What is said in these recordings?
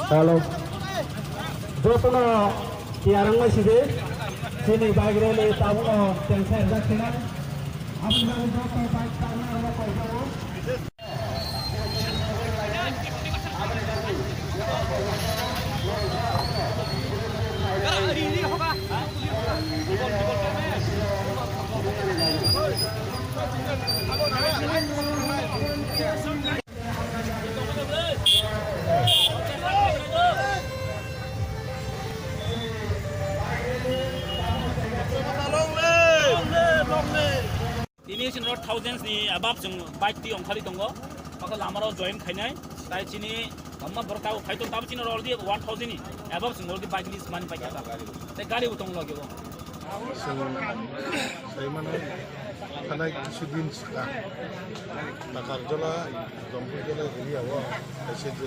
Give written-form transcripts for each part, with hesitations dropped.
Kalau jotono tiarang masih deh, sini bagi rele tahu yang saya lakukan. Abang jangan jotono baik karena orang kau. Ini sini thousands ni abab jeng bike ti ongkali tonggo, maka lamaro join khainai, tai sini amma berkau khai tong tabu sini already 1000 ni abab jeng already bike list mani pakai apa, tai gari utong lagi wo. Saya mana karena kisudin sekarang takar jala jompo jala ini awak asyik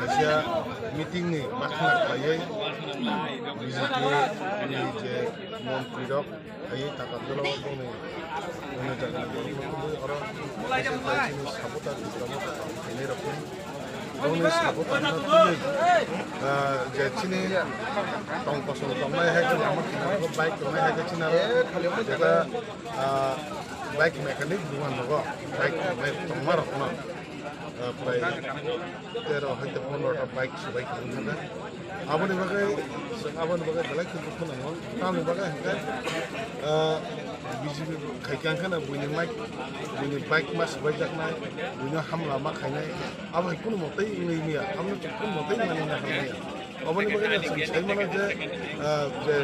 Asia meeting ni makna kaya bisiki ni je montirok kaya takar jala waktu ni mana jaga orang ini sabutan ini rakun Donis sabutan nanti jadi ni tong kosong tongmai hai kan amat kita baik tongmai hai kan kita baik mekanik bukan logo baik tongmar apa pray tero hai tu pun orang baik sebaik kita apa ni bagai balai kita pun angol kami bagai kan biji kaikan kan bunyi baik mas banyak naik bunyi ham lama kainya apa pun mau tahu ini ya kami pun mau tahu mana yang kainya apa ni bagai saya mana je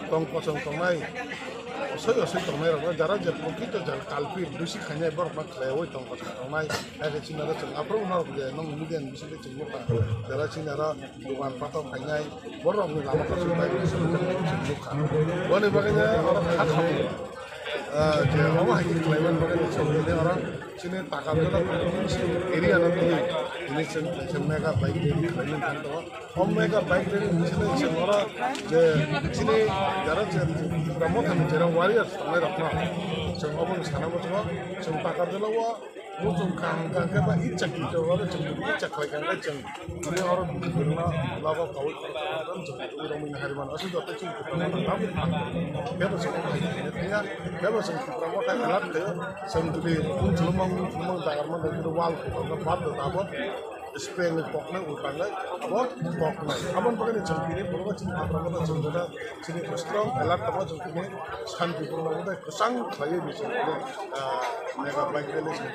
tong kosong tongmai saya tongmai orang jara je kita jalan kalpi bisi kainya baru mak lewat tong kosong tongmai ada cina ada ceng apa rumah je nong kemudian bisi le ceng muka jara cina ada bukan patau kainya baru orang lama kosong baik bisi le ceng muka apa ni bagainya orang kacau je orang ini kelainan bagai ini orang sini takar jalan area nanti ini ceng mereka baik dari kelainan kan tuh mereka baik dari sini ceng orang je sini jara ceng promote kan jara warriors tengah rakna ceng orang sana macam ceng takar jalan wah muncul kang apa icak itu orang ceng icak kelainan ceng ini orang berna lawa kau kan ceng orang ini hari mana asal jatuh ceng promote tapi dia ceng dia ceng promote alat dia ceng jadi pun celumang takar mana itu wal kita buat apa spray ni pokna utangnya apa pokna abang pakai ceng ini perlu ceng promote ceng jadi sini strong alat apa ceng ini santi promote kesang saya bisa mereka baik dari sini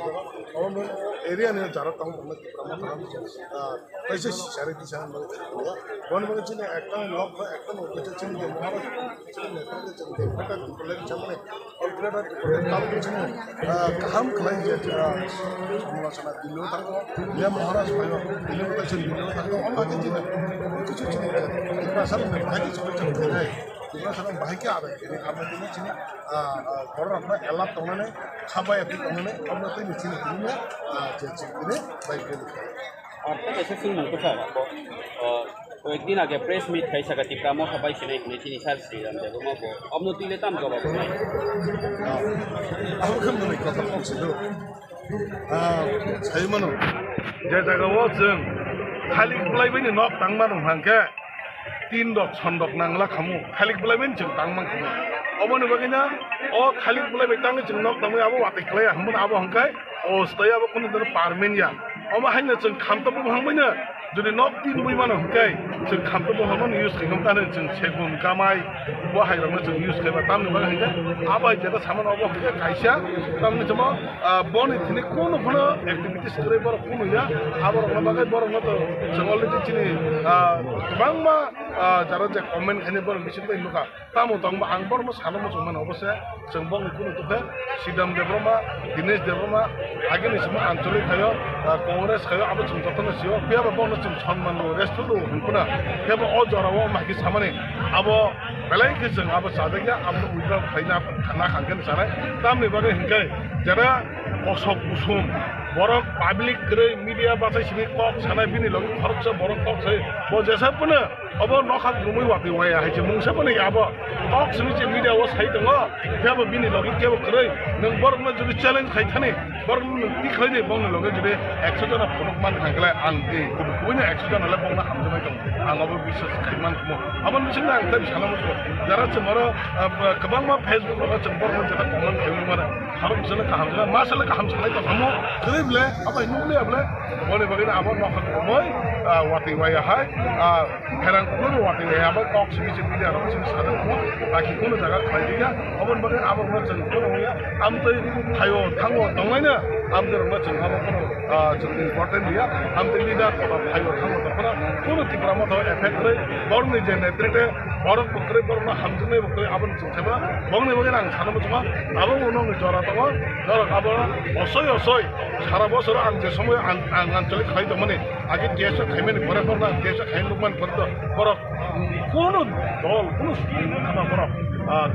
orang area ni cara tahu promote पैसे सारे किसान लोग one बगे चिने एकटा lock बा एकटा note चिने जे महाराज चिने नेता के चिने एकटा प्लेट चमने और प्लेट काम के चिने काम खलाई जे समासना दिलो तक या महाराज भयो दिलो तक चिने दिलो तक और के चिने कुछ चिने एकटा सब में भाई सब चलते है दूसरा सब भाई के आ रहे हैं आप में चिने और अपना एला तोने खाबा एपी तोने अब तो चिने दिलो जे चिने भाई के और ऐसे सिंह मन को था तो एक दिन आगे प्रेस मीट खाई सका टिप्रा मो खबाई सिने ने चिनी सार से हम जब मो को अब नो तिले तम जवाब नहीं अब कम नहीं कथा पक्ष दो सही मनो जे जगह वो जों खाली बुलाई बनि नक तांमा दं हांके 3 दक छन्दक नांगला खामु खाली बुलाई बनि जों तांमा खामु अबनो बगिना ओ खाली बुलाई बे तांगे जों नक तांगे आबो वाते खलाय हमन आबो हंकाय ओ स्टय आबो कुन दर पारमेन या अमा हाइना जों खामतबो हांबायनो जुदि नक 3 बुइ मानो हंकाय जों खामतबो हमन युज खालाम तानो जों सेगुन कामाय बाहायलांनो जों युज खालाम तामनो बा हंकाय आबाय जेदा सामान अबो हंकाय कायसा तामनो जमा बनि थिने कोनो कोनो एक्टिविटीज करे बर कोनो या आबर बागै बर मत जों अलरेडी चिनि बांमा जरा जे कमेन्ट खाने बर मिसिन बाय लुका तामो तंबा आं बर म सानो म जों अबसे जों बंग कोनो तुखे सिदाम देब्रमा दिनेश देब्रमा आगे निसम आंचलिक खायो कांग्रेस खायो अब जों जतन सियो पेबा बंग जों सम्मान रेस्टुरेन्ट हुनकुना पेबा अ जराव माखि सामाने अब बेलाय के जों अब सादगिया अब उइद्रा खाइना थाना खांगोन जानाय तामनि बागै हिंखै जरा अशोक कुसुम बरक पाब्लिक ग्रे मीडिया बाथाय सिनि कक सानाय बिनि लगे खरच बरक कक छै बो जेसापनो अब नखा गुमै वाति वाया हाइसे मुंसापनो याबो कक सिनि जे मीडिया वो साइ दङ फेबो बिनि लगे केबो ग्रै नों बरकनो जुदि चेलेंज खाइथानि बरक नों ति खैनि बंनो लगे जुदि 100 जना फटक मान खांगला आं दे गुबुन 100 जना ला बंना हामजोबाय दङ आंबो बिश्वास खाइमान खमो आमन बिसिना आं दा सानामो जरा चमरो गोबां मा फेसबुक लगा चंबरनो जता कमेन्ट खाइनो माने खारब जने काहामजोला मासले काहामजोलाय दङमो ग्रैब्ले आबाय नुले आबले बले बगैना आबन नखा गुमै वाति वाया हाय हेरां कुनु वाति वाया आबा कक सिनि मीडिया रो सिनि सादा खमो बाकी कुनु जागा खाइदिया अबन बगै आबन न जों कुनु होया आमतै थायो थांगो दंलायनो आमजोरनो जों हाबो कुनु जों इम्पोर्टेन्ट गैया आमतै लिडार कबा थायो थांगो दखना कुनु तिग्रा मथ एफेक्ट रै बरनि जे नेतृत्व बरक बक्रे बरना हामजने बक्रे आबन जों सेबा बंने बगैना आं सानमो जमा आबो उनाव जरा दङ जरा आबो असय असय सारा बছর आं जे समय आं आंचलिक खाइदोंमोन आगे देश खाइमेन घरे फरना देश खाइन लुकमान फरदो बरक कोनो दल कोनो खाना बरक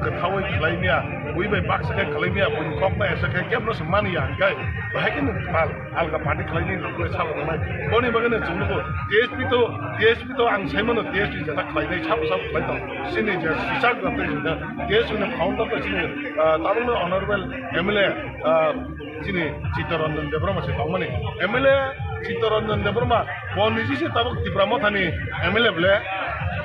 गोथावै खालायनिया बयबो बाक्साखै खालायनिया बयबो ककना एसेखै केब्रस मानिया गाय बाहायखिन माल आलगा पार्टी खालायनि लुकले सालनाय बनि बगैनो जोंनो DSP तो आं साइमोन DSP जता खालायनाय साब साब खालायदों सिनि जे सिसाक गते जों DSP नि फाउन्डर तो सिनि ताबनो अनरेबल MLA सिनि चित्तरंजन देब्रमा से दंमोन MLA चित्तरंजन देब्रमा बनिजि से ताबक तिब्रामथानि MLA ब्ले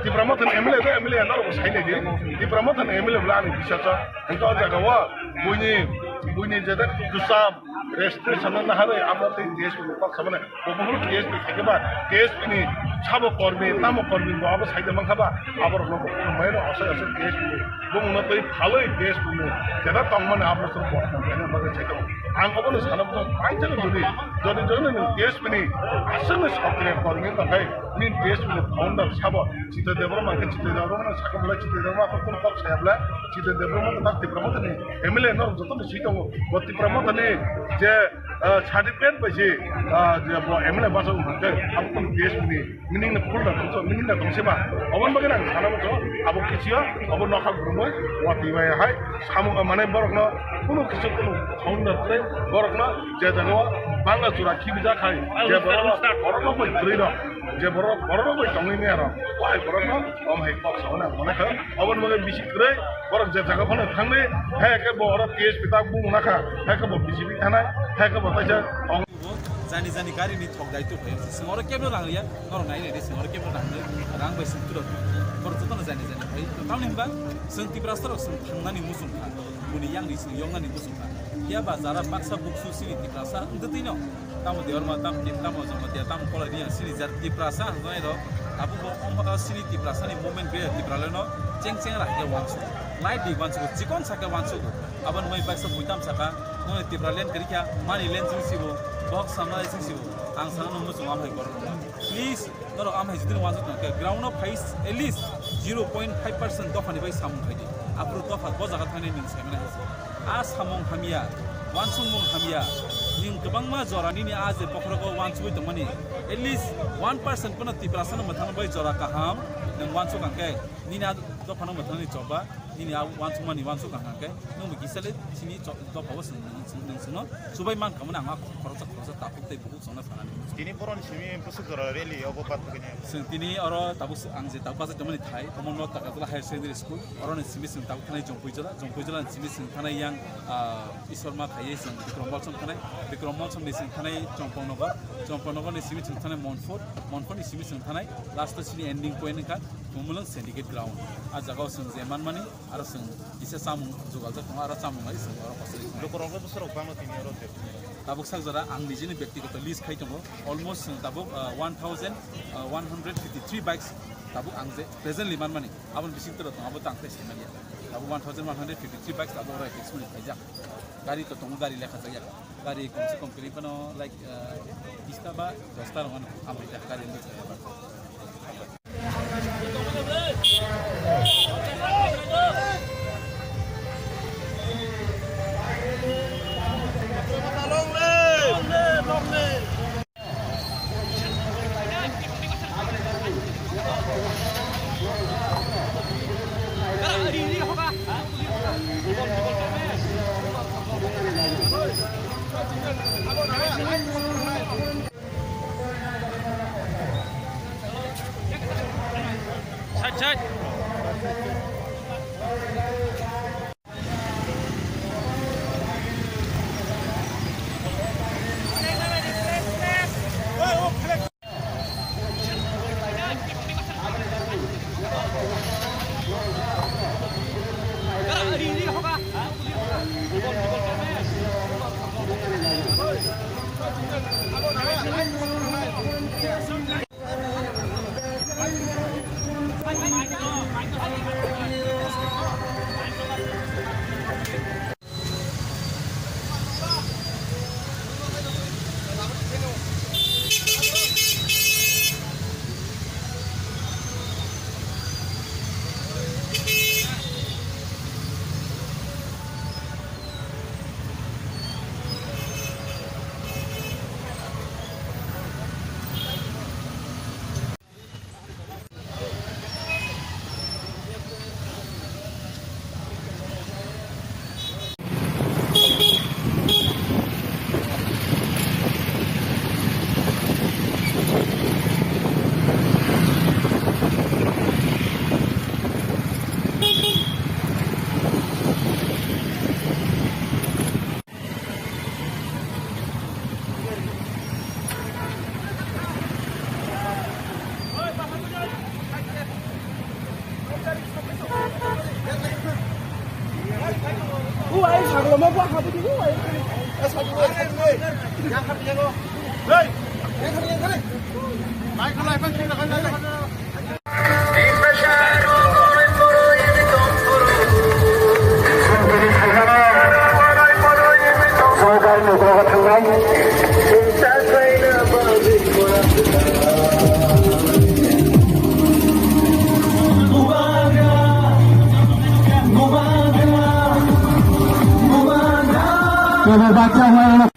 तिब्रामथानि MLA तो MLA ना साइले दि तिब्रामथानि MLA ब्ला आनि बिसाचा अंका जागावा बुइनि जदा गुसाम रेस्ट्रिक्शन ना हारे आमते DSP लोक सबने बहु DSP थेकेबा DSP नि साबो कर्मी नामो कर्मी बाबो साइदे मंखाबा आबर लोक मैनो असय असय DSP बुंनो तै फालै DSP नि जदा तंगमने आबर सब बटन बगे छैतो आं अबनो सानबो पाइजन जुदि DSP नि आसने सक्रिय कर्मी तखाय नि DSP नि फाउन्डर साबो चित्त देब्रमा के चित्त देब्रमा साकमला चित्त देब्रमा कोन पक्ष याबला चित्त देब्रमा त तिब्रामथानि MLA न जतन सिटो बत्ति प्रमथानि जे सर्टिफिकेट पैसे जे MLA बासो हुनके अब DSP नि मिनिङ न फुल दंसो मिनिङ न दंसेबा अबन बगेना सानाबो छ अब किसियो अब नखा गुरुमै वाति बाय हाय सामु माने बरकन कुनु किसि कुनु फाउन्डर त्रै बरकन जे जगो बांगा चुरा खिबिजा खाय जे बरकन बै ग्रै न जे बरकन बै दंनि ने र वाय बरकन अम हे पक्ष होना माने ख अबन बगे बिसि ग्रै बरक जे जगो फने थांने हे के बर DSP ता बुंनाखा हे के बिसिबि थानाय हे के बताइसा जानि जानि गारिनि थक दायित्व भयो सिङाव केबो लांलिया नर नायले दे सिङाव केबो लांले रां बैसो तुर खरजतन जानि जानि भाइ तामनि होनबा जों तिब्रास्तर जों थांनानै मुसुंखा बुनि यांनि जों यंनानै मुसुंखा या बाजारा बाक्सा बुक्सु सिनि तिब्रासा उन्दतिनो ताम देवरमा ताम तिब्रामा जों मध्य ताम कलनिया सिनि जार तिब्रासा जायरो आबु सिनि तिब्रासानि मोमेन्ट बे तिब्रालेनो चेंग चेंग राखे वान्सु लाइट दि वान्सु चिकन साके वान्सु आबन मै बाक्सा बुइताम साका न तिब्रालेन करिका मानि लेन सिसिबो बक्स सामनाय सिसिबो आं सानो मुसुं आमहाय गर प्लिज नरो आमहाय जिदिन वान्सु के ग्राउन्ड अफ फाइस एटलिस्ट 0.5% दफानि बाय सामु खायदि आप्रु दफा बजागा थांनाय मिन सायमना आ सामं हामिया वान्सुं मुं हामिया निं गोबां मा जरानि नि आजे पखरगो वान्सु दमनि एटलिस्ट 1% पन तिब्रासन मथान बाय जरा काहाम नों वान्सु कांके निना दफान मथाननि जबा निनि आ वान्सु मानि वान्सु कांके नों गिसले सिनि दफाव नोंसनो सुबाय मान खामना आंहा खरसा तापुते बहुत सना सानानि दिनै बर'नि सिमी बोसोर जरा रेलि अब बातखिनि जों दिनै अर ताबु आं जे ताबु बाजा दमनि थाय कमन नट ताकाजला हायर सेकेन्डारि स्कुल अरनि सिमी जों ताबु थानाय जंपैजला सिमी जों थानाय यां इसरमा खायै जों बिक्रमबलसम नि जों थानाय चंपनगरनि सिमी जों थानाय मनफोरनि सिमी जों थानाय लास्ट सिनि एन्डिं पॉइन्ट का मुमलंग सिन्डिकेट ग्राउन्ड आ जागाव जों जेमान मानि आरो जों इसे सामु जुगाल दं आरो सामुङै जों अर फासरि लोकरंग बोसोराव बांलाखिनि अर ताबुक सागजरा आं निजिनि व्यक्तिगत लिस्ट खाइ दङ अलमोस्ट जों ताबुक 1153 बाइक्स ताबुक आं जे प्रेजेन्टलि मान मानि आबन बिसिंतर दं आबो तांखै सिमानिया ताबुक 1153 बाइक्स आबो राइट एक्सपिरियन्स खाइजा गारि तो दङ गारि लेखा जाया गारि कमसे कम करिबन लाइक 20 बा 10 रंगन आमै दा गारि लेखा Ini बादशाह हुआ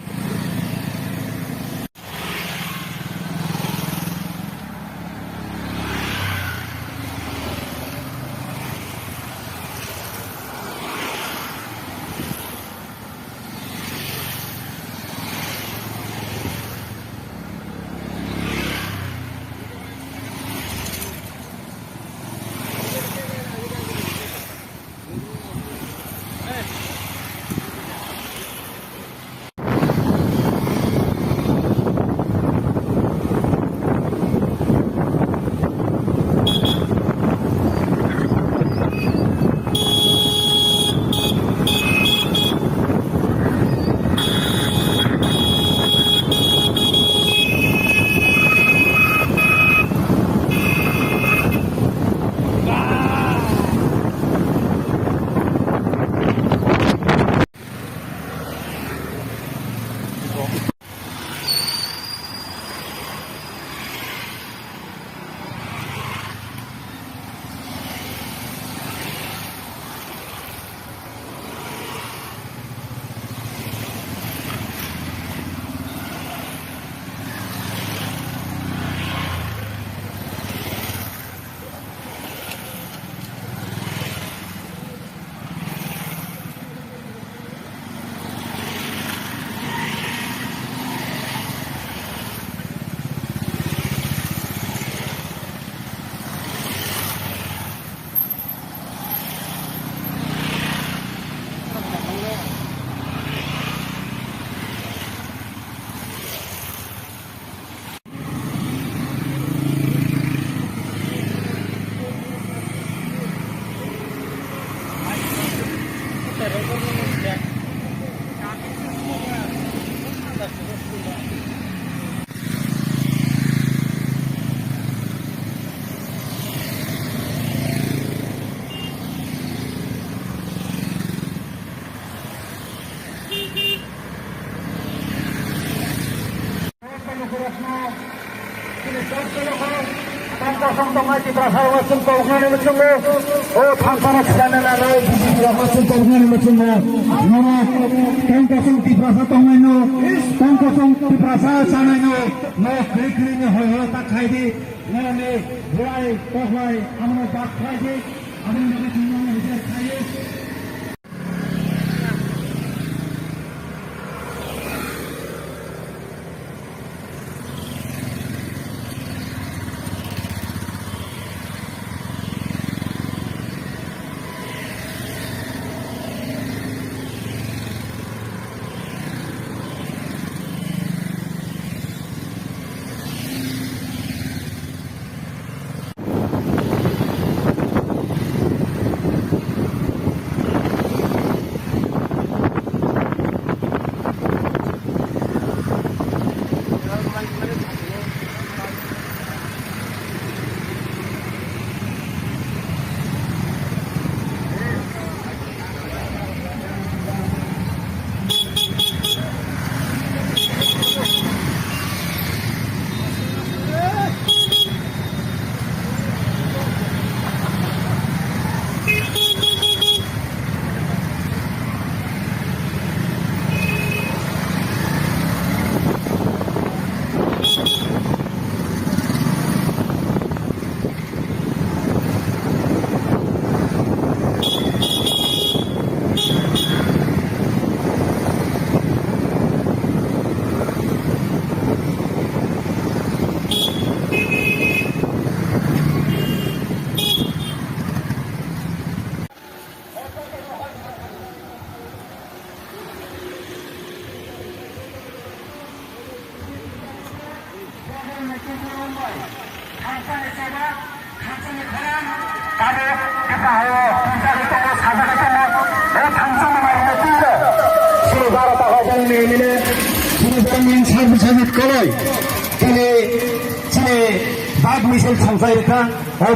बाइक मिছিল संसारिखा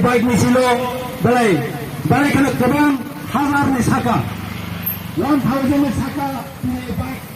बाइक मिছিलो बेलाय बेलायखौनो गोबां हाजारनि साखा 1000 साखा दिनै bike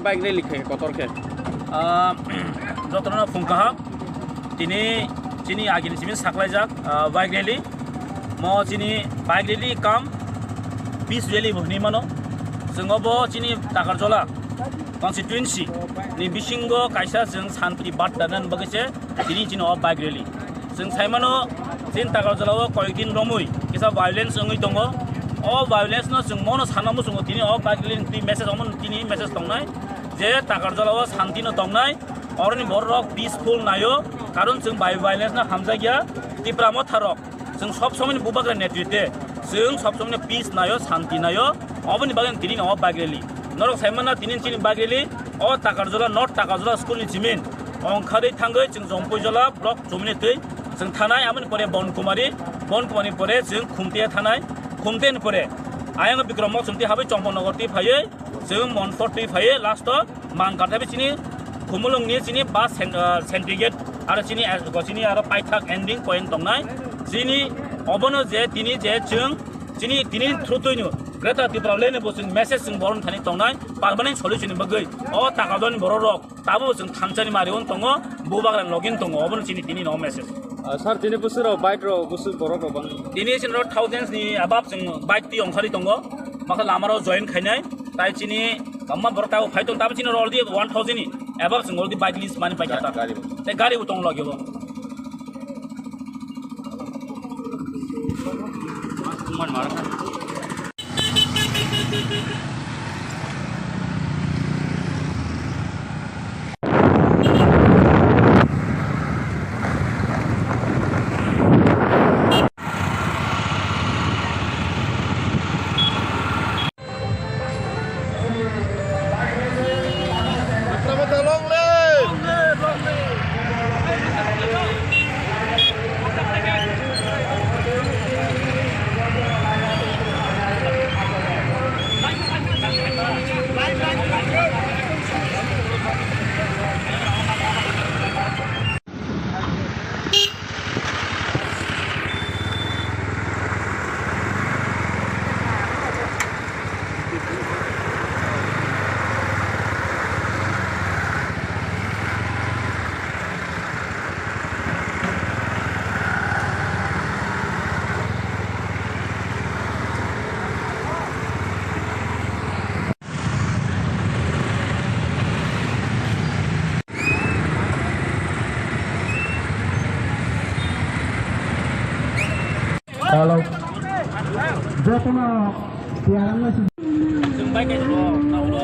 bike rally khe kotor khe যতনা ফুংকাহাক তিনি চিনি আগিনি চিমি সাকলাইজাক বাইক রেলি মো চিনি বাইক রেলি কাম পিস রেলি বহনি মানো जोंबो चिनि ताकारजला कन्स्टिट्युएन्सि नि बिसिंग कायसा जों सानप्रि बाट दानन बगैसे दिनि चिनो बाइक रेली जों साइमानो चिन ताकारजलाव कयदिन रमुइ किसा भायोलेन्स ओंगै दङ अ भायोलेन्स न जों मनो सानामो जों दिनि अ बाइक रेली मेसेज अमन दिनि मेसेज दंनाय जे ताकारजलाव शान्ति न दंनाय अरनि बररक पिसफुल नायो कारण जों भायोलेन्स न हामजा गया तिप्रामो थारक जों सब समयनि बुबाग्रा नेतृत्वे जों सब समयनि पिस नायो शान्ति नायो अबनि बागन दिनि न बाइक रेली नरक साइमाना दिनि चिनि बाइक रेली अ ताकारजला नर्थ ताकारजला स्कुलनि जिमिन अंखारै थांगै जों जम्पयजला ब्लक जमिनि दै जों थानाय आमनि परे बनकुमारी परे जों खुमतेया थानाय खुमतेनि परे आयंग बिक्रम मसुमति हाबै चम्पनगर ति फायै जों मनफर ति फायै लास्ट मानकाथाबि चिनि खुमुलुंनि चिनि बास सेन्ट्रिगेट आरो चिनि आरो पाइथाक एन्डिं पइन्ट दंनाय जिनि अबनो जे दिनि जे जों चिनि दिनि थ्रुतैनो ग्रेटा तिप्रा लेने बसुं मेसेज जों बरन थानि दंनाय पार्मानेन्ट सल्युसन बगै अ ताकादनि बररक ताबो जों थांचानि मारिवन दङ बुबाग्रान लगइन दङ अबनो चिनि दिनि न message sir dini busuro bike ro busu borok ro bang दिनि चिनो thousands नि अबाब जों बाइक ति अंखारि दङ माखा लामारो जइन खायनाय ताइ चिनि गम्मा बरताव फाइतो ताबो चिनो अलरेडी 1000 नि अबाब जों अलरेडी बाइक लिस्ट मानि पाइता ते गाडी उतङ लग्यो मन मार Kalau jatuhnya tiarang masih जों bike गाइजो नावलो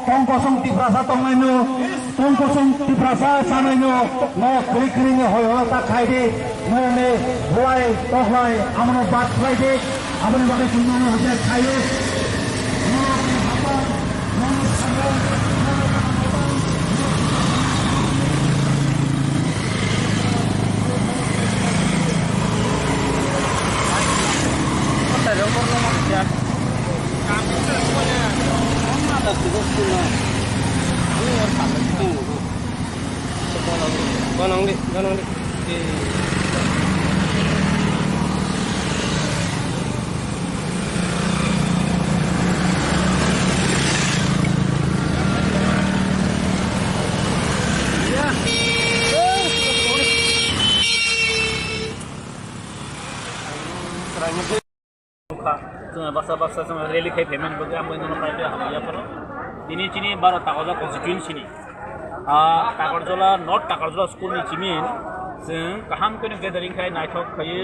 Tongkosong tiprasa tongmainu, tongkosong tiprasa sanainu, no kering hoyo tak kaide, no me buai tohlai, amano bat kaide, amano bagai sunmano hasil kayu, no apa, no sabon. जोङो बासा जोङो rally खायफायमोन बे आंबो नुनो खायफाय हाबायाफोराव दिनै चिनि 12 टाकरजला कन्स्टिट्युएन्सिनि टाकरजला north टाकरजला स्कुलनि चिमिन जों गाहाम कोन गेदारिं खाय नायथक खायै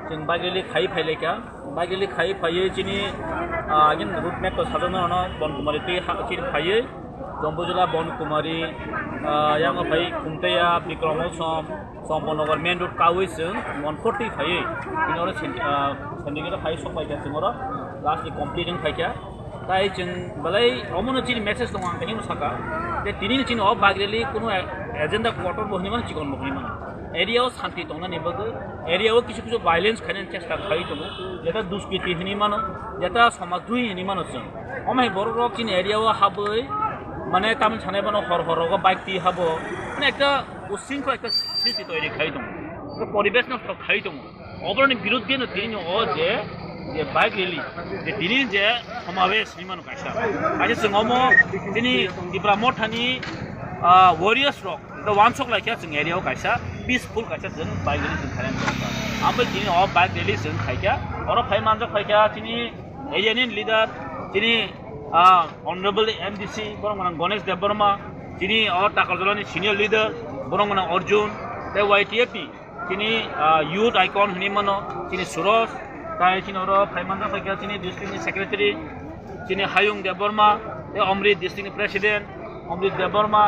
जों बागेलि खायै फायलायका बागेलि खायै फायै चिनि आगिन रुट मेप तो साजनो न बनकुमारी ति हाचिर फायै जम्बुजला बनकुमारी yang फाय खुमतेया बिक्रमल समनगर मेन रोड कावै जों 140 फायै बिनोरो सेन्डिकेट फाय सबायका जोंरो लास्ट कमप्लीटिंग फायका ताई जों बलाय अमनो चिनि मेसेज दं आं कहिनो साका जे तिनि चिनि अ बागरेलि कुनो एजेंडा क्वार्टर बहनिमान चिकन बहनिमान एरियाव शांति दंना नेबगो एरियाव किछु वायलेंस खायन चेष्टा खाय दं जेता दुष्कृति हनिमान जेता समाजद्रोही हनिमान जों अमाय बर रक चिनि एरियाव हाबै माने ताम सानाय बनो हर हरगो बाइक ती हाबो माने একটা उसिंखो একটা स्थिति तैयारी खाय दं तो परिवेश नष्ट खाय दं अबरनि बिरुद्धे न तिनि अ जे बाइक रेली जे तिनि जे समावेश निमान कायसा आजे जोंमो तिनि दिब्रा मथानि वॉरियर्स रक द वान सक लाइक जों एरियाव कायसा पीसफुल कायसा जों बाइक रेली जों खायन आमफ्राय तिनि अ बाइक रेली जों खायका अर फाय मानज खायका तिनि एरियानि लिडार तिनि Honorable MDC borong Ganesh Devarma tini or Takarjolani senior leader borong Arjun the YTAP tini youth icon Hanimano tini Suros tai tini oro Paimanda Fakya tini district secretary tini Hayung Devarma the Omri district president Omri Devarma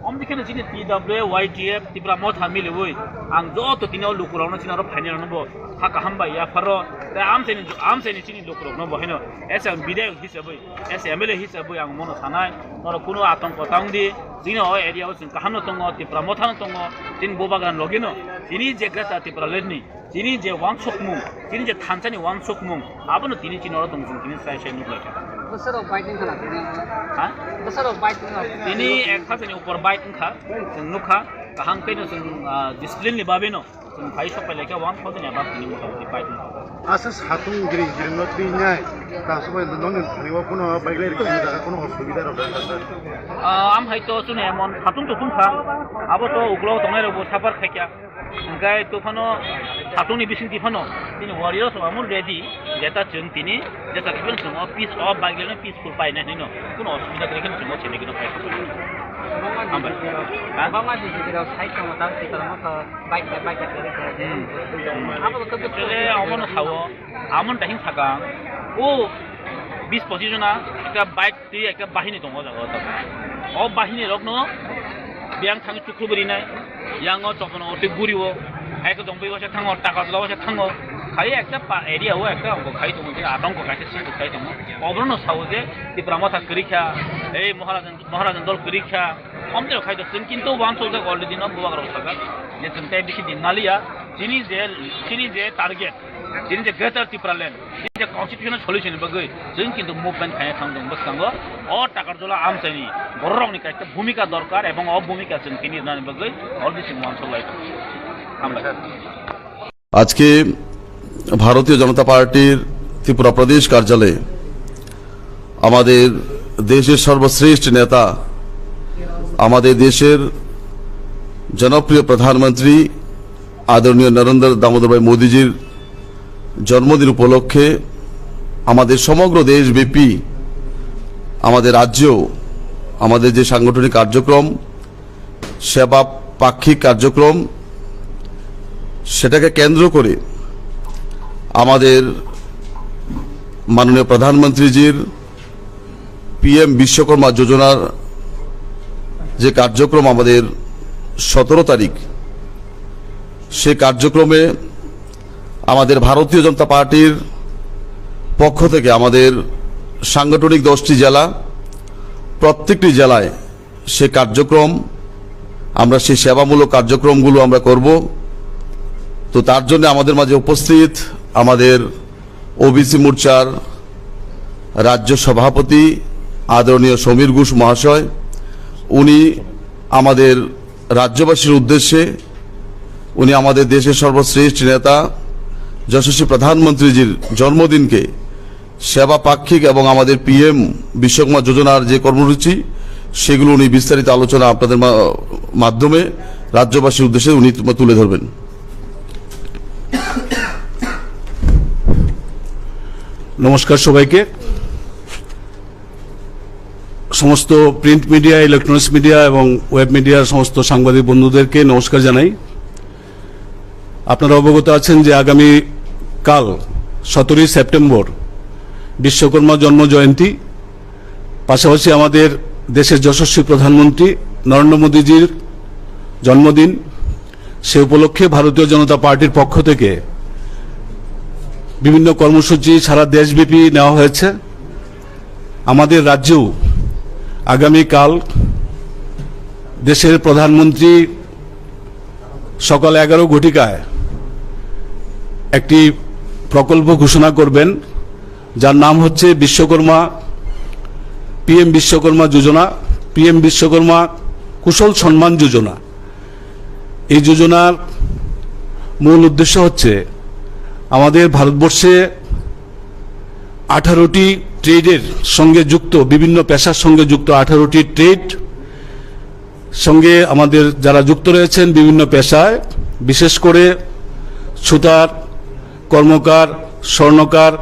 Omri kene tini TWA YTF Tibra Mot Hamili woi ang joto tini lukurona tini oro final no haka hamba ya faro the amseni tini lukurona no bohino esa bidai hisabai esa MLA hisabai ang mono sanai noro kuno atongko tangdi tini o area o sin kahano tongo Tibra Mothano tongo tin bobagan logino tini je grata Tibra ledni tini je wangsokmung tini je thansani wangsokmung abono tini tini oro tongjung tini sai sai nuklaka besar biting kana ha besar biting tini ek khasani upor biting kha जों नुखा गाहाम कइनो जों discipline नि बाबेनो जों phi सपायलायका 1000 एबा तिनि मथामथि बाइटिं आसास हातुं गिरि गिरिनो थ्रिनाय तासबाय नोंनि थ्रिवा कोनो बाइकलाय रिकनि जागा कोनो असुबिदा रदा आम हायतो सुने मन हातुं तो तुमखा आबो तो उग्लाव दंनाय रबो साफार खायका गाय तोफानो हातुंनि बिसिं दिफानो तिनि वारियर्स आमुल रेडी जेता जों तिनि जेता किबन जों पीस अफ बाइकलाय पीसफुल पाइना हैनो कोनो असुबिदा गैखन जों चेनेगिनो phi Bama di sini kalau saya cuma tahu kita mau baik dari apa betul jadi amun tahu amun dah hing saga oh 20 posisiona kita baik di kita bahini dong jaga tu oh bahini rokno biang thang cukup beri nai yang oh cokono ote guri wo ek dong beri wo saya thango takar lawa saya thango kaya ekta area wo ekta angko kai tu mungkin atong ko kaise sih kai tu obrono sauje di pramotha kerikha ei maharajan dol kerikha omte khai tu kintu wan solda already no buwa garo saga je tuntai bishi dinaliya chini je target chini je greater tipraland chini je constitutional solution bagai jeng kintu movement khai thang dong bas kango o takarjola amsani borrong ni kaita bhumika dorkar ebong o bhumika jeng tini nan bagai all this wan solai আমরা আজকে ভারতীয় জনতা পার্টির ত্রিপুরা প্রদেশ কার্যালয়ে আমাদের দেশের সর্বশ্রেষ্ঠ নেতা আমাদের দেশের জনপ্রিয় প্রধানমন্ত্রী আদরণীয় নরেন্দ্র দামোদর ভাই মোদিজির জন্মদিন উপলক্ষে আমাদের সমগ্র দেশব্যাপী আমাদের রাজ্যেও আমাদের যে সাংগঠনিক কার্যক্রম সেবা পাক্ষিক কার্যক্রম সেটাকে কেন্দ্র করে আমাদের মাননীয় প্রধানমন্ত্রীজির পিএম বিশ্বকর্মা যোজনার যে কার্যক্রম আমাদের 17 তারিখ সেই কার্যক্রমে আমাদের ভারতীয় জনতা পার্টির পক্ষ থেকে আমাদের সাংগঠনিক 10টি জেলা প্রত্যেকটি জেলায় সেই কার্যক্রম আমরা সেই সেবামূলক কার্যক্রমগুলো আমরা করব তো তার জন্য আমাদের মাঝে উপস্থিত আমাদের ওবিসি মোর্চার রাজ্য সভাপতি আদরণীয় সমীর ঘোষ মহাশয় উনি আমাদের রাজ্যবাসীর উদ্দেশ্যে উনি আমাদের দেশের সর্বশ্রেষ্ঠ নেতা যশস্বী প্রধানমন্ত্রীজির জন্মদিনকে সেবা পাক্ষিক এবং আমাদের পিএম বিশ্বকর্মা যোজনার যে কর্মসূচি সেগুলো উনি বিস্তারিত আলোচনা আপনাদের মাধ্যমে রাজ্যবাসীর উদ্দেশ্যে উনি তুলে ধরবেন। নমস্কার সবাইকে। সমস্ত প্রিন্ট মিডিয়া, ইলেকট্রনিক্স মিডিয়া এবং ওয়েব মিডিয়ার সমস্ত সাংবাদিক বন্ধুদেরকে নমস্কার জানাই। আপনারা অবগত আছেন যে আগামী কাল 17 সেপ্টেম্বর বিশ্বকর্মা জন্ম জয়ন্তী, পাশাপাশি আমাদের দেশের যশস্বী প্রধানমন্ত্রী নরেন্দ্র মোদীজির জন্মদিন। সে উপলক্ষে ভারতীয় জনতা পার্টির পক্ষ থেকে বিভিন্ন কর্মসূচি সারা দেশব্যাপী নেওয়া হয়েছে। আমাদের রাজ্যেও আগামীকাল দেশের প্রধানমন্ত্রী সকাল 11 ঘটিকায় একটি প্রকল্প ঘোষণা করবেন, যার নাম হচ্ছে বিশ্বকর্মা পিএম বিশ্বকর্মা যোজনা, পিএম বিশ্বকর্মা কুশল সম্মান যোজনা। এই যোজনার মূল উদ্দেশ্য হচ্ছে আমাদের ভারতবর্ষে 18টি ট্রেডের সঙ্গে যুক্ত, বিভিন্ন পেশার সঙ্গে যুক্ত 18টি ট্রেড সঙ্গে আমাদের যারা যুক্ত রয়েছেন বিভিন্ন পেশায়, বিশেষ করে সুতার, কর্মকার, স্বর্ণকার,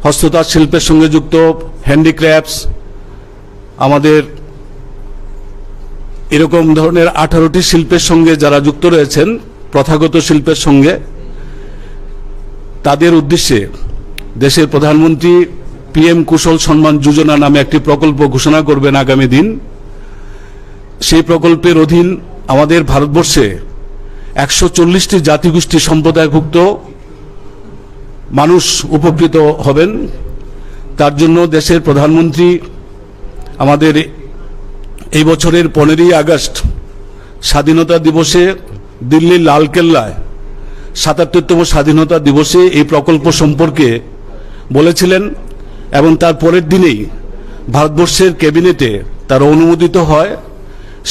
হস্ততাঁত শিল্পের সঙ্গে যুক্ত, হ্যান্ডিক্রাফটস, আমাদের এরকম ধরনের 18টি শিল্পের সঙ্গে যারা যুক্ত রয়েছেন, প্রথাগত শিল্পের সঙ্গে, তাদের উদ্দেশ্যে দেশের প্রধানমন্ত্রী পিএম কুশল সম্মান যোজনা নামে একটি প্রকল্প ঘোষণা করবেন আগামী দিন। সেই প্রকল্পের অধীন আমাদের ভারতবর্ষে 140টি জাতিগোষ্ঠী সম্প্রদায়ভুক্ত মানুষ উপকৃত হবেন। তার জন্য দেশের প্রধানমন্ত্রী আমাদের এই বছরের 15ই আগস্ট স্বাধীনতা দিবসে দিল্লির লালকেল্লায় 77তম স্বাধীনতা দিবসে এই প্রকল্প সম্পর্কে বলেছিলেন এবং তার পরের দিনেই ভারতবর্ষের ক্যাবিনেটে তার অনুমোদিত হয়।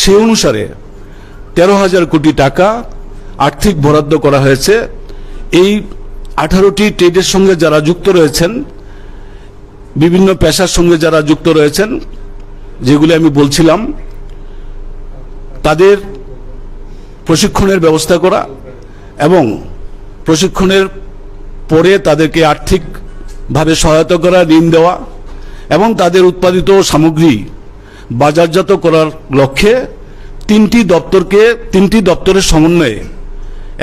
সেই অনুসারে 13,000 কোটি টাকা আর্থিক বরাদ্দ করা হয়েছে। এই 18টি ট্রেডের সঙ্গে যারা যুক্ত রয়েছেন, বিভিন্ন পেশার সঙ্গে যারা যুক্ত রয়েছেন, যেগুলি আমি বলছিলাম, তাদের প্রশিক্ষণের ব্যবস্থা করা এবং প্রশিক্ষণের পরে তাদেরকে আর্থিকভাবে সহায়তা করা, ঋণ দেওয়া এবং তাদের উৎপাদিত সামগ্রী বাজারজাত করার লক্ষ্যে 3টি দপ্তরের সমন্বয়ে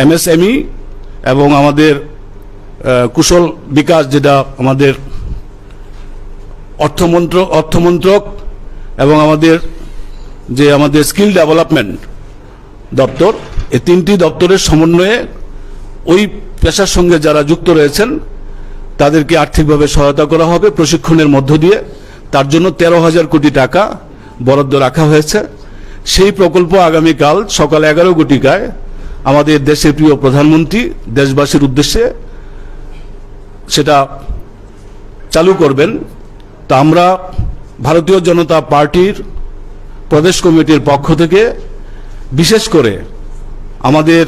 এমএসএমই এবং আমাদের কুশল বিকাশ, যেটা আমাদের অর্থমন্ত্রক এবং আমাদের স্কিল ডেভেলপমেন্ট দপ্তর, এই 3টি দপ্তরের সমন্বয়ে ওই পেশার সঙ্গে যারা যুক্ত রয়েছেন তাদেরকে আর্থিকভাবে সহায়তা করা হবে প্রশিক্ষণের মধ্য দিয়ে। তার জন্য 13,000 কোটি টাকা বরাদ্দ রাখা হয়েছে। সেই প্রকল্প আগামীকাল সকাল 11 ঘটিকায় আমাদের দেশের প্রিয় প্রধানমন্ত্রী দেশবাসীর উদ্দেশ্যে সেটা চালু করবেন। তা আমরা ভারতীয় জনতা পার্টির প্রদেশ কমিটির পক্ষ থেকে বিশেষ করে আমাদের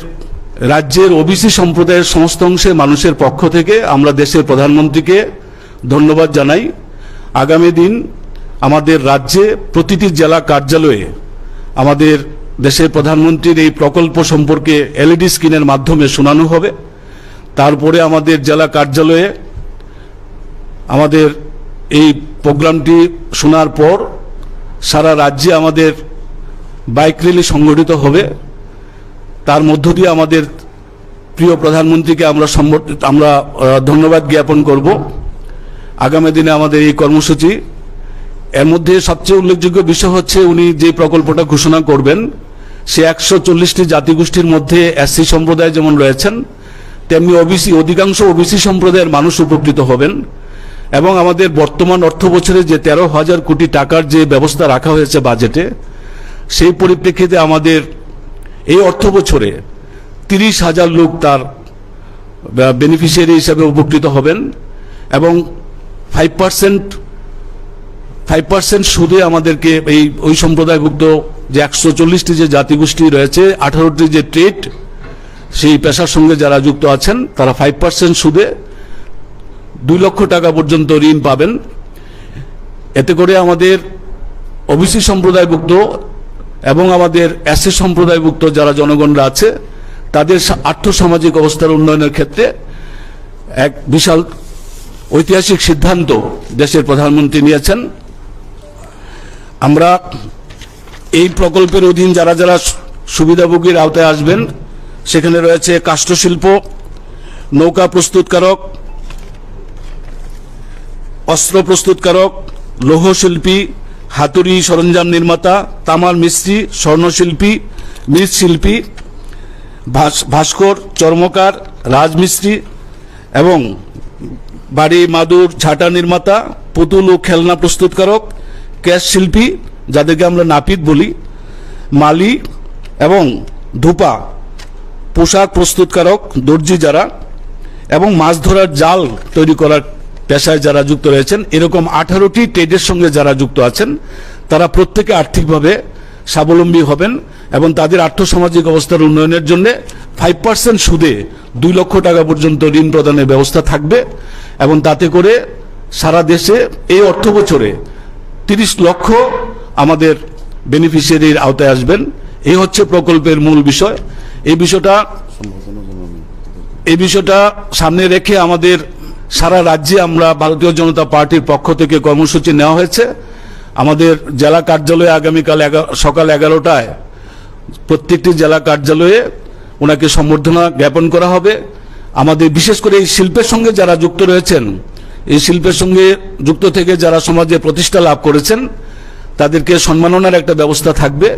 রাজ্যের ওবিসি সম্প্রদায়ের সমস্ত অংশের মানুষের পক্ষ থেকে আমরা দেশের প্রধানমন্ত্রীকে ধন্যবাদ জানাই। আগামী দিন আমাদের রাজ্যে প্রতিটি জেলা কার্যালয়ে আমাদের দেশের প্রধানমন্ত্রীর এই প্রকল্প সম্পর্কে এলইডি স্ক্রিনের মাধ্যমে শোনানো হবে। তারপরে আমাদের জেলা কার্যালয়ে আমাদের এই প্রোগ্রামটি শোনার পর সারা রাজ্যে আমাদের বাইক র্যালি সংগঠিত হবে। তার মধ্য দিয়ে আমাদের প্রিয় প্রধানমন্ত্রীকে আমরা ধন্যবাদ জ্ঞাপন করব। আগামী দিনে আমাদের এই কর্মসূচি, এর মধ্যে সবচেয়ে উল্লেখযোগ্য বিষয় হচ্ছে উনি যে প্রকল্পটা ঘোষণা করবেন সে 140টি জাতিগোষ্ঠীর মধ্যে এসসি সম্প্রদায় যেমন রয়েছেন, তেমনি অধিকাংশ ওবিসি সম্প্রদায়ের মানুষ উপকৃত হবেন। এবং আমাদের বর্তমান অর্থ বছরে যে 13,000 কোটি টাকার যে ব্যবস্থা রাখা হয়েছে বাজেটে, সেই পরিপ্রেক্ষিতে আমাদের এই অর্থ বছরে 30,000 লোক তার বেনিফিশিয়ারি হিসেবে উপকৃত হবেন এবং 5% সুদে আমাদেরকে ওই সম্প্রদায়ভুক্ত যে 140টি যে জাতিগোষ্ঠী রয়েছে, 18টি যে ট্রেড, সেই পেশার সঙ্গে যারা যুক্ত আছেন তারা 5% সুদে 2 লক্ষ টাকা পর্যন্ত ঋণ পাবেন। এতে করে আমাদের ওবিসি সম্প্রদায়ভুক্ত এবং আমাদের এসসি সম্প্রদায়ভুক্ত যারা জনগণরা আছে তাদের আর্থসামাজিক অবস্থার উন্নয়নের ক্ষেত্রে এক বিশাল ঐতিহাসিক সিদ্ধান্ত দেশের প্রধানমন্ত্রী নিয়েছেন। আমরা এই প্রকল্পের অধীন যারা যারা সুবিধাভোগীর আওতায় আসবেন সেখানে রয়েছে কাষ্ঠশিল্প, নৌকা প্রস্তুতকারক, অস্ত্র প্রস্তুতকারক, লৌহশিল্পী, হাতুড়ি সরঞ্জাম নির্মাতা, তামার মিস্ত্রি, স্বর্ণশিল্পী, মৃৎশিল্পী, ভাস্কর, চর্মকার, রাজমিস্ত্রি এবং বাড়ি মাদুর ঝাঁটা নির্মাতা, পুতুল ও খেলনা প্রস্তুতকারক, ক্যাশ শিল্পী যাদেরকে আমরা নাপিত বলি, মালি এবং ধূপা পোশাক প্রস্তুতকারক, দর্জি যারা এবং মাছ ধরার জাল তৈরি করার পেশায় যারা যুক্ত রয়েছেন, এরকম 18টি ট্রেডের সঙ্গে যারা যুক্ত আছেন তারা প্রত্যেকে আর্থিকভাবে স্বাবলম্বী হবেন এবং তাদের আর্থসামাজিক অবস্থার উন্নয়নের জন্য 5% সুদে 2 লক্ষ টাকা পর্যন্ত ঋণ প্রদানের ব্যবস্থা থাকবে এবং তাতে করে সারা দেশে এই অর্থ বছরে 30 লক্ষ আমাদের বেনিফিশিয়ারির আওতায় আসবেন। এই হচ্ছে প্রকল্পের মূল বিষয়। এই বিষয়টা সামনে রেখে আমাদের সারা রাজ্যে আমরা ভারতীয় জনতা পার্টির পক্ষ থেকে কর্মসূচি নেওয়া হয়েছে। আমাদের জেলা কার্যালয়ে আগামীকাল সকাল 11টায় প্রত্যেকটি জেলা কার্যালয়ে ওনাকে সম্বর্ধনা জ্ঞাপন করা হবে। আমাদের বিশেষ করে এই শিল্পের সঙ্গে যারা যুক্ত রয়েছেন, এই শিল্পের সঙ্গে যুক্ত থেকে যারা সমাজে প্রতিষ্ঠা লাভ করেছেন তাদেরকে সম্মাননার একটা ব্যবস্থা থাকবে,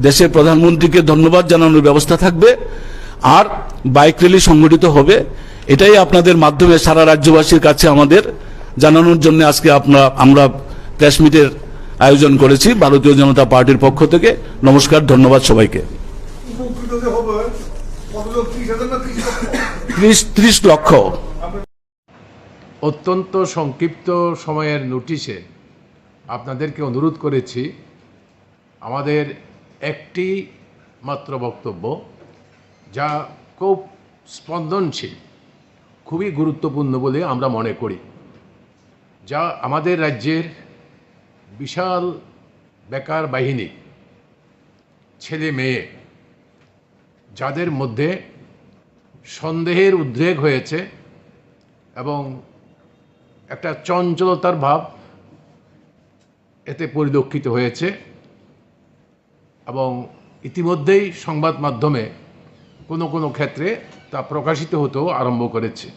দেশের প্রধানমন্ত্রীকে ধন্যবাদ জানানোর ব্যবস্থা থাকবে, আর বাইক র্যালি সংগঠিত হবে। এটাই আপনাদের মাধ্যমে সারা রাজ্যবাসীর কাছে আমাদের জানানোর জন্য আজকে আমরা প্রেস মিটের আয়োজন করেছি ভারতীয় জনতা পার্টির পক্ষ থেকে। নমস্কার, ধন্যবাদ সবাইকে। 30 লক্ষ। অত্যন্ত সংক্ষিপ্ত সময়ের নোটিশে আপনাদেরকে অনুরোধ করেছি আমাদের একটি মাত্র বক্তব্য, যা খুব স্পন্দনশীল, খুবই গুরুত্বপূর্ণ বলে আমরা মনে করি, যা আমাদের রাজ্যের বিশাল বেকার বাহিনী, ছেলে মেয়ে যাদের মধ্যে সন্দেহের উদ্রেক হয়েছে এবং একটা চঞ্চলতার ভাব এতে পরিলক্ষিত হয়েছে এবং ইতিমধ্যেই সংবাদ মাধ্যমে কোনো কোনো ক্ষেত্রে তা প্রকাশিত হতেও আরম্ভ করেছে।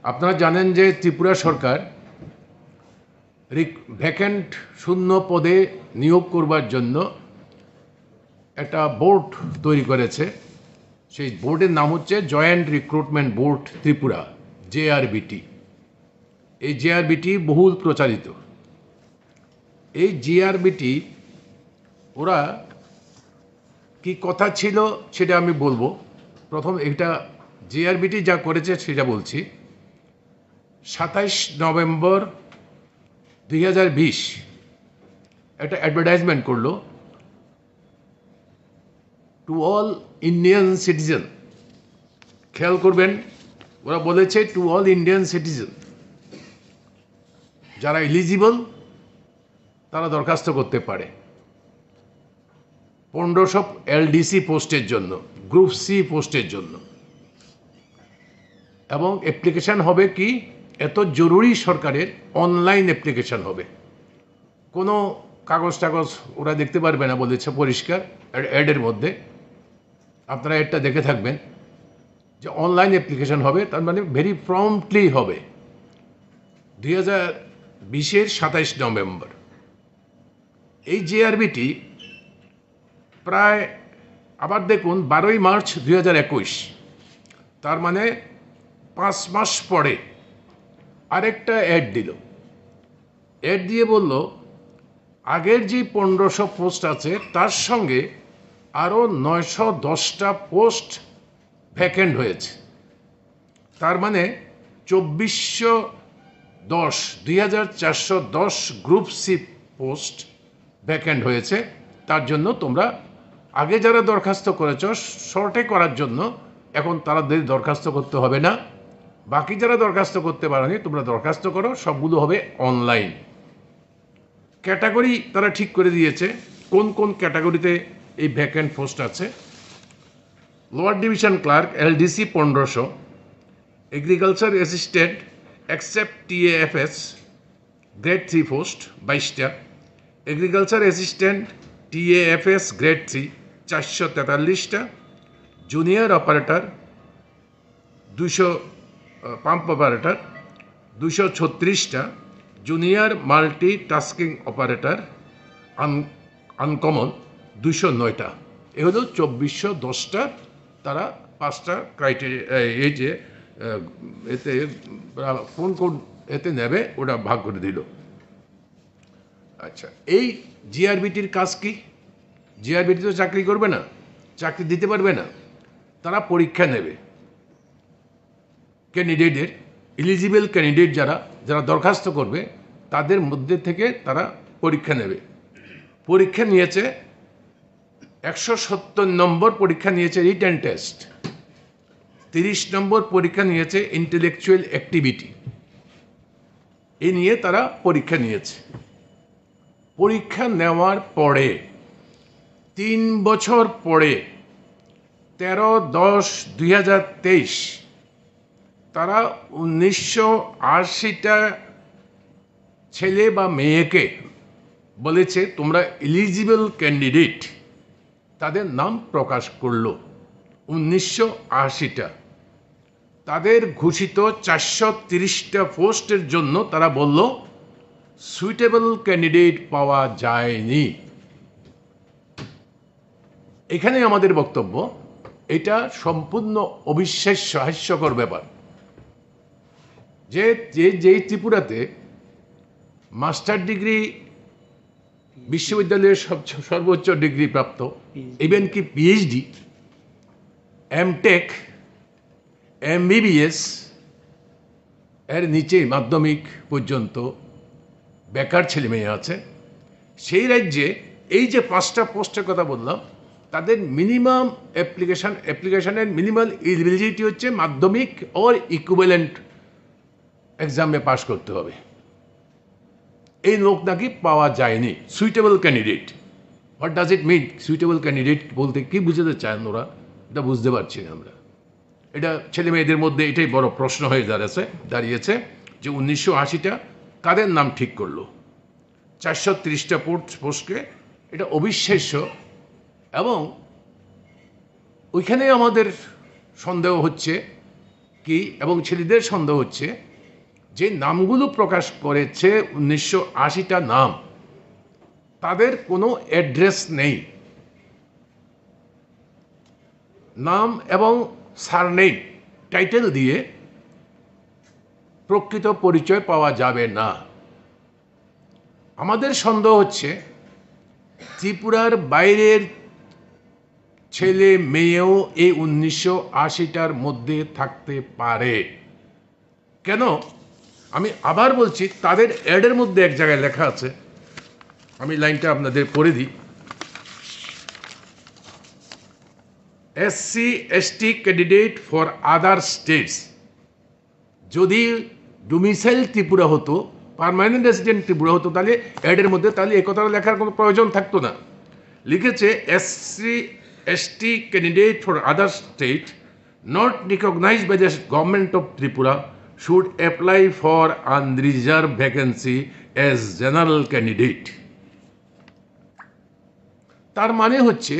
আপনারা জানেন যে ত্রিপুরা সরকার ভ্যাকেন্ট শূন্য পদে নিয়োগ করবার জন্য একটা বোর্ড তৈরি করেছে। সেই বোর্ডের নাম হচ্ছে joint recruitment board Tripura, JRBT। এই JRBT বহুল প্রচারিত। এই JRBT ওরা কি কথা ছিল সেটা আমি বলবো। প্রথম এটা JRBT যা করেছে সেটা বলছি। 27 নভেম্বর 2020 একটা অ্যাডভার্টাইজমেন্ট করলো, টু অল ইন্ডিয়ান সিটিজেন। খেয়াল করবেন, ওরা বলেছে টু অল ইন্ডিয়ান সিটিজেন, যারা এলিজিবল তারা দরখাস্ত করতে পারে 1500 LDC পোস্টের জন্য, গ্রুপ সি পোস্টের জন্য। এবং অ্যাপ্লিকেশান হবে কি, এত জরুরি সরকারের অনলাইন অ্যাপ্লিকেশান হবে, কোনো কাগজ টাগজ ওরা দেখতে পারবে না বলেছে পরিষ্কার অ্যাডের মধ্যে। আপনারা এটা দেখে থাকবেন যে অনলাইন অ্যাপ্লিকেশান হবে, তার মানে ভেরি প্রম্পটলি হবে। 2020-এর 27 নভেম্বর। এই JRBT প্রায় আবার দেখুন 12ই মার্চ 2021, তার মানে 5 মাস পরে আরেকটা অ্যাড দিল। অ্যাড দিয়ে বলল আগের যে 1500 পোস্ট আছে তার সঙ্গে আরও 910টা পোস্ট ভ্যাকেন্ট হয়েছে। তার মানে 2410 গ্রুপ সি পোস্ট ভ্যাকেন্ট হয়েছে। তার জন্য তোমরা আগে যারা দরখাস্ত করেছ শর্টে করার জন্য এখন তাদের দরখাস্ত করতে হবে না। বাকি যারা দরখাস্ত করতে পারেনি তোমরা দরখাস্ত করো, সবগুলো হবে অনলাইন। ক্যাটাগরি তারা ঠিক করে দিয়েছে, কোন কোন ক্যাটাগরিতে এই ভ্যাকেন্ট পোস্ট আছে। Lower division clerk LDC 1500, agriculture assistant except TAFS grade 3 post 22টা, এগ্রিকালচার অ্যাসিস্ট্যান্ট TAFS গ্রেড 3 443টা, জুনিয়র অপারেটর 200 পাম্প অপারেটর 236টা, junior multi tasking operator uncommon 209টা। এ হলো 2410টা। তারা 5টা ক্রাইটেরিয়া এই যে এতে কোন কোন এতে নেবে ওটা ভাগ করে দিল। আচ্ছা, এই জিআরবিটির কাজ কি? জিআরবিটি তো চাকরি করবে না, চাকরি দিতে পারবে না, তারা পরীক্ষা নেবে ক্যান্ডিডেটের। এলিজিবল ক্যান্ডিডেট যারা যারা দরখাস্ত করবে তাদের মধ্যে থেকে তারা পরীক্ষা নেবে। পরীক্ষা নিয়েছে 170 নম্বর পরীক্ষা নিয়েছে রিটেন টেস্ট, 30 নম্বর পরীক্ষা নিয়েছে ইন্টেলেকচুয়াল অ্যাক্টিভিটি। এ নিয়ে তারা পরীক্ষা নিয়েছে। পরীক্ষা নেওয়ার পরে 3 বছর পরে 13/10/2023 তারা 1980টা ছেলে বা মেয়েকে বলেছে তোমরা এলিজিবল ক্যান্ডিডেট, তাদের নাম প্রকাশ করলো 1980টা। তাদের ঘোষিত 430টা পোস্টের জন্য তারা বলল সুইটেবল ক্যান্ডিডেট পাওয়া যায়নি। এখানে আমাদের বক্তব্য, এটা সম্পূর্ণ অবিশ্বাস্য, হাস্যকর ব্যাপার যে যেই ত্রিপুরাতে মাস্টার ডিগ্রি বিশ্ববিদ্যালয়ের সর্বোচ্চ ডিগ্রি প্রাপ্ত, ইভেন কি PhD, MTech, MBBS এর নিচে মাধ্যমিক পর্যন্ত বেকার ছেলে মেয়ে আছে, সেই রাজ্যে এই যে 5টা পোস্টের কথা বললাম তাদের মিনিমাম অ্যাপ্লিকেশনের মিনিমাম এলিজিবিলিটি হচ্ছে মাধ্যমিক ওর ইকুইভ্যালেন্ট এক্সামে পাস করতে হবে। এই লোক নাকি পাওয়া যায়নি। Suitable candidate, what does it mean? Suitable candidate বলতে কি বুঝাতে চান ওরা, এটা বুঝতে পারছি না আমরা। এটা ছেলে মেয়েদের মধ্যে এটাই বড় প্রশ্ন হয়ে দাঁড়িয়েছে যে 1980টা কাদের নাম ঠিক করলো 430টা পোস্টকে। এটা অবিশ্বাস্য। এবং ওইখানে আমাদের সন্দেহ হচ্ছে কি, এবং ছেলেদের সন্দেহ হচ্ছে যে নামগুলো প্রকাশ করেছে 1980টা নাম, তাদের কোনো অ্যাড্রেস নেই। নাম এবং সারনেম টাইটেল দিয়ে প্রকৃত পরিচয় পাওয়া যাবে না। আমাদের সন্দেহ হচ্ছে ত্রিপুরার বাইরের ছেলে মেয়েও এই 1980টার মধ্যে থাকতে পারে। কেন? আমি আবার বলছি, তাদের অ্যাডের মধ্যে এক জায়গায় লেখা আছে, আমি লাইনটা আপনাদের পড়ে দিই। SC/ST candidate for other states. যদি ডোমিসাইল ত্রিপুরা হতো, পার্মানেন্ট রেসিডেন্ট ত্রিপুরা হতো, তাহলে অ্যাডের মধ্যে তাহলে এই কথাটা লেখার কোনো প্রয়োজন থাকতো না। লিখেছে SC/ST candidate for other state not recognised by the government of Tripura should apply for unreserved vacancy as general candidate। তার মানে হচ্ছে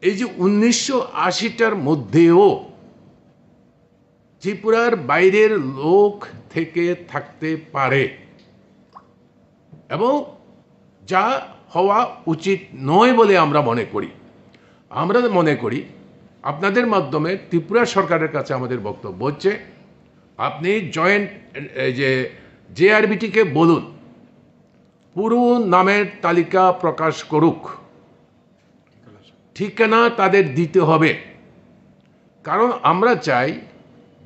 এই যে 1980টার মধ্যেও ত্রিপুরার বাইরের লোক থেকে থাকতে পারে, এবং যা হওয়া উচিত নয় বলে আমরা মনে করি। আপনাদের মাধ্যমে ত্রিপুরা সরকারের কাছে আমাদের বক্তব্য হচ্ছে, আপনি জয়েন্ট যে জেআরবিটিকে বলুন পুরো নামের তালিকা প্রকাশ করুক, ঠিকানা তাদের দিতে হবে। কারণ আমরা চাই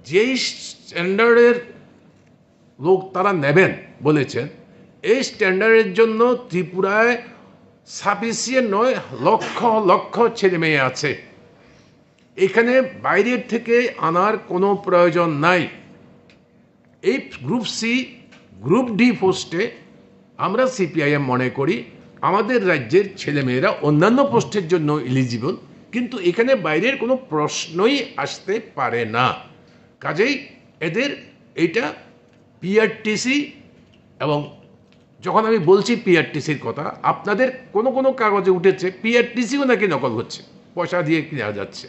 যেই স্ট্যান্ডার্ডের লোক তারা নেবেন বলেছেন, এই স্ট্যান্ডার্ডের জন্য ত্রিপুরায় সাফিসিয়েন্ট নয়, লক্ষ লক্ষ ছেলে মেয়ে আছে। এখানে বাইরের থেকে আনার কোনো প্রয়োজন নাই। এই গ্রুপ সি, গ্রুপ ডি পোস্টে আমরা সিপিআইএম মনে করি আমাদের রাজ্যের ছেলেমেয়েরা অন্যান্য পোস্টের জন্য এলিজিবল, কিন্তু এখানে বাইরের কোনো প্রশ্নই আসতে পারে না। কাজেই এদের এটা পিআরটিসি, এবং যখন আমি বলছি পিআরটিসির কথা, আপনাদের কোনো কোনো কাগজে উঠেছে পিআরটিসিও নাকি নকল হচ্ছে, পয়সা দিয়ে কেনা যাচ্ছে।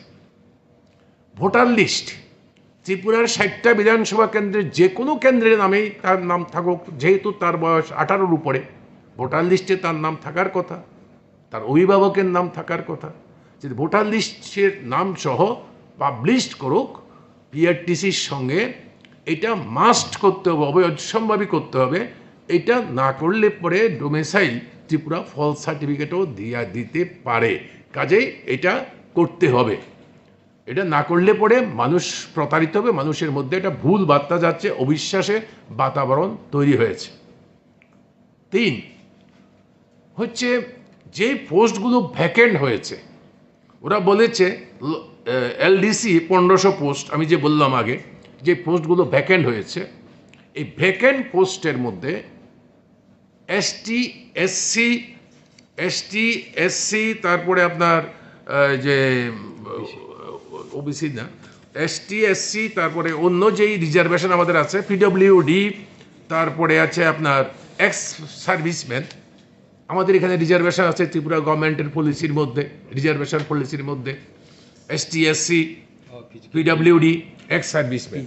ভোটার লিস্ট ত্রিপুরার 60টা বিধানসভা কেন্দ্রের যে কোনো কেন্দ্রের নামেই তার নাম থাকুক, যেহেতু তার বয়স 18-র উপরে, ভোটার লিস্টে তার নাম থাকার কথা, তার অভিভাবকের নাম থাকার কথা। যদি ভোটার লিস্টের নাম সহ পাবলিশ করুক, পিআরটিসির সঙ্গে এটা মাস্ট করতে হবে, অবশ্যম্ভাবী করতে হবে। এটা না করলে পরে ডোমেসাইল ত্রিপুরা ফলস সার্টিফিকেটও দিতে পারে। কাজেই এটা করতে হবে। এটা না করলে পরে মানুষ প্রতারিত হবে, মানুষের মধ্যে একটা ভুল বার্তা যাচ্ছে, অবিশ্বাসের বাতাবরণ তৈরি হয়েছে। 3 হচ্ছে যে পোস্টগুলো ভ্যাকেন্ট হয়েছে, ওরা বলেছে এলডিসি 1500 পোস্ট, আমি যে বললাম আগে, যে পোস্টগুলো ভ্যাকেন্ট হয়েছে, এই ভ্যাকেন্ট পোস্টের মধ্যে এসটি, তারপরে আপনার যে ওবিসি না, এসটি, তারপরে অন্য যেই রিজার্ভেশন আমাদের আছে, পিডব্লিউডি, তারপরে আছে আপনার এক্স সার্ভিসম্যান। আমাদের এখানে রিজার্ভেশন আছে ত্রিপুরা গভর্নমেন্টের পলিসির মধ্যে, রিজার্ভেশন পলিসির মধ্যে ST, PWD, ex serviceman,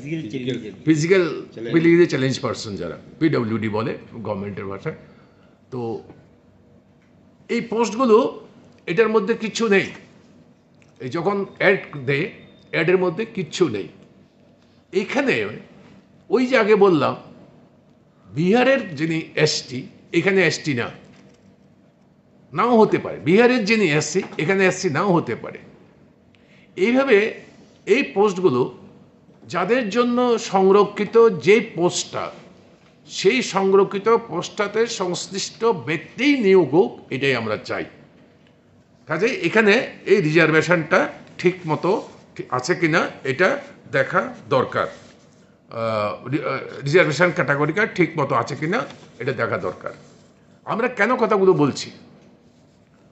physically challenge person যারা পিডব্লিউডি বলে গভর্নমেন্টের ভাষায়। তো এই পোস্টগুলো, এটার মধ্যে কিচ্ছু নেই। এই যখন অ্যাড দেয়, অ্যাডের মধ্যে কিচ্ছু নেই। এখানে ওই যে আগে বললাম, বিহারের যিনি এসটি, এখানে এসটি নাও হতে পারে, বিহারের যিনি এসসি, এখানে এসসি নাও হতে পারে। এইভাবে এই পোস্টগুলো যাদের জন্য সংরক্ষিত, যে পোস্টটা, সেই সংরক্ষিত পোস্টটাতে সংশ্লিষ্ট ব্যক্তিই নিয়োগ হোক, এটাই আমরা চাই। কাজেই এখানে এই রিজার্ভেশনটা ঠিক মতো আছে কিনা এটা দেখা দরকার, রিজার্ভেশন ক্যাটাগরিটা ঠিক মতো আছে কিনা এটা দেখা দরকার। আমরা কেন কথাগুলো বলছি?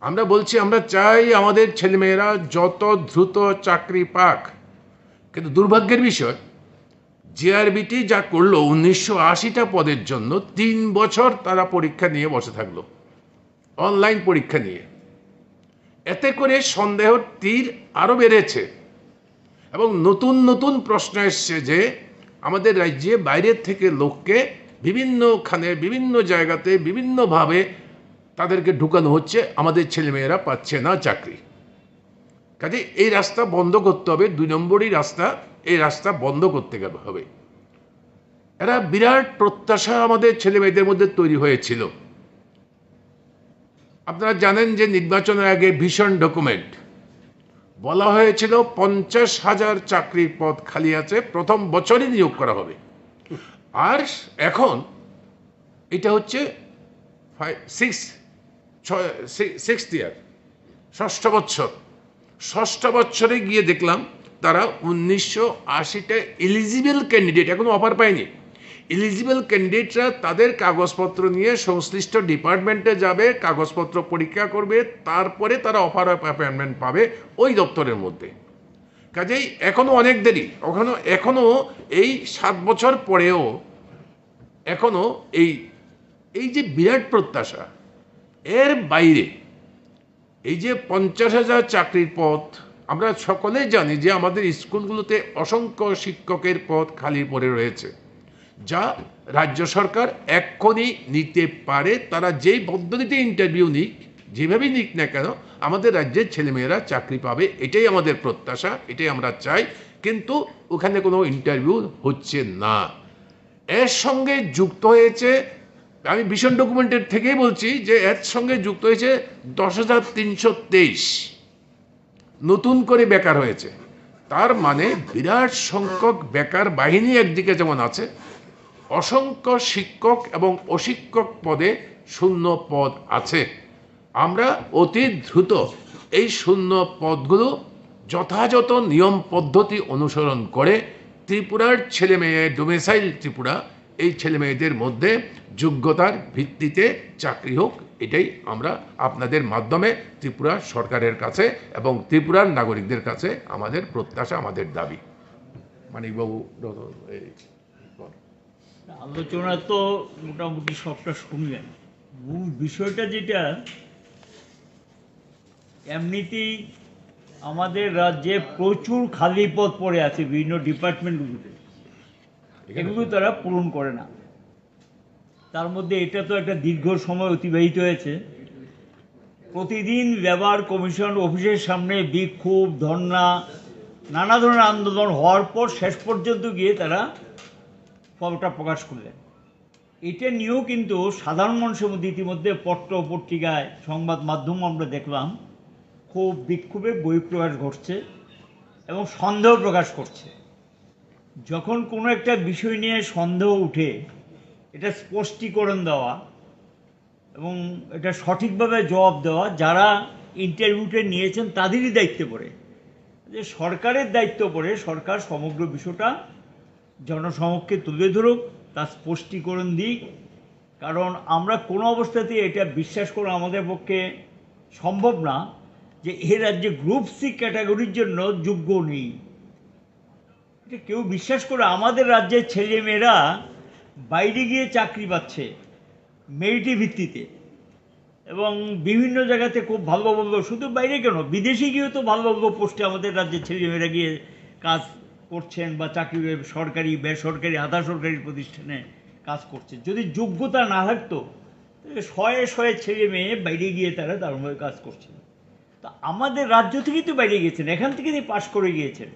আমরা বলছি আমরা চাই আমাদের ছেলেমেয়েরা যত দ্রুত চাকরি পাক, কিন্তু দুর্ভাগ্যের বিষয় জিআরবিটি যা করলো 1980টা পদের জন্য 3 বছর তারা পরীক্ষা নিয়ে বসে থাকলো, অনলাইন পরীক্ষা নিয়ে। এতে করে সন্দেহের তীর আরও বেড়েছে এবং নতুন নতুন প্রশ্ন এসছে যে আমাদের রাজ্যে বাইরের থেকে লোককে বিভিন্নখানে, বিভিন্ন জায়গাতে, বিভিন্নভাবে তাদেরকে ঢুকানো হচ্ছে, আমাদের ছেলেমেয়েরা পাচ্ছে না চাকরি। কাজে এই রাস্তা বন্ধ করতে হবে, 2 নম্বরই রাস্তা, এই রাস্তা বন্ধ করতে হবে। এরা বিরাট প্রত্যাশা আমাদের ছেলেমেয়েদের মধ্যে তৈরি হয়েছিল। আপনারা জানেন যে নির্বাচনের আগে ভীষণ ডকুমেন্ট বলা হয়েছিল 50,000 চাকরির পদ খালি আছে, প্রথম বছরই নিয়োগ করা হবে। আর এখন এটা হচ্ছে 6th ইয়ার, 6ষ্ঠ বছর। 6ষ্ঠ বছরে গিয়ে দেখলাম তারা 1980টা এলিজিবল ক্যান্ডিডেট, এখনো অফার পায়নি, এলিজিবল ক্যান্ডিডেটরা তাদের কাগজপত্র নিয়ে সংশ্লিষ্ট ডিপার্টমেন্টে যাবে, কাগজপত্র পরীক্ষা করবে, তারপরে তারা অফার অ্যাপয়েন্টমেন্ট পাবে ওই দপ্তরের মধ্যে। কাজেই এখনো অনেক দেরি, এখনো এই 7 বছর পরেও এখনো এই যে বিরাট প্রত্যাশা, এর বাইরে এই যে 50,000 চাকরির পদ, আমরা সকলেই জানি যে আমাদের স্কুলগুলোতে অসংখ্য শিক্ষকের পদ খালি পড়ে রয়েছে, যা রাজ্য সরকার এক্ষুনি নিতে পারে। তারা যেই পদ্ধতিতে ইন্টারভিউ নিক, যেভাবেই নিক না কেন, আমাদের রাজ্যের ছেলেমেয়েরা চাকরি পাবে, এটাই আমাদের প্রত্যাশা, এটাই আমরা চাই। কিন্তু ওখানে কোনো ইন্টারভিউ হচ্ছে না। এর সঙ্গে যুক্ত হয়েছে, আমি ভীষণ ডকুমেন্টের থেকেই বলছি যে এর সঙ্গে যুক্ত হয়েছে 10,323 নতুন করে বেকার হয়েছে। তার মানে বিরাট সংখ্যক বেকার বাহিনী একদিকে যেমন আছে, অসংখ্য শিক্ষক এবং অশিক্ষক পদে শূন্য পদ আছে। আমরা অতি দ্রুত এই শূন্য পদগুলো যথাযথ নিয়ম পদ্ধতি অনুসরণ করে ত্রিপুরার ছেলে মেয়ে ডোমিসাইল ত্রিপুরা এই ছেলে মেয়েদের মধ্যে যোগ্যতার ভিত্তিতে চাকরি হোক, এটাই আমরা আপনাদের মাধ্যমে ত্রিপুরা সরকারের কাছে এবং ত্রিপুরার নাগরিকদের কাছে আমাদের প্রত্যাশা, আমাদের দাবি। মানিকবাবু, আলোচনা তো মোটামুটি সবটা শুনলেন। মূল বিষয়টা যেটা, এমনিতেই আমাদের রাজ্যে প্রচুর খালি পদ পড়ে আছে বিভিন্ন ডিপার্টমেন্টগুলোতে, এগুলো তারা পূরণ করে না। তার মধ্যে এটা তো একটা দীর্ঘ সময় অতিবাহিত হয়েছে। প্রতিদিন লেবার কমিশন অফিসের সামনে বিক্ষোভ, ধর্না, নানা ধরনের আন্দোলন হওয়ার পর শেষ পর্যন্ত গিয়ে তারা ফলটা প্রকাশ করলেন। এটা নিয়েও কিন্তু সাধারণ মানুষের মধ্যে ইতিমধ্যে পত্র পত্রিকায় সংবাদ মাধ্যম আমরা দেখলাম খুব বিক্ষোভে বহিঃপ্রকাশ ঘটছে এবং সন্দেহ প্রকাশ করছে। যখন কোনো একটা বিষয় নিয়ে সন্দেহ উঠে, এটা স্পষ্টীকরণ দেওয়া এবং এটা সঠিকভাবে জবাব দেওয়া যারা ইন্টারভিউটা নিয়েছেন তাদেরই দায়িত্বে পড়ে। যে সরকারের দায়িত্ব পড়ে সরকার সমগ্র বিষয়টা জনসমক্ষে তুলে ধরুক, তার স্পষ্টীকরণ দিক। কারণ আমরা কোনো অবস্থাতেই এটা বিশ্বাস করা আমাদের পক্ষে সম্ভব না যে এ রাজ্যে গ্রুপ সি ক্যাটাগরির জন্য যোগ্য নেই। এটা কেউ বিশ্বাস করে? আমাদের রাজ্যের ছেলেমেয়েরা বাইরে গিয়ে চাকরি পাচ্ছে মেরিটের ভিত্তিতে এবং বিভিন্ন জায়গাতে খুব ভালো ভালো, শুধু বাইরে কেন, বিদেশে গিয়েও তো ভালো ভালো পোস্টে আমাদের রাজ্যের ছেলেমেয়েরা গিয়ে কাজ করছেন বা চাকরি, সরকারি, বেসরকারি, আধা সরকারি প্রতিষ্ঠানে কাজ করছে। যদি যোগ্যতা না থাকতো তাহলে শয়ে শয়ে ছেলে মেয়ে বাইরে গিয়ে তারা দারুণভাবে কাজ করছেন। তা আমাদের রাজ্য থেকেই তো বাইরে গিয়েছেন, এখান থেকেই পাশ করে গিয়েছেন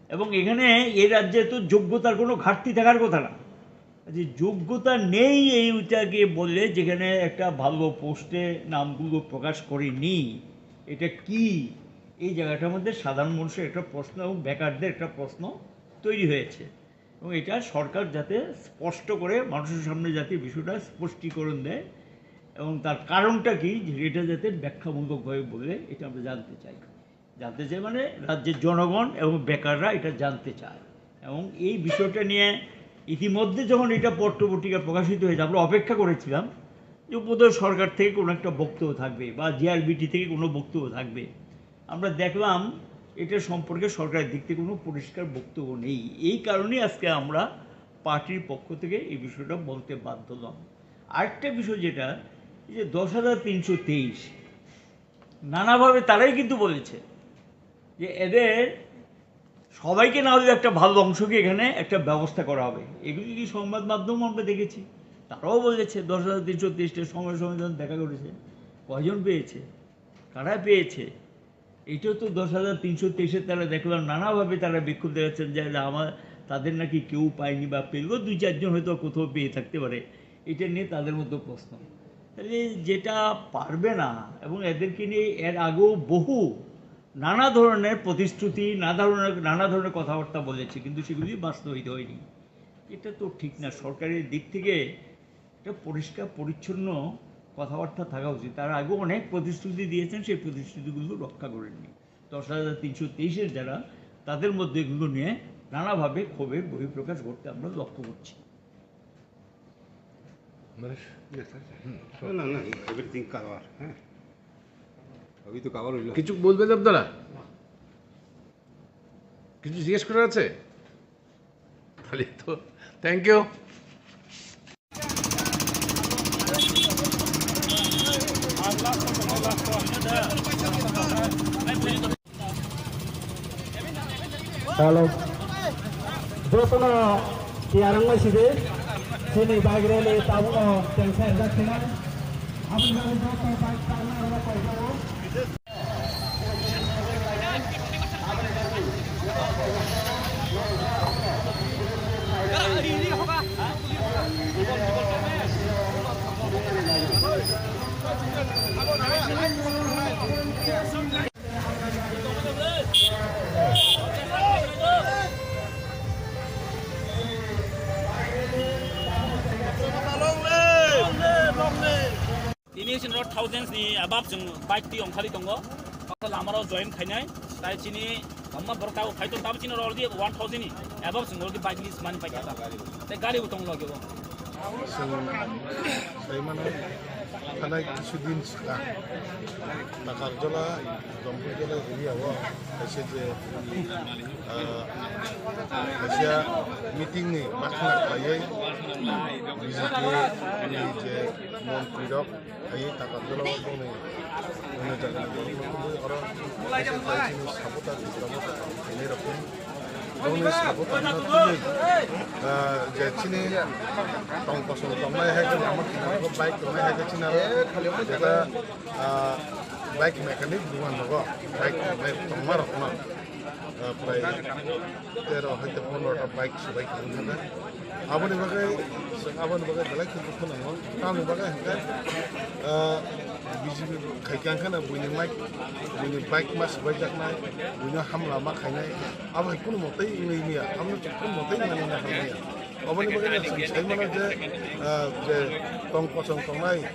এবং এখানে এই রাজ্যে তো যোগ্যতার কোনো ঘাটতি থাকার কথা না। যে যোগ্যতা নেই এইটাকে বললে, যেখানে একটা ভালো পোস্টে নামগুলো প্রকাশ করেনি, এটা কি? এই জায়গাটার মধ্যে সাধারণ মানুষের একটা প্রশ্ন এবং বেকারদের একটা প্রশ্ন তৈরি হয়েছে এবং এটা সরকার যাতে স্পষ্ট করে মানুষের সামনে যাতে বিষয়টা স্পষ্টীকরণ দেয় এবং তার কারণটা কি, এটা যাতে ব্যাখ্যামূলকভাবে বলে, এটা আমরা জানতে চাই মানে রাজ্যের জনগণ এবং বেকাররা এটা জানতে চায়। এবং এই বিষয়টা নিয়ে ইতিমধ্যে যখন এটা পত্রপত্রিকা প্রকাশিত হয়েছে, আমরা অপেক্ষা করেছিলাম যে বোধহয় সরকার থেকে কোনো একটা বক্তব্য থাকবে বা জিআরবিটি থেকে কোনো বক্তব্য থাকবে। আমরা দেখলাম এটা সম্পর্কে সরকারের দিক থেকে কোনো পরিষ্কার বক্তব্য নেই। এই কারণেই আজকে আমরা পার্টির পক্ষ থেকে এই বিষয়টা বলতে বাধ্য হলাম। আরেকটা বিষয় যেটা, এই যে 10,323 নানাভাবে তারাই কিন্তু বলেছে যে এদের সবাইকে না হলে একটা ভালো অংশকে এখানে একটা ব্যবস্থা করা হবে। এগুলি কি সংবাদ মাধ্যম আমরা দেখেছি, তারাও বলেছে 10,323 সময় যখন দেখা করেছে, কয়জন পেয়েছে, কারা পেয়েছে, এটাও তো 10,323 তারা দেখলাম নানাভাবে তারা বিক্ষোভ দেখাচ্ছেন যে তাদের নাকি কেউ পায়নি বা পেলেও 2-4 জন হয়তো কোথাও পেয়ে থাকতে পারে। এটা নিয়ে তাদের মধ্যে প্রশ্ন। তাহলে যেটা পারবে না, এবং এদেরকে নিয়ে এর আগেও বহু নানা ধরনের প্রতিশ্রুতি, নানা ধরনের কথাবার্তা বলেছে, কিন্তু সেগুলি বাস্তবায়িত হয়নি। এটা তো ঠিক না। সরকারের দিক থেকে একটা পরিষ্কার পরিচ্ছন্ন কথাবার্তা থাকা উচিত। তার আগেও অনেক প্রতিশ্রুতি দিয়েছেন, সেই প্রতিশ্রুতিগুলো রক্ষা করেননি। 10,323 যারা, তাদের মধ্যে এগুলো নিয়ে নানাভাবে ক্ষোভের বহিঃপ্রকাশ করতে আমরা লক্ষ্য করছি। কিছু বলবেন আপনারা? কিছু জিজ্ঞেস করার আছে? তাহলে তো thank you. Kalau Jotono tiarang masih deh, sini bagian ini tahu yang saya lakukan. Abu Dhabi Jotono baik tanah orang kau. Ini sih 100,000 ni abab jeng baik ti ongkali tonggo, kalau lamaran join kayaknya তাই চিনি amma berkau kaiton tabu cina already 1000 ni above sing already bike list man pakai ta te gari utong lagi bo saya mana karena kisudin sekarang takar jala dompet jala ini awak saya je saya meeting ni makna kaya bisiki ini je mon pidok kaya takar jala awak ni mana jaga orang ini sabutan ini rapun Doni sabutan nanti jadi ni tong kosong tongmai hai kan amat kita bike tongmai hai kan kita bike mekanik bukan logo bike tongmar apa pray tero hai tu pun orang bike sebaik mana apa ni bagai belai kita pun angol kami bagai kan BJP kaikan kan punya bike mas banyak naik punya hamla mak kayaknya apa pun mau tahu ini ya kamu pun mau tahu mana nak ya apa ni bagaimana saya mana je tong kosong naik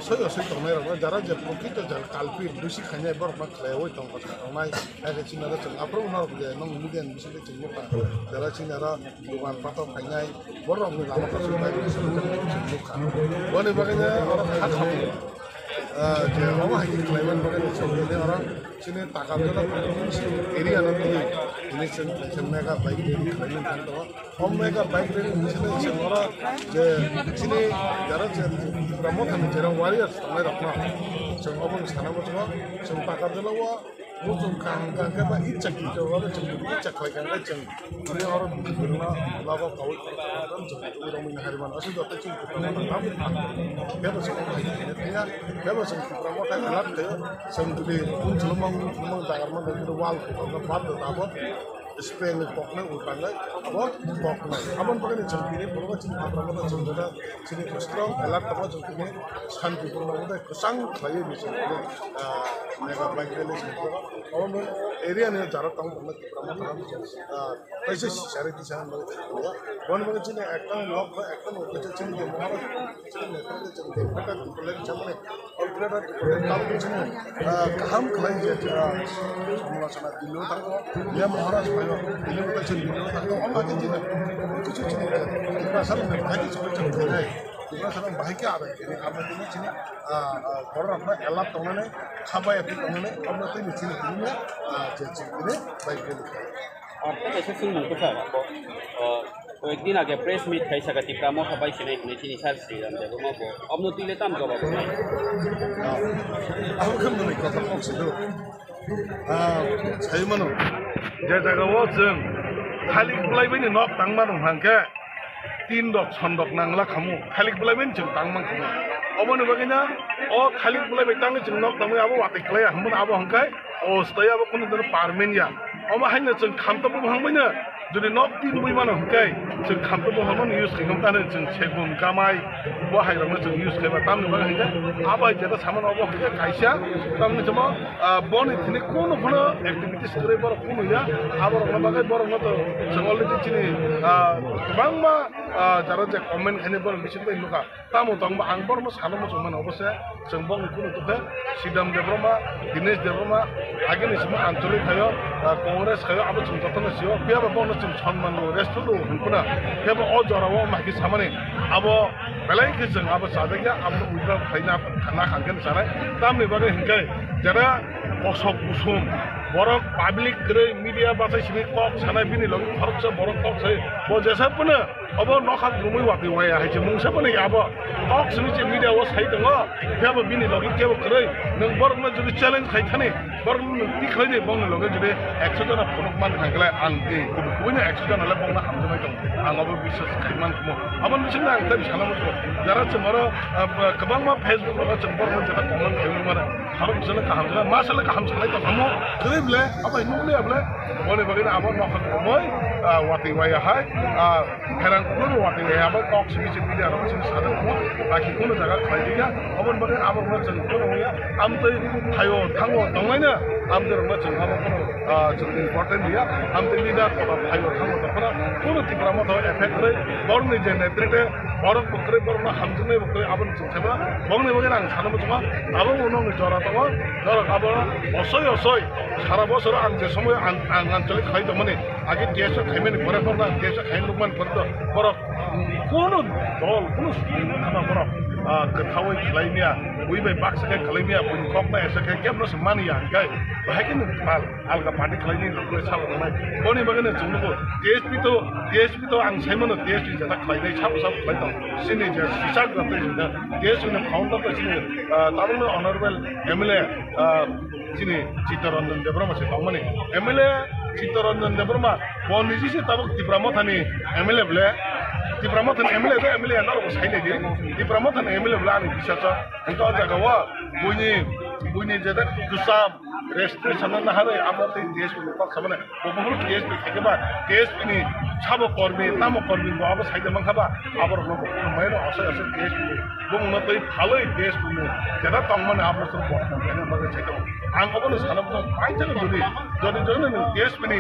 saya tongmai orang jarak je kita jalan kalpi dusi kayaknya baru mak lewat tong kosong naik ada cina ada ceng apa orang je nong kemudian bisa ceng muka jarak cina ada bukan patah kayaknya baru orang lama kosong naik bisa ceng muka apa ni bagaimana orang hak je orang hari ini kelainan bagaimana ceng orang sini takar jalan area nanti ini ceng mereka baik dari kelainan kan tu mereka baik dari misalnya ceng orang je sini jarak je promote kami jarang warriors tongmai rakna ceng orang sana macam ceng takar jalan wah muncul kang apa icak itu orang ceng icak kau kan ceng ini orang berna lawa kau kan ceng orang minyak hariman asal dokter ceng promote kami dia macam dia macam promote kan alat dia ceng tu di pun celumang takar mana itu wal kita buat apa spray ni pokna utang lagi apa pokna abang pakai ni cengkir ni perlu cengkir apa mana cengkir sini strong alat apa cengkir ni santi perlu ada kesang kaya bisa mereka baik dari cengkir abang area ni jarak tahu perlu kita mana पैसे सारे किसान लोग one में चीने actor लोग actor लोग चीने के महाराज चीने नेता के चीने बेटा कुले चमने और बेटा काम के चीने काम कलाई जे समाचना दिल्ली तक या महाराज भाइयों दिल्ली में चीने दिल्ली तक और बाकी चीने कुछ चीने इतना सारा में भाई सब चलते हैं इतना सारा भाई क्या आ रहा है आप लोग चीने और अपना एलाप तोड़ने खाबा या फिर तोड़ने और ना तो चीने दिल्ली में चीने बाइक के लिए और ऐसे सुन मुझको सर तो एक दिन आगे प्रेस मीट खाई सका टिप्रा मोटा बाइक से नहीं चीनी सार से जानते हो मको अब नो तीले तम जवाब नहीं अब कम नहीं करता फोक्स दो सही मनो जैसा कि वो जंग खाली बुलाई भी नहीं नॉक तंग मारूं हंके 3 dok sondok nangla kamu खाली बुलाई भी जंग तंग मान kamu अब नो बगैना और खाली बुलाई भी तंग जंग नॉक तंग अब वाटे क्ले हम अब हंके और स्टे अब कुछ दिन पारमेन या अब हाइन जंग खाम तो बुहांगबैना जुदि नॉक 3 बुई मानो हंके जंग खाम तो बुहांगबन यूज खाम ताने जंग सेगुन कामाई वो हाइरंग जंग यूज खाम ताम नो बगैना अब आई जेता सामान अब हंके काइसा ताम ने जमा बन इतने कोनो कोनो एक्टिविटीज करे बर कोनो या अब रंग बगै बर न तो जंग अलरेडी चिनि बांगमा जरा जे कमेन्ट खाने बर मिसिन बाय लुका तामो तंग आं बर म सानो म जमान अबसे जों बंग कोनो तो सिदाम देब्रमा दिनेश देब्रमा आगे निसम आंचलिक थायो कांग्रेस थायो अब जों जतन सियो पेबा बन जों सम्मान रेस्टुरेन्ट हुनकुना पेबा अ जराव माखि सामाने अब बेलाय के जों अब सादगिया अब उइद्रा फाइना खाना खांगोन सानाय तामनि बागै हिंकै जरा अशोक कुसुम बरं पब्लिक करे मीडिया बाथाय सिनि टक सानाय बिनि लग खरच बरं टक छै बो जेसा पुनो अब नखा रुमै वाति वाया हाइसे मुंसा पनि अब टक सिनि जे मीडिया व साइ दङ फेब बिनि लग केबो करे नों बरं जुदि चेलेन्ज खाइ थाने बरं ति खैने बंग लग जुदि 100 जना फनक मान थांगला आं दे कुबुनो 100 जना ला बंग हामजनाय दं आं अब बिश्वास खाइमान कुमो अब नोंसिना आं दा सानामो जरा चमरो गोबां मा फेसबुक व चंबर जता कमेन्ट खाइनो माने खरम जला काहामजला मासला काहामजलाय दं हमो boleh apa ini boleh boleh bagaimana apa nak boy wati waya hai heran kuno wati waya apa kok sini media orang sini sada semua lagi kuno jaga kaya dia apa bagaimana apa nak jadi kuno ya am tu hayo tanggo tangmainya amder macam apa pun important dia amder leader atau pihak orang itu pun pun Tripura mata efek le baru ni je netrite orang putri baru na hamzune putri abang cuma bang ni bagian ang sana cuma abang unong jora tahu jora abang osoi সারা বছর আং যে সময় আঞ্চলিক খাদ্য মানে আগে দেশ খাইমেন ঘরে পড়া দেশ খাইন লোকমান করতো বড় কোনো দল কোনো খানা বড় গোথাवै खालायनाया बयबो बाक्साखै खालायनाया बयनि खकना एसेखै केब्रस मानिया गाय बाहायखै माल आलगा पार्टी खालायनि लोगो सालायनाय बनि बगैनो जोंनो DSP तो आं साइमनो DSP जता खालायनाय साब खालायदों सिनि जे सिसाक गते जे DSP नि फाउन्डर तो सिनि ताबनो अनरेबल MLA सिनि चित्तरंजन देब्रमा से तमने MLA चित्तरंजन देब्रमा बनिजि से ताबक तिब्रामथानि MLA ब्ले Tripura MLA itu MLA yang naruh saya ni, Tripura MLA belan bisa tu, engkau jaga wah, bunyi jadi kusam, restriksi sana nak ada, apa tu DSP lupa sama ni, bukan DSP kekeba, DSP ni, siapa korban, nama korban, apa saya demang kaba, apa orang bukan main, asal DSP ni, bukan nak tu kalau DSP ni, jadi tangman apa tu buat, macam mana saya tahu, angkau pun sana pun, macam jadi ni DSP ni,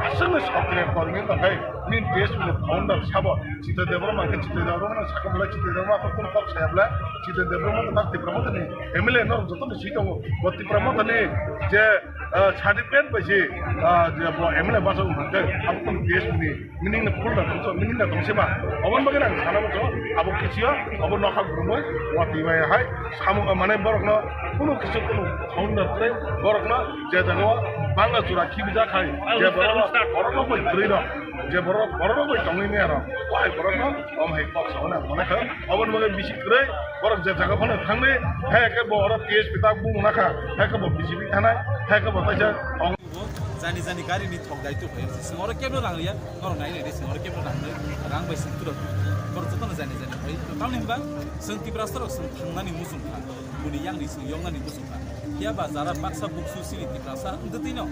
asal ni sakit korban tu kai, ni DSP ni founder siapa, cita Debroma ke cita Debroma sakit belah cita Debroma apa pun kok saya belah cita Debroma tu tak Tripura ni MLA nak jatuh ni cita wo buat Tripura ni je certificate besi je buat MLA bahasa umum je apa pun DSP ni meaning nak full dah tu meaning dah tungsi bah awan bagian sana betul abu kisia abu nak berumur buat tiwai hai kamu mana borok na kuno kisi kuno founder tu borok na je jangan bangga surah kibija kai je borok na pun beri dah je borok pun tangni ni ada wah borok na om hai kok sana mana kan awan bagian bisik kere borok je jaga mana tangni hai ke borok DSP tak bung nak hai ke borok bisik tanah hai ke borok je जानी जानी गाड़ी नि थक दायित्व भयो सिंहर केब्रो लांलिया नर नाय नै सिंहर केब्रो लांनो रां बायसिन तुर बर जतन जानी जानी भयो तामनि बा जों तिब्रास्तर जों थांनानै मुसुंखा बुनि यांनि जों यंनानै मुसुंखा किया बाजारा बाक्सा बुक्सु सिनि तिब्रासा उन्दतिनो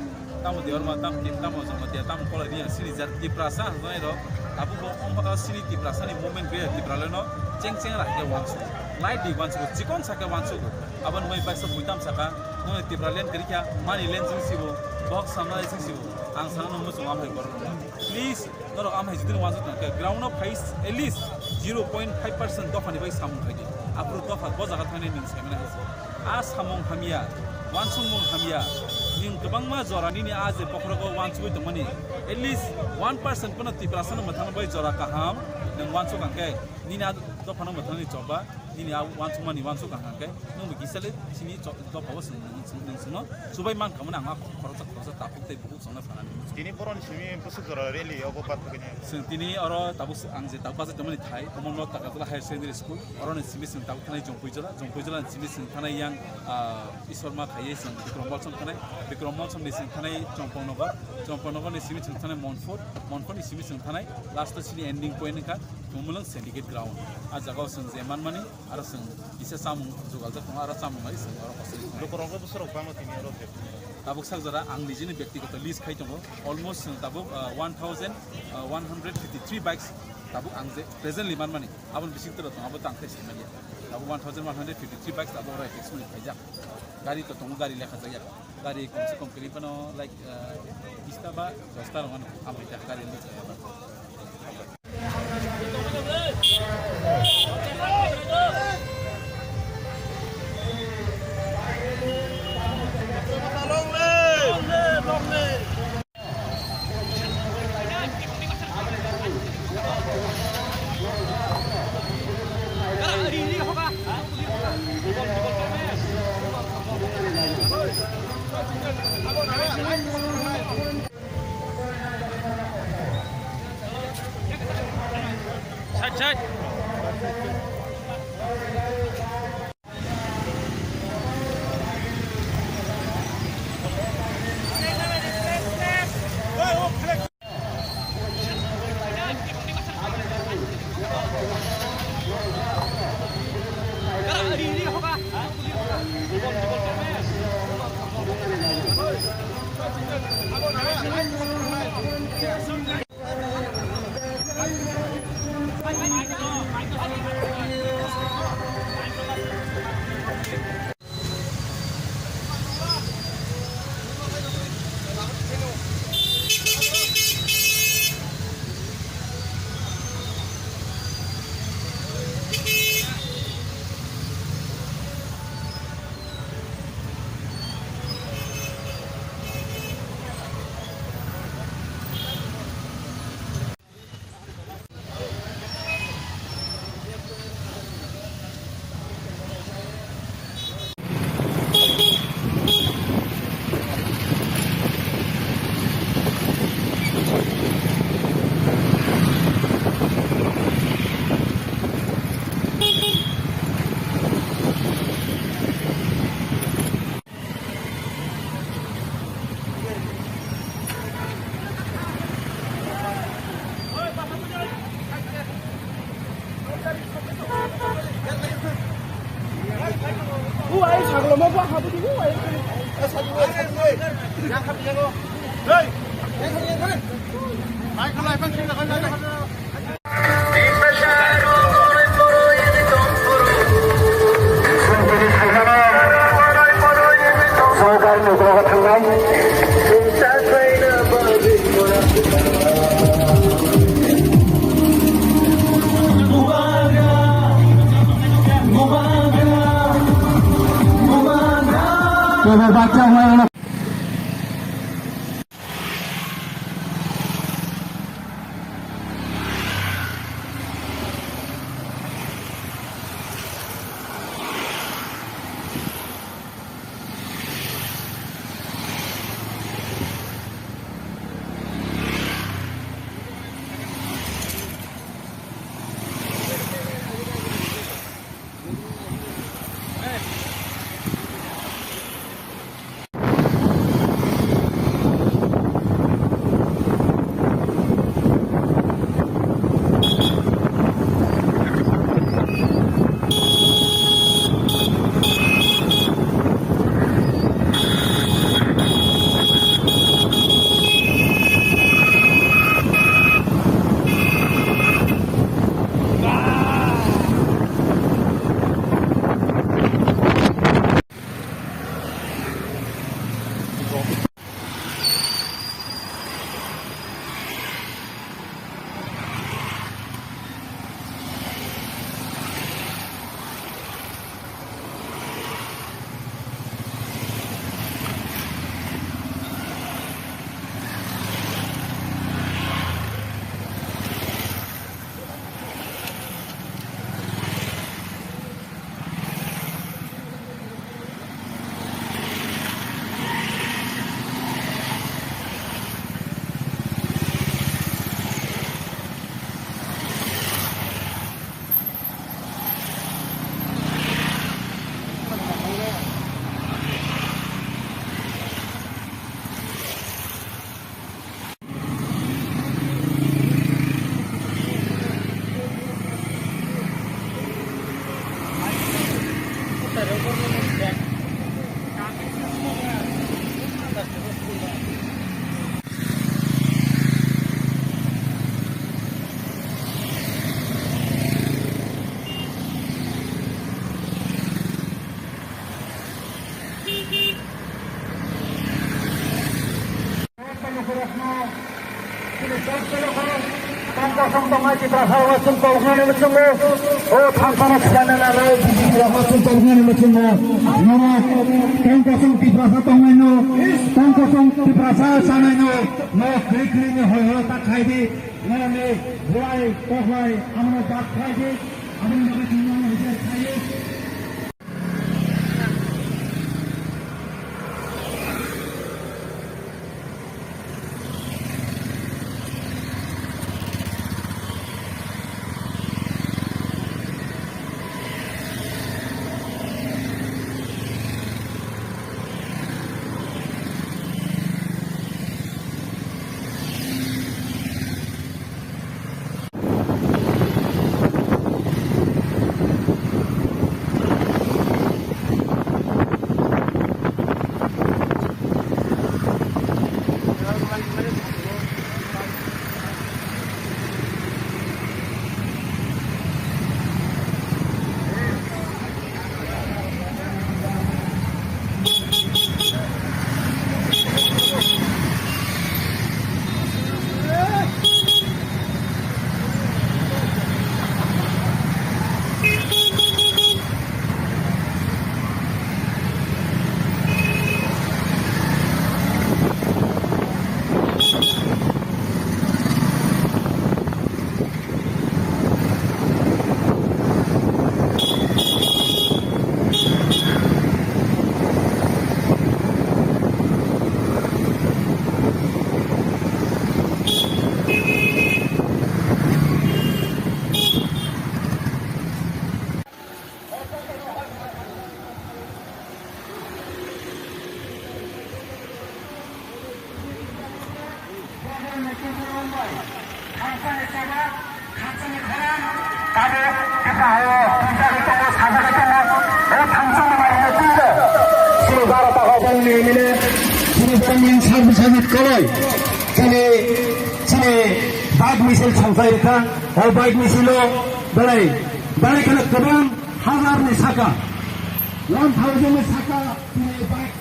ताम देवर मा ताम तिब्राम जों मते ताम कलनिया सिनि जार तिब्रासा होय र ताबु बो सिनि तिब्रासानि मोमेन्ट गया तिब्रालेनो चेंग चेंग राखे वान्सु लाइट दि वान्सु चिकन साके वान्सु अबन मै बाक्सा बुइताम साका नो तिब्रालेन करिया मानि लेन्सिं सिबो box sama isi sih, angsa nomor semua amai koran. Please, kalau amai jadi wajib nak ground of price at least 0.5% dofa ni baik samung lagi. Apro dofa, bos akan thane ning semena hisi. As samung hamia, wansumung hamia, ning kebang ma zora ni as pokro ko wansu itu mani. At least 1% pun nanti perasaan matang baik zora kaham, ning wansu kangke. Ni ada dofa nama matang ni coba. Ini wansu mani wansu kangke. Nung begisale sini dofa bos ning semua. Supaya man kamu nangak korot tapuk teh buku sana sana. Ini poron sini pusuk zora rally apa pat begini. Sentini orang tabuk angze tabuk pasal zaman itu Thai. Kamu nak tak katalah higher secondary school. Orang ni sini sini tabuk tanai jompuijala sini sini tanai yang isorma kaya sini Bikromalsam ni sini tanai Jompongnogar ni sini tanai Montfort ni sini tanai last sini ending point ni kan. Tumulang syndicate ground. Ajaga sini zaman mani, ada sini bisa samung jual tu, ada samung lagi sini orang pasal. Lokor orang besar apa macam ini orang tu. Tabuk sakjara ang lijini ব্যক্তিগত lease খাই tongo almost tabuk 1153 bikes tabuk ang je presently man mani abon bisik tero tongo abon tangkai simania tabuk 1153 bikes tabuk ora fix mani khajak gari to tongo gari lekha jaya gari komse kom kri pano like ista ba dosta rongan amai ta gari ni Chat. বাচ্চা হয়ে গেল También sabit koloi. Sini baik misil sampai kita, baik misilo balai kena keban hazar ni saka, 1000 ni saka sini baik.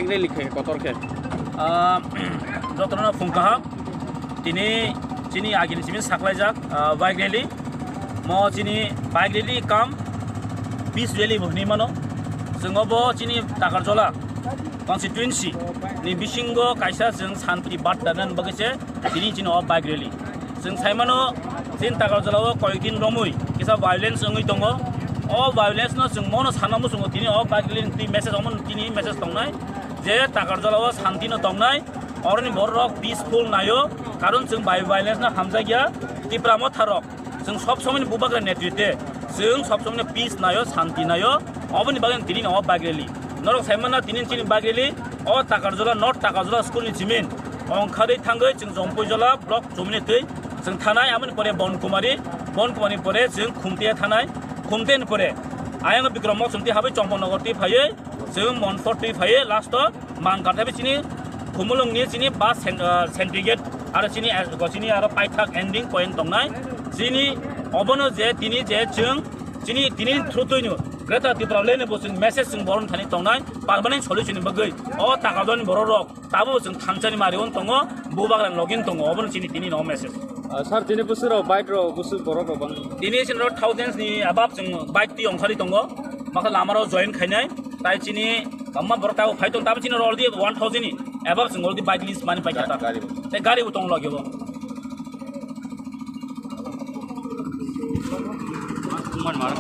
Bike rally খেয়ে কতরকে যতনা ফুংকাहा তিনি চিনি আগিনি চিমি সাকলাইজাক bike rally म चिनी bike रेली काम पीस रेली भनि मानो जोङो बो चिनी ताकारजला कन्स्टिट्युएन्सि नि बिसिंगो कायसा जों सान्ति बाद दानन बगैसे दिनि चिनो बाइक रेली जों साइमानो चिन ताकारजलाव कयदिन रमुइ किसा भायोलेन्स ओङै दङ अ भायोलेन्स न जों मनो सानामु जोङो दिनि अ बाइक रेली नि मेसेज अमन दिनि मेसेज दंनाय जे ताकारजलाव शान्ति न दंनाय अरनि बर रक पीसफुल नायो कारण जों भायोलेन्स न हामजा गया तिप्रामो थारक जों सब समय बुबाग्रा नेतृत्वे जों सब समय पीस नायो शान्ति नायो अबनि बागन दिनि न बाइक रेली नरक साइमाना दिनि चिनि बाइक रेली अ ताकारजला नर्थ ताकारजला स्कुल नि जिमिन अंखारै थांगै जों जम्पयजला ब्लक जमिनि दै जों थानाय आमनि परे बनकुमारी परे जों खुमतेया थानाय खुमतेन परे आयंग बिक्रम मसुमति हाबै चम्पनगर ति फायै जों मनफर ति फायै लास्ट मानगाथाबि चिनि खुमुलुंनि चिनि बास सेन्ट्रिगेट आरो चिनि आरो पाइथाक एन्डिं पइन्ट दंनाय चिनी अबनो जे दिनी जे जों चिनी दिनी थ्रुतैनो ग्रेटा तिप्रावलेनो जों मेसेज जों बरन थानि दंनाय पार्मानेन्ट सल्युसन बगै अ ताकादन बर रक ताबो जों थांसानि मारिवन दङ बुबाग्रान लगिन दङ अबनो चिनी दिनी न मेसेज सर दिनै बोसोराव बाइक र गुसु बर गोबां दिनै चिन थाउजेन्ड्स नि अबाब जों बाइक ति अंखारि दङ माखा लामाराव जइन खायनाय ताइ चिनी गम्मा बरताव फाइतन ताबो चिन अलरेडी 1000 नि अबाब जों अलरेडी बाइक लिस्ट मानि पाइका गारि ते गारि उतंग लगिबो मन मार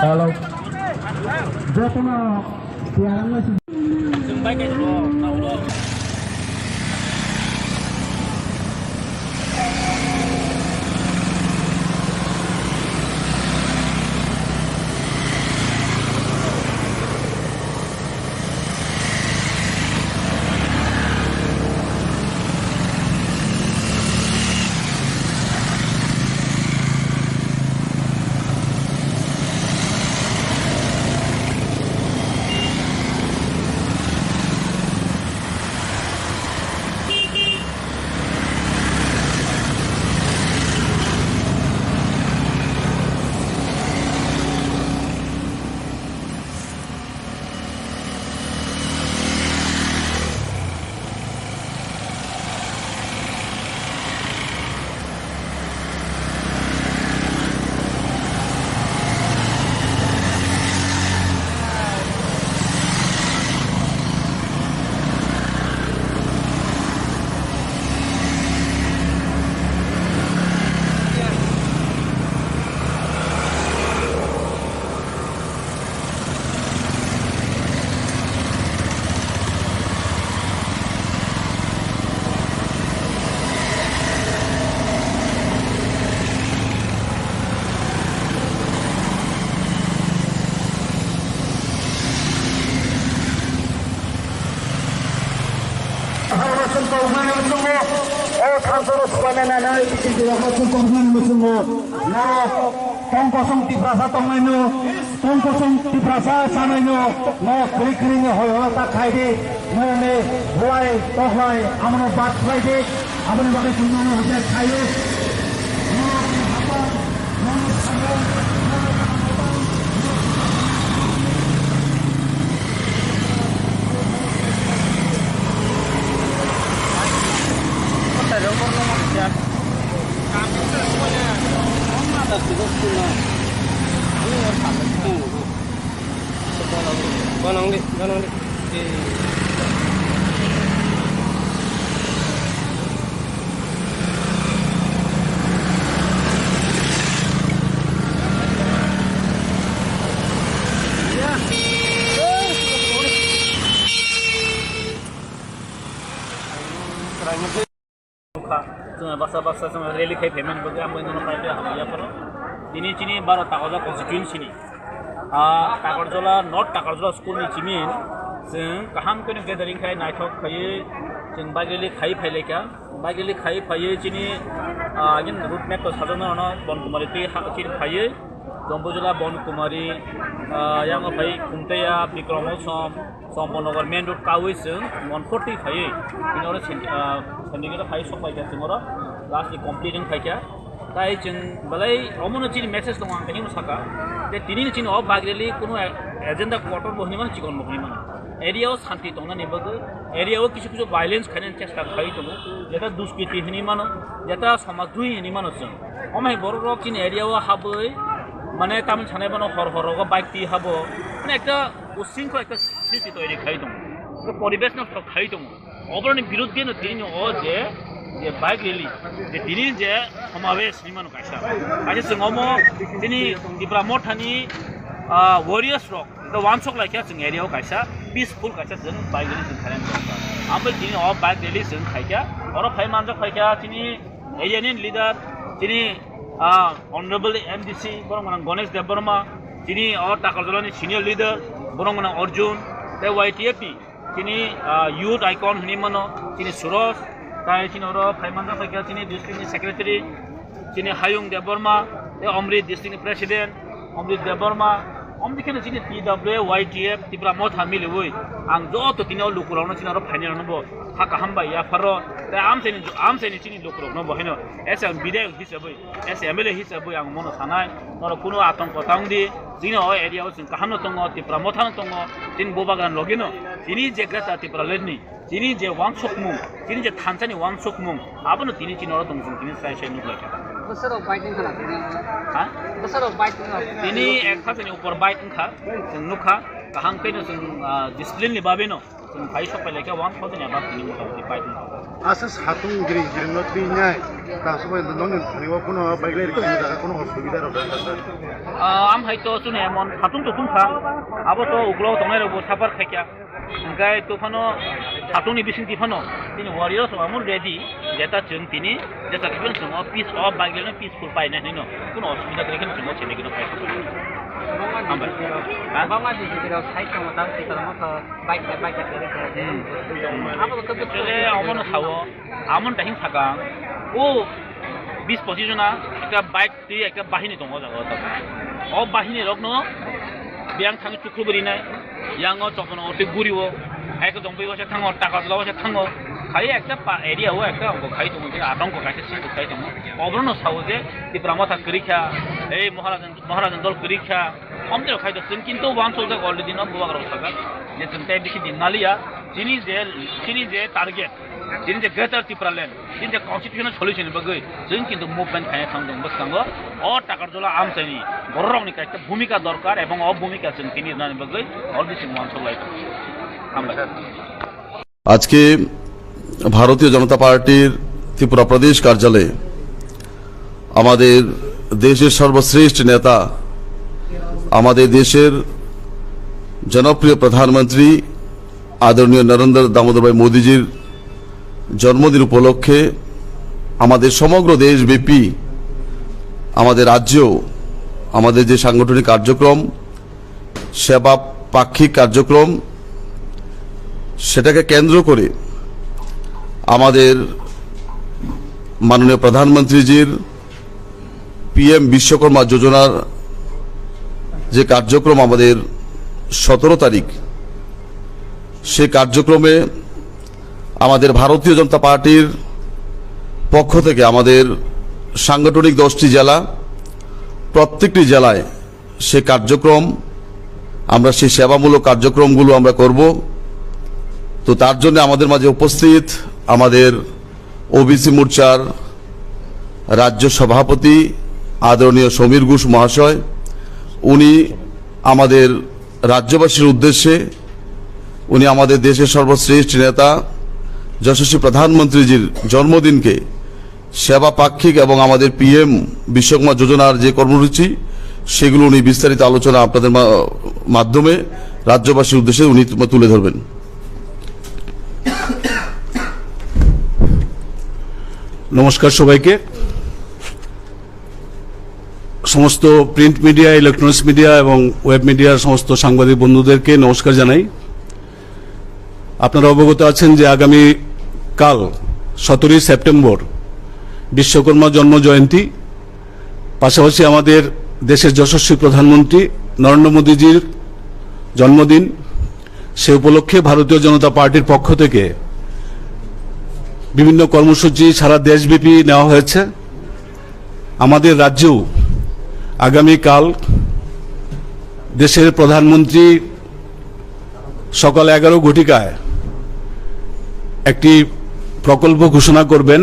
Kalau jatuhnya tiang masih. जों बाइक गायनो Kantor sepanjangnya itu juga konsumsi musim naro tongkosong tiprasa tongmenu tongkosong tiprasa sanenu no kering hoyo tak kaide no ne boy tohlai amno bat kaide amno bagai sunno hoje kaide no apa no sango जोङो बासा जोङो rally खाय payment बगे आं बयनो पाइपे हामियाफोर दिनै चिनि 12 टाकाजला कन्स्टिट्युएन्सिनि टाकरजला north टाकरजला स्कुलनि चिमिन जों गाहाम कोन गेदारिं खाय नायथक खायो जों बागेलि खाय फाइलेका बागेलि खाय फायो चिनि आगिन रुट मेप तो साजनो न बनकुमारी ति चिन फायो जम्बुजला बनकुमारी यांग फाय खुमतेया बिक्रमसम सम्पनगर मेन रोड कावै जों 140 फायो इनोर सेन्डिकेट फाय सबायगा जोंरो लास्टनि कमप्लिटिं फायका ताई जों बलाय अमनो चिन मेसेज दङ आं कहिनो साका जे दिनै चिन अ बागरेलि कुनो एजेन्डा क्वार्टर बहनिमान चिकन बहनिमान एरियाव शान्ति दंना नेबगो एरियाव किछु भाइलेन्स खायनो चेष्टा खाय दङ जेता दुष्कृति हनिमान जेता समाजदुइ हनिमान जों अमाय बर रक चिन एरियाव हाबै माने तामिल सानाय बनो हर हरग बाइक ति हाबो माने একটা उसिंखो একটা स्थिति तैयारी खाय दङ परिवेश नष्ट खाय दङ अबरनि बिरुद्धे न दिनै अ जे बाइक रेली जे दिनै जे समावेश निमान कायसा आजे जोंमो दिनै दिब्रा मथानि वॉरियर्स रक द वान सक लाइक जों एरियाव कायसा पीसफुल कायसा जों बाइक रेली जों खायन आमबो दिनै अ बाइक रेली जों खायका अर फाय मानजा खायका दिनै एरियानि लिडार दिनै ऑनरेबल एमडीसी बरंगना गणेश देवबर्मा दिनै अ टाकरजलानि सिनियर लिडार बरंगना अर्जुन दे वाइटीएपी दिनै यूथ आइकन हनिमानो दिनै सुरज ताई चिनोर फाइमानजा फाइका चिनि डिस्ट्रिक्टनि सेक्रेटारि चिनि हायुं देवबर्मा ए अमृत डिस्ट्रिक्टनि प्रेसिडेन्ट अमृत देवबर्मा अमदिखेनो चिनि टीडब्ल्यू वाइटीएफ तिब्रा मथा मिलुवै आं जत तिनाव लुकुरावनो चिनार फाइनालनो हाका हामबा याफार दा आमसेनि चिनि लुकुरावनो बहेनो एस एम विधायक हिसाबै एस एमएलए हिसाबै आं मनो सानाय नर कुनो आतंक तांदि जिनो एरियाव जों काहामनो दङ तिब्रा मथानो दङ जिन बोबागान लगिनो जिनि जे ग्रेटा तिब्रा लेडनि जिनि जे वांसुकमुं जिनि जे थानसानि वांसुकमुं आबोनो तिनि चिनर दङ जों तिनि साइ नुलायका बोसोराव बाइटिं खाना हा बोसोराव बाइटिं तिनि एक थासनि ऊपर बाइटिं खा जों नुखा गाहाम कैनो जों डिसिप्लिननि बाबेनो जों फाइ सपायलायका 1000 एबा तिनि मथामथि बाइटिं आसा सातुं गिरि गिरिनो थैनाय दासबाय नोंनि थानिवा कोनो बाइकलाय रोखोमनि जागा कोनो असुबिदा रदा आम हायतो सुने मन सातुं तुखा आबोथ' उग्लाव दंनाय रबो साफार खायका ओंखाय तुफानो सातुंनि बिसिं तिफानो तिनि वारियर्स आमुल रेडी जेता जों तिनि जेता खिबन जों पीस अफ बागलेनो पीसफुल पाइना हैनो कोनो असुबिदा गैखन जों चेनेगिनो फायखो बामा दिजिराव साइटआव मता सितरमख बाइक आबो तो चले अमन सावो आमन दाहिं सागा ओ 20-25 जना একটা বাইক তি একটা বাহিনী দङ जागो अ बाहिनी रगनो बियां थाङि टुक्रुबरिनाय यांगो चपनो अति गुरिवो हायको दंबैवासे थाङो टाकाजलावासे थाङो खाय একটা एरियाव একটা अंग खाय दङ जे आतंक कायसे सिखो खाय दङ अब्रनो सावो जे तिब्रामथा करिखा ए महाराजन दल करिखा अमते खाय दङ किन्तु वानसो जा अलरेडी न बुवाग्रो सागा जे जोंताय बिखि दिनालिया जिनि जे टारगेट जिनि जे ग्रेटर तिप्रालेन जिनि जे कन्स्टिट्युशनल सल्युशन बगै जों किन्तु मुभमेन्ट खाय थांदों बसकांगो अ टाकारजला आमसाइनि बररंनि कायसे भूमिका दरकार एवं अ भूमिका जों तिनि नानि बगै अलरेडी वानसो लाइक আজকে ভারতীয় জনতা পার্টির ত্রিপুরা প্রদেশ কার্যালয়ে আমাদের দেশের সর্বশ্রেষ্ঠ নেতা আমাদের দেশের জনপ্রিয় প্রধানমন্ত্রী আদরণীয় নরেন্দ্র দামোদর ভাই মোদীজির জন্মদিন উপলক্ষে আমাদের সমগ্র দেশব্যাপী আমাদের রাজ্যেও আমাদের যে সাংগঠনিক কার্যক্রম সেবা পাক্ষিক কার্যক্রম সেটাকে কেন্দ্র করে আমাদের মাননীয় প্রধানমন্ত্রীজির পিএম বিশ্বকর্মা যোজনার যে কার্যক্রম আমাদের 17 তারিখ সেই কার্যক্রমে আমাদের ভারতীয় জনতা পার্টির পক্ষ থেকে আমাদের সাংগঠনিক 10টি জেলা প্রত্যেকটি জেলায় সেই কার্যক্রম আমরা সেই সেবামূলক কার্যক্রমগুলো আমরা করব তো তার জন্য আমাদের মাঝে উপস্থিত আমাদের ওবিসি মোর্চার রাজ্য সভাপতি আদরণীয় সমীর ঘোষ মহাশয় উনি আমাদের রাজ্যবাসীর উদ্দেশ্যে উনি আমাদের দেশের সর্বশ্রেষ্ঠ নেতা যশস্বী প্রধানমন্ত্রীজির জন্মদিনকে সেবা পাক্ষিক এবং আমাদের পিএম বিশ্বকর্মা যোজনার যে কর্মসূচি সেগুলো উনি বিস্তারিত আলোচনা আপনাদের মাধ্যমে রাজ্যবাসীর উদ্দেশ্যে উনি তুলে ধরবেন। নমস্কার সবাইকে। সমস্ত প্রিন্ট মিডিয়া, ইলেকট্রনিক্স মিডিয়া এবং ওয়েব মিডিয়ার সমস্ত সাংবাদিক বন্ধুদেরকে নমস্কার জানাই। আপনারা অবগত আছেন যে আগামী কাল 17 সেপ্টেম্বর বিশ্বকর্মা জন্ম জয়ন্তী, পাশাপাশি আমাদের দেশের যশস্বী প্রধানমন্ত্রী নরেন্দ্র মোদীজির জন্মদিন। সে উপলক্ষে ভারতীয় জনতা পার্টির পক্ষ থেকে বিভিন্ন কর্মসূচি সারা দেশব্যাপী নেওয়া হয়েছে। আমাদের রাজ্যেও আগামীকাল দেশের প্রধানমন্ত্রী সকাল 11 ঘটিকায় একটি প্রকল্প ঘোষণা করবেন,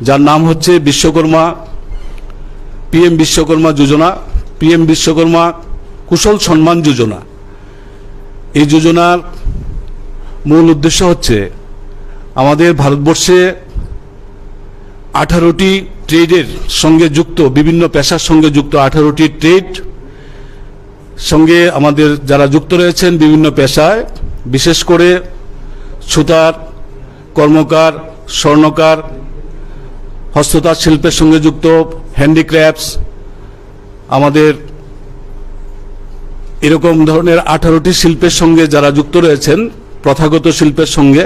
যার নাম হচ্ছে বিশ্বকর্মা পিএম বিশ্বকর্মা যোজনা, পিএম বিশ্বকর্মা কুশল সম্মান যোজনা। এই যোজনার মূল উদ্দেশ্য হচ্ছে আমাদের ভারতবর্ষে 18টি ট্রেডের সঙ্গে যুক্ত, বিভিন্ন পেশার সঙ্গে যুক্ত 18টি ট্রেড সঙ্গে আমাদের যারা যুক্ত রয়েছেন বিভিন্ন পেশায়, বিশেষ করে সুতার, কর্মকার, স্বর্ণকার, হস্ততাঁত শিল্পের সঙ্গে যুক্ত, হ্যান্ডিক্রাফটস, আমাদের এরকম ধরনের 18টি শিল্পের সঙ্গে যারা যুক্ত রয়েছেন, প্রথাগত শিল্পের সঙ্গে,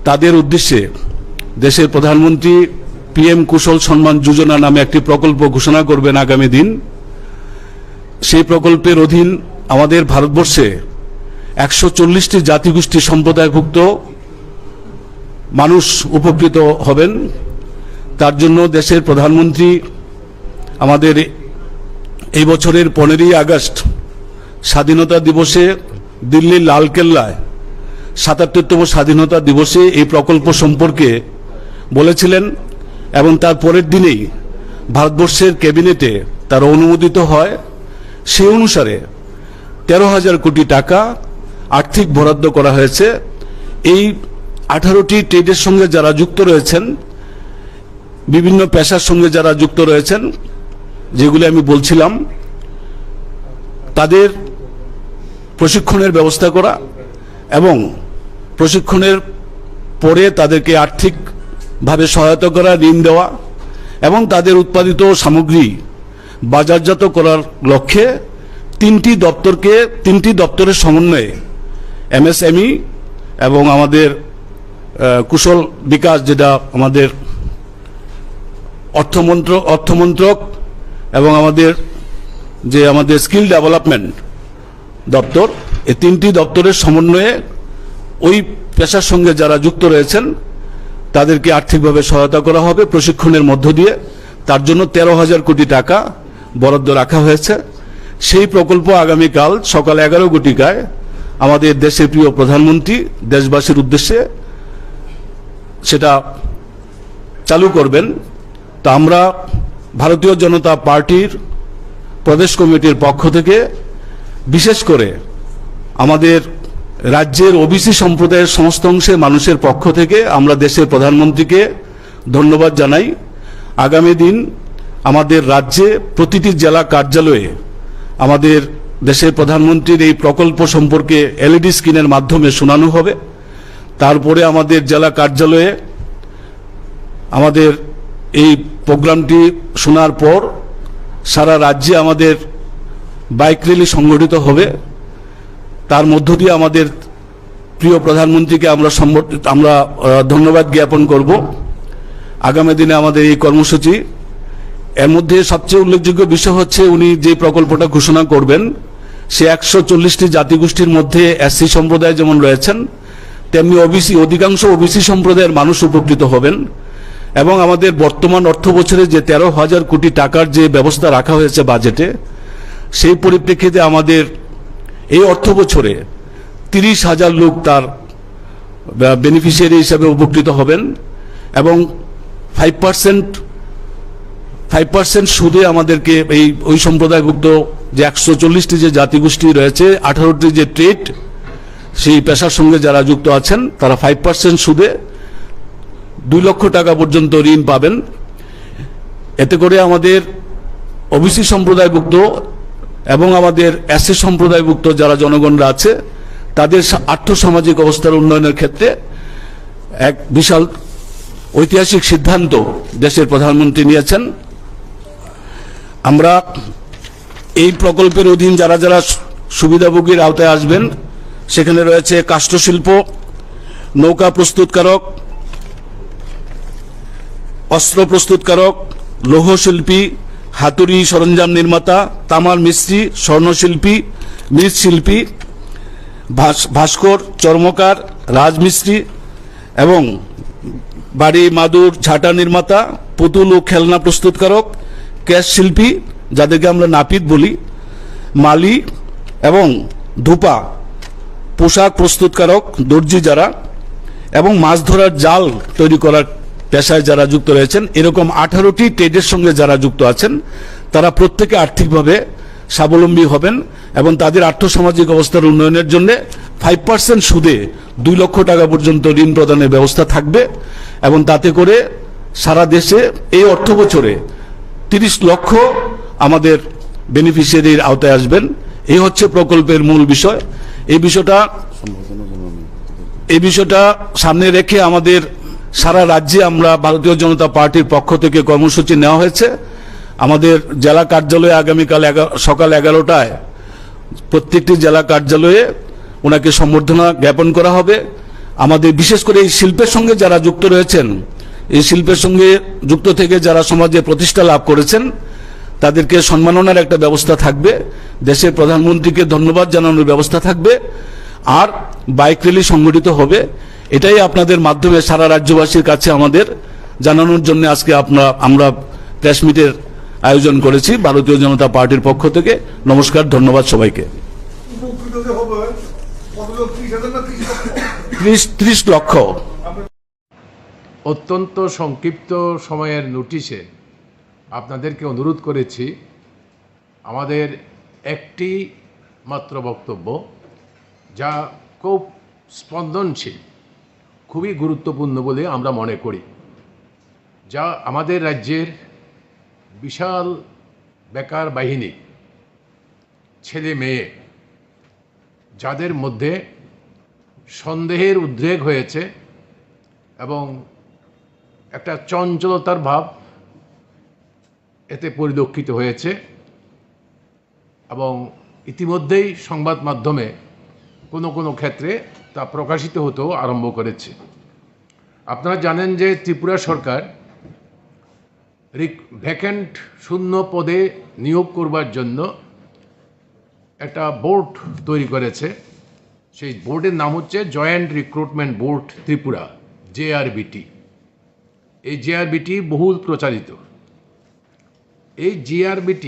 তাদের উদ্দেশ্যে দেশের প্রধানমন্ত্রী পিএম কুশল সম্মান যোজনা নামে একটি প্রকল্প ঘোষণা করবেন আগামী দিন। সেই প্রকল্পের অধীন আমাদের ভারতবর্ষে 140টি জাতিগোষ্ঠী সম্প্রদায়ভুক্ত মানুষ উপকৃত হবেন। তার জন্য দেশের প্রধানমন্ত্রী আমাদের এই বছরের 15ই আগস্ট স্বাধীনতা দিবসে দিল্লির লালকেল্লায় 77তম স্বাধীনতা দিবসে এই প্রকল্প সম্পর্কে বলেছিলেন এবং তার পরের দিনেই ভারতবর্ষের ক্যাবিনেটে তার অনুমোদিত হয়। সেই অনুসারে 13,000 কোটি টাকা আর্থিক বরাদ্দ করা হয়েছে। এই 18টি ট্রেডের সঙ্গে যারা যুক্ত রয়েছেন, বিভিন্ন পেশার সঙ্গে যারা যুক্ত রয়েছেন, যেগুলি আমি বলছিলাম, তাদের প্রশিক্ষণের ব্যবস্থা করা এবং প্রশিক্ষণের পরে তাদেরকে আর্থিকভাবে সহায়তা করা, ঋণ দেওয়া এবং তাদের উৎপাদিত সামগ্রী বাজারজাত করার লক্ষ্যে 3টি দপ্তরের সমন্বয়ে এমএসএমই এবং আমাদের কুশল বিকাশ, যেটা আমাদের অর্থমন্ত্রক এবং আমাদের স্কিল ডেভেলপমেন্ট দপ্তর, এই 3টি দপ্তরের সমন্বয়ে ওই পেশার সঙ্গে যারা যুক্ত রয়েছেন তাদেরকে আর্থিকভাবে সহায়তা করা হবে প্রশিক্ষণের মধ্য দিয়ে। তার জন্য 13,000 কোটি টাকা বরাদ্দ রাখা হয়েছে। সেই প্রকল্প আগামীকাল সকাল 11 ঘটিকায় আমাদের দেশের প্রিয় প্রধানমন্ত্রী দেশবাসীর উদ্দেশ্যে সেটা চালু করবেন। তা আমরা ভারতীয় জনতা পার্টির প্রদেশ কমিটির পক্ষ থেকে বিশেষ করে আমাদের রাজ্যের ওবিসি সম্প্রদায়ের সমস্ত অংশের মানুষের পক্ষ থেকে আমরা দেশের প্রধানমন্ত্রীকে ধন্যবাদ জানাই। আগামী দিন আমাদের রাজ্যে প্রতিটি জেলা কার্যালয়ে আমাদের দেশের প্রধানমন্ত্রীর এই প্রকল্প সম্পর্কে এলইডি স্ক্রিনের মাধ্যমে শোনানো হবে। তারপরে আমাদের জেলা কার্যালয়ে আমাদের এই প্রোগ্রামটি শোনার পর সারা রাজ্যে আমাদের বাইক র্যালি সংগঠিত হবে। তার মধ্য দিয়ে আমাদের প্রিয় প্রধানমন্ত্রীকে আমরা ধন্যবাদ জ্ঞাপন করব। আগামী দিনে আমাদের এই কর্মসূচি, এর মধ্যে সবচেয়ে উল্লেখযোগ্য বিষয় হচ্ছে উনি যে প্রকল্পটা ঘোষণা করবেন সে 140টি জাতিগোষ্ঠীর মধ্যে এসসি সম্প্রদায় যেমন রয়েছেন, তেমনি অধিকাংশ ওবিসি সম্প্রদায়ের মানুষ উপকৃত হবেন। এবং আমাদের বর্তমান অর্থ বছরে যে 13,000 কোটি টাকার যে ব্যবস্থা রাখা হয়েছে বাজেটে, সেই পরিপ্রেক্ষিতে আমাদের এই অর্থ বছরে 30,000 লোক তার বেনিফিশিয়ারি হিসাবে উপকৃত হবেন এবং 5% সুদে আমাদেরকে ওই সম্প্রদায়ভুক্ত যে 140টি যে জাতিগোষ্ঠী রয়েছে, 18টি যে ট্রেড, সেই পেশার সঙ্গে যারা যুক্ত আছেন তারা 5% সুদে 2 লক্ষ টাকা পর্যন্ত ঋণ পাবেন। এতে করে আমাদের ওবিসি সম্প্রদায়ভুক্ত এবং আমাদের এসসি সম্প্রদায়ভুক্ত যারা জনগণরা আছে তাদের আর্থসামাজিক অবস্থার উন্নয়নের ক্ষেত্রে এক বিশাল ঐতিহাসিক সিদ্ধান্ত দেশের প্রধানমন্ত্রী নিয়েছেন। আমরা এই প্রকল্পের অধীন যারা যারা সুবিধাভোগীর আওতায় আসবেন সেখানে রয়েছে কাষ্ঠশিল্প, নৌকা প্রস্তুতকারক, অস্ত্র প্রস্তুতকারক, লৌহশিল্পী, হাতুড়ি সরঞ্জাম নির্মাতা, তামার মিস্ত্রি, স্বর্ণশিল্পী, মৃৎশিল্পী, ভাস্কর, চর্মকার, রাজমিস্ত্রি এবং বাড়ি মাদুর ঝাঁটা নির্মাতা, পুতুল ও খেলনা প্রস্তুতকারক, ক্যাশ শিল্পী যাদেরকে আমরা নাপিত বলি, মালি এবং ধূপা পোশাক প্রস্তুতকারক, দর্জি যারা, এবং মাছ ধরার জাল তৈরি করার পেশায় যারা যুক্ত রয়েছেন, এরকম 18টি ট্রেডের সঙ্গে যারা যুক্ত আছেন তারা প্রত্যেকে আর্থিকভাবে স্বাবলম্বী হবেন এবং তাদের আর্থসামাজিক অবস্থার উন্নয়নের জন্য 5% সুদে 2 লক্ষ টাকা পর্যন্ত ঋণ প্রদানের ব্যবস্থা থাকবে এবং তাতে করে সারা দেশে এই অর্থ বছরে 30 লক্ষ আমাদের বেনিফিশিয়ারির আওতায় আসবেন। এই হচ্ছে প্রকল্পের মূল বিষয়। এই বিষয়টা সামনে রেখে আমাদের সারা রাজ্যে আমরা ভারতীয় জনতা পার্টির পক্ষ থেকে কর্মসূচি নেওয়া হয়েছে। আমাদের জেলা কার্যালয়ে আগামীকাল সকাল 11টায় প্রত্যেকটি জেলা কার্যালয়ে ওনাকে সম্বর্ধনা জ্ঞাপন করা হবে। আমাদের বিশেষ করে এই শিল্পের সঙ্গে যারা যুক্ত রয়েছেন, এই শিল্পের সঙ্গে যুক্ত থেকে যারা সমাজে প্রতিষ্ঠা লাভ করেছেন তাদেরকে সম্মাননার একটা ব্যবস্থা থাকবে, দেশের প্রধানমন্ত্রীকে ধন্যবাদ জানানোর ব্যবস্থা থাকবে, আর বাইক র্যালি সংগঠিত হবে। এটাই আপনাদের মাধ্যমে সারা রাজ্যবাসীর কাছে আমাদের জানানোর জন্য আজকে আমরা প্রেস মিটের আয়োজন করেছি ভারতীয় জনতা পার্টির পক্ষ থেকে। নমস্কার, ধন্যবাদ সবাইকে। 30 লক্ষ। অত্যন্ত সংক্ষিপ্ত সময়ের নোটিশে আপনাদেরকে অনুরোধ করেছি, আমাদের একটি মাত্র বক্তব্য যা খুব স্পন্দনশীল, খুবই গুরুত্বপূর্ণ বলে আমরা মনে করি, যা আমাদের রাজ্যের বিশাল বেকার বাহিনী, ছেলে মেয়ে যাদের মধ্যে সন্দেহের উদ্রেক হয়েছে এবং একটা চঞ্চলতার ভাব এতে পরিলক্ষিত হয়েছে এবং ইতিমধ্যেই সংবাদ মাধ্যমে কোনো কোনো ক্ষেত্রে তা প্রকাশিত হতেও আরম্ভ করেছে। আপনারা জানেন যে ত্রিপুরা সরকার ভ্যাকেন্ট শূন্য পদে নিয়োগ করবার জন্য একটা বোর্ড তৈরি করেছে। সেই বোর্ডের নাম হচ্ছে joint recruitment board Tripura, JRBT। এই JRBT বহুল প্রচারিত। এই JRBT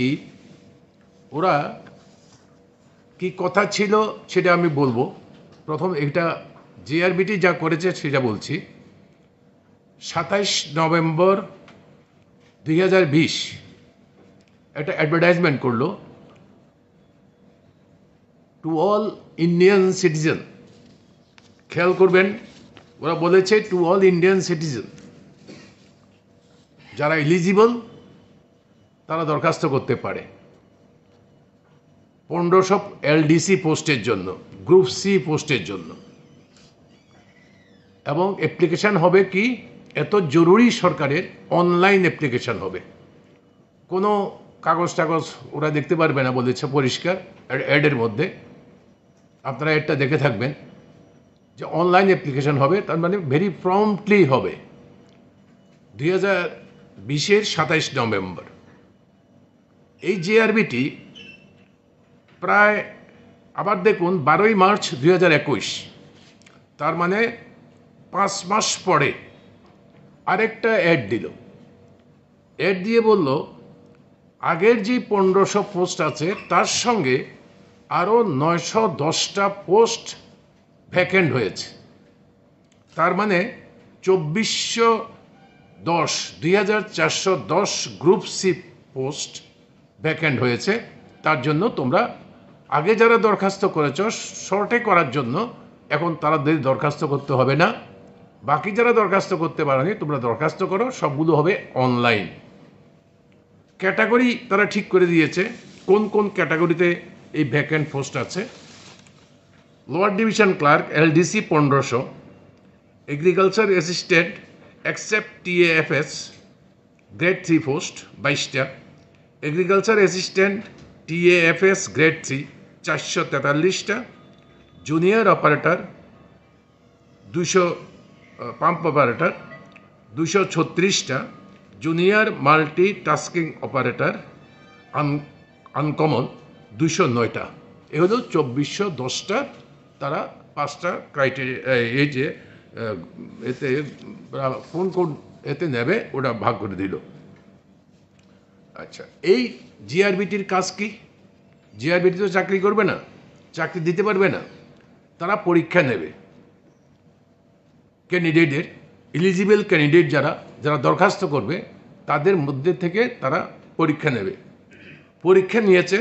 ওরা কি কথা ছিল সেটা আমি বলবো। প্রথম এটা JRBT যা করেছে সেটা বলছি। 27 নভেম্বর 2020 একটা অ্যাডভার্টাইজমেন্ট করলো, টু অল ইন্ডিয়ান সিটিজেন। খেয়াল করবেন, ওরা বলেছে টু অল ইন্ডিয়ান সিটিজেন, যারা এলিজিবল তারা দরখাস্ত করতে পারে 1500 LDC পোস্টের জন্য, গ্রুপ সি পোস্টের জন্য। এবং অ্যাপ্লিকেশান হবে কি, এত জরুরি সরকারের অনলাইন অ্যাপ্লিকেশান হবে, কোনো কাগজ টাগজ ওরা দেখতে পারবে না বলেছে পরিষ্কার অ্যাডের মধ্যে। আপনারা এটা দেখে থাকবেন যে অনলাইন অ্যাপ্লিকেশান হবে, তার মানে ভেরি প্রম্পটলি হবে। 2020-এর 27 নভেম্বর। এই JRBT প্রায় আবার দেখুন 12ই মার্চ 2021, তার মানে 5 মাস পরে আরেকটা অ্যাড দিল। অ্যাড দিয়ে বলল আগের যে 1500 পোস্ট আছে তার সঙ্গে আরও 910টা পোস্ট ভ্যাকেন্ট হয়েছে। তার মানে 2410 2410 গ্রুপ সি পোস্ট ভ্যাকেন্ট হয়েছে তার জন্য তোমরা আগে যারা দরখাস্ত করেছ শর্টে করার জন্য এখন তাদের দরখাস্ত করতে হবে না। বাকি যারা দরখাস্ত করতে পারেনি তোমরা দরখাস্ত করো, সবগুলো হবে অনলাইন। ক্যাটাগরি তারা ঠিক করে দিয়েছে কোন কোন ক্যাটাগরিতে এই ভ্যাকেন্ট পোস্ট আছে। Lower division clerk LDC 1500, agriculture assistant except TAFS grade 3 post 22টা, এগ্রিকালচার অ্যাসিস্ট্যান্ট TAFS গ্রেড 3 443টা, জুনিয়র অপারেটর 200 পাম্প অপারেটর 236টা, junior multi tasking operator uncommon 209টা। এ হলো 2410টা। তারা 5টা ক্রাইটেরিয়া এই যে এতে কোন কোন এতে নেবে ওটা ভাগ করে দিল। আচ্ছা, এই জিআরবিটির কাজ কি? জিআরবিটি তো চাকরি করবে না, চাকরি দিতে পারবে না, তারা পরীক্ষা নেবে ক্যান্ডিডেটের। এলিজিবল ক্যান্ডিডেট যারা যারা দরখাস্ত করবে তাদের মধ্যে থেকে তারা পরীক্ষা নেবে। পরীক্ষা নিয়েছে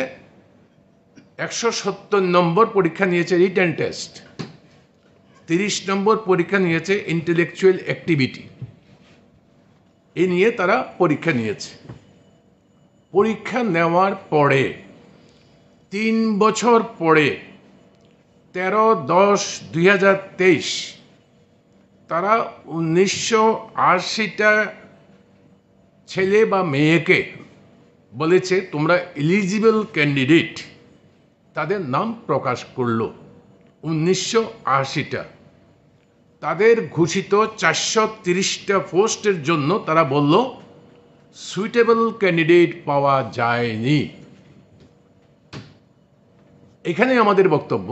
170 নম্বর পরীক্ষা নিয়েছে রিটেন টেস্ট, 30 নম্বর পরীক্ষা নিয়েছে ইন্টেলেকচুয়াল অ্যাক্টিভিটি। এ নিয়ে তারা পরীক্ষা নিয়েছে। পরীক্ষা নেওয়ার পরে 3 বছর পরে 13/10/2023 তারা 1980টা ছেলে বা মেয়েকে বলেছে তোমরা এলিজিবল ক্যান্ডিডেট, তাদের নাম প্রকাশ করলো 1980টা। তাদের ঘোষিত 430টা পোস্টের জন্য তারা বলল সুইটেবল ক্যান্ডিডেট পাওয়া যায়নি। এখানে আমাদের বক্তব্য,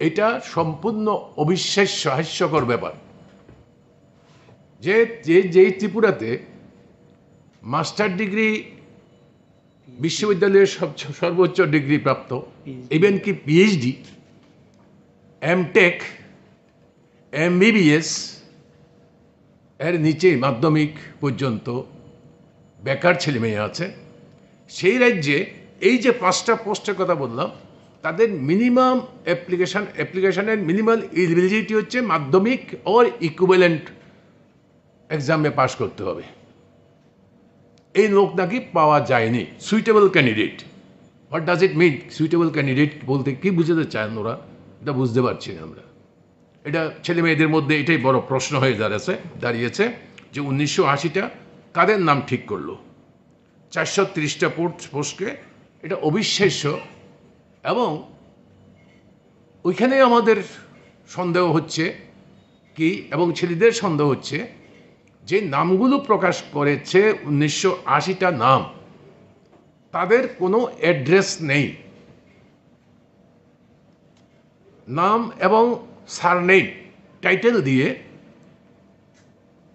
এটা সম্পূর্ণ অবিশ্বাস্য হাস্যকর ব্যাপার যে যেই ত্রিপুরাতে মাস্টার ডিগ্রি বিশ্ববিদ্যালয়ের সর্বোচ্চ ডিগ্রি প্রাপ্ত, ইভেন কি PhD, MTech, MBBS এর নিচে মাধ্যমিক পর্যন্ত বেকার ছেলে মেয়ে আছে, সেই রাজ্যে এই যে 5টা পোস্টের কথা বললাম তাদের মিনিমাম অ্যাপ্লিকেশনের মিনিমাম এলিজিবিলিটি হচ্ছে মাধ্যমিক ওর ইকুইভ্যালেন্ট এক্সামে পাস করতে হবে। এই লোক নাকি পাওয়া যায়নি। Suitable candidate, what does it mean? Suitable candidate বলতে কি বুঝাতে চান ওরা, এটা বুঝতে পারছি না আমরা। এটা ছেলে মেয়েদের মধ্যে এটাই বড় প্রশ্ন হয়ে দাঁড়িয়েছে যে 1980টা কাদের নাম ঠিক করলো 430টা পোস্টকে। এটা অবিশ্বাস্য। এবং ওইখানে আমাদের সন্দেহ হচ্ছে কি, এবং ছেলেদের সন্দেহ হচ্ছে যে নামগুলো প্রকাশ করেছে 1980টা নাম, তাদের কোনো অ্যাড্রেস নেই। নাম এবং সারনেম টাইটেল দিয়ে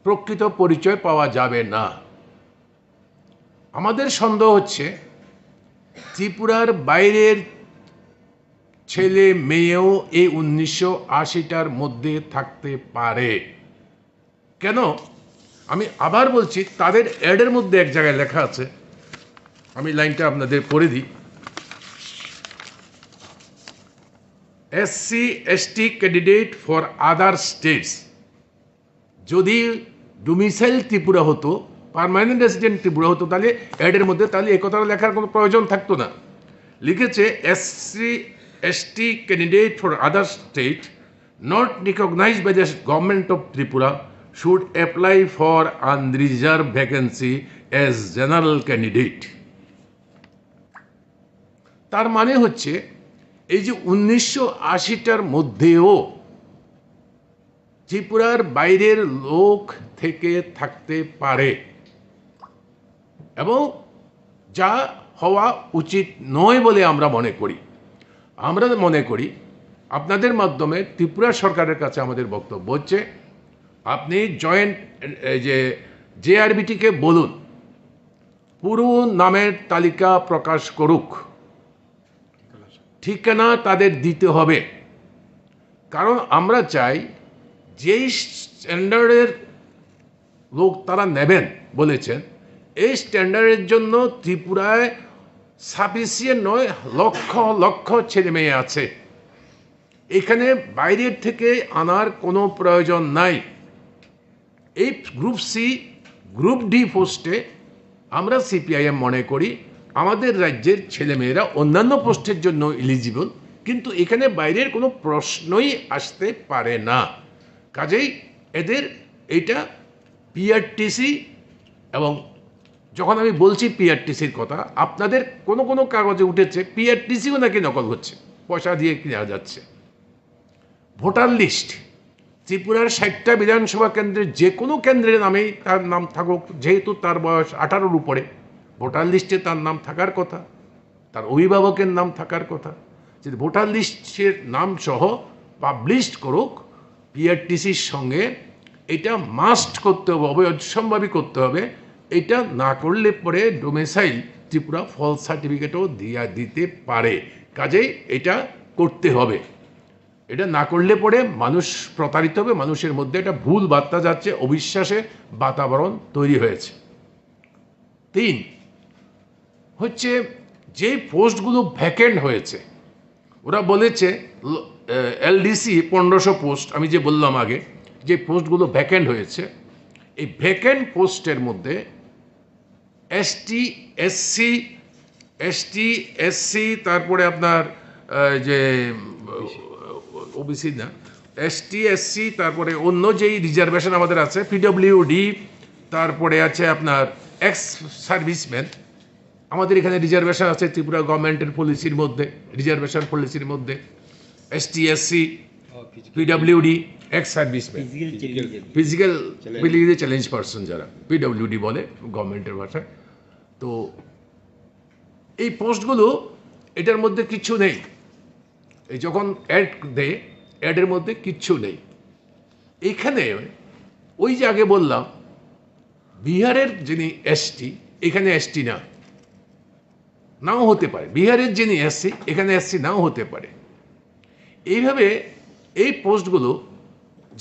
প্রকৃত পরিচয় পাওয়া যাবে না। আমাদের সন্দেহ হচ্ছে ত্রিপুরার বাইরের ছেলে মেয়েও এই 1980টার মধ্যে থাকতে পারে। কেন? আমি আবার বলছি, তাদের অ্যাডের মধ্যে এক জায়গায় লেখা আছে, আমি লাইনটা আপনাদের পড়ে দিই। SC/ST candidate for other states. যদি ডোমিসাইল ত্রিপুরা হতো, পার্মানেন্ট রেসিডেন্ট ত্রিপুরা হতো, তাহলে অ্যাডের মধ্যে তাহলে এই কথাটা লেখার কোনো প্রয়োজন থাকতো না। লিখেছে SC/ST candidate for other state not recognised by the government of Tripura should apply for unreserved vacancy as general candidate। তার মানে হচ্ছে এই যে 1980টার মধ্যেও ত্রিপুরার বাইরের লোক থেকে থাকতে পারে, এবং যা হওয়া উচিত নয় বলে আমরা মনে করি। আপনাদের মাধ্যমে ত্রিপুরা সরকারের কাছে আমাদের বক্তব্য হচ্ছে, আপনি জয়েন্ট যে জেআরবিটিকে বলুন পুরো নামের তালিকা প্রকাশ করুক, ঠিকানা তাদের দিতে হবে। কারণ আমরা চাই যেই স্ট্যান্ডার্ডের লোক তারা নেবেন বলেছেন, এই স্ট্যান্ডার্ডের জন্য ত্রিপুরায় সাফিসিয়েন্ট নয়, লক্ষ লক্ষ ছেলে মেয়ে আছে। এখানে বাইরের থেকে আনার কোনো প্রয়োজন নাই। এই গ্রুপ সি, গ্রুপ ডি পোস্টে আমরা সিপিআইএম মনে করি আমাদের রাজ্যের ছেলেমেয়েরা অন্যান্য পোস্টের জন্য এলিজিবল, কিন্তু এখানে বাইরের কোনো প্রশ্নই আসতে পারে না। কাজেই এদের এটা পিআরটিসি, এবং যখন আমি বলছি পিআরটিসির কথা, আপনাদের কোনো কোনো কাগজে উঠেছে পিআরটিসিও নাকি নকল হচ্ছে, পয়সা দিয়ে কেনা যাচ্ছে। ভোটার লিস্ট ত্রিপুরার 60টা বিধানসভা কেন্দ্রের যে কোনো কেন্দ্রের নামেই তার নাম থাকুক, যেহেতু তার বয়স 18-র উপরে, ভোটার লিস্টে তার নাম থাকার কথা, তার অভিভাবকের নাম থাকার কথা। যদি ভোটার লিস্টের নাম সহ পাবলিশ করুক, পিআরটিসির সঙ্গে এটা মাস্ট করতে হবে, অবশ্যম্ভাবী করতে হবে। এটা না করলে পরে ডোমেসাইল ত্রিপুরা ফলস সার্টিফিকেটও দিতে পারে। কাজেই এটা করতে হবে। এটা না করলে পরে মানুষ প্রতারিত হবে, মানুষের মধ্যে একটা ভুল বার্তা যাচ্ছে, অবিশ্বাসের বাতাবরণ তৈরি হয়েছে। 3 হচ্ছে যে পোস্টগুলো ভ্যাকেন্ট হয়েছে, ওরা বলেছে এলডিসি 1500 পোস্ট, আমি যে বললাম আগে, যে পোস্টগুলো ভ্যাকেন্ট হয়েছে, এই ভ্যাকেন্ট পোস্টের মধ্যে এসটি, তারপরে আপনার যে ওবিসি না, এসটি, তারপরে অন্য যেই রিজার্ভেশন আমাদের আছে, পিডব্লিউডি, তারপরে আছে আপনার এক্স সার্ভিসম্যান। আমাদের এখানে রিজার্ভেশন আছে ত্রিপুরা গভর্নমেন্টের পলিসির মধ্যে, রিজার্ভেশন পলিসির মধ্যে ST, PWD, ex serviceman, physical challenge person যারা পিডব্লিউডি বলে গভর্নমেন্টের ভাষায়। তো এই পোস্টগুলো এটার মধ্যে কিচ্ছু নেই। এই যখন অ্যাড দেয়, অ্যাডের মধ্যে কিচ্ছু নেই। এখানে ওই যে আগে বললাম বিহারের যিনি এসটি, এখানে এসটি নাও হতে পারে, বিহারের যিনি এসসি, এখানে এসসি নাও হতে পারে। এইভাবে এই পোস্টগুলো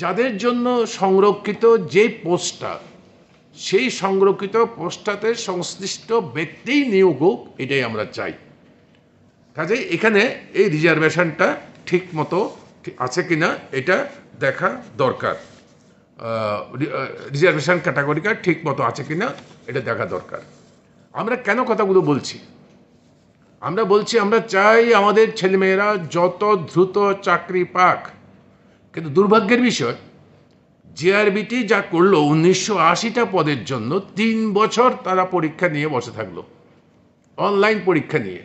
যাদের জন্য সংরক্ষিত, যে পোস্টটা, সেই সংরক্ষিত পোস্টটাতে সংশ্লিষ্ট ব্যক্তিই নিয়োগ হোক, এটাই আমরা চাই। কাজেই এখানে এই রিজার্ভেশনটা ঠিক মতো আছে কিনা এটা দেখা দরকার, রিজার্ভেশন ক্যাটাগরিটা ঠিক মতো আছে কিনা এটা দেখা দরকার। আমরা কেন কথাগুলো বলছি? আমরা বলছি আমরা চাই আমাদের ছেলেমেয়েরা যত দ্রুত চাকরি পাক, কিন্তু দুর্ভাগ্যের বিষয় জিআরবিটি যা করলো 1980টা পদের জন্য 3 বছর তারা পরীক্ষা নিয়ে বসে থাকলো, অনলাইন পরীক্ষা নিয়ে।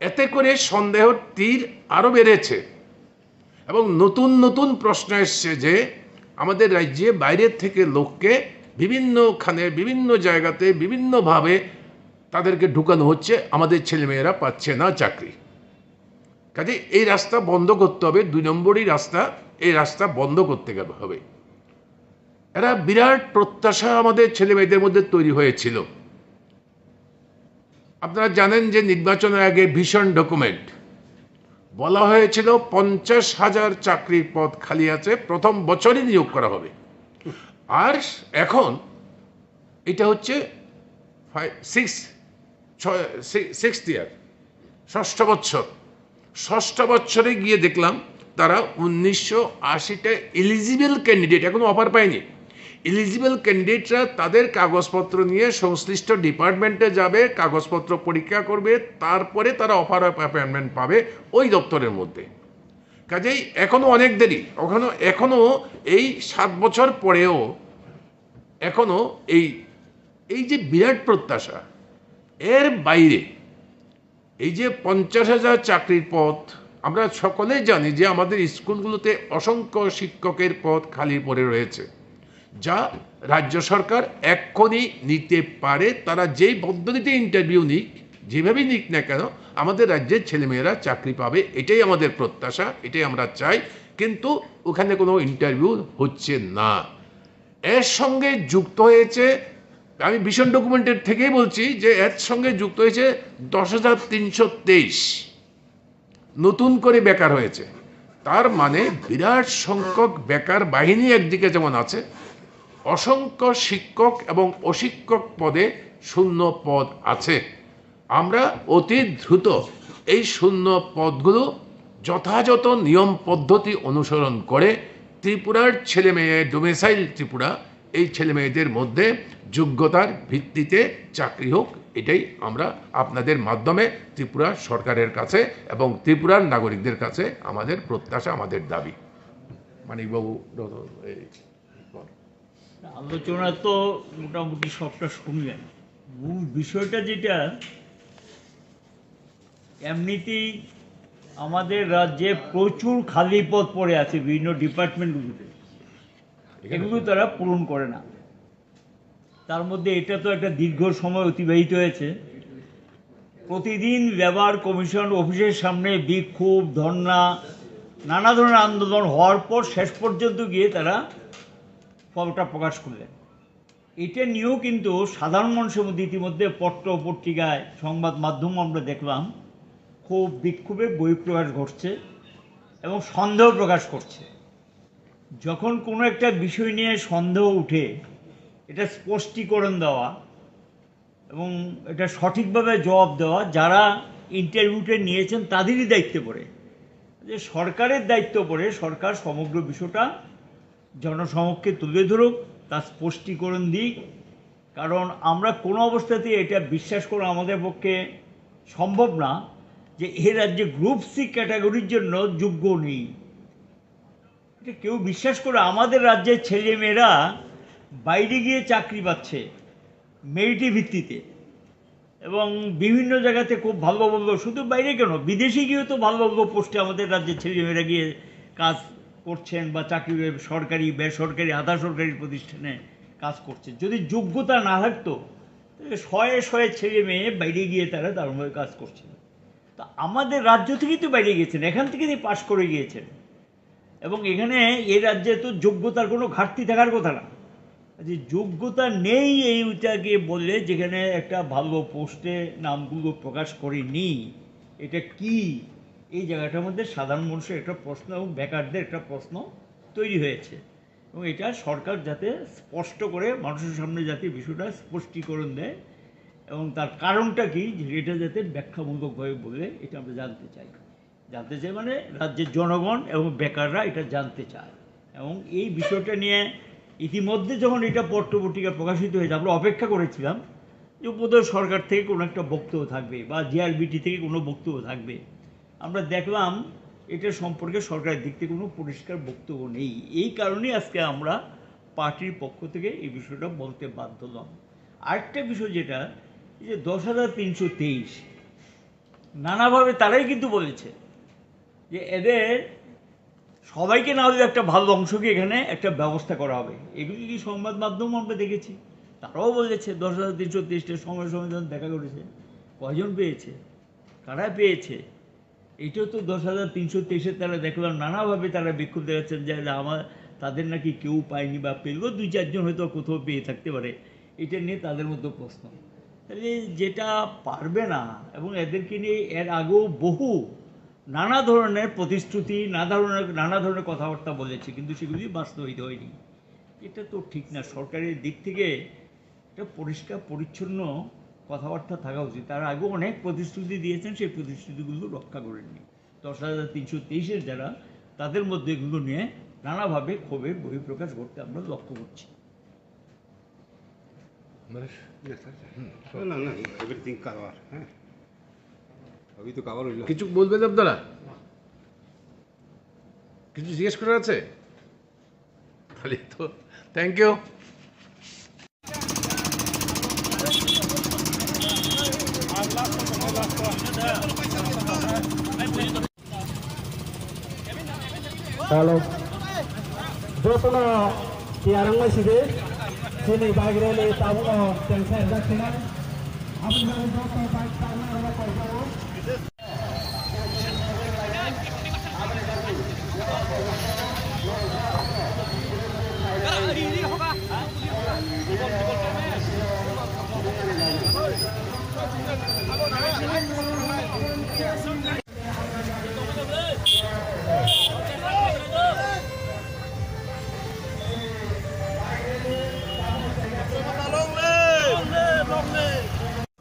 এতে করে সন্দেহর তীর আরও বেড়েছে এবং নতুন নতুন প্রশ্ন এসছে যে আমাদের রাজ্যে বাইরের থেকে লোককে বিভিন্নখানে, বিভিন্ন জায়গাতে, বিভিন্নভাবে তাদেরকে ঢুকানো হচ্ছে, আমাদের ছেলেমেয়েরা পাচ্ছে না চাকরি। কাজে এই রাস্তা বন্ধ করতে হবে, 2 নম্বরই রাস্তা, এই রাস্তা বন্ধ করতে হবে। এরা বিরাট প্রত্যাশা আমাদের ছেলেমেয়েদের মধ্যে তৈরি হয়েছিল। আপনারা জানেন যে নির্বাচনের আগে ভীষণ ডকুমেন্ট বলা হয়েছিল 50,000 চাকরির পদ খালি আছে, প্রথম বছরই নিয়োগ করা হবে। আর এখন এটা হচ্ছে 6th ইয়ার, 6ষ্ঠ বছর। 6ষ্ঠ বছরে গিয়ে দেখলাম তারা 1980টা এলিজিবল ক্যান্ডিডেট, এখনো অফার পায়নি, এলিজিবল ক্যান্ডিডেটরা তাদের কাগজপত্র নিয়ে সংশ্লিষ্ট ডিপার্টমেন্টে যাবে, কাগজপত্র পরীক্ষা করবে, তারপরে তারা অফার অফ অ্যাপয়েন্টমেন্ট পাবে ওই দপ্তরের মধ্যে। কাজেই এখনো অনেক দেরি, এখনো এই 7 বছর পরেও এখনো এই যে বিরাট প্রত্যাশা, এর বাইরে এই যে 50,000 চাকরির পদ, আমরা সকলেই জানি যে আমাদের স্কুলগুলোতে অসংখ্য শিক্ষকের পদ খালি পড়ে রয়েছে, যা রাজ্য সরকার এক্ষুনি নিতে পারে। তারা যেই পদ্ধতিতে ইন্টারভিউ নিক, যেভাবেই নিক না কেন, আমাদের রাজ্যের ছেলেমেয়েরা চাকরি পাবে, এটাই আমাদের প্রত্যাশা, এটাই আমরা চাই। কিন্তু ওখানে কোনো ইন্টারভিউ হচ্ছে না। এর সঙ্গে যুক্ত হয়েছে, আমি ভীষণ ডকুমেন্টের থেকেই বলছি যে এর সঙ্গে যুক্ত হয়েছে 10,323 নতুন করে বেকার হয়েছে। তার মানে বিরাট সংখ্যক বেকার বাহিনী একদিকে যেমন আছে, অসংখ্য শিক্ষক এবং অশিক্ষক পদে শূন্য পদ আছে। আমরা অতি দ্রুত এই শূন্য পদগুলো যথাযথ নিয়ম পদ্ধতি অনুসরণ করে ত্রিপুরার ছেলে মেয়ে ডোমিসাইল ত্রিপুরা এই ছেলে মেয়েদের মধ্যে যোগ্যতার ভিত্তিতে চাকরি হোক, এটাই আমরা আপনাদের মাধ্যমে ত্রিপুরা সরকারের কাছে এবং ত্রিপুরার নাগরিকদের কাছে আমাদের প্রত্যাশা, আমাদের দাবি। মানিকবাবু, আলোচনা তো মোটামুটি সবটা শুনলেন। মূল বিষয়টা যেটা, এমনিতেই আমাদের রাজ্যে প্রচুর খালি পদ পড়ে আছে বিভিন্ন ডিপার্টমেন্টগুলোতে, এগুলো তারা পূরণ করে না। তার মধ্যে এটা তো একটা দীর্ঘ সময় অতিবাহিত হয়েছে। প্রতিদিন লেবার কমিশন অফিসের সামনে বিক্ষোভ, ধর্না, নানা ধরনের আন্দোলন হওয়ার পর শেষ পর্যন্ত গিয়ে তারা ফলটা প্রকাশ করলেন। এটা নিয়েও কিন্তু সাধারণ মানুষের মধ্যে ইতিমধ্যে পত্র পত্রিকায় সংবাদ মাধ্যম আমরা দেখলাম খুব বিক্ষোভে বহিঃপ্রকাশ ঘটছে এবং সন্দেহ প্রকাশ করছে। যখন কোনো একটা বিষয় নিয়ে সন্দেহ উঠে, এটা স্পষ্টীকরণ দেওয়া এবং এটা সঠিকভাবে জবাব দেওয়া যারা ইন্টারভিউটা নিয়েছেন তাদেরই দায়িত্বে পড়ে। যে সরকারের দায়িত্ব পড়ে সরকার সমগ্র বিষয়টা জনসমক্ষে তুলে ধরুক, তার স্পষ্টীকরণ দিক। কারণ আমরা কোনো অবস্থাতেই এটা বিশ্বাস করা আমাদের পক্ষে সম্ভব না যে এ রাজ্যে গ্রুপ সি ক্যাটাগরির জন্য যোগ্য নেই। এটা কেউ বিশ্বাস করে? আমাদের রাজ্যের ছেলেমেয়েরা বাইরে গিয়ে চাকরি পাচ্ছে মেরিটি ভিত্তিতে এবং বিভিন্ন জায়গাতে খুব ভালো ভালো, শুধু বাইরে কেন, বিদেশে গিয়েও তো ভালো ভালো পোস্টে আমাদের রাজ্যের ছেলেমেয়েরা গিয়ে কাজ করছেন বা চাকরি, সরকারি, বেসরকারি, আধা সরকারি প্রতিষ্ঠানে কাজ করছে। যদি যোগ্যতা না থাকতো তাহলে শয়ে শয়ে ছেলে মেয়ে বাইরে গিয়ে তারা দারুণভাবে কাজ করছে। তা আমাদের রাজ্য থেকেই তো বাইরে গিয়েছেন, এখান থেকেই পাশ করে গিয়েছেন এবং এখানে এই রাজ্যে তো যোগ্যতার কোনো ঘাটতি থাকার কথা না। যে যোগ্যতা নেই এইটাকে বললে, যেখানে একটা ভালো পোস্টে নামগুলো প্রকাশ করেনি, এটা কি? এই জায়গাটার মধ্যে সাধারণ মানুষের একটা প্রশ্ন এবং বেকারদের একটা প্রশ্ন তৈরি হয়েছে এবং এটা সরকার যাতে স্পষ্ট করে মানুষের সামনে যাতে বিষয়টা স্পষ্টীকরণ দেয় এবং তার কারণটা কি, এটা যাতে ব্যাখ্যামূলকভাবে বলে, এটা আমরা জানতে চাই মানে রাজ্যের জনগণ এবং বেকাররা এটা জানতে চায়। এবং এই বিষয়টা নিয়ে ইতিমধ্যে যখন এটা পত্রপত্রিকা প্রকাশিত হয়েছে, আমরা অপেক্ষা করেছিলাম যে বোধহয় সরকার থেকে কোনো একটা বক্তব্য থাকবে বা জিআরবিটি থেকে কোনো বক্তব্য থাকবে। আমরা দেখলাম এটা সম্পর্কে সরকারের দিক থেকে কোনো পরিষ্কার বক্তব্য নেই। এই কারণেই আজকে আমরা পার্টির পক্ষ থেকে এই বিষয়টা বলতে বাধ্য হলাম। আরেকটা বিষয় যেটা, এই যে 10,323 নানাভাবে তারাই কিন্তু বলেছে যে এদের সবাইকে না হলে একটা ভালো অংশকে এখানে একটা ব্যবস্থা করা হবে। এগুলি কি সংবাদ মাধ্যম আমরা দেখেছি, তারাও বলেছে 10,323 সময় যখন দেখা করেছে, কয়জন পেয়েছে, কারা পেয়েছে, এটাও তো 10,323 তারা দেখলাম নানাভাবে তারা বিক্ষোভ দেখাচ্ছেন যে তাদের নাকি কেউ পায়নি বা পেলেও 2-4 জন হয়তো কোথাও পেয়ে থাকতে পারে। এটা নিয়ে তাদের মধ্যে প্রশ্ন। তাহলে যেটা পারবে না, এবং এদেরকে নিয়ে এর আগেও বহু নানা ধরনের প্রতিশ্রুতি, নানা ধরনের কথাবার্তা বলেছে, কিন্তু সেগুলি বাস্তবায়িত হয়নি। এটা তো ঠিক না। সরকারের দিক থেকে একটা পরিষ্কার পরিচ্ছন্ন কথাবার্তা থাকা উচিত। তার আগেও অনেক প্রতিশ্রুতি দিয়েছেন, সেই প্রতিশ্রুতিগুলো রক্ষা করেননি। 10,323 যারা, তাদের মধ্যে এগুলো নিয়ে নানাভাবে ক্ষোভের বহিঃপ্রকাশ করতে আমরা লক্ষ্য করছি। কিছু বলবেন আপনারা? কিছু জিজ্ঞেস করার আছে? তাহলে তো thank you. Kalau jotono tiarang masih deh, sini bagian ini tahu yang saya dah kenal. Abu Dhabi jotono baik tahu orang kau tahu.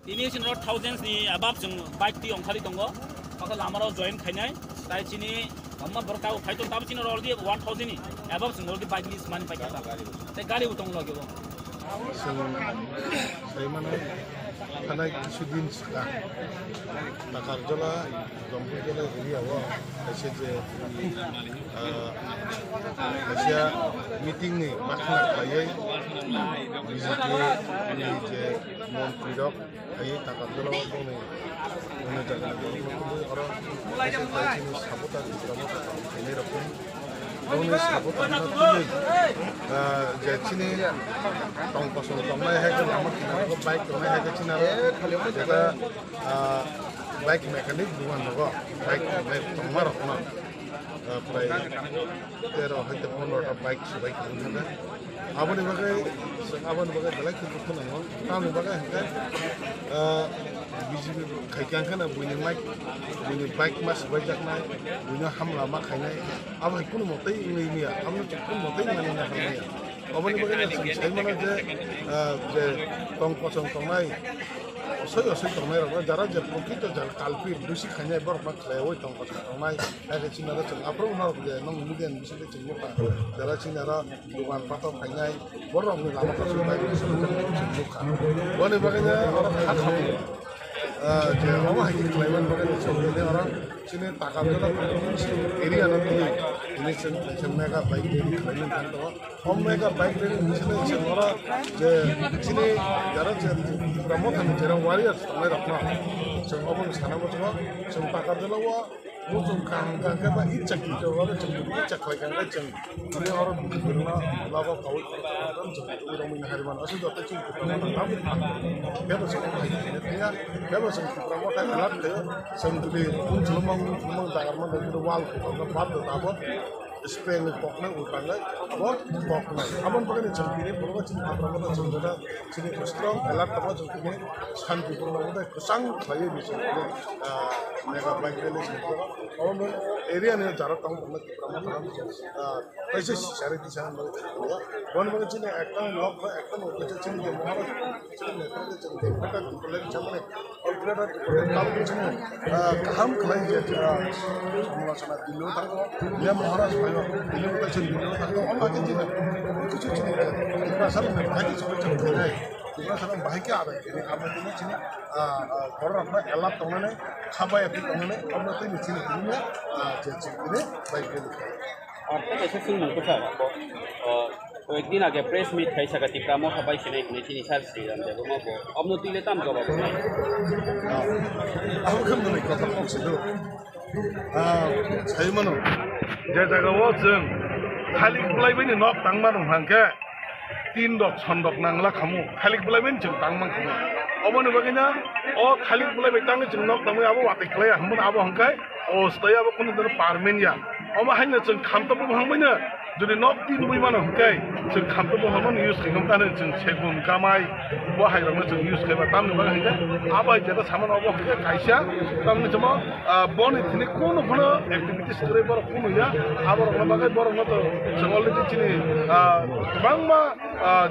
তিনি হচ্ছেন 1000 ni above jeng bike ti ongkhali tongo maka lamaro join khainai tai chini hamma borkau phaiton tab chini already 1000 ni above jeng already bike list mani paikha tai gari utong lage bo saya mana karena kisudin sudah nakar jala jompo jala ini awak Asia meeting ni makna kaya bisiki ini je montirok kaya nakar jala orang ni jaga orang ini sabotan ini rakun Bonus sabotan itu jadi sini tong kosong tong mana hebat amat kita ko bike tong mana hebat cina kita bike mekanik dua nogo bike tong marok na pray tero hite ponor bike sebaik mana abon bagai dalek itu pun namo kami bagai kan biji kaikan kan bunyi bike mas banyak naik bunyi hamla mak naik apa ikut motor ini ya kamu ikut motor mana nak naik abon bagai saya mana je tong kosong tong naik saya tong naik orang jarak je kita jalan kalpi dusi kanya bermak saya tong kosong tong naik ada cina ada cina apa orang je nong kemudian bisa cina apa jarak cina ada bukan patah kanya borong ni lama kosong naik bisa cina abon bagainya orang hak kamu je orang hanya kelainan bagainya cuma orang sini takkan jalan area nanti ini mega bike ini kelainan kan tuh mega bike ini misalnya orang je sini jarak je promotan jarak warrior sampai rakna cuma orang sana macam cuma takkan jalan wah muncul kan kita icak itu orang cuma icak kelainan cuma ini orang berna lawa kau orang cuma orang punya hariman asal jatuh cuma promotan tapi dia bersama promotan alat dia sendiri pun cuma dagar mana itu wall kita buat apa spell pokna utangnya apa pokna abang pakai jempini berapa cina promotan jempina sini strong alat apa jempini santi promotan kesang saya bisa mega bike release itu abang area ni jarak tahu promotan पैसे सारे दिशा में बोला one में चीने actor lock पर actor में कुछ चीने के महाराज चीने नेत्र के चीने बेटा कुले चमने और बेटा ताऊ के चीने हम खलाई जे समूह सना दिल्ली तक ये महाराज भाई दिल्ली में चीने दिल्ली तक और बाकी चीने कुछ चीने इतना सब में बाकी सब चलते हैं इतना सब बाकी क्या आ रहा है ये आपने दिल्ली चीने और अपना एलाप तो उन्होंने खाबा या फिर उन्होंने और ना तो चीने दिल्ली में चीने बाइक के लिए और ऐसे सुन मन कुछ है तो एक दिन आगे प्रेस मीट खाई सका टिप्रा मो खबाई से नहीं नहीं चीनी सार से हम जब मो को अब नो तीले तम जवाब नहीं अब कम नहीं करता हूँ सिद्धू सही मनो जैसा वो जंग खाली बुलाई भी नहीं नॉक तंग मानो हंके 3 dok sondok nangla kamu खाली बुलाई भी नहीं तंग मान kamu अब नो बगैना और खाली बुलाई भी तंग जंग नॉक तंग अब वाटे क्ले हम अब हंके और स्टेया अब कुछ दिन पारमेन या अब हंगे जंग खाम तो हम बने जुदि नॉक 3 बुई मानो हंके जंग खाम तो हम यूज खाम काने जंग सेगुन कामाई वो हाई रंग जंग यूज खाम ताम नो बगैना अब आई जैसा सामान अब हंके काइशा ताम ने जमा बॉन इतने कौन अपना एक्टिविटीज करे पर कौन या अब रंग बगै बर रंग तो जंग ऑलरेडी चीने तमाम मा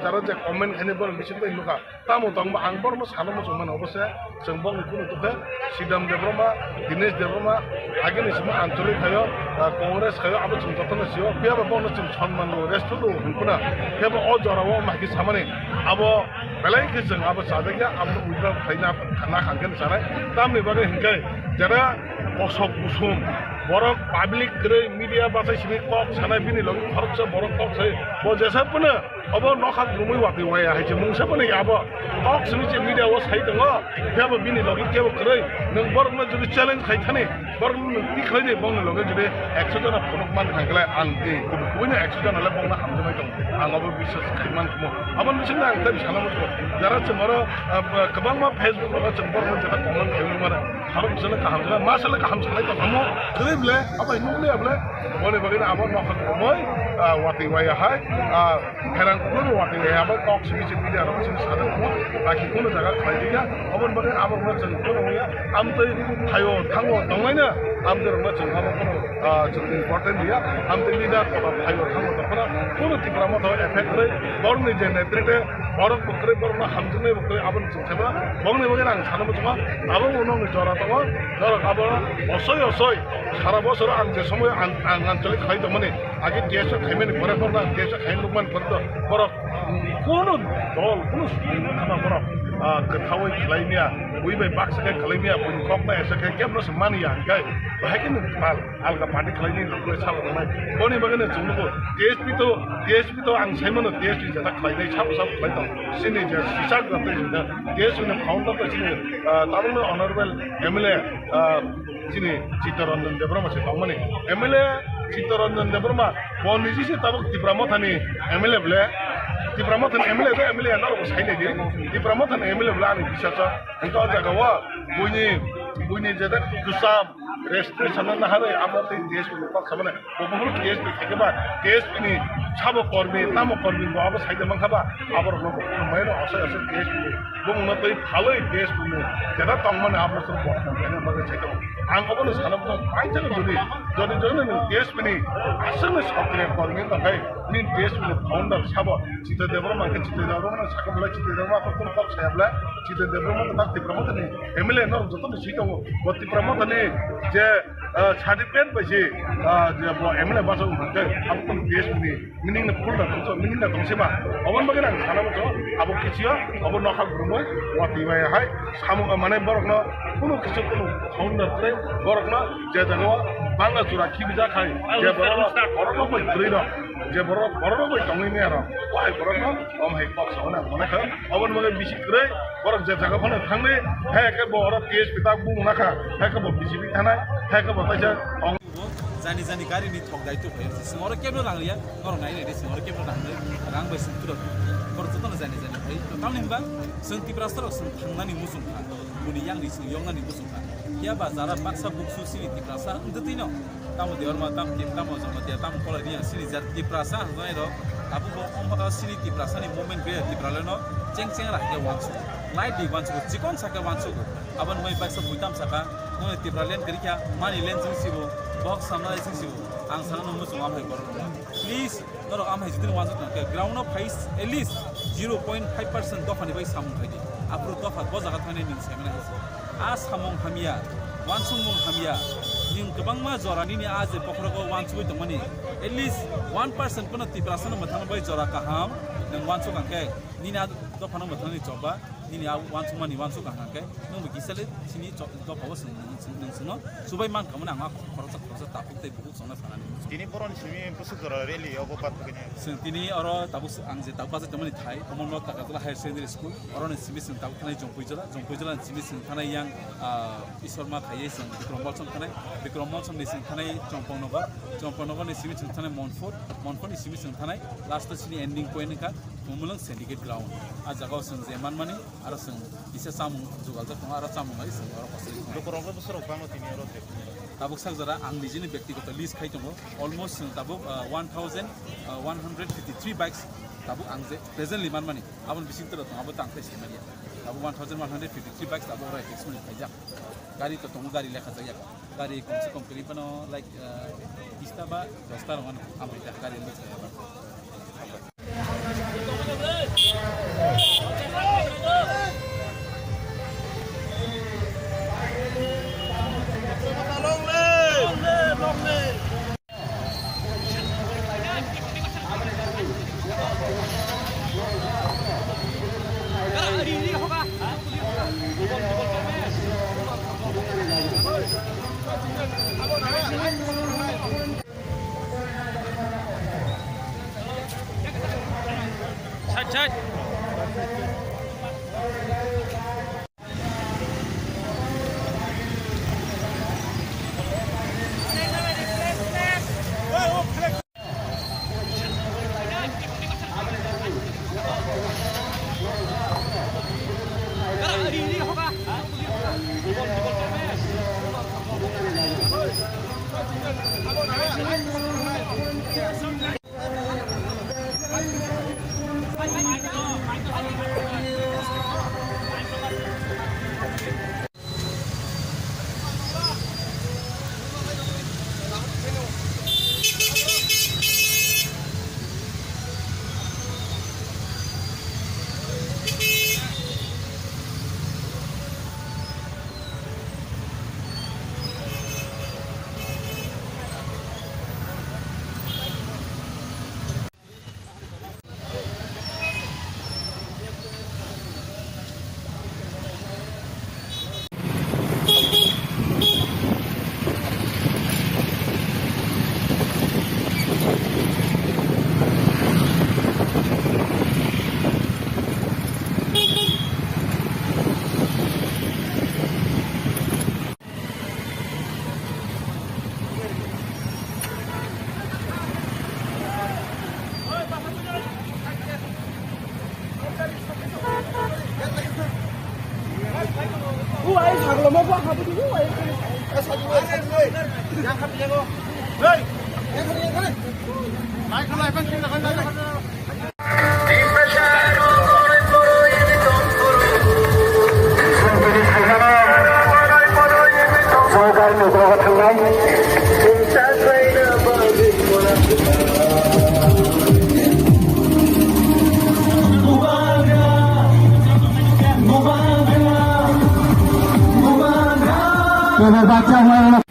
जरा जे कमेंट खाने बर बिसिन बाई लुका तामो तंग आं बर म सानो म जमन अवश्य जों बंग कुनु तो सिदाम देब्रमा दिनेश देब्रमा आगे नि सम आंचलिक खायो कांग्रेस खायो अब जों जतन सियो पेबा बंग जों सन्मान लो रेस्ट दो हुनकुना पेबा अ जराव माखि सामाने अब बेलाय के जों अब सादगिया अब उद्रा खाइना खाना खांगेन सानाय तामनि बागै हिंगाय जरा असक कुसुम बरक पब्लिक ग्रे मीडिया बाथाय सिनि कक सानाय बिनि लग खरच बरक कक छै बो जेसा पने अब नखा गुमै वाति वाया हाइसे मुंसा पने अब कक सिनि जे मीडिया व साइ दङ फेबो बिनि लग केबो करै नों बरक न जुदि चैलेंज खाइथाने बरक नों ति खैने बंग लग जुदि 100 जना फनक मान थांगलाय आं ए गुबुन 100 जना ला बंग हामजनाय दङ आंबो बिश्वास खैमान खमो अब नोंसिना आं ताइ सानामो जरा चमरो गोबां मा फेसबुक मा चंबर मा जरा कमेन्ट खाइनो माने harap sana kaham sana masalah kaham sana itu kamu kalian boleh apa ini boleh boleh bagaimana apa nak kemoi wati waya hai heran pun wati waya apa talk sini media apa sini sana semua lagi pun jaga kali dia apa bagaimana apa pun jadi pun ya amte hayo thango dongainya amte rumah jadi apa pun jadi important dia amte leader apa hayo thango dongainya pun tiba mau tahu efek dari baru nih jadi terus baru bukre baru nak hamzune bukre apa coba bangnya bagaimana sana cuma apa unong jora tahu jora apa osoy সারা বছর আং যে সময় আঞ্চলিক খাদ্য মানে আগে দেশে খাইমেন ঘরে পর না দেশে খাইন লোকমান করতো বড় কোনো দল কোনো খানা বড় गोथावै खालायनाया बयबो बाक्साखै खालायनाया बयनिखौबो एसेखै केमनोसो मानिया ओंखाय बाहायखौनो माल आलगा पार्टी खालायनाय लोगो सालायनाय बनि बागैनो जोंनोबो DSP आं सायमोनो DSP जेता खालायनाय साब खालायदों सिनि जे सिसा गथै जोंनो DSP नि फाउन्डार सिनि तारुनो अनरेबल MLA सिनि चित्तरंजन देब्रमा से तामने MLA चित्तरंजन देब्रमा बनिजिसे ताबक तिब्रामथानि MLA ब्ले Dipramotan MLA itu MLA yang naruh saya ni, Dipramotan MLA belani bisa sah. Engkau jaga wah, bunyi jadi kusam, restriction mana hari, amar tu DSP lupa sama ni. Bukan DSP kaya DSP ni sabuk korbi, tamu korbi, bawa saya demang kaba, abar orang main asal DSP ni. Bukan nanti halai DSP ni. Jadi tangman amar tu buat mana bagai saya tu. Angkau pun sekarang pun panjang jadi ni DSP ni asal ni sakit korbi tak kaya. Ni DSP ni founder sabuk. Cita Debroma ke Cita Debroma sakam bela Cita Debroma apa pun kau saya bela Cita Debroma tetap Dipramotan ni MLA nor jatuh ni sih kamu buat Dipramotan ni je certificate besi je buat MLA bahasa umumnya apa pun DSP ni meaning ni full dah meaning dah kongsi mah awan bagaimana sana macam abu kisia abu nakal berumur wati mai hai kamu mana borok na kuno kisia kuno founder tu borok na je jago bangga curah kibija kai je borok na pun beri dah je borok pun tangi ni ada wah borok na om hai pak sana mana kan awan bagai bisi kere borok je jaga mana thangni hai ke borok DSP tak bung naka hai ke borok bisi thana hai ke borok je जानी जानी गाड़ी नहीं थोक दायित्व है singer cable लांग लिया नर नाई नहीं सिंगर केबल लांग ले रांग बाय सिंग तुरत कर तो ना जानी जानी भाई तो ताम निबा सिंग तिप्रास्तर सिंग थांनानि मुसुं था बुनि यांग नि सिंग यंगानि मुसुं था या बाजारा बाक्सा बुक्सु सिनि तिप्रासा उन्दतिनो ताम देवर मा ताम के ताम जमा दिया ताम कलर नि सिनि जार तिप्रासा हजाय रो आबु बो सिनि तिप्रासा नि मोमेन्ट बे तिप्रालेनो चेंग चेंग राखे वान्सु लाइट दि वान्सु चिकन साका वान्सु अबन मै बाक्सा बुइताम साका नो तिप्रालेन करिया मानि लेन जों सिबो box sama isi siu, ang sana nomor semua amai koran. Please, kalau amai jadi wajib nak ground of price at least 0.5% doh hani bayi samung lagi. Apro doh fat bos agat hani ning semena hisi. As samung hamia, wansumung hamia, ning kebang ma jora ni आज पकड़ को वांसु भी तो money at least 1% पन तिप्रासन मथान by जरा kaham, ning वांसु Kanke ni आज doh Fanaa मथान ni coba. Ini wansung mani wansung kan kan, nung begitu sini do pawas nung supaya man kamu nang korot tapuk teh buku sana sana. Ini poron sini pusuk jora rally apa pat begini. Sini orang tabuk angze tabuk pasal teman Thai, kamu mau tak katalah higher secondary school, orang sini sini tabuk kanai jompuy jalan sini sini kanai yang isorma kaya sini Bikram Malson ni sini kanai jompong noga ni sini kanai Montfort ni sini kanai last sini ending point ni kan, memulang syndicate ground. Aja kau sini zaman mani. Ada seng, bisa samung juga ada pengaruh samung lagi seng orang pasti. Dokter orang besar orang itu ni orang tu. Tabuk sang zara ang dijini bekti kota list kai tunggu almost tabuk 1,153 bikes tabuk ang je presently man mani. Abang bising terus abang tangkai sih mani. Tabuk 1,153 bikes tabuk orang ekspor kaya. Gari tu tunggu gari lekhat saja. Gari kongsi kongkiri pano like ista ba dostar orang ambil gari lekhat saja. Chat. বাচ্চা হয়ে গেল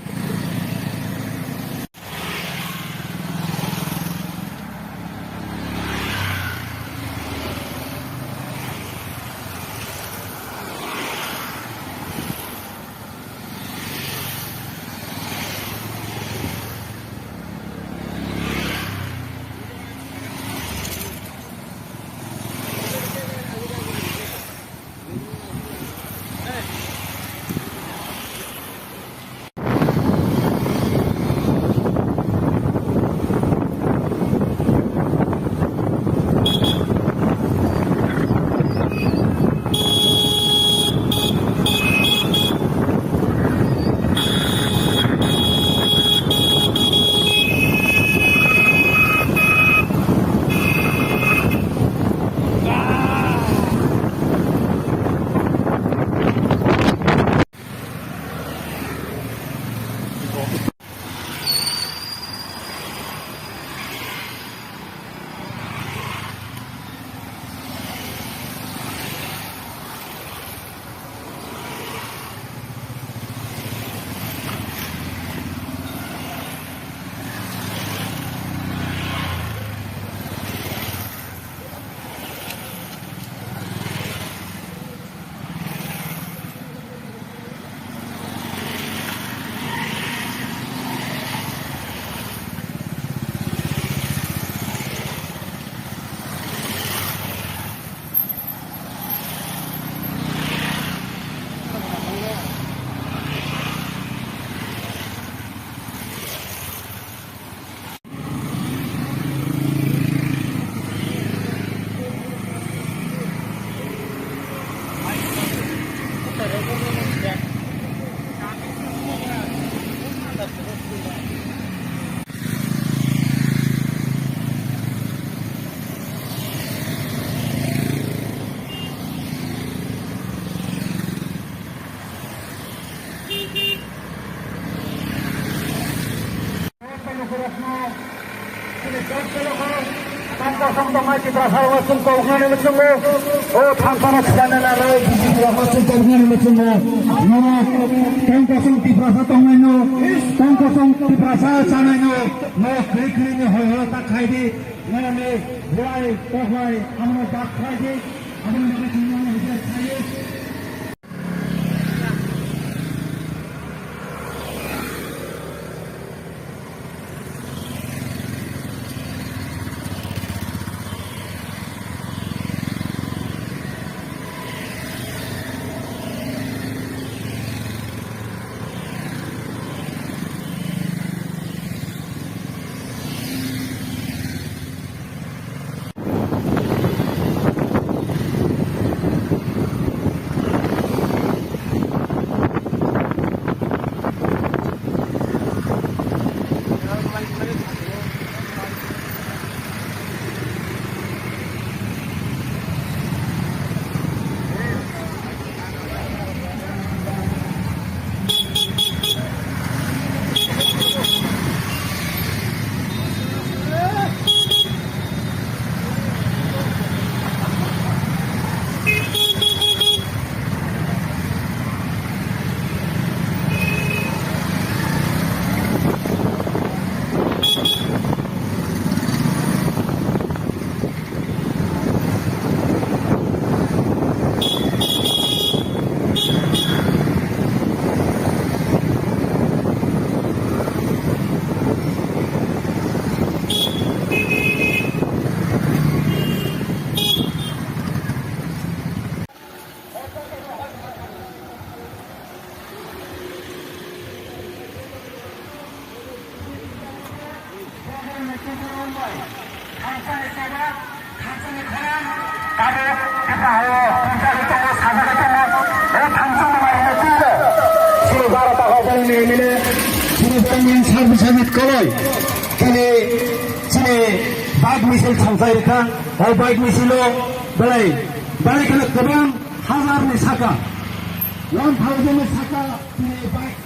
Masih berasal wasil keuangan yang bersungguh. Oh, tanpa sedana lalu di wasil keuangan yang bersungguh. Nama tangkosong di berasal tongano, tangkosong di berasal sanano. Mau klik-kliknya hoyo tak kaidi. Nama ni buai, tohai, amno tak kaidi. Amno tak kaidi. Bisa kaidi. Independent Service Koloi, Sine Bike Missile Sangsaikan, or Bike Missile, Belay, Balikal Kabam, Hazar Nisaka, 1,000 Nisaka, Bike.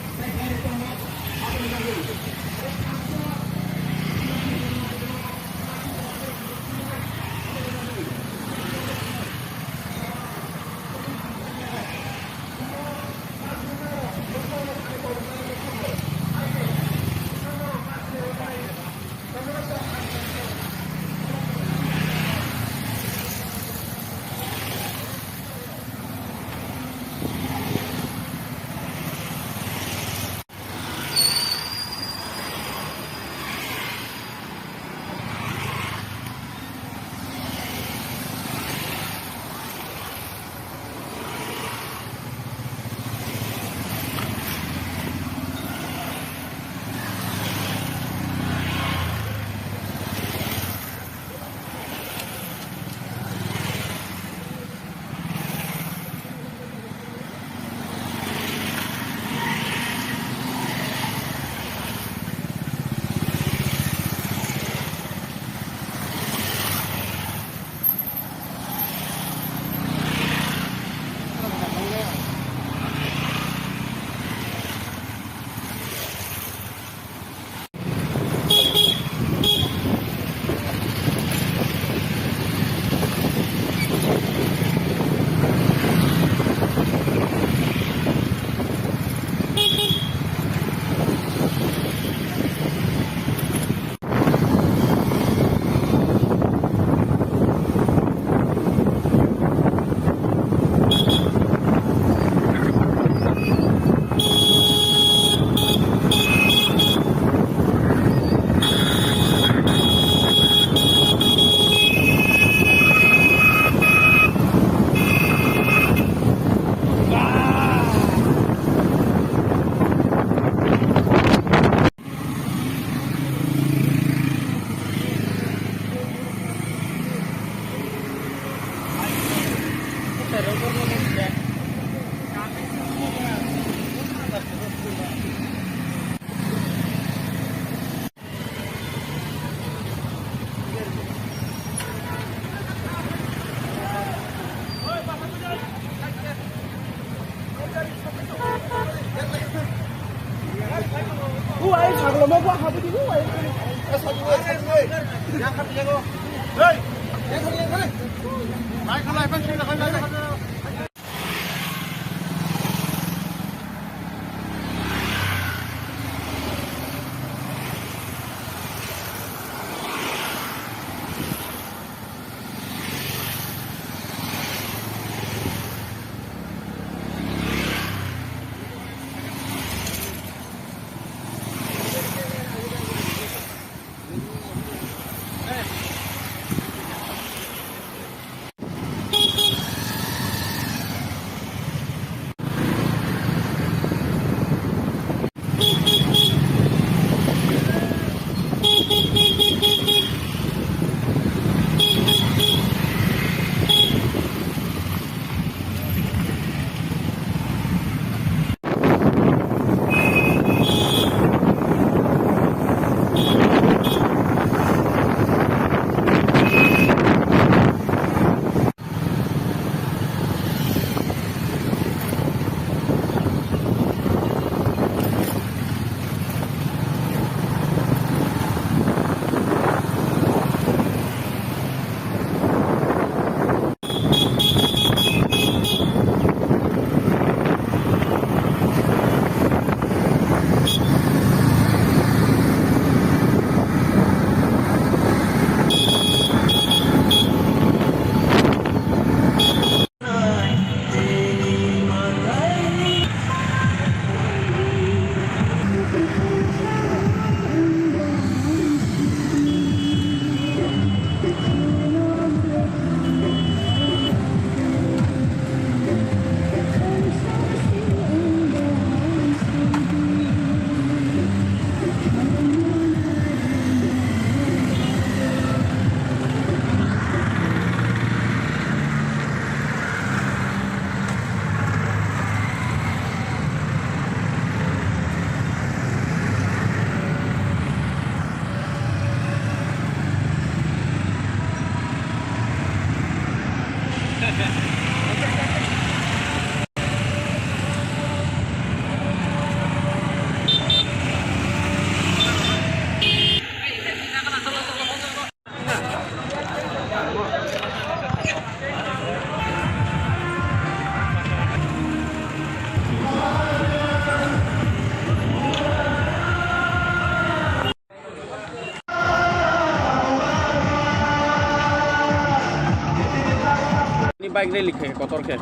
Bike rally খেয়ে কতরকে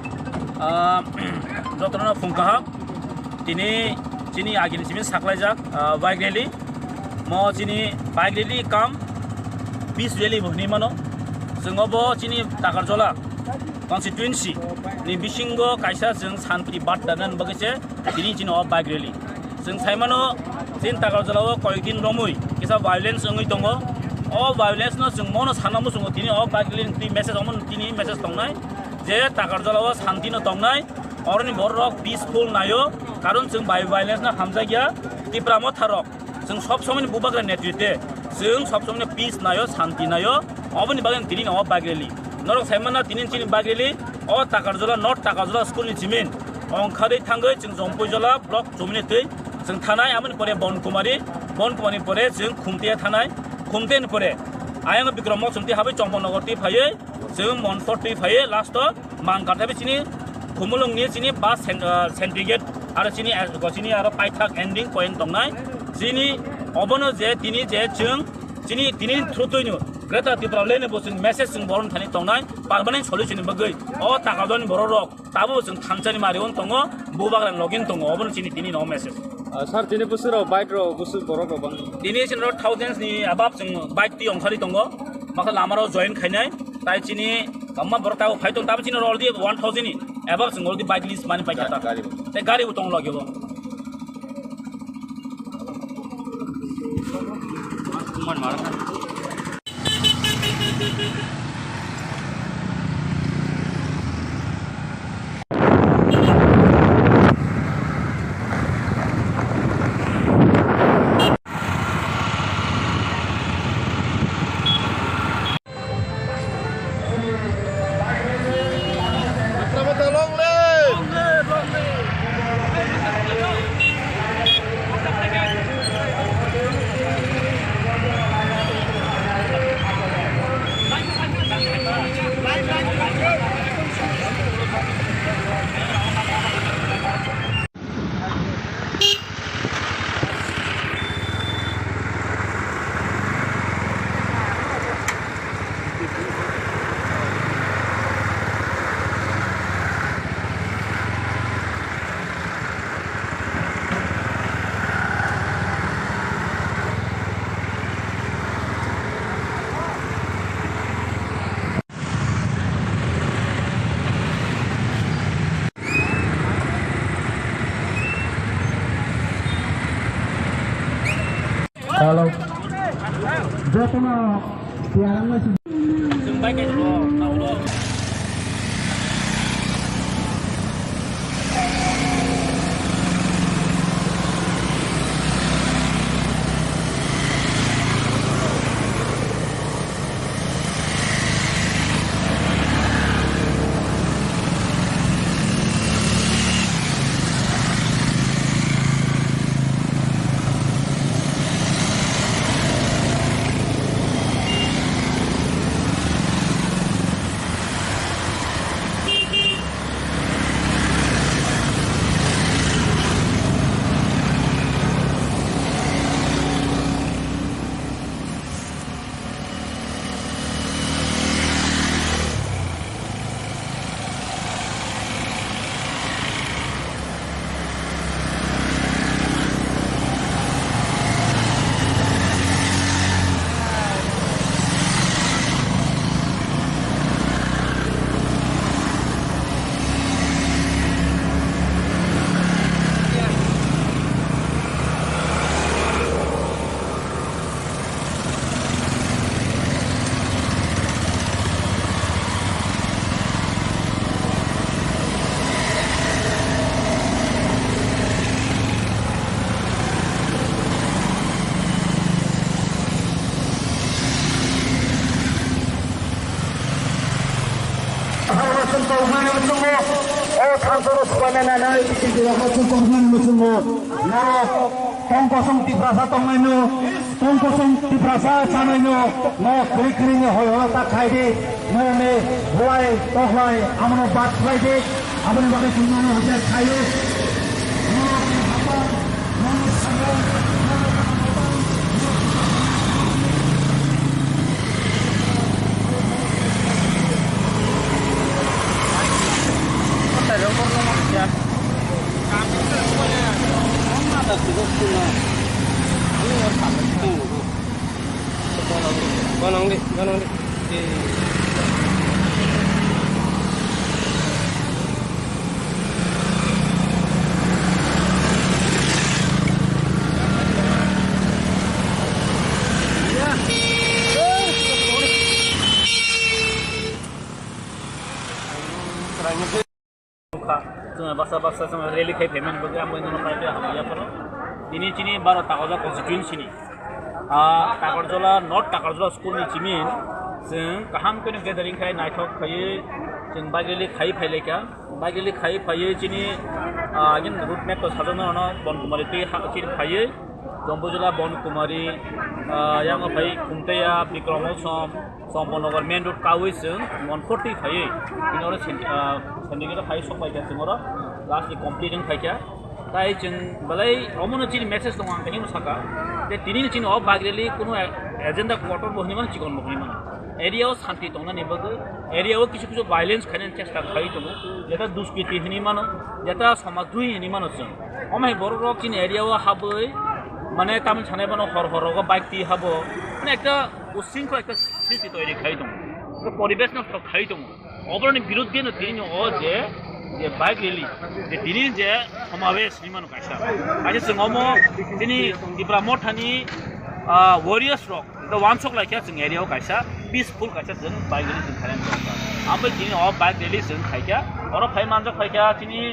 যতনা ফুংকাहा তিনি চিনি আগিনি চিনি সাকলাইজাক bike rally म चिनी bike रेली काम 20 रेली भनि मानो जोंबो चिनी ताकारजला कन्स्टिट्युएन्सि नि बिसिंगो कायसा जों सानप्रि बाददानन बगैसे दिनि चिनो बाइक रेली जों साइमानो चिन ताकारजलाव कयेक दिन रमुइ किसा भायोलेन्स ओंगै दङ अ भायोलेन्स न जों मनो सानामु जों दिनि अ बाइक रेली नि मेसेज अमन दिनि मेसेज दंनाय जे ताकारजलाव शान्ति न दंनाय अरनि बर रक पीसफुल नायो कारण जों भायोलेन्स न हामजा गया तिप्रामो थारक जों सब समय बुबाग्रा नेतृत्वे जों सब समय पीस नायो शान्ति नायो अबनि बागन दिनि न बाइक रेली नरक साइमाना दिनि चिनि बाइक रेली अ ताकारजला नर्थ ताकारजला स्कुलनि जिमिन अंखारै थांगै जों जम्पयजला ब्लक जमिनि दै जों थानाय आमनि परे बनकुमारी परे जों खुमतेया थानाय खुमतेन परे आयंग बिक्रम चमति हाबै चम्पनगरति फायै जों मनफरति फायै लास्ट मानगाथाबे चिनि खुमुलुंनि चिनि बास सेन्ट्रिगेट आरो चिनि आरो पाइथाक एन्डिं पइन्ट दंनाय चिनि अबनो जे दिनि जे जों चिनि दिनि थ्रुतैनो ग्रेटर त्रिपुरा लेनबो जों मेसेज जों बरन थानि दंनाय पार्मानेन्ट सल्युसन बगै अ ताकादनि बर रक ताबो जों थांसानि मारिवन दङ बुबाग्रान लगिन दङ अबनो चिनि दिनि न मेसेज सर दिनै बोसोराव बाइक र बोसोर बर गोबां दिनै चिनि थाउजेन्ड्स नि अबाब जों बाइक ति अंखारि दङ माखा लामाराव जइन खायनाय ताइ चिनि गम्मा बरताव फाइतन ताबो चिनि अलरेडी 1000 नि अबाब जों अलरेडी बाइक लिस्ट मानि पाइता गारि उतङ लगिबो मन मार Kalau jatuhnya tiang masih जों bike गाइजोल' tongkosong tiprasa tongnaino tongkosong tiprasa sanaino no kri-kri hoyo ta khaide no me boy tohlai amno bat khaide amno bage sunno hoje khayo no hapa no sanga जोङो बासा जोङो rally खाय payment बगे आं बयनो private हामैयाफोर दिनै चिनि 12 टाकाजला कन्स्टिट्युएन्सिनि टाकरजला north टाकरजला स्कुलनि चिमिन जों गाहाम कोन गेदारिं खाय नायथक खायै जों बागेलि खाय फायलेका बागेलि खाय फायै चिनि आगिन रुट मेप तो साजनो न बनकुमारी ति चिन फायै जम्बुजला बनकुमारी yang फाय खुमतेया बिक्रमसम सम्पनगर मेन रोड कावै जों 140 फायै बिनोर सेन्डिकेट फाय सबायगा जोंरो लास्टनि कमप्लिटिं फायका ताई जों बलाय अमनो चिन मेसेज दङ आं कहिनो साका जे दिनै चिन अ बागरेलि कुनो एजेन्डा क्वार्टर बहनिमान चिकन बहनिमान एरियाव शान्ति दंना नेबगो एरियाव किछु भाइलेन्स खायन चेष्टा खाय दङ जेता दुष्कृति हनिमान जेता समाजदुइ हनिमान जों अमाय बर रक चिन एरियाव हाबै माने तामिल सानाय बनो हर हरग बाइक ति हाबो माने একটা उसिंखो একটা स्थिति तैयारी खाय दङ परिवेश नष्ट खाय दङ अबरनि बिरुद्धे न दिनै अ जे बाइक रेली जे दिनै जे समावेश निमान कायसा आजे जोंमो दिनै दिब्रा मथानि वॉरियर्स रक द वान सक लाइक जों एरियाव कायसा पीसफुल कायसा जों बाइक रेली जों खायन आमबे दिनै अ बाइक रेली जों खायका अर फाय मानजा खायका दिनै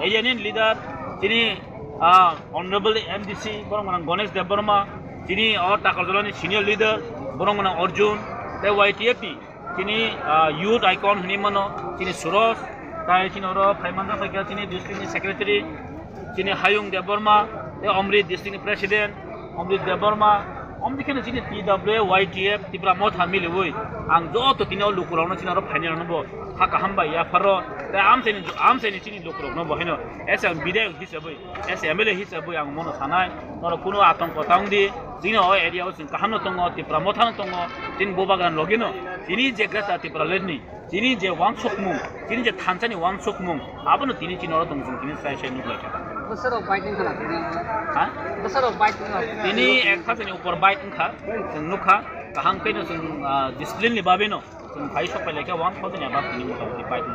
एरियानि लिडार दिनै ऑनरेबल एमडीसी बरंगना गणेश देवबर्मा दिनै अ टाकरजलानि सिनियर लिडार बरंगना अर्जुन दे वाइटीएपी दिनै यूथ आइकन हनिमान दिनै सुरज ताई चिनर फाइमानजा फाइका चिनि डिस्ट्रिक्टनि सेक्रेटारि चिनि हायुं देवबर्मा ए अमृत डिस्ट्रिक्टनि प्रेसिडेन्ट अमृत देवबर्मा अमदिखने चिनि टीडब्ल्यू वाइटीएफ तिब्रा मथा मिलुइ आं जत तिनाव लुकुरावनो चिनर फाइनालनो हाका हामबा याफार दा आमसेनि चिनि लुकुरावनो बहायनो एस एम विधायक हिसाबै एस एमएलए हिसाबै आं मनो सानाय नर कुनो आतंक तांदि जिनो एरियाव जों काहामनो दङ तिब्रा मथानो दङ जिन बोबागान लगिनो जिनि जे ग्रेटा तिब्रा लेडनि जिनि जे वांसुकमुं जिनि जे थानसानि वांसुकमुं आबनो तिनि चिनर दङ जों तिनि साइ नुलायका बोसोराव बाइटिं खाना हा बोसोराव बाइटिं तिनि एक खाजनि ऊपर बाइटिं खा जों नुखा गाहाम कैनो जों डिसिप्लिननि बाबेनो जों फाइ सपायलायका 1000 एबा तिनि मथामथि बाइटिं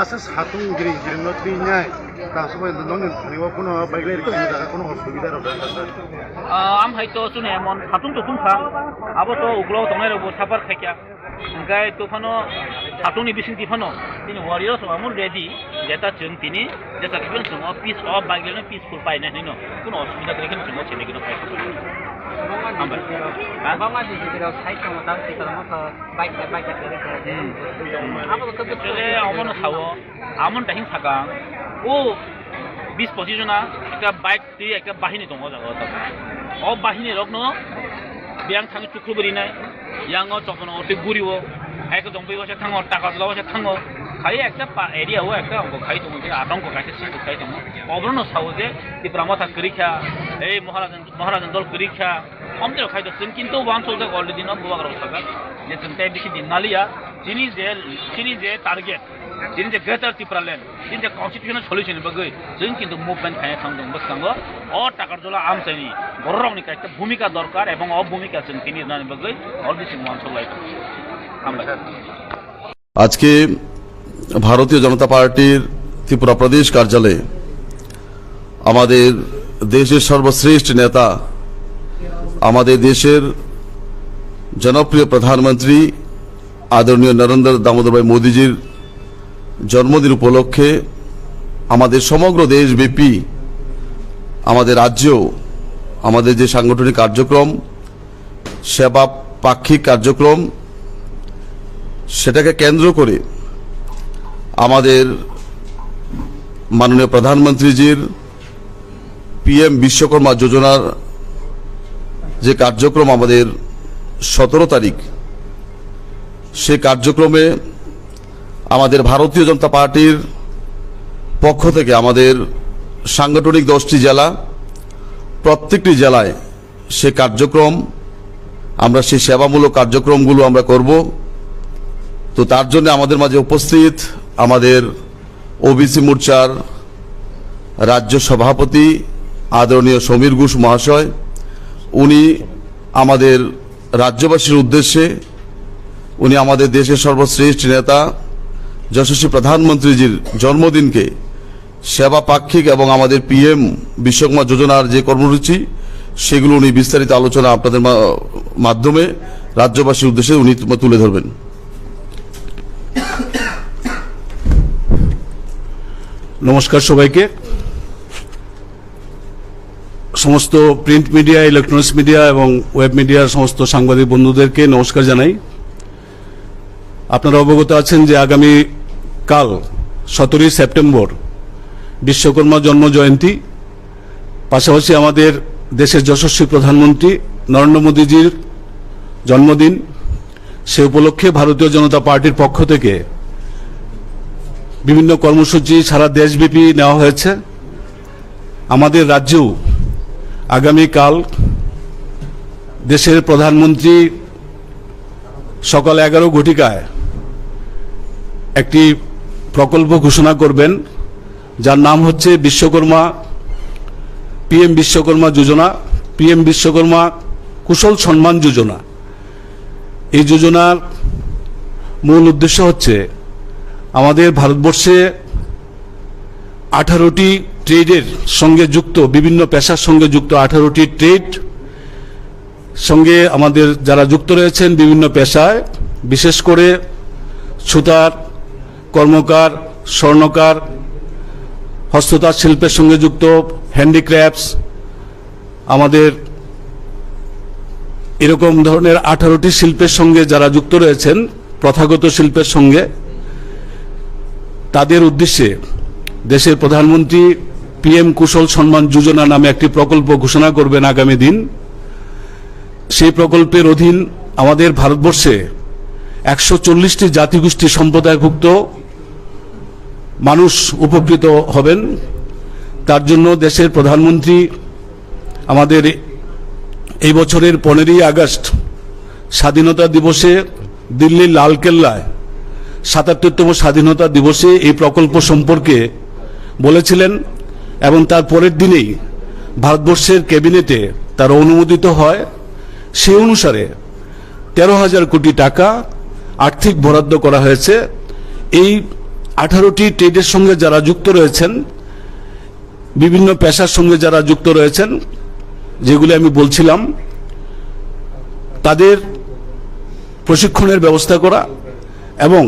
आसा साथुं गिरि गिरिनो थैनाय दासबाय नोंनि थानिवा कोनो बाइकलारि खालामनो कोनो असुबिदा रदा आम हायतो सुने मन साथुं तुखा आबोथ' उग्लाव दंनायरावबो साफार खायका ओंखाय तुफानो साथुंनि बिसिं तिफानो तिनि वारियर्स आमुल रेडि जेता जों तिनि जेता किबन जों पीस अफ बाइकलारि पीसफुल पाइना हैनो कोनो असुबिदा गैखन जों सेनेगिनो फायखो बामा दिजिराव साइटआव दाउ सिखालामो बाइक चले अमन सावो आमन दाहिं सागा ओ 20-25 जना একটা বাইক তি একটা বাহিনী দङ জাগো অ বাহিনী রকনো বিয়াং থাङि টুকুবरिनाय यांगो चपनो ओटे गुरिवो हायको दंबैबो से थाङो टाका जलावो से थाङो खाय একটা एरियाव একটা अंग खाय दङ जे आतंक कायसे सिखो खाय दङ अब्रनो सावो जे तिब्रामथा करिखा ए महाराजन दल करिखा हमते खाय दङ किन्तु वान सोलजा अलरेडी न बुवाग्रो सका जे जोंताय बिखि दिनालिया जिनि जे टारगेट जिनि जे ग्रेटर तिप्रालेन जिनि जे कन्स्टिट्युशनल सल्युशन बगै जों किन्तु मुभमेन्ट खाय थांदों बसकांगो अ टाकारजला आमसाइनि बररंनि कायसे भूमिका दरकार एवं अ भूमिका जों तिनि नानि बगै अलरेडी वान सोलाय আজকে ভারতীয় জনতা পার্টির ত্রিপুরা প্রদেশ কার্যালয়ে আমাদের দেশের সর্বশ্রেষ্ঠ নেতা আমাদের দেশের জনপ্রিয় প্রধানমন্ত্রী আদরণীয় নরেন্দ্র দামোদর ভাই মোদীজির জন্মদিন উপলক্ষে আমাদের সমগ্র দেশব্যাপী আমাদের রাজ্যেও আমাদের যে সাংগঠনিক কার্যক্রম সেবা পাক্ষিক কার্যক্রম সেটাকে কেন্দ্র করে আমাদের মাননীয় প্রধানমন্ত্রীজির পিএম বিশ্বকর্মা যোজনার যে কার্যক্রম আমাদের 17 তারিখ সেই কার্যক্রমে আমাদের ভারতীয় জনতা পার্টির পক্ষ থেকে আমাদের সাংগঠনিক 10টি জেলা প্রত্যেকটি জেলায় সেই কার্যক্রম আমরা সেই সেবামূলক কার্যক্রমগুলো আমরা করব তো তার জন্য আমাদের মাঝে উপস্থিত আমাদের ওবিসি মোর্চার রাজ্য সভাপতি আদরণীয় সমীর ঘোষ মহাশয় উনি আমাদের রাজ্যবাসীর উদ্দেশ্যে উনি আমাদের দেশের সর্বশ্রেষ্ঠ নেতা যশস্বী প্রধানমন্ত্রীজির জন্মদিনকে সেবা পাক্ষিক এবং আমাদের পিএম বিশ্বকর্মা যোজনার যে কর্মসূচি সেগুলো উনি বিস্তারিত আলোচনা আপনাদের মাধ্যমে রাজ্যবাসীর উদ্দেশ্যে উনি তুলে ধরবেন। নমস্কার সবাইকে। সমস্ত প্রিন্ট মিডিয়া, ইলেকট্রনিক্স মিডিয়া এবং ওয়েব মিডিয়ার সমস্ত সাংবাদিক বন্ধুদেরকে নমস্কার জানাই। আপনারা অবগত আছেন যে আগামী কাল 17 সেপ্টেম্বর বিশ্বকর্মা জন্ম জয়ন্তী, পাশাপাশি আমাদের দেশের যশস্বী প্রধানমন্ত্রী নরেন্দ্র মোদীজির জন্মদিন। সে উপলক্ষে ভারতীয় জনতা পার্টির পক্ষ থেকে বিভিন্ন কর্মসূচি সারা দেশব্যাপী নেওয়া হয়েছে। আমাদের রাজ্যেও আগামীকাল দেশের প্রধানমন্ত্রী সকাল 11 ঘটিকায় একটি প্রকল্প ঘোষণা করবেন, যার নাম হচ্ছে বিশ্বকর্মা পিএম বিশ্বকর্মা যোজনা, পিএম বিশ্বকর্মা কুশল সম্মান যোজনা। এই যোজনার মূল উদ্দেশ্য হচ্ছে আমাদের ভারতবর্ষে 18টি ট্রেডের সঙ্গে যুক্ত, বিভিন্ন পেশার সঙ্গে যুক্ত 18টি ট্রেড সঙ্গে আমাদের যারা যুক্ত রয়েছেন বিভিন্ন পেশায়, বিশেষ করে সুতার, কর্মকার, স্বর্ণকার, হস্ততাঁত শিল্পের সঙ্গে যুক্ত, হ্যান্ডিক্রাফটস, আমাদের এরকম ধরনের 18টি শিল্পের সঙ্গে যারা যুক্ত রয়েছেন, প্রথাগত শিল্পের সঙ্গে, তাদের উদ্দেশ্যে দেশের প্রধানমন্ত্রী পিএম কুশল সম্মান যোজনা নামে একটি প্রকল্প ঘোষণা করবেন আগামী দিন। সেই প্রকল্পের অধীন আমাদের ভারতবর্ষে 140টি জাতিগোষ্ঠী সম্প্রদায়ভুক্ত মানুষ উপকৃত হবেন। তার জন্য দেশের প্রধানমন্ত্রী আমাদের এই বছরের 15ই আগস্ট স্বাধীনতা দিবসে দিল্লির লালকেল্লায় 77তম স্বাধীনতা দিবসে এই প্রকল্প সম্পর্কে বলেছিলেন এবং তার পরের দিনেই ভারতবর্ষের ক্যাবিনেটে তার অনুমোদিত হয়। সেই অনুসারে 13,000 কোটি টাকা আর্থিক বরাদ্দ করা হয়েছে। এই 18টি ট্রেডের সঙ্গে যারা যুক্ত রয়েছেন, বিভিন্ন পেশার সঙ্গে যারা যুক্ত রয়েছেন, যেগুলি আমি বলছিলাম, তাদের প্রশিক্ষণের ব্যবস্থা করা এবং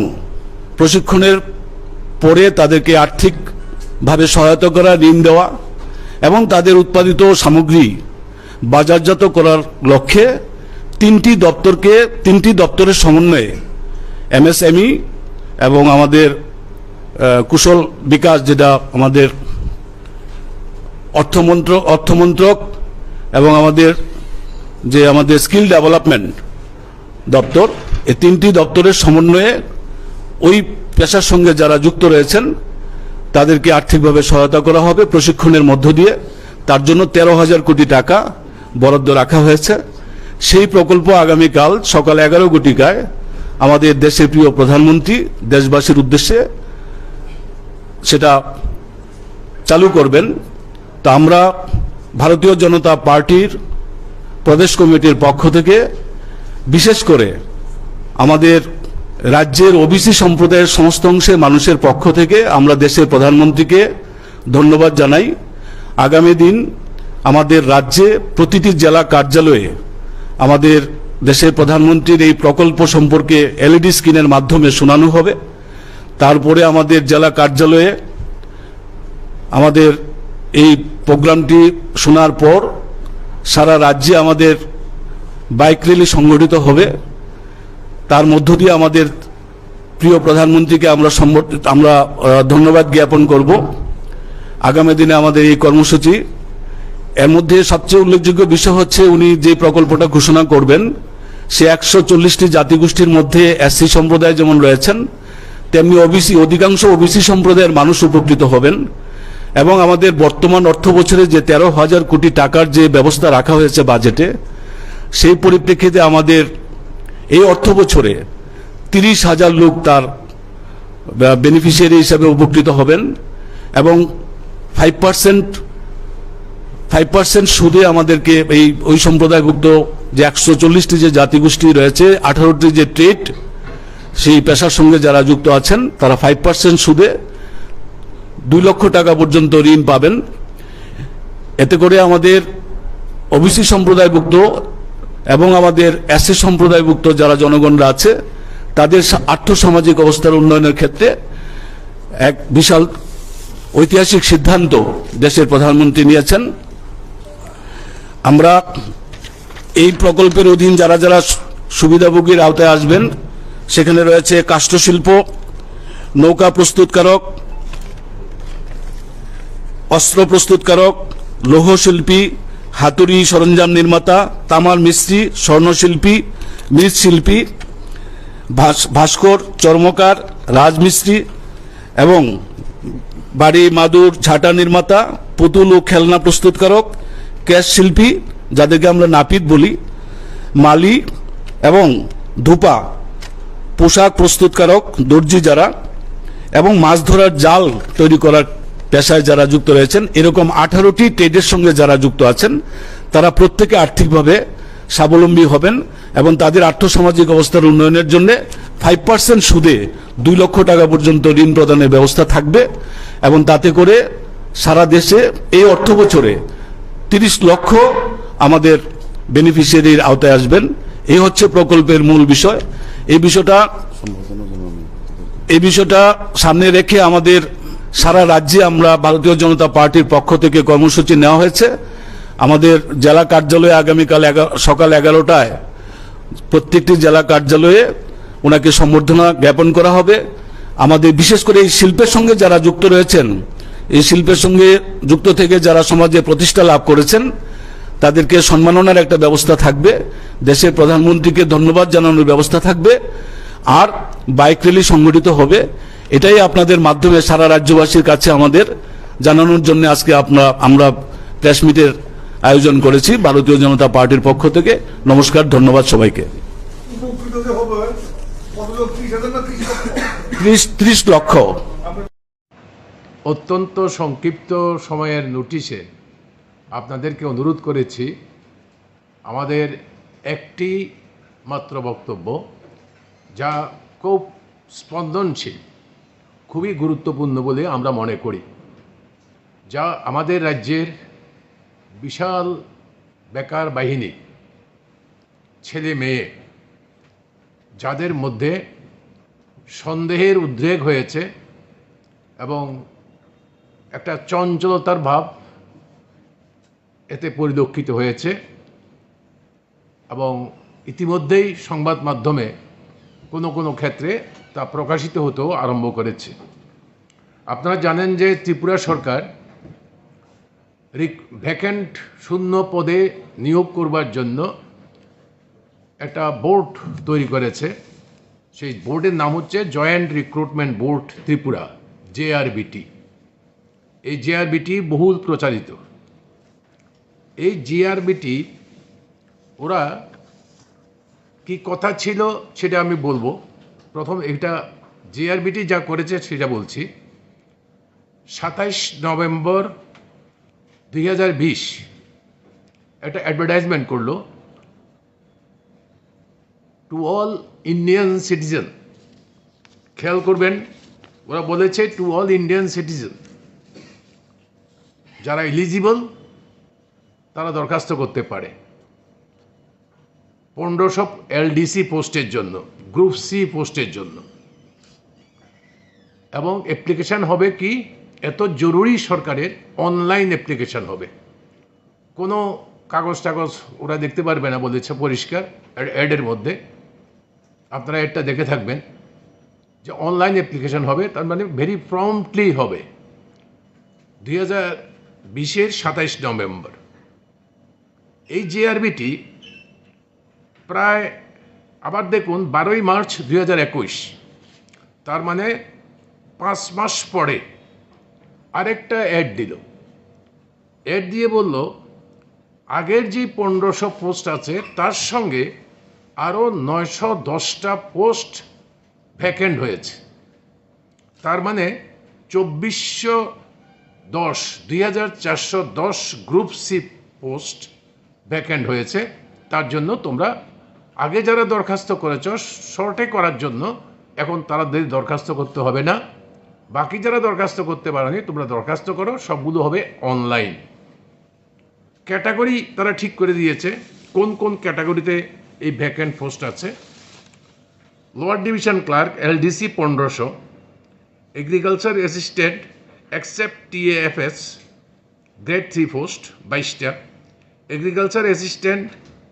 প্রশিক্ষণের পরে তাদেরকে আর্থিকভাবে সহায়তা করা, ঋণ দেওয়া এবং তাদের উৎপাদিত সামগ্রী বাজারজাত করার লক্ষ্যে 3টি দপ্তরের সমন্বয়ে এমএসএমই এবং আমাদের কুশল বিকাশ, যেটা আমাদের অর্থমন্ত্রক এবং আমাদের স্কিল ডেভেলপমেন্ট দপ্তর, এই 3টি দপ্তরের সমন্বয়ে ওই পেশার সঙ্গে যারা যুক্ত রয়েছেন তাদেরকে আর্থিকভাবে সহায়তা করা হবে প্রশিক্ষণের মধ্য দিয়ে। তার জন্য 13,000 কোটি টাকা বরাদ্দ রাখা হয়েছে। সেই প্রকল্প আগামীকাল সকাল 11 ঘটিকায় আমাদের দেশের প্রিয় প্রধানমন্ত্রী দেশবাসীর উদ্দেশ্যে সেটা চালু করবেন। তা আমরা ভারতীয় জনতা পার্টির প্রদেশ কমিটির পক্ষ থেকে বিশেষ করে আমাদের রাজ্যের ওবিসি সম্প্রদায়ের সমস্ত অংশের মানুষের পক্ষ থেকে আমরা দেশের প্রধানমন্ত্রীকে ধন্যবাদ জানাই। আগামী দিন আমাদের রাজ্যে প্রতিটি জেলা কার্যালয়ে আমাদের দেশের প্রধানমন্ত্রীর এই প্রকল্প সম্পর্কে এলইডি স্ক্রিনের মাধ্যমে শোনানো হবে। তারপরে আমাদের জেলা কার্যালয়ে আমাদের এই প্রোগ্রামটি শোনার পর সারা রাজ্যে আমাদের বাইক র্যালি সংগঠিত হবে। তার মধ্য দিয়ে আমাদের প্রিয় প্রধানমন্ত্রীকে আমরা ধন্যবাদ জ্ঞাপন করব। আগামী দিনে আমাদের এই কর্মসূচি, এর মধ্যে সবচেয়ে উল্লেখযোগ্য বিষয় হচ্ছে উনি যে প্রকল্পটা ঘোষণা করবেন সে 140টি জাতিগোষ্ঠীর মধ্যে এসসি সম্প্রদায় যেমন রয়েছেন, তেমনি অধিকাংশ ওবিসি সম্প্রদায়ের মানুষ উপকৃত হবেন। এবং আমাদের বর্তমান অর্থ বছরে যে 13,000 কোটি টাকার যে ব্যবস্থা রাখা হয়েছে বাজেটে, সেই পরিপ্রেক্ষিতে আমাদের এই অর্থ বছরে 30,000 লোক তার বেনিফিশিয়ারি হিসাবে উপকৃত হবেন এবং 5% সুদে আমাদেরকে ওই সম্প্রদায়ভুক্ত যে 140টি যে জাতিগোষ্ঠী রয়েছে, 18টি যে ট্রেড, সেই পেশার সঙ্গে যারা যুক্ত আছেন তারা 5% সুদে 2 লক্ষ টাকা পর্যন্ত ঋণ পাবেন। এতে করে আমাদের ওবিসি সম্প্রদায়ভুক্ত এবং আমাদের এসসি সম্প্রদায়ভুক্ত যারা জনগণরা আছে তাদের আর্থসামাজিক অবস্থার উন্নয়নের ক্ষেত্রে এক বিশাল ঐতিহাসিক সিদ্ধান্ত দেশের প্রধানমন্ত্রী নিয়েছেন। আমরা এই প্রকল্পের অধীন যারা যারা সুবিধাভোগীর আওতায় আসবেন সেখানে রয়েছে কাষ্ঠশিল্প, নৌকা প্রস্তুতকারক, অস্ত্র প্রস্তুতকারক, লৌহশিল্পী, হাতুড়ি সরঞ্জাম নির্মাতা, তামার মিস্ত্রি, স্বর্ণশিল্পী, মৃৎশিল্পী, ভাস্কর, চর্মকার, রাজমিস্ত্রি এবং বাড়ি মাদুর ঝাঁটা নির্মাতা, পুতুল ও খেলনা প্রস্তুতকারক, ক্যাশ শিল্পী যাদেরকে আমরা নাপিত বলি, মালি এবং ধূপা পোশাক প্রস্তুতকারক, দর্জি যারা এবং মাছ ধরার জাল তৈরি করার পেশায় যারা যুক্ত রয়েছেন, এরকম 18টি ট্রেডের সঙ্গে যারা যুক্ত আছেন তারা প্রত্যেকে আর্থিকভাবে স্বাবলম্বী হবেন এবং তাদের আর্থসামাজিক অবস্থার উন্নয়নের জন্য 5% সুদে 2 লক্ষ টাকা পর্যন্ত ঋণ প্রদানের ব্যবস্থা থাকবে এবং তাতে করে সারা দেশে এই অর্থ বছরে 30 লক্ষ আমাদের বেনিফিশিয়ারির আওতায় আসবেন। এই হচ্ছে প্রকল্পের মূল বিষয়। এই বিষয়টা সামনে রেখে আমাদের সারা রাজ্যে আমরা ভারতীয় জনতা পার্টির পক্ষ থেকে কর্মসূচি নেওয়া হয়েছে। আমাদের জেলা কার্যালয়ে আগামীকাল সকাল 11টায় প্রত্যেকটি জেলা কার্যালয়ে ওনাকে সম্বর্ধনা জ্ঞাপন করা হবে। আমাদের বিশেষ করে এই শিল্পের সঙ্গে যারা যুক্ত রয়েছেন, এই শিল্পের সঙ্গে যুক্ত থেকে যারা সমাজে প্রতিষ্ঠা লাভ করেছেন তাদেরকে সম্মাননার একটা ব্যবস্থা থাকবে, দেশের প্রধানমন্ত্রীকে ধন্যবাদ জানানোর ব্যবস্থা থাকবে, আর বাইক র্যালি সংগঠিত হবে। এটাই আপনাদের মাধ্যমে সারা রাজ্যবাসীর কাছে আমাদের জানানোর জন্য আজকে আমরা প্রেস মিটের আয়োজন করেছি ভারতীয় জনতা পার্টির পক্ষ থেকে। নমস্কার, ধন্যবাদ সবাইকে। 30 লক্ষ। অত্যন্ত সংক্ষিপ্ত সময়ের নোটিশে আপনাদেরকে অনুরোধ করেছি আমাদের একটি মাত্র বক্তব্য, যা খুব স্পন্দনশীল, খুবই গুরুত্বপূর্ণ বলে আমরা মনে করি, যা আমাদের রাজ্যের বিশাল বেকার বাহিনী, ছেলে মেয়ে যাদের মধ্যে সন্দেহের উদ্রেক হয়েছে এবং একটা চঞ্চলতার ভাব এতে পরিলক্ষিত হয়েছে এবং ইতিমধ্যেই সংবাদ মাধ্যমে কোনো কোনো ক্ষেত্রে তা প্রকাশিত হতেও আরম্ভ করেছে। আপনারা জানেন যে ত্রিপুরা সরকার ভ্যাকেন্ট শূন্য পদে নিয়োগ করবার জন্য একটা বোর্ড তৈরি করেছে। সেই বোর্ডের নাম হচ্ছে joint recruitment board Tripura, JRBT। এই JRBT বহুল প্রচারিত। এই JRBT ওরা কি কথা ছিল সেটা আমি বলবো। প্রথম এটা JRBT যা করেছে সেটা বলছি। 27 নভেম্বর 2020 একটা অ্যাডভার্টাইজমেন্ট করলো, টু অল ইন্ডিয়ান সিটিজেন। খেয়াল করবেন, ওরা বলেছে টু অল ইন্ডিয়ান সিটিজেন, যারা এলিজিবল তারা দরখাস্ত করতে পারে 1500 LDC পোস্টের জন্য, গ্রুপ সি পোস্টের জন্য। এবং অ্যাপ্লিকেশান হবে কি, এত জরুরি সরকারের অনলাইন অ্যাপ্লিকেশান হবে, কোনো কাগজ টাগজ ওরা দেখতে পারবে না বলেছে পরিষ্কার অ্যাডের মধ্যে। আপনারা এটা দেখে থাকবেন যে অনলাইন অ্যাপ্লিকেশান হবে, তার মানে ভেরি প্রম্পটলি হবে। 2020-এর 27 নভেম্বর। এই JRBT প্রায় আবার দেখুন 12ই মার্চ 2021, তার মানে 5 মাস পরে আরেকটা অ্যাড দিল। অ্যাড দিয়ে বলল আগের যে 1500 পোস্ট আছে তার সঙ্গে আরও 910টা পোস্ট ভ্যাকেন্ট হয়েছে। তার মানে 2410 গ্রুপ সি পোস্ট ভ্যাকেন্ট হয়েছে। তার জন্য তোমরা আগে যারা দরখাস্ত করেছ শর্টে করার জন্য এখন তাদের দরখাস্ত করতে হবে না। বাকি যারা দরখাস্ত করতে পারেনি তোমরা দরখাস্ত করো, সবগুলো হবে অনলাইন। ক্যাটাগরি তারা ঠিক করে দিয়েছে কোন কোন ক্যাটাগরিতে এই ভ্যাকেন্ট পোস্ট আছে। Lower division clerk LDC 1500, agriculture assistant except TAFS grade 3 post 22টা, এগ্রিকালচার অ্যাসিস্ট্যান্ট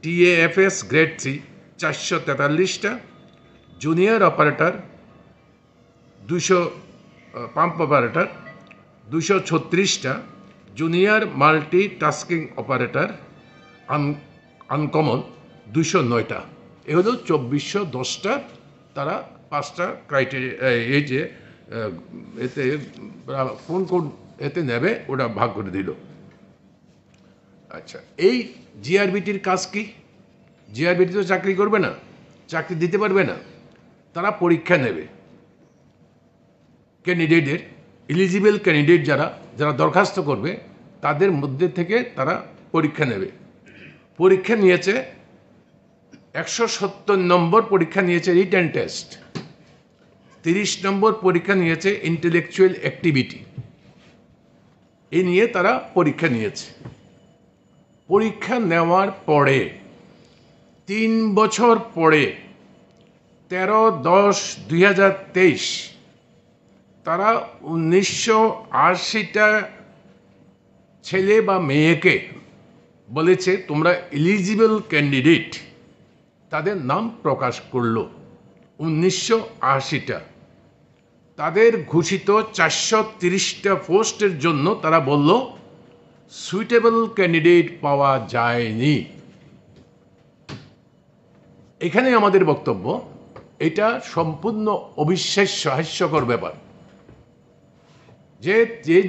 TAFS গ্রেড 3 443টা, জুনিয়র অপারেটর 200 পাম্প অপারেটর 236টা, junior multi tasking operator uncommon 209টা। এ হলো 2410টা। তারা 5টা ক্রাইটেরিয়া এই যে এতে কোন কোন এতে নেবে ওটা ভাগ করে দিল। আচ্ছা, এই জিআরবিটির কাজ কি? জিআরবিটি তো চাকরি করবে না, চাকরি দিতে পারবে না, তারা পরীক্ষা নেবে ক্যান্ডিডেটের, এলিজিবল ক্যান্ডিডেট যারা যারা দরখাস্ত করবে তাদের মধ্যে থেকে তারা পরীক্ষা নেবে। পরীক্ষা নিয়েছে 170 নম্বর পরীক্ষা নিয়েছে রিটেন টেস্ট, 30 নম্বর পরীক্ষা নিয়েছে ইন্টেলেকচুয়াল অ্যাক্টিভিটি। এ নিয়ে তারা পরীক্ষা নিয়েছে। পরীক্ষা নেওয়ার পরে 3 বছর পরে 13/10/2023 তারা 1980টা ছেলে বা মেয়েকে বলেছে তোমরা এলিজিবল ক্যান্ডিডেট, তাদের নাম প্রকাশ করলো 1980টা। তাদের ঘোষিত 430টা পোস্টের জন্য তারা বলল সুইটেবল ক্যান্ডিডেট পাওয়া যায়নি। এখানে আমাদের বক্তব্য, এটা সম্পূর্ণ অবিশ্বাস্য হাস্যকর ব্যাপার যে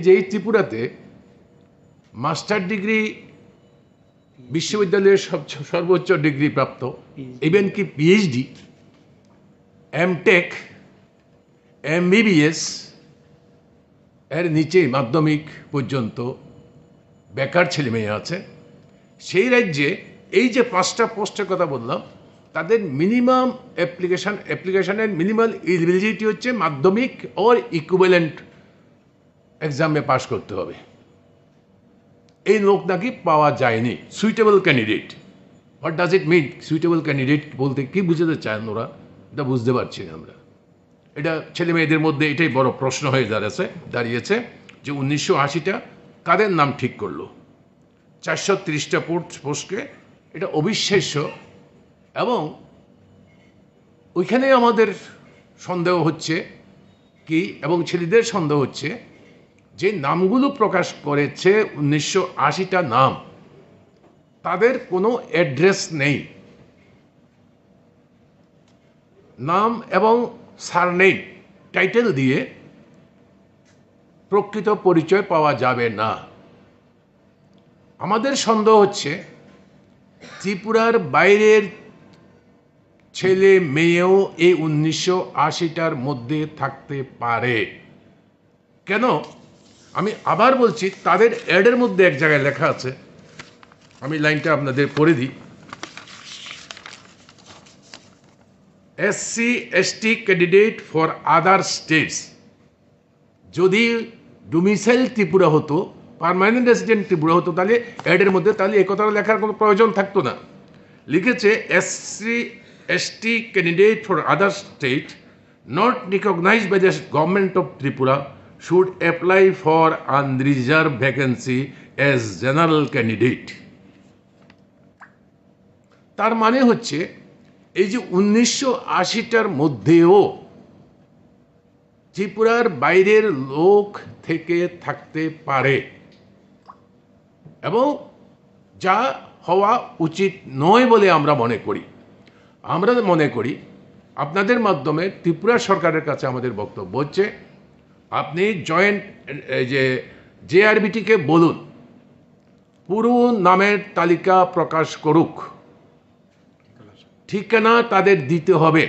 যেই ত্রিপুরাতে মাস্টার ডিগ্রি বিশ্ববিদ্যালয়ের সর্বোচ্চ ডিগ্রি প্রাপ্ত, ইভেন কি PhD, MTech, MBBS এর নিচে মাধ্যমিক পর্যন্ত বেকার ছেলে মেয়ে আছে, সেই রাজ্যে এই যে 5টা পোস্টের কথা বললাম তাদের মিনিমাম অ্যাপ্লিকেশনের মিনিমাম এলিজিবিলিটি হচ্ছে মাধ্যমিক ওর ইকুইভ্যালেন্ট এক্সামে পাস করতে হবে। এই লোক নাকি পাওয়া যায়নি। Suitable candidate, what does it mean? Suitable candidate বলতে কি বুঝাতে চান ওরা, এটা বুঝতে পারছি না আমরা। এটা ছেলে মেয়েদের মধ্যে এটাই বড় প্রশ্ন হয়ে দাঁড়িয়েছে যে 1980টা কাদের নাম ঠিক করলো 430টা পোস্টকে। এটা অবিশ্বাস্য। এবং ওইখানে আমাদের সন্দেহ হচ্ছে কি, এবং ছেলেদের সন্দেহ হচ্ছে যে নামগুলো প্রকাশ করেছে 1980টা নাম, তাদের কোনো অ্যাড্রেস নেই। নাম এবং সারনেম টাইটেল দিয়ে প্রকৃত পরিচয় পাওয়া যাবে না। আমাদের সন্দেহ হচ্ছে ত্রিপুরার বাইরের ছেলে মেয়েও এই 1980টার মধ্যে থাকতে পারে। কেন? আমি আবার বলছি, তাদের অ্যাডের মধ্যে এক জায়গায় লেখা আছে, আমি লাইনটা আপনাদের পড়ে দিই। SC/ST candidate for other states. যদি ডোমিসাইল ত্রিপুরা হতো, পার্মানেন্ট রেসিডেন্ট ত্রিপুরা হতো, তাহলে অ্যাডের মধ্যে তাহলে এই কথাটা লেখার কোনো প্রয়োজন থাকতো না। লিখেছে SC/ST candidate for other state not recognised by the government of Tripura should apply for unreserved vacancy as general candidate। তার মানে হচ্ছে এই যে 1980টার মধ্যেও ত্রিপুরার বাইরের লোক থেকে থাকতে পারে, এবং যা হওয়া উচিত নয় বলে আমরা মনে করি। আমরা মনে করি আপনাদের মাধ্যমে ত্রিপুরা সরকারের কাছে আমাদের বক্তব্য হচ্ছে, আপনি জয়েন্ট যে জেআরবিটিকে বলুন পুরো নামের তালিকা প্রকাশ করুক, ঠিকানা তাদের দিতে হবে।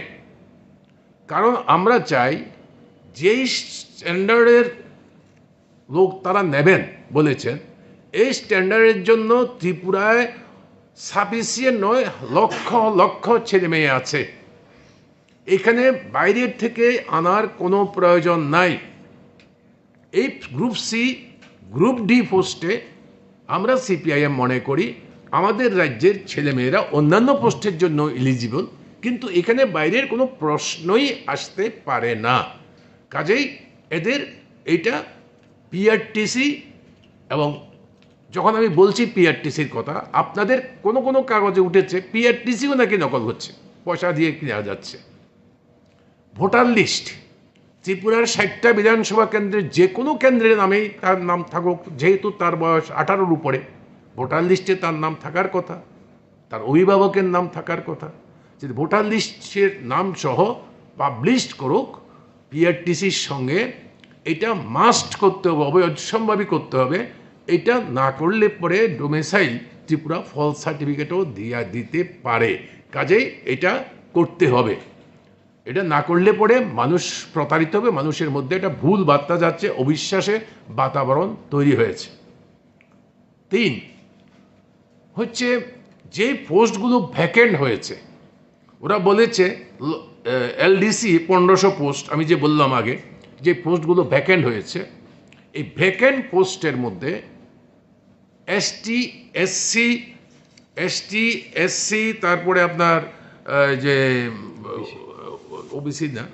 কারণ আমরা চাই যেই স্ট্যান্ডার্ডের লোক তারা নেবেন বলেছেন, এই স্ট্যান্ডার্ডের জন্য ত্রিপুরায় সাফিসিয়েন্ট নয়, লক্ষ লক্ষ ছেলে মেয়ে আছে। এখানে বাইরের থেকে আনার কোনো প্রয়োজন নাই। এই গ্রুপ সি, গ্রুপ ডি পোস্টে আমরা সিপিআইএম মনে করি আমাদের রাজ্যের ছেলেমেয়েরা অন্যান্য পোস্টের জন্য এলিজিবল, কিন্তু এখানে বাইরের কোনো প্রশ্নই আসতে পারে না। কাজেই এদের এটা পিআরটিসি, এবং যখন আমি বলছি পিআরটিসির কথা, আপনাদের কোনো কোনো কাগজে উঠেছে পিআরটিসিও নাকি নকল হচ্ছে, পয়সা দিয়ে কেনা যাচ্ছে। ভোটার লিস্ট ত্রিপুরার 60টা বিধানসভা কেন্দ্রের যে কোনো কেন্দ্রের নামেই তার নাম থাকুক, যেহেতু তার বয়স 18-র উপরে, ভোটার লিস্টে তার নাম থাকার কথা, তার অভিভাবকের নাম থাকার কথা। যদি ভোটার লিস্টের নাম সহ পাবলিশ করুক, পিআরটিসির সঙ্গে এটা মাস্ট করতে হবে, অবশ্যম্ভাবী করতে হবে। এটা না করলে পরে ডোমিসাইল ত্রিপুরা ফলস সার্টিফিকেটও দিতে পারে। কাজেই এটা করতে হবে। এটা না করলে পরে মানুষ প্রতারিত হবে, মানুষের মধ্যে একটা ভুল বার্তা যাচ্ছে, অবিশ্বাসের বাতাবরণ তৈরি হয়েছে। 3 হচ্ছে যে পোস্টগুলো ভ্যাকেন্ট হয়েছে, ওরা বলেছে এলডিসি 1500 পোস্ট, আমি যে বললাম আগে, যে পোস্টগুলো ভ্যাকেন্ট হয়েছে, এই ভ্যাকেন্ট পোস্টের মধ্যে এসটি, তারপরে আপনার যে ওবিসি না,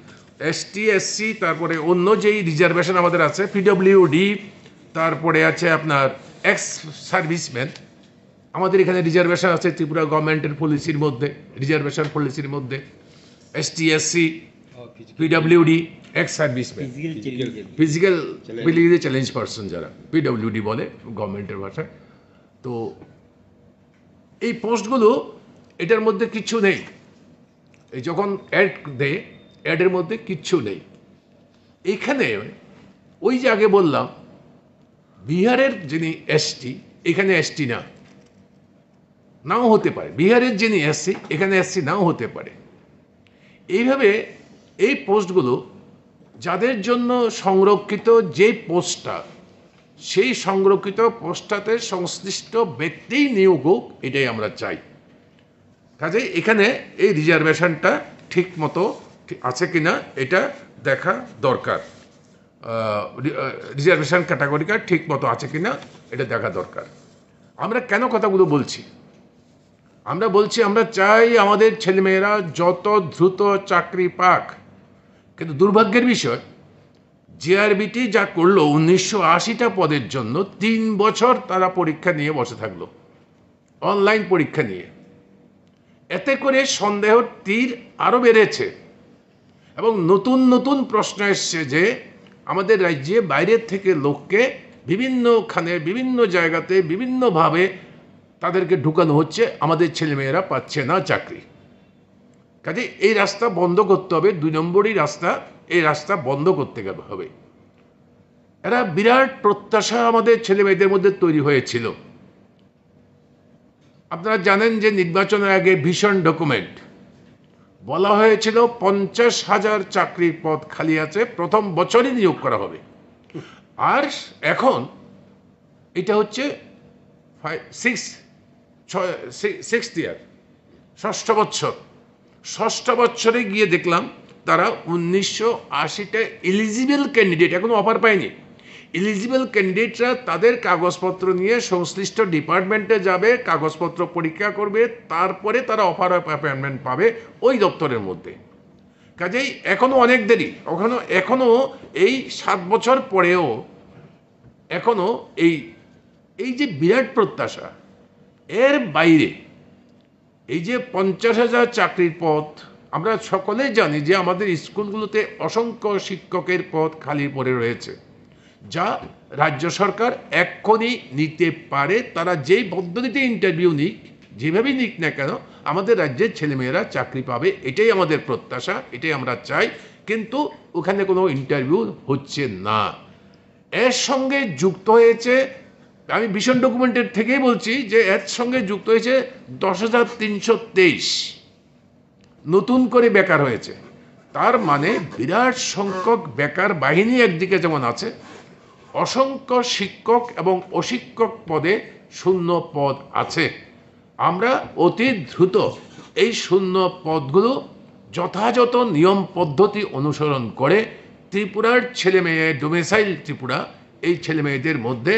এসটি, তারপরে অন্য যেই রিজার্ভেশন আমাদের আছে, পিডব্লিউডি, তারপরে আছে আপনার এক্স সার্ভিসম্যান। আমাদের এখানে রিজার্ভেশন আছে ত্রিপুরা গভর্নমেন্টের পলিসির মধ্যে, রিজার্ভেশন পলিসির মধ্যে ST, PWD, ex serviceman, physically challenge person যারা পিডব্লিউডি বলে গভর্নমেন্টের ভাষায়। তো এই পোস্টগুলো এটার মধ্যে কিচ্ছু নেই। এই যখন অ্যাড দেয়, অ্যাডের মধ্যে কিচ্ছু নেই। এখানে ওই যে আগে বললাম বিহারের যিনি এসটি, এখানে এসটি নাও হতে পারে, বিহারের যিনি এসসি, এখানে এসসি নাও হতে পারে। এইভাবে এই পোস্টগুলো যাদের জন্য সংরক্ষিত, যে পোস্টটা, সেই সংরক্ষিত পোস্টটাতে সংশ্লিষ্ট ব্যক্তিই নিয়োগ হোক, এটাই আমরা চাই। কাজেই এখানে এই রিজার্ভেশনটা ঠিক মতো আছে কিনা এটা দেখা দরকার, রিজার্ভেশন ক্যাটাগরিটা ঠিক মতো আছে কিনা এটা দেখা দরকার। আমরা কেন কথাগুলো বলছি? আমরা বলছি আমরা চাই আমাদের ছেলেমেয়েরা যত দ্রুত চাকরি পাক, কিন্তু দুর্ভাগ্যের বিষয় জিআরবিটি যা করলো 1980টা পদের জন্য 3 বছর তারা পরীক্ষা নিয়ে বসে থাকলো, অনলাইন পরীক্ষা নিয়ে। এতে করে সন্দেহের তীর আরও বেড়েছে এবং নতুন নতুন প্রশ্ন এসছে যে আমাদের রাজ্যে বাইরের থেকে লোককে বিভিন্নখানে, বিভিন্ন জায়গাতে, বিভিন্নভাবে তাদেরকে ঢুকানো হচ্ছে, আমাদের ছেলেমেয়েরা পাচ্ছে না চাকরি। কাজে এই রাস্তা বন্ধ করতে হবে, 2 নম্বরই রাস্তা, এই রাস্তা বন্ধ করতে হবে। এরা বিরাট প্রত্যাশা আমাদের ছেলেমেয়েদের মধ্যে তৈরি হয়েছিল। আপনারা জানেন যে নির্বাচনের আগে ভীষণ ডকুমেন্ট বলা হয়েছিল 50,000 চাকরির পদ খালি আছে, প্রথম বছরই নিয়োগ করা হবে। আর এখন এটা হচ্ছে 6th ইয়ার, 6ষ্ঠ বছর। 6ষ্ঠ বছরে গিয়ে দেখলাম তারা 1980টা এলিজিবল ক্যান্ডিডেট, এখনো অফার পায়নি, এলিজিবল ক্যান্ডিডেটরা তাদের কাগজপত্র নিয়ে সংশ্লিষ্ট ডিপার্টমেন্টে যাবে, কাগজপত্র পরীক্ষা করবে, তারপরে তারা অফার অফ অ্যাপয়েন্টমেন্ট পাবে ওই দপ্তরের মধ্যে। কাজেই এখনো অনেক দেরি, এখনো এই 7 বছর পরেও এখনো এই যে বিরাট প্রত্যাশা, এর বাইরে এই যে 50,000 চাকরির পদ, আমরা সকলেই জানি যে আমাদের স্কুলগুলোতে অসংখ্য শিক্ষকের পদ খালি পড়ে রয়েছে, যা রাজ্য সরকার এক্ষুনি নিতে পারে। তারা যেই পদ্ধতিতে ইন্টারভিউ নিক, যেভাবেই নিক না কেন, আমাদের রাজ্যের ছেলেমেয়েরা চাকরি পাবে, এটাই আমাদের প্রত্যাশা, এটাই আমরা চাই। কিন্তু ওখানে কোনো ইন্টারভিউ হচ্ছে না। এর সঙ্গে যুক্ত হয়েছে, আমি ভীষণ ডকুমেন্টের থেকেই বলছি যে এর সঙ্গে যুক্ত হয়েছে 10,323 নতুন করে বেকার হয়েছে। তার মানে বিরাট সংখ্যক বেকার বাহিনী একদিকে যেমন আছে, অসংখ্য শিক্ষক এবং অশিক্ষক পদে শূন্য পদ আছে। আমরা অতি দ্রুত এই শূন্য পদগুলো যথাযথ নিয়ম পদ্ধতি অনুসরণ করে ত্রিপুরার ছেলে মেয়ে ডোমিসাইল ত্রিপুরা এই ছেলে মেয়েদের মধ্যে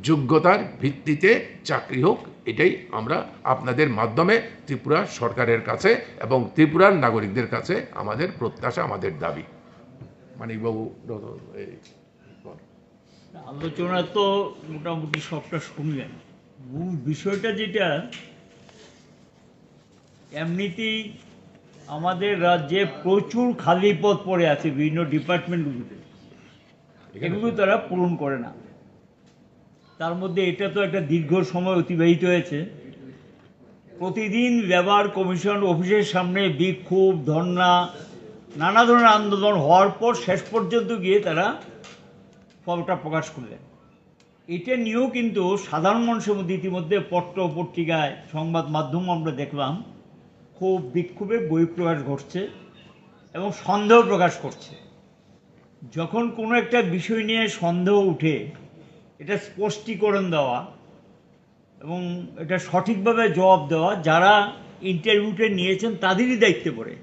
যোগ্যতার ভিত্তিতে চাকরি হোক, এটাই আমরা আপনাদের মাধ্যমে ত্রিপুরা সরকারের কাছে এবং ত্রিপুরার নাগরিকদের কাছে আমাদের প্রত্যাশা, আমাদের দাবি। মানিকবাবু, আলোচনা তো মোটামুটি সবটা শুনলেন। মূল বিষয়টা যেটা, এমনিতেই আমাদের রাজ্যে প্রচুর খালি পদ পড়ে আছে বিভিন্ন ডিপার্টমেন্টগুলোতে, এগুলো তারা পূরণ করে না। তার মধ্যে এটা তো একটা দীর্ঘ সময় অতিবাহিত হয়েছে। প্রতিদিন লেবার কমিশন অফিসের সামনে বিক্ষোভ, ধর্না, নানা ধরনের আন্দোলন হওয়ার পর শেষ পর্যন্ত গিয়ে তারা ফলটা প্রকাশ করলেন। এটা নিয়েও কিন্তু সাধারণ মানুষের মধ্যে ইতিমধ্যে পত্র পত্রিকায় সংবাদ মাধ্যম আমরা দেখলাম খুব বিক্ষোভে বহিঃপ্রকাশ ঘটছে এবং সন্দেহ প্রকাশ করছে। যখন কোনো একটা বিষয় নিয়ে সন্দেহ উঠে, এটা স্পষ্টীকরণ দেওয়া এবং এটা সঠিকভাবে জবাব দেওয়া যারা ইন্টারভিউটা নিয়েছেন তাদেরই দায়িত্বে পড়ে।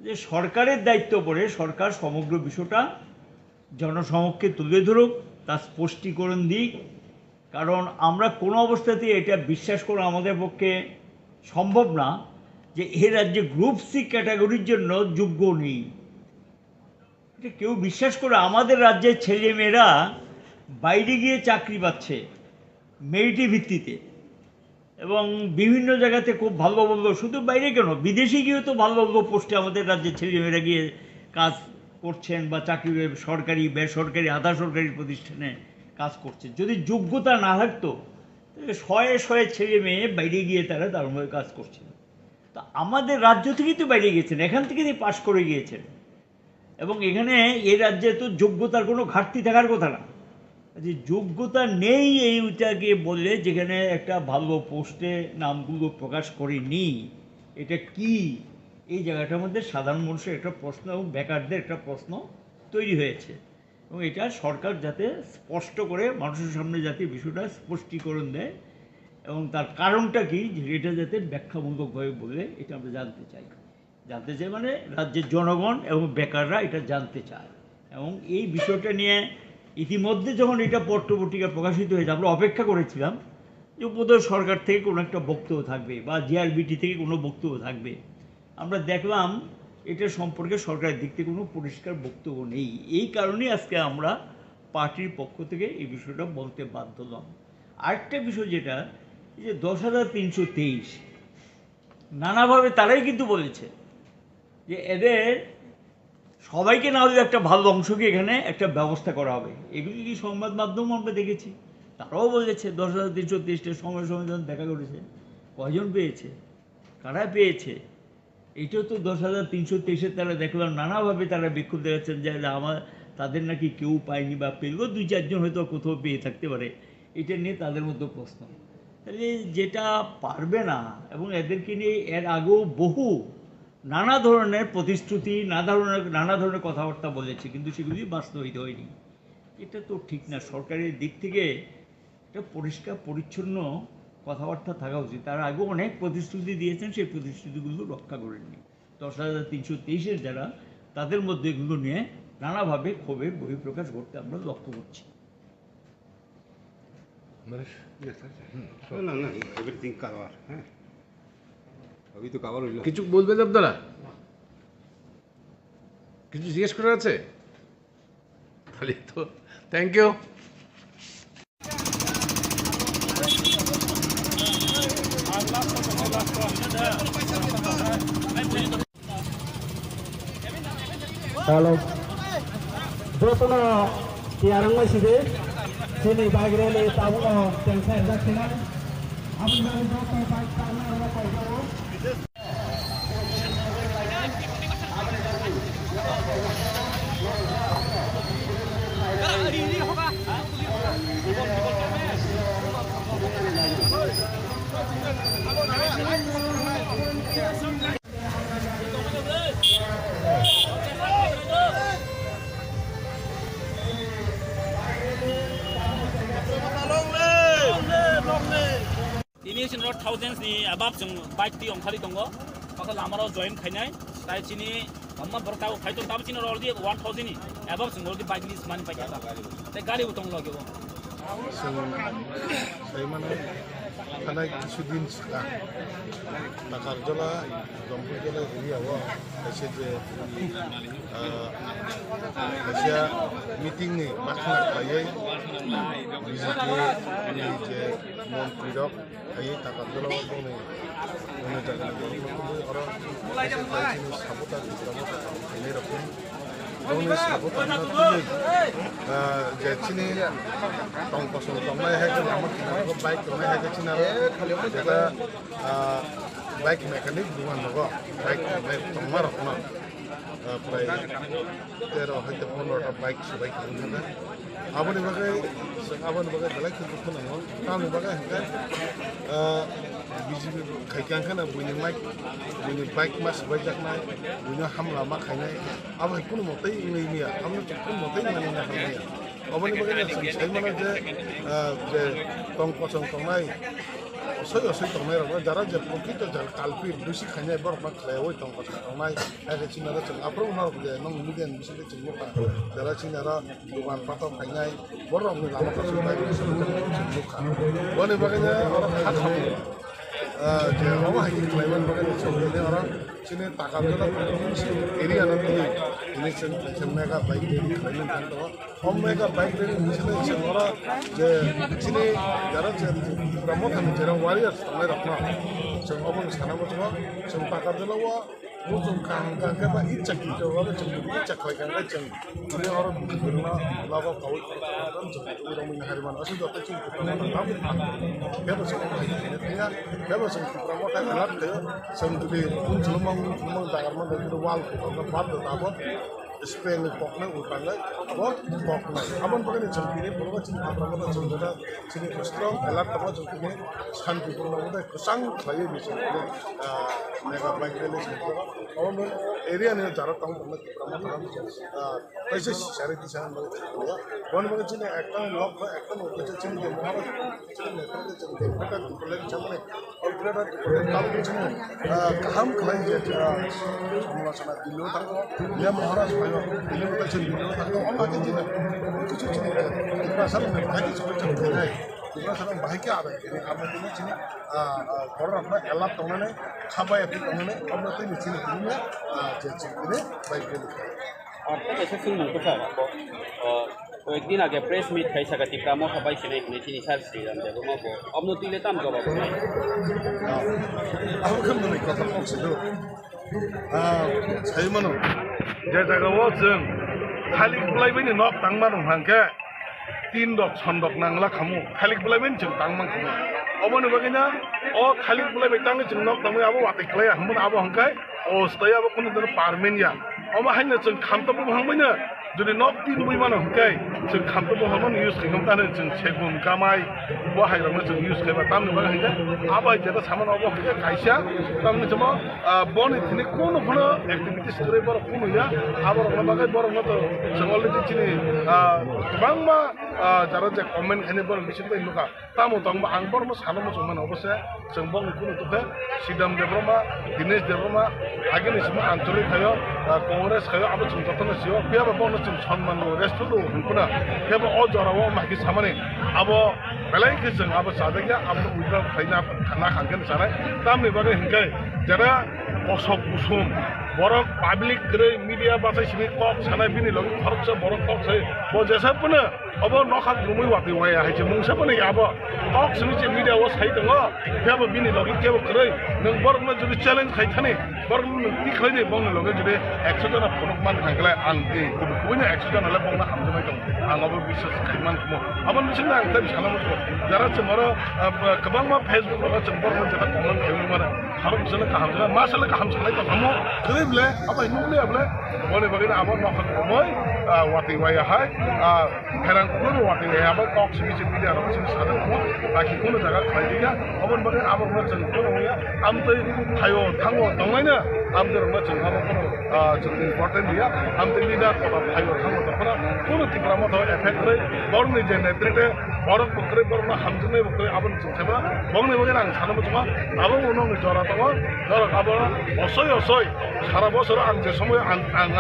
যে সরকারের দায়িত্ব পড়ে সরকার সমগ্র বিষয়টা জনসমক্ষে তুলে ধরুক, তার স্পষ্টীকরণ দিক। কারণ আমরা কোনো অবস্থাতেই এটা বিশ্বাস করা আমাদের পক্ষে সম্ভব না যে এ রাজ্যে গ্রুপ সি ক্যাটাগরির জন্য যোগ্য নেই। এটা কেউ বিশ্বাস করে? আমাদের রাজ্যের ছেলেমেয়েরা বাইরে গিয়ে চাকরি পাচ্ছে মেরিটি ভিত্তিতে এবং বিভিন্ন জায়গাতে খুব ভালো ভালো, শুধু বাইরে কেন, বিদেশে গিয়েও তো ভালো ভালো পোস্টে আমাদের রাজ্যের ছেলেমেয়েরা গিয়ে কাজ করছেন বা চাকরি, সরকারি, বেসরকারি, আধা সরকারি প্রতিষ্ঠানে কাজ করছেন। যদি যোগ্যতা না থাকতো তাহলে শয়ে শয়ে ছেলে মেয়ে বাইরে গিয়ে তারা দারুণভাবে কাজ করছেন। তা আমাদের রাজ্য থেকেই তো বাইরে গিয়েছেন, এখান থেকেই পাশ করে গিয়েছেন এবং এখানে এই রাজ্যে তো যোগ্যতার কোনো ঘাটতি থাকার কথা না। যে যোগ্যতা নেই এইটাকে বললে, যেখানে একটা ভালো পোস্টে নামগুলো প্রকাশ করেনি, এটা কি? এই জায়গাটার মধ্যে সাধারণ মানুষের একটা প্রশ্ন এবং বেকারদের একটা প্রশ্ন তৈরি হয়েছে এবং এটা সরকার যাতে স্পষ্ট করে মানুষের সামনে যাতে বিষয়টা স্পষ্টীকরণ দেয় এবং তার কারণটা কি, এটা যাতে ব্যাখ্যামূলকভাবে বলে, এটা আমরা জানতে চাই মানে রাজ্যের জনগণ এবং বেকাররা এটা জানতে চায়। এবং এই বিষয়টা নিয়ে ইতিমধ্যে যখন এটা পত্রপত্রিকা প্রকাশিত হয়েছে, আমরা অপেক্ষা করেছিলাম যে বোধহয় সরকার থেকে কোনো একটা বক্তব্য থাকবে বা জিআরবিটি থেকে কোনো বক্তব্য থাকবে। আমরা দেখলাম এটা সম্পর্কে সরকারের দিক থেকে কোনো পরিষ্কার বক্তব্য নেই। এই কারণেই আজকে আমরা পার্টির পক্ষ থেকে এই বিষয়টা বলতে বাধ্য হলাম। আরেকটা বিষয় যেটা, এই যে 10,323 নানাভাবে তারাই কিন্তু বলেছে যে এদের সবাইকে না হলে একটা ভালো অংশকে এখানে একটা ব্যবস্থা করা হবে। এগুলি কি সংবাদ মাধ্যম আমরা দেখেছি, তারাও বলেছে 10,323 সময় যখন দেখা করেছে, কয়জন পেয়েছে, কারা পেয়েছে, এটাও তো 10,323 তারা দেখলাম নানাভাবে তারা বিক্ষোভ দেখাচ্ছেন যে তাদের নাকি কেউ পায়নি বা পেলেও 2-4 জন হয়তো কোথাও পেয়ে থাকতে পারে। এটা নিয়ে তাদের মধ্যে প্রশ্ন। তাহলে যেটা পারবে না, এবং এদেরকে নিয়ে এর আগেও বহু নানা ধরনের প্রতিশ্রুতি, নানা ধরনের কথাবার্তা বলেছে, কিন্তু সেগুলি বাস্তবায়িত হয়নি। এটা তো ঠিক না। সরকারের দিক থেকে একটা পরিষ্কার পরিচ্ছন্ন কথাবার্তা থাকা উচিত। তার আগেও অনেক প্রতিশ্রুতি দিয়েছেন, সেই প্রতিশ্রুতিগুলো রক্ষা করেননি। 10,323 যারা, তাদের মধ্যে এগুলো নিয়ে নানাভাবে ক্ষোভের বহিঃপ্রকাশ ঘটতে আমরা লক্ষ্য করছি। কিছু বলবেন আপনারা? কিছু জিজ্ঞেস করার আছে? তাহলে তো thank you. Kalau Jotono tiarang masih deh, sini bagi rele tahu yang saya lakukan. Abu dari Jotono baik tanah orang kau. Ini sih 100,000 ni abab jeng baik ti ongkali tonggo, maka lamaro join khainai, তাই চিনি हममा बरकाव फाइतो ताब चिनो already 1000 नि above जों already bike list मानि पाइका ते गाड़ी उतंग लगे वो সেই মানে थानाय কিছুদিন सिगां नागारजला दंफांजला एरियाव खायसे जे खायसेया मिटिंनि बाथ्रा थायै बिजेपि जे मन्त्रि दं थायै नागारजलाव दंनै दंनै जायगानि आरो खायसेनि साबोता थानाय रखम दंनै साबोता जे चिनि टंकसन टंनाय है कि हम किनारे बाइक टंनाय है कि चिनारे जेला बाइक मेकानिक दुकान लगो बाइक टंमा रखना प्राय 13 हयতো 15টা बाइक सबाई खालामना आबोनि बागै दालाय खिन्थु नांगौ तानि बागै हंगा बिजेपि खायखांखाना बुइनि बाइक मा सबाई जाखनाय बुइनि हामला मा खायनाय आबो कुनु मते इंनिया आमनो कुनु मते मानिना खालामनाया अबनि बागै जों साइमाना जे टंकसन टंनाय असय टंनाय रखना जारा जे प्रकृत जल कालपि दुसि खायनाय बर मा खायवै टंकसन टंनाय आरो चिनारा जों आप्रो उनाव जे नं मिडियान बिसोर जों मता जारा चिनारा दुकान पाता खायनाय बर रंनि लामाखौ जों बायदि मुखा बनि बागैनो हाखाम जे अबा हायि खायमान बागैनो सौले आरो चिने ताकाबजला एरिया ना दिनै इलेक्शन मेगा बाइक रेली खायनो थांदो हम मेगा बाइक रेली मिसले जोंरा जे चिने जारा जे प्रमोथन जेराव वारियार्स थांनाय रखना जों अबन सानाबो जों ताकाबजलावा मुजुं कांगा बा इचकी जवाबो जों इचक खायखांगा जों माने आरो बिदिना लाबा कावै खालामदों जों उरामनि हारिमान असु दत जों प्रमोथन बेबो जों खायखांगा बेबो जों प्रमोथन लाब जों जुदि उनसलमं दागारमन बेखौ वाल को बाद दाबो स्पेन पकने उठांगा अब पकने आबन बगैनि जों बिनि बरबा जों आब्रामन जों दा जोंनि स्ट्रं एलार्ट दङ जों बिनि शान्ति पूर्णबो खसां खायो बिसोर मेगा बाइक रेली जों एरियानि जारा टाउन प्रमोथन पैसे सारे दिशा वन बगै जों একটা লক বা একটা নতুন जों মহারাজ जों নেতৃত্বে जों बेफोरটা दिपलेट जामाने अलरेडी ताबो जों गाहाम खालायो जे समाजना दिल्लीयाव थांगौ या महाराज दिल्ली में जों दिल्लीयाव थांगौ अबादि जों কিছু जों क'क्राझार बायदि जों थांनाय क'क्राझार बाहायके आरो आबादिनो जों बर'फ्रा एलार्ट दंनानै खाबाय दंनानै अब्लाथाय मिथिनो बिदिनो जे जों बिदिनो बाइक रेली और ऐसे सुन को सर तो एक दिन आगे प्रेस मीट खाई सका तिप्रा मो खबाई सिने हुने चिनी सार श्री राम देव मो को अबनो तिले ताम गबा अब खम नै कथा पक्सदो साइमनो जे जागाव जों खालि बुलायबैनि नक तांमा दंहांके 3 दक सन्दक नांला खामु खालि बुलायबैनि जों तांमा खामु अबनो बगिना ओ खालि बुलायबै तांनि जों नक तांमै आबो वाते खलाया हमन आबो हंकाय अस्थाय आबो कुनु दर पारमेनिया अमा हायनो जों खामतबो हांबैनो जुदि नक 3 बैमानो हंकाय जों खामतबो हमन यूज खालामतानो जों सेगुन कामाय बाहायरानो जों यूज खालामबा तामनो बा हंकाय आबाय जेता सामान अबो हंकाय खायसा तामनो जमा बनि थिनि कोनो एक्टिविटीज करे बर कोनो या आबर बागै बर न तो जों अलरेडी चिनि गोबांमा जारा जे कमेन्ट खाने बर बिसिबो लुका तामो तंबा आं बर म सानमो जों माने अबसे जों बं कोनो तखे सिदाम देब्रमा दिनेश देब्रमा आगेनि सम आंचलिक खायो कांग्रेस खायो आबो जों जतन सियो पेबा बन जों सम्मान रेस्टुरेन्ट हुनकुना पेबा अ जराव माखि सामाने आबो बेलायके जों आबो सादेगा आबो उइद्रा खायना खाना खांगेन सानाय तामनि बागै हिंकाय जारा अशोक कुसुम बरक पाब्लिक ग्रे मीडिया बाथाय सिनि कक सानाय बिनि लग खरच बरक कक छै बो जेसा पने अब नखा गुमै वाति वाया हाइसे मुंसा पने अब कक सिनि जे मीडिया व साइ दङ फेबो बिनि लग केबो करै नों बरक न जुदि चैलेंज खाइथाने बरक नों ति खैने बंग लग जुदि 100 जना फनक मान खांगलाय आं ए गुबुन 100 जना ला बंग हामजनाय दङ आंबो बिश्वास खाइमान खम अब नोंसिना आं ताइ सानामो जारा चमरो गोबां मा फेसबुक व चंबर न जता कमेन्ट खाइनो माने हारम जने खामजना मासले खामसनाय दङ हम खैब्ले अब नुले अबले बने बगिन अब नखा गुमै वाति वाया हाय हेरान कुनु वाति वाया अब कक सिनि मीडिया र सिनि सादा को बाकी कुनु जगा खाइदिया अब बगिन अब न जों कुनु या आमतै थायो थांगो दंलायनो आमदर न जों अब कुनु जों इम्पोर्टेन्ट या आमतै लिडार को थायो थांगो दखना कुनु तिब्रा मथ एफेक्ट रै बरनि जे नेतृत्व बरक बकरे बरना हामजने बकरे अब जों सेबा बंगने बगिन आं सानमो जमा अब उनो जरा দङ ধরক আবার অসই সারা বছর আং যে সময়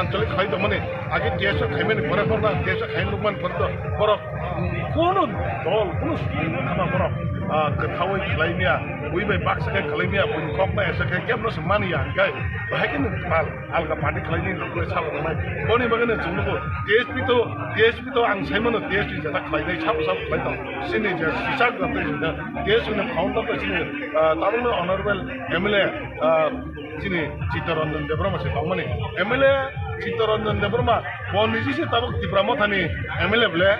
আঞ্চলিক খাইদমনি আগে টিএসও খাইমেনি পরে পর না টিএসও খাইন লুকমান পড়তো বড় কোনো দল কোনো খানা বড় गोथावै खालायनाया बयबो बाक्साखाय खालायनाया बयनि ककना एसेखाय केमनोसो मानिया ओंखाय बाहायखौनो माल आलगा पार्टी खालायनाय लुगै सालायनाय बनि बागैनो जोंनोबो टीएसपी तो आं सायमोनो टीएसपी जेता खालायनाय साबो खालायदों सिनि जे सिसा गथै जोंनो टीएसपी फाउन्डार सिनि तारुनो अनरेबल एमएलए सिनि चित्तरंजन देब्रमा से दंमोन एमएलए चित्तरंजन देब्रमा बनिजिसे ताबो तिब्रामथानि एमएलए ब्ले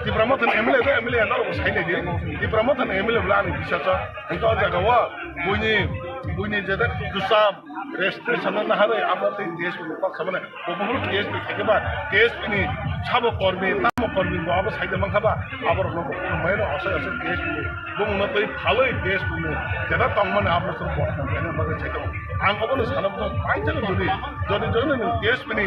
तिब्रामथान एमएलए तो एमएलए नारो साइनायदि तिब्रामथान एमएलए ब्ला आंनि बिसासा ओंखाय जागावा बयनि जेदा दुसाम रेस्ट्रिक्शन ना हारे आमरा टीएसपी पाक सामने बबुल टीएसपी थाकेबा टीएसपी नि साबो कर्मी तामो कर्मी बाबो साइदे मंखाबा आबर लोगो मैनो असय टीएसपी बुंनो तै फालै टीएसपी नि जेदा तंगमने आमरा सर बटन बेनो बागे साइदे आं अबनो सानबो पाइजन जदि टीएसपी नि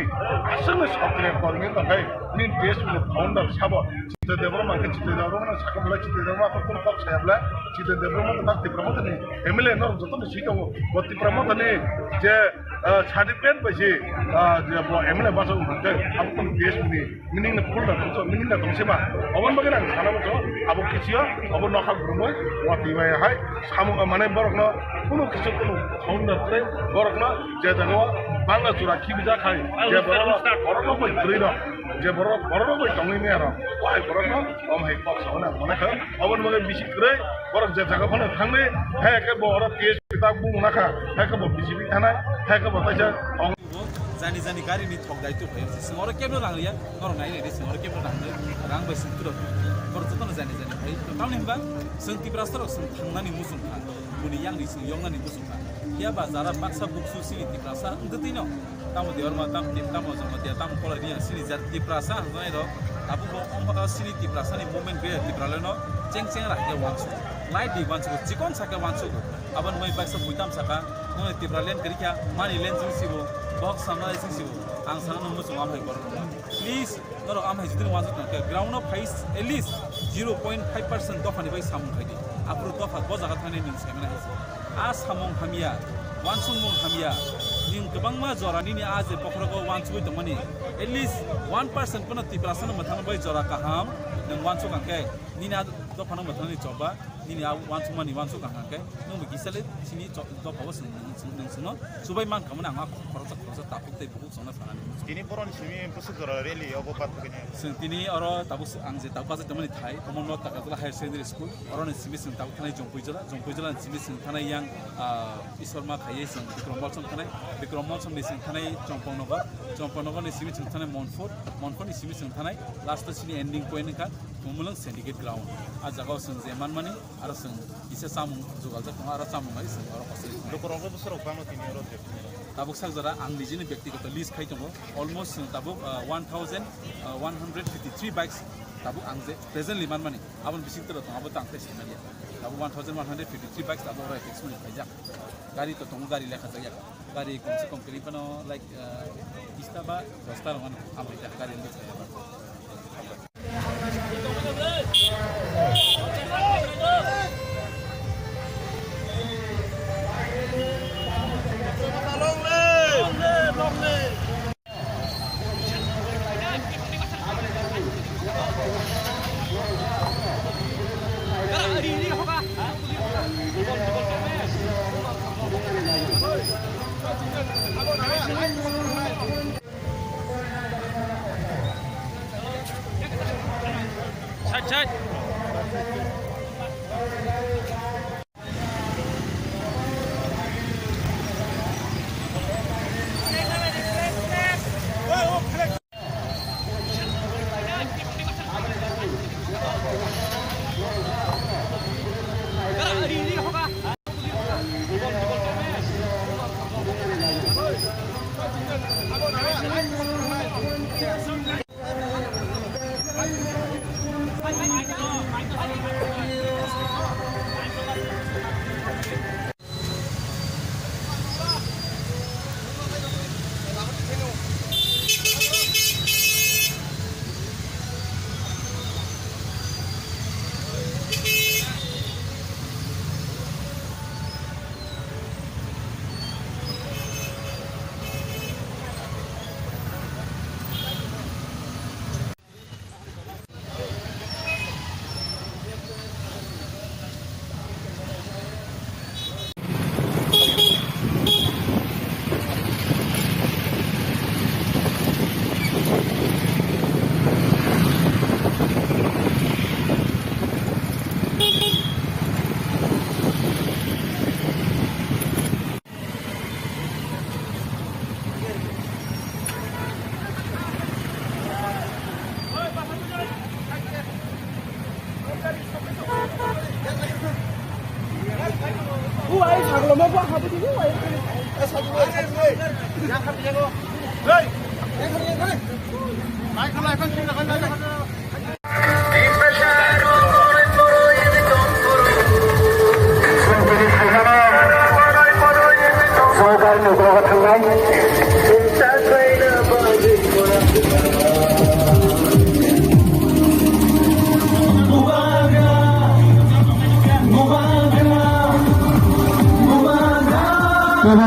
आसने सक्रिय कर्मी तखाय नि टीएसपी नि फाउन्डर साबो चित्त देब्रमा के चित्त देब्रमा साकबला चित्त देब्रमा कोन पक सायाब्ला चित्त देब्रमा ता तिब्रामथानि एमएलए नर जतन सिटो बत्ति प्रमथानि जे सार्टिफिकेट बायसि जे एमएलए बासो होते आपन टीएसपी मिनिंग न फुल दंसो मिनिंग न दंसेबा अबन बगे आं सानाबो आबो किसियो अबो नखा गुमै वाति बाय हाय सामु माने बरकनो कोनो किसु कोनो फाउन्डर प्ले बरकनो जे जागो बांगा जुरा खिबिजा खाय जे बरकनो बै ग्रिनो जे बरकनो बै दंनि आरो वाय बरकनो अम हे पक सावना माने अबन बगे बिसि ग्रै बरक जे जागा फने थांने हे के बर टीएसपी ता बुंनाखा हे के बिसिबि थानाय हे के बताइसा जानि गारिनि थक दायित्व फैयो सिङाव केमनो लांलिया नर नाय नै सिङाव केमनो लांनो रां बैसिन तुरत खरजतन जानि फै तामनि होनबा जों तिब्रास्तर जों थांनानै मुसुंखा बुनि यांनि सिं यंनानै मुसुंखा किया बाजारा बाक्सा बुकसु सिनि तिब्रासा उन्दतिनो तामो देवर मा ताम तामो जों त्या ताम कलानि सिनि जा तिब्रासा हनाय र आबु अमका सिनि तिब्रासानि मुभमेन्ट बे तिब्रालेनो चेंग राखे वान्सु लाइट दि वान्सु चिकन साके वान्सु आबन मै बाक्सा बुइताम साका नो तिब्रालेन करिया मानि लेन सिबो बक्स सामना सिबो आं सानो मुसुं आमहाय बर प्लिज नरो आमहाय जिदिन वान्सु के ग्राउन्ड अफ फाइस एटलिस्ट 0.5% दफानि बाय सामु खायदि आपुर दफा बजागा थाने निं सायमना आ सामं हामिया वान्सुं मुं हामिया निं गोबां मा जरानि नि आज पखरगो वान्सु दमनि एटलिस्ट 1% पन तिब्रासन मथान बाय जरा काहाम नों वान्सु कांके निना दफानो मथाननि जबा निनि आ वान्सु मानि वान्सु कांके नों गिसाले सिनि दफाबो नोंसनो सुबाय मान खामना आंहा खरसा तापुतै बहुत सना सानानि दिनै बर'नि सिमी बोसोर रेलि अबपात फैनाय जों दिनै अर ताबु आं जे ताबु तमनि थाय कमन नट ताकाला हायर सेकेन्डारि स्कुल अरनि सिमी जों ताबु थानाय जंपैजला सिमी जों थानाय यां ईश्वरमा खायै जों बिक्रममलसम नि जों थानाय चम्पनगर नि सिमी जों थानाय मनफोर नि सिमी जों थानाय लास्ट सिनि एन्डिं पॉइंट का मुमलंग सिन्डिकेट ग्राउन्ड आ जागाव जों जेमान मानि आरो जों इसे सामु जुगाल जा आरो सामु माइ जों आरो हसे डकरंगो बोसोराव बांनो तिनि रजे ताबुक सागजरा आं निजिनि व्यक्तिगत लिस्ट खाइ दङ अलमोस्ट जों ताबुक 1153 बाइक्स ताबुक आं जे प्रेजेन्टलि मान मानि आबन बिसितर दङ आबो तांखै सिनालिया ताबुक 1153 बाइक्स ताबुक रा एक्सपिरियन्स खाइजा गारि त दङ गारि लेखा जाया गारि कमसे कम करिबनो लाइक 20 बा 10 ता रमान आबै गारि लिस्ट खाइजा Chat.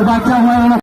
বাচ্চা হয় না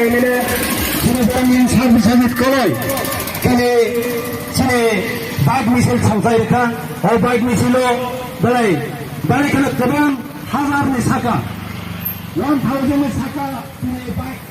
Ini Palestinian Service Koloi, Kene, Sine, Bike Missile Sansaika, or Bike Missile, Belay, Barricade Kabam, Hazard Nisaka, 1,000 Nisaka, Bike.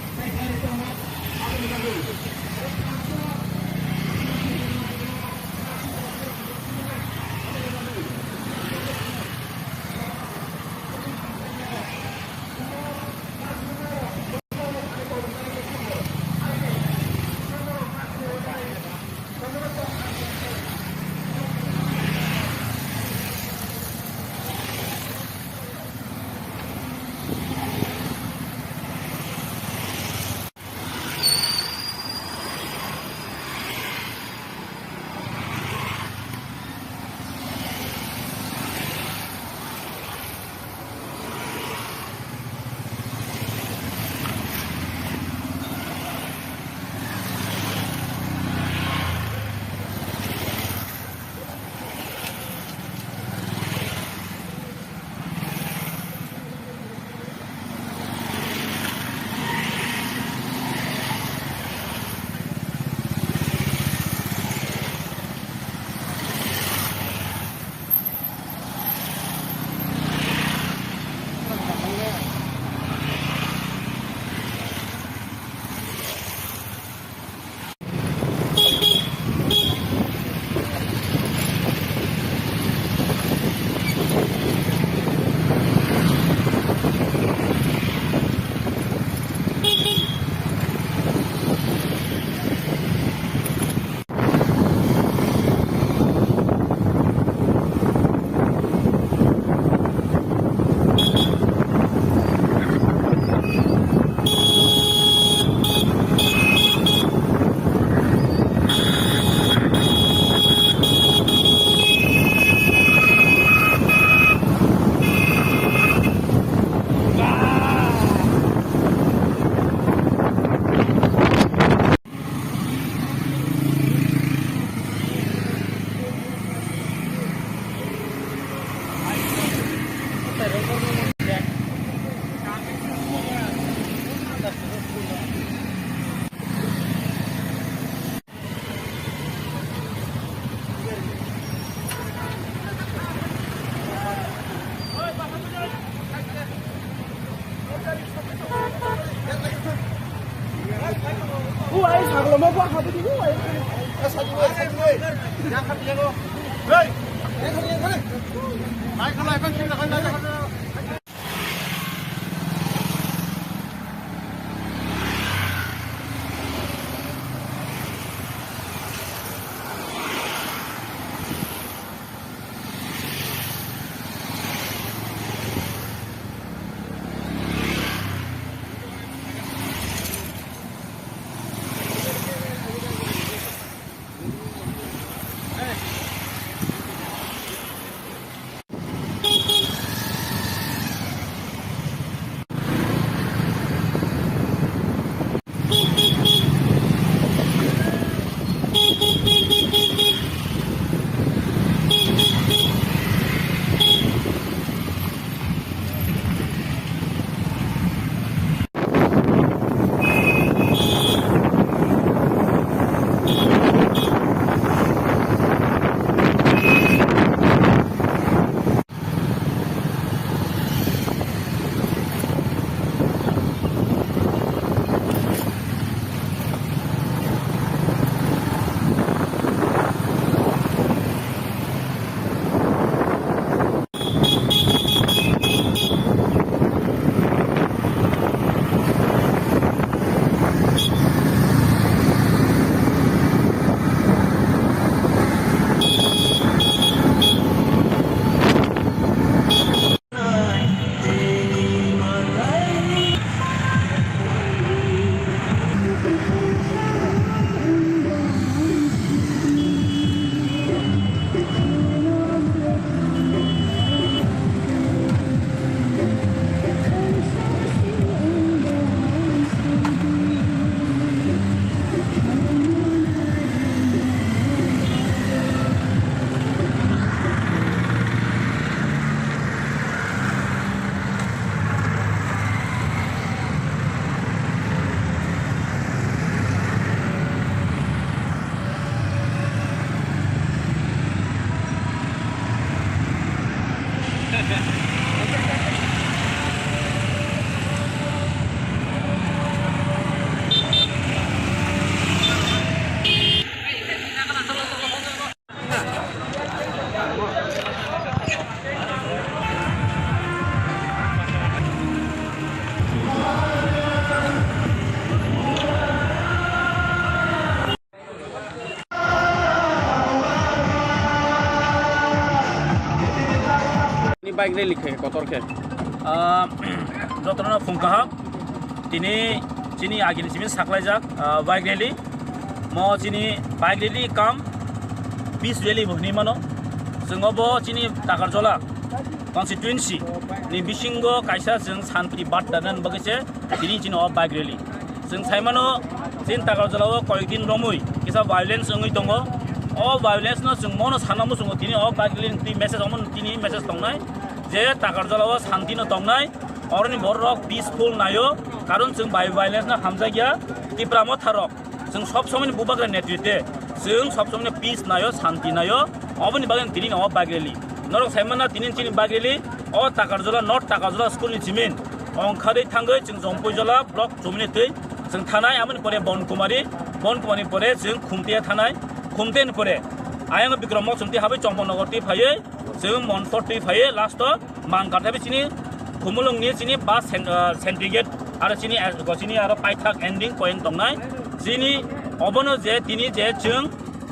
Bike rally খাই কতরকে যতনা ফুংকাহাক তিনি চিনি আগিনি চিনি সাকলাইজাক বাইক রেলি म चिनी बाइक रेली काम पिस रेली भनि मानो जोंबो चिनी टाकारजला कन्स्टिट्युएन्सि नि बिसिंगो कायसा जों सानथि बाट दानन बगैसे दिनि चिनो बाइक रेली जों साइमानो जिन टाकारजलाव कयदिन रमुइ किसा भायोलेन्स ओंगै दङ अ भायोलेन्स न जों मनो सानामो जों दिनि अ बाइक रेली नि मेसेज अमन दिनि मेसेज दंनाय जे टाकारजलाव शान्ति न दंनाय अरनि बरक पिसफुल नायो कारण जों भायोलेन्स न हामजागिया तिप्रामो थारक जों सब समय बुबाग्रा नेतृत्वे जों सब समय पिस नायो शान्ति नायो अबनि बागन दिनि न बाइक रेली नरक साइमाना दिनि चिनि बाइक रेली अ टाकारजला नट टाकारजला स्कुलनि जिमिन अंखादै थांगै जों जंपयजला ब्लक जमिनि दै जों थानाय आमनि परे बनकुमारी परे जों खुमतेया थानाय खुमतेन परे आयंग बिक्रम चमति हाबै चम्पनगरति फायै जों मनफरति फायै लास्ट मांगाथाबि चिनि खुमुलंनि चिनि बास सेन्ट्रिगेट आरो चिनि आरो पाइथाक एन्डिं पइन्ट दंनाय चिनि अबनो जे दिनि जे जों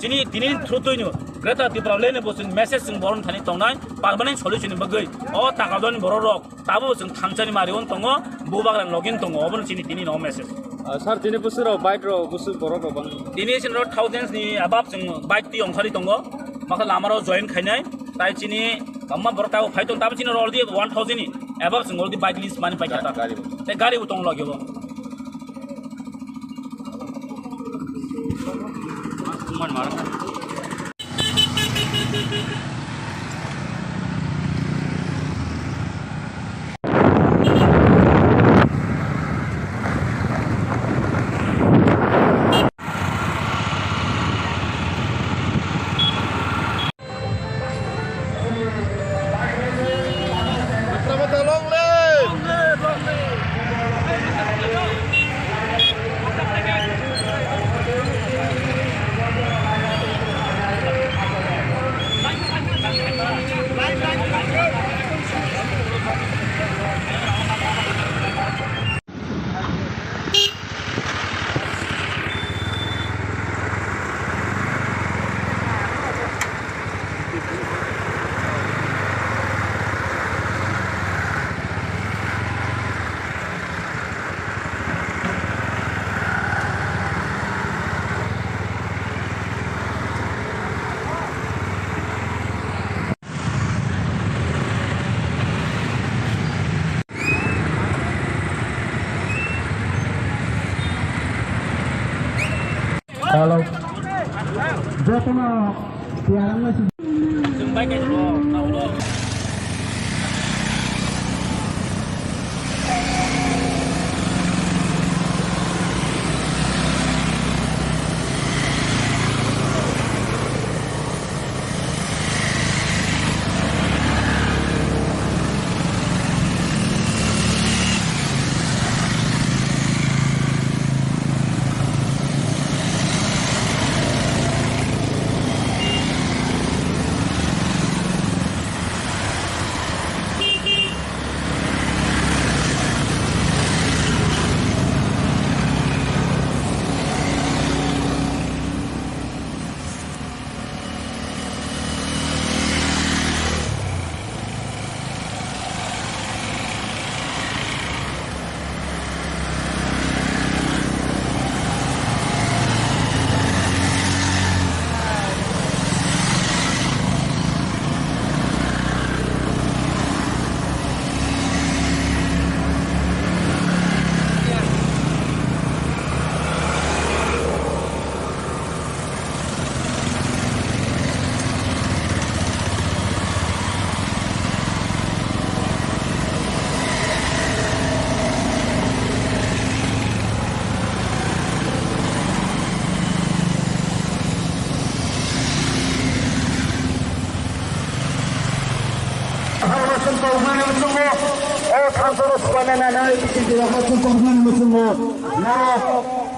चिनि दिनि थ्रुतैनो ग्रेटर त्रिपुरा लेने बोसों मेसेज जों बरन थानि दंनाय पार्मानेन्ट सल्युशन बगै अ टाकादन बररक ताबो जों थांचानि मारिवन दङ बुबाग्रा लगिन दङ अबनो चिनि दिनि न मेसेज सर दिनै बोसोराव बाइक र बोसोर बरक बन दिनै चिनि थाउजेन्ड्स नि अबाब जों बाइक ति अंखारि दङ माखा लामाराव जइन खायनाय ताइ चिनि अम्मा बरताव फाइतन ताबो चिनि अलरेडी 1000 नि अबाब जों अलरेडी बाइक लिस्ट मानि पाइका गारि ते गारि उतंग लगिबो Kalau jatuhnya tiang masih जों bike गायजोल'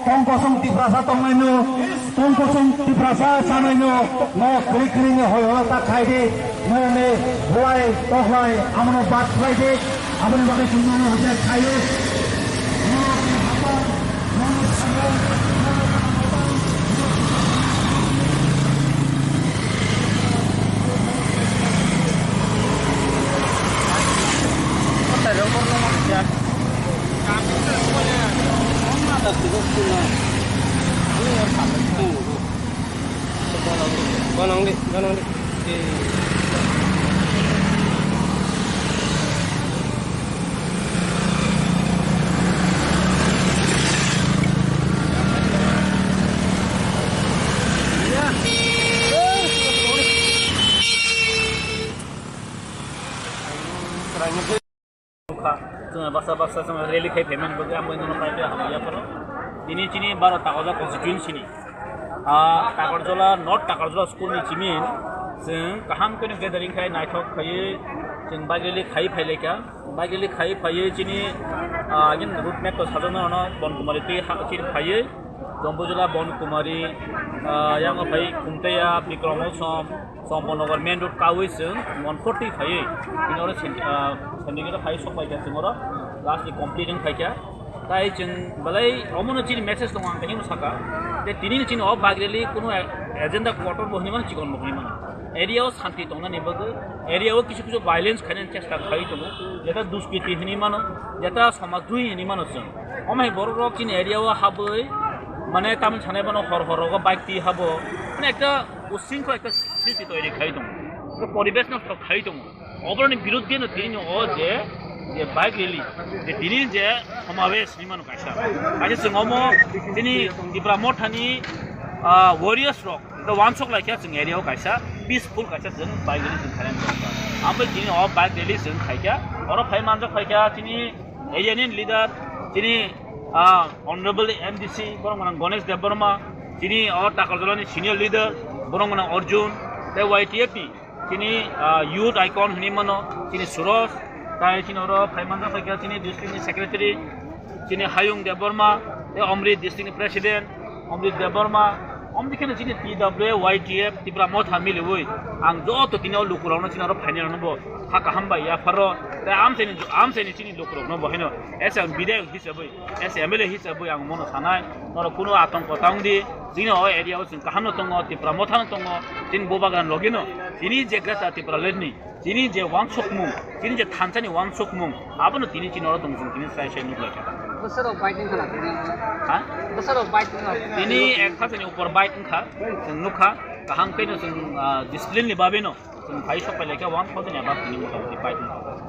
Tongkosong tiprasa tongmaino, tongkosong tiprasa sanaino, no kering hoyo tak kaide, no me buai tohlai, amano bat kaide, amano bagai sunano hotel kaide, no apa, no sabon. जोङो बासा जोङो rally खाय payment बो आमो ननो पाइबे हाबियाफोर दिनै चिनि 12 ताकरजला कन्स्टिट्युएन्सिनि ताकरजला north ताकरजला स्कुलनि चिमिन जों काहाम कोनि गेदारिं खाय नायथक खायै जों बागेलि खाय फाइलेका बागेलि खाय फायै चिनि आगिन रुट मेप साजनो न बनकुमारी ति चिन फायै जम्बुजला बनकुमारी यांग फाय कुमतेया बिक्रमसम समनगर मेन रोड कावै जों 140 फायै इनर सेन्डिकेट फाय सबायका जोंरो लास्टनि कमप्लिटिं फायका ताइ जों बलाय अमनो चिनि मेसेज दङ आं तहिम साका जे तिनि चिनि अ बागरेलि कुनु एजेन्डा क्वार्टर बहनिमान चिकन बहनिमान एरियाव शान्ति दंना नेबगो एरियाव किछु भाइलेन्स खायन चेष्टा खाय दङ जेता दुष्कृति हनिमान जेता समाजद्रोही हनिमान जों अमाय बर रक चिनि एरियाव हाबै माने तामन सानाय बनो हर बाइक ती हाबो माने একটা उसिंखो একটা स्थिति तैयारी खाय दङ तो परिवेश नष्ट खाय दङ अबरनि बिरुद्धे न तिनि अ जे बाइक रेली जे तिनि जे समावेश निमान कायसा कायसा जोंमो तिनि दिब्रा मथानि वॉरियर्स रक द वन सक लाइक जों एरियाव कायसा पीसफुल कायसा जों बाइक रेली जों खायन आमफ्राय तिनि अ बाइक रेली जों खायका अर फाय मानजो खायका तिनि एरियानि लिडार तिनि Honorable MDC Borongana Ganesh Devarma, Chini or Takarjolani senior leader, Borongana Arjun, the YTFP, Chini youth icon Hunimano, Chini Suros, Tai Chinoro, Paimanda Chini district secretary, Chini Hayung Devarma, the Omri district president, Omri Devarma, Omri Chini TW, YTF, Tipramot Hamilui, and Doto Tino Lukurano Chinaro Panano, Hakahamba Yafaro, the arms and Chini Lukuro, no Bohino, SM Bidel, his away, SML, his away, and Monosanai, Norokuno Atom Potangdi, Zino areas in Kahanotongo, Tipramotantongo, Tin Bobagan Logino, Tini Jagata Tipraleni, Tini J one sok moon, Tini Tantani one sok moon, Abano Tini Chinoton, Tini Sasha Nuka. Besar of biting besar of biting Tini Ekatani for biting her, Nuka, the Hankinos and discipline Babino. High shop like a 1,000 above the fighting.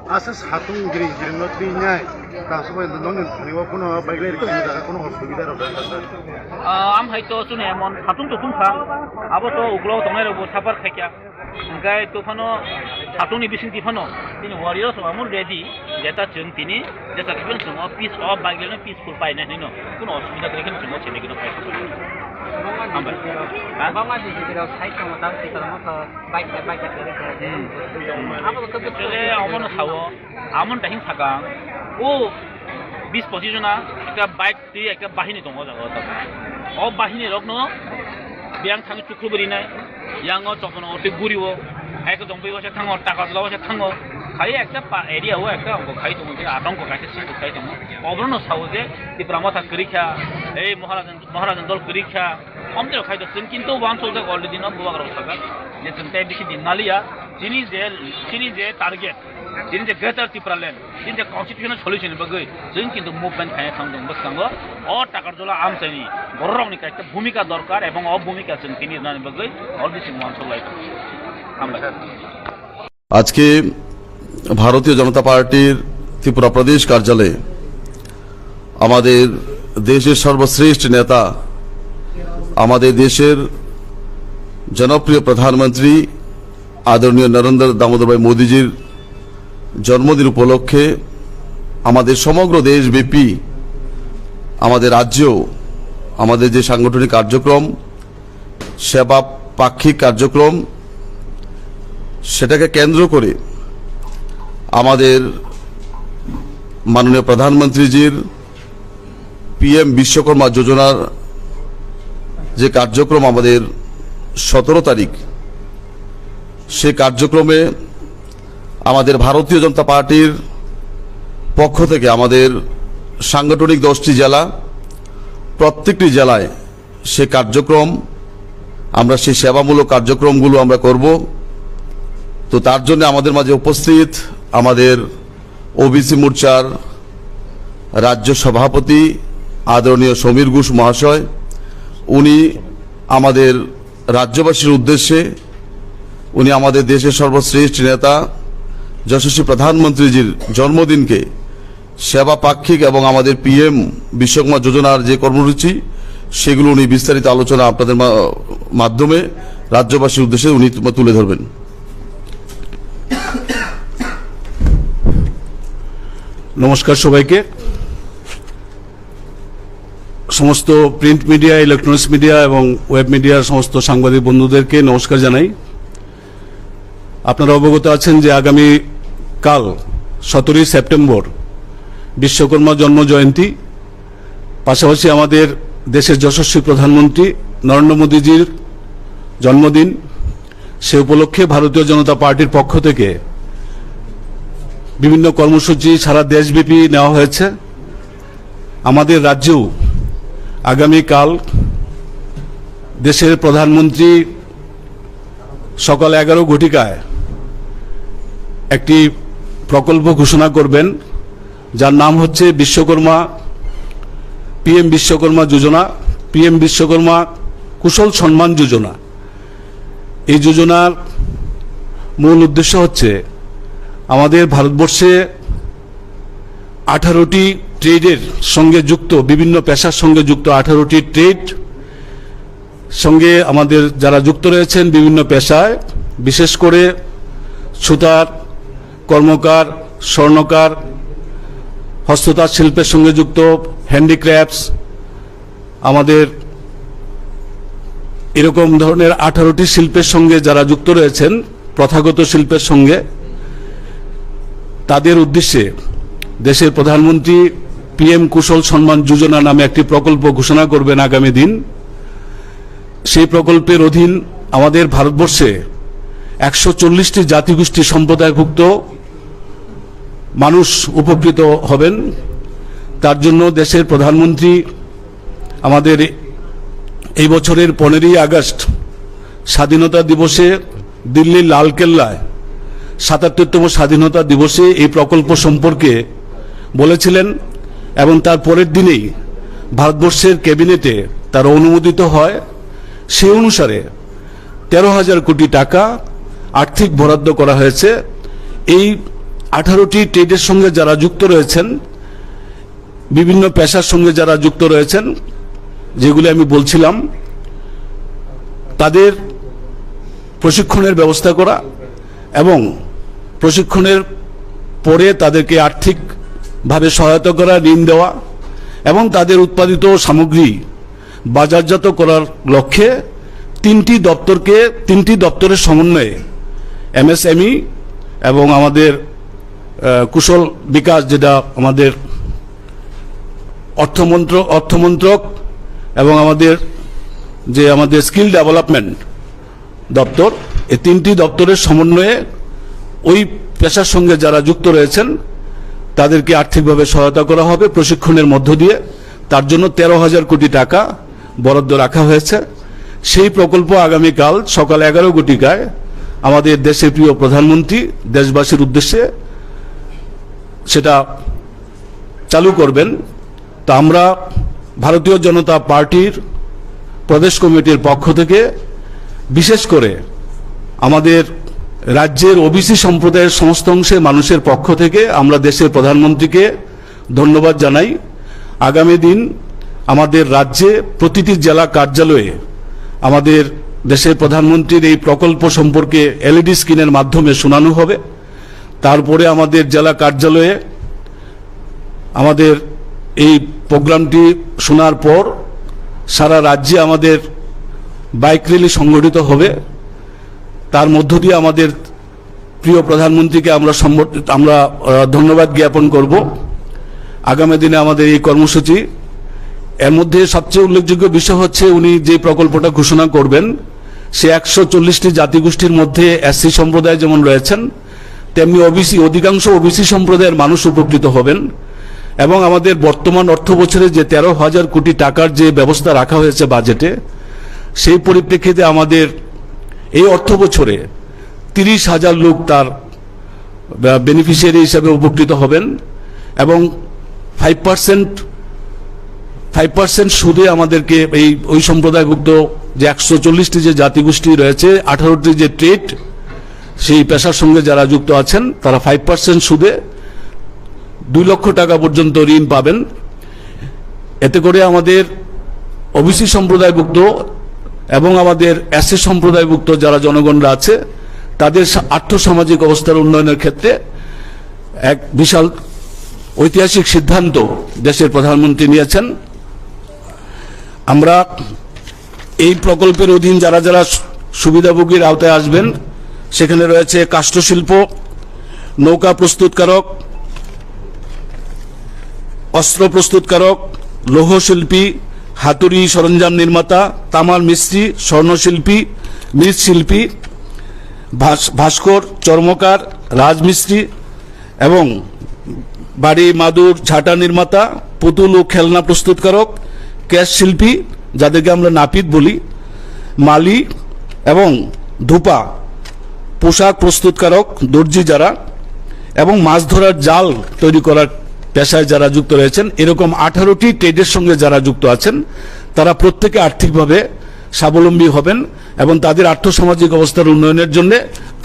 Asas hatung giri not be nyai. Kaso the non Riwakuno by Kuno hospital of I'm Haito Sunemon, Hatung to Tunka, Aboto, Uglo, Tomero, Sapar Heka, Guy Tofano, Hatuni Bisin Tifano, in warriors of Amur ready, Jetta Chuntini, just a piece of Bagel peaceful pie, Nino, Kuno, the Greek to watch a negative fight. Bama di sini saya cuma tahu kita mau baik Amon hawo, Amon dahin saga. Oh, bis position na, kita baik ti, kita bahini tunggu jaga. Oh bahini rokno, biang thang cukup beri nai, yang oh cokono otik buri wo, kita jombi wo cekang oh takar lawo cekang oh. Kaya kita area wo kita angko kaya tunggu je, atong ko kaya sih kaya tunggu. Obrono sawo je, di pramotha kerikha, Maharajan dol kerikha. Omdero kaya tu sengkin tu one soldier already na buat kerja saga. Jadi sengkai bisi di Malaysia, sini je target, sini je greater Tipralen, sini je constitutional solution bagai. Sengkin tu movement kaya tanggung bos tanggo. Or Takarjola arm seni, borong ni kaya bhumika dorkar, ebong or bhumika sengkin ni nani bagai. All this in one soldier. আজকে ভারতীয় জনতা পার্টির ত্রিপুরা প্রদেশ কার্যালয়ে আমাদের দেশের সর্বশ্রেষ্ঠ নেতা আমাদের দেশের জনপ্রিয় প্রধানমন্ত্রী আদরণীয় নরেন্দ্র দামোদর ভাই মোদিজির জন্মদিন উপলক্ষে আমাদের সমগ্র দেশব্যাপী আমাদের রাজ্যেও আমাদের যে সাংগঠনিক কার্যক্রম সেবা পাক্ষিক কার্যক্রম সেটাকে কেন্দ্র করে আমাদের মাননীয় প্রধানমন্ত্রীজির পিএম বিশ্বকর্মা যোজনার যে কার্যক্রম আমাদের 17 তারিখ সেই কার্যক্রমে আমাদের ভারতীয় জনতা পার্টির পক্ষ থেকে আমাদের সাংগঠনিক 10টি জেলা প্রত্যেকটি জেলায় সেই কার্যক্রম আমরা সেই সেবামূলক কার্যক্রমগুলো আমরা করব। তো তার জন্য আমাদের মাঝে উপস্থিত আমাদের ওবিসি মোর্চার রাজ্য সভাপতি আদরণীয় সমীর ঘোষ মহাশয়, উনি আমাদের রাজ্যবাসীর উদ্দেশ্যে উনি আমাদের দেশের সর্বশ্রেষ্ঠ নেতা যশস্বী প্রধানমন্ত্রীজির জন্মদিনকে সেবা পাক্ষিক এবং আমাদের পিএম বিশ্বকর্মা যোজনার যে কর্মসূচি সেগুলো উনি বিস্তারিত আলোচনা আপনাদের মাধ্যমে রাজ্যবাসীর উদ্দেশ্যে উনি তুলে ধরবেন। নমস্কার সবাইকে। সমস্ত প্রিন্ট মিডিয়া, ইলেকট্রনিক্স মিডিয়া এবং ওয়েব মিডিয়ার সমস্ত সাংবাদিক বন্ধুদেরকে নমস্কার জানাই। আপনারা অবগত আছেন যে আগামী কাল 17 সেপ্টেম্বর বিশ্বকর্মা জন্ম জয়ন্তী, পাশাপাশি আমাদের দেশের যশস্বী প্রধানমন্ত্রী নরেন্দ্র মোদীজির জন্মদিন। সে উপলক্ষে ভারতীয় জনতা পার্টির পক্ষ থেকে বিভিন্ন কর্মসূচি সারা দেশব্যাপী নেওয়া হয়েছে। আমাদের রাজ্যেও আগামীকাল দেশের প্রধানমন্ত্রী সকাল 11 ঘটিকায় একটি প্রকল্প ঘোষণা করবেন, যার নাম হচ্ছে পিএম বিশ্বকর্মা যোজনা, পিএম বিশ্বকর্মা কুশল সম্মান যোজনা। এই যোজনার মূল উদ্দেশ্য হচ্ছে আমাদের ভারতবর্ষে 18টি ট্রেডের সঙ্গে যুক্ত, বিভিন্ন পেশার সঙ্গে যুক্ত 18টি ট্রেড সঙ্গে আমাদের যারা যুক্ত রয়েছেন বিভিন্ন পেশায়, বিশেষ করে সুতার, কর্মকার, স্বর্ণকার, হস্ততাঁত শিল্পের সঙ্গে যুক্ত, হ্যান্ডিক্রাফটস, আমাদের এরকম ধরনের 18টি শিল্পের সঙ্গে যারা যুক্ত রয়েছেন, প্রথাগত শিল্পের সঙ্গে, তাদের উদ্দেশ্যে দেশের প্রধানমন্ত্রী পিএম কুশল সম্মান যোজনা নামে একটি প্রকল্প ঘোষণা করবেন আগামী দিন। সেই প্রকল্পের অধীন আমাদের ভারতবর্ষে 140টি জাতিগোষ্ঠী সম্প্রদায়ভুক্ত মানুষ উপকৃত হবেন। তার জন্য দেশের প্রধানমন্ত্রী আমাদের এই বছরের 15ই আগস্ট স্বাধীনতা দিবসে দিল্লির লালকেল্লায় 77তম স্বাধীনতা দিবসে এই প্রকল্প সম্পর্কে বলেছিলেন এবং তার পরের দিনেই ভারতবর্ষের ক্যাবিনেটে তার অনুমোদিত হয়। সেই অনুসারে 13,000 কোটি টাকা আর্থিক বরাদ্দ করা হয়েছে। এই 18টি ট্রেডের সঙ্গে যারা যুক্ত রয়েছেন, বিভিন্ন পেশার সঙ্গে যারা যুক্ত রয়েছেন, যেগুলি আমি বলছিলাম, তাদের প্রশিক্ষণের ব্যবস্থা করা এবং প্রশিক্ষণের পরে তাদেরকে আর্থিকভাবে সহায়তা করা, ঋণ দেওয়া এবং তাদের উৎপাদিত সামগ্রী বাজারজাত করার লক্ষ্যে 3টি দপ্তরের সমন্বয়ে এমএসএমই এবং আমাদের কুশল বিকাশ, যেটা আমাদের অর্থমন্ত্রক এবং আমাদের স্কিল ডেভেলপমেন্ট দপ্তর, এই 3টি দপ্তরের সমন্বয়ে ওই পেশার সঙ্গে যারা যুক্ত রয়েছেন তাদেরকে আর্থিকভাবে সহায়তা করা হবে প্রশিক্ষণের মধ্য দিয়ে। তার জন্য 13,000 কোটি টাকা বরাদ্দ রাখা হয়েছে। সেই প্রকল্প আগামীকাল সকাল 11 ঘটিকায় আমাদের দেশের প্রিয় প্রধানমন্ত্রী দেশবাসীর উদ্দেশ্যে সেটা চালু করবেন। তো আমরা ভারতীয় জনতা পার্টির প্রদেশ কমিটির পক্ষ থেকে বিশেষ করে আমাদের রাজ্যের ওবিসি সম্প্রদায়ের সমস্ত অংশের মানুষের পক্ষ থেকে আমরা দেশের প্রধানমন্ত্রীকে ধন্যবাদ জানাই। আগামী দিন আমাদের রাজ্যে প্রতিটি জেলা কার্যালয়ে আমাদের দেশের প্রধানমন্ত্রীর এই প্রকল্প সম্পর্কে এলইডি স্ক্রিনের মাধ্যমে শোনানো হবে। তারপরে আমাদের জেলা কার্যালয়ে আমাদের এই প্রোগ্রামটি শোনার পর সারা রাজ্যে আমাদের বাইক র্যালি সংগঠিত হবে। তার মধ্য দিয়ে আমাদের প্রিয় প্রধানমন্ত্রীকে আমরা ধন্যবাদ জ্ঞাপন করব। আগামী দিনে আমাদের এই কর্মসূচি, এর মধ্যে সবচেয়ে উল্লেখযোগ্য বিষয় হচ্ছে উনি যে প্রকল্পটা ঘোষণা করবেন সে 140টি জাতিগোষ্ঠীর মধ্যে এসসি সম্প্রদায় যেমন রয়েছেন, তেমনি অধিকাংশ ওবিসি সম্প্রদায়ের মানুষ উপকৃত হবেন। এবং আমাদের বর্তমান অর্থ বছরে যে 13,000 কোটি টাকার যে ব্যবস্থা রাখা হয়েছে বাজেটে, সেই পরিপ্রেক্ষিতে আমাদের এই অর্থ বছরে 30,000 লোক তার বেনিফিশিয়ারি হিসাবে উপকৃত হবেন এবং 5% সুদে আমাদেরকে ওই সম্প্রদায়ভুক্ত যে 140টি যে জাতিগোষ্ঠী রয়েছে, 18টি যে ট্রেড, সেই পেশার সঙ্গে যারা যুক্ত আছেন তারা 5% সুদে 2 লক্ষ টাকা পর্যন্ত ঋণ পাবেন। এতে করে আমাদের ওবিসি সম্প্রদায়ভুক্ত এবং আমাদের এসসি সম্প্রদায়ভুক্ত যারা জনগণরা আছে তাদের আর্থসামাজিক অবস্থার উন্নয়নের ক্ষেত্রে এক বিশাল ঐতিহাসিক সিদ্ধান্ত দেশের প্রধানমন্ত্রী নিয়েছেন। আমরা এই প্রকল্পের অধীন যারা যারা সুবিধাভোগীর আওতায় আসবেন সেখানে রয়েছে কাষ্ঠশিল্প, নৌকা প্রস্তুতকারক, অস্ত্র প্রস্তুতকারক, লৌহশিল্পী, হাতুড়ি সরঞ্জাম নির্মাতা, তামার মিস্ত্রি, স্বর্ণশিল্পী, মৃৎশিল্পী, ভাস্কর, চর্মকার, রাজমিস্ত্রি এবং বাড়ি মাদুর ঝাঁটা নির্মাতা, পুতুল ও খেলনা প্রস্তুতকারক, ক্যাশ শিল্পী যাদেরকে আমরা নাপিত বলি, মালি এবং ধূপা পোশাক প্রস্তুতকারক, দর্জি যারা এবং মাছ ধরার জাল তৈরি করার পেশায় যারা যুক্ত রয়েছেন, এরকম 18টি ট্রেডের সঙ্গে যারা যুক্ত আছেন তারা প্রত্যেকে আর্থিকভাবে স্বাবলম্বী হবেন এবং তাদের আর্থসামাজিক অবস্থার উন্নয়নের জন্য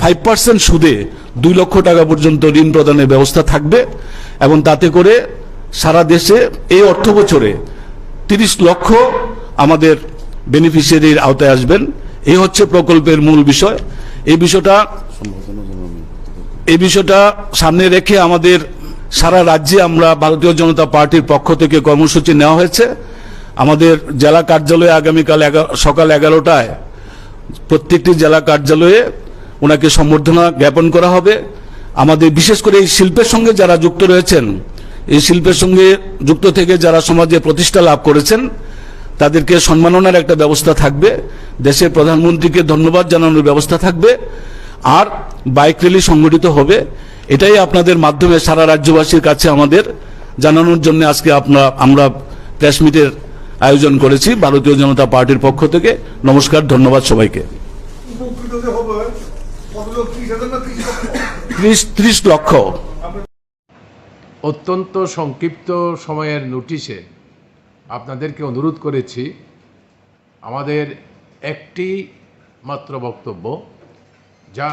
5% সুদে 2 লক্ষ টাকা পর্যন্ত ঋণ প্রদানের ব্যবস্থা থাকবে এবং তাতে করে সারা দেশে এই অর্থ বছরে 30 লক্ষ আমাদের বেনিফিশিয়ারির আওতায় আসবেন। এই হচ্ছে প্রকল্পের মূল বিষয়। এই বিষয়টা সামনে রেখে আমাদের সারা রাজ্যে আমরা ভারতীয় জনতা পার্টির পক্ষ থেকে কর্মসূচি নেওয়া হয়েছে। আমাদের জেলা কার্যালয়ে আগামীকাল সকাল 11টায় প্রত্যেকটি জেলা কার্যালয়ে ওনাকে সম্বর্ধনা জ্ঞাপন করা হবে। আমাদের বিশেষ করে এই শিল্পের সঙ্গে যারা যুক্ত রয়েছেন, এই শিল্পের সঙ্গে যুক্ত থেকে যারা সমাজে প্রতিষ্ঠা লাভ করেছেন তাদেরকে সম্মাননার একটা ব্যবস্থা থাকবে, দেশের প্রধানমন্ত্রীকে ধন্যবাদ জানানোর ব্যবস্থা থাকবে, আর বাইক র্যালি সংগঠিত হবে। এটাই আপনাদের মাধ্যমে সারা রাজ্যবাসীর কাছে আমাদের জানানোর জন্য আজকে আমরা প্রেস মিটের আয়োজন করেছি ভারতীয় জনতা পার্টির পক্ষ থেকে। নমস্কার, ধন্যবাদ সবাইকে। 30 লক্ষ। অত্যন্ত সংক্ষিপ্ত সময়ের নোটিশে আপনাদেরকে অনুরোধ করেছি আমাদের একটি মাত্র বক্তব্য, যা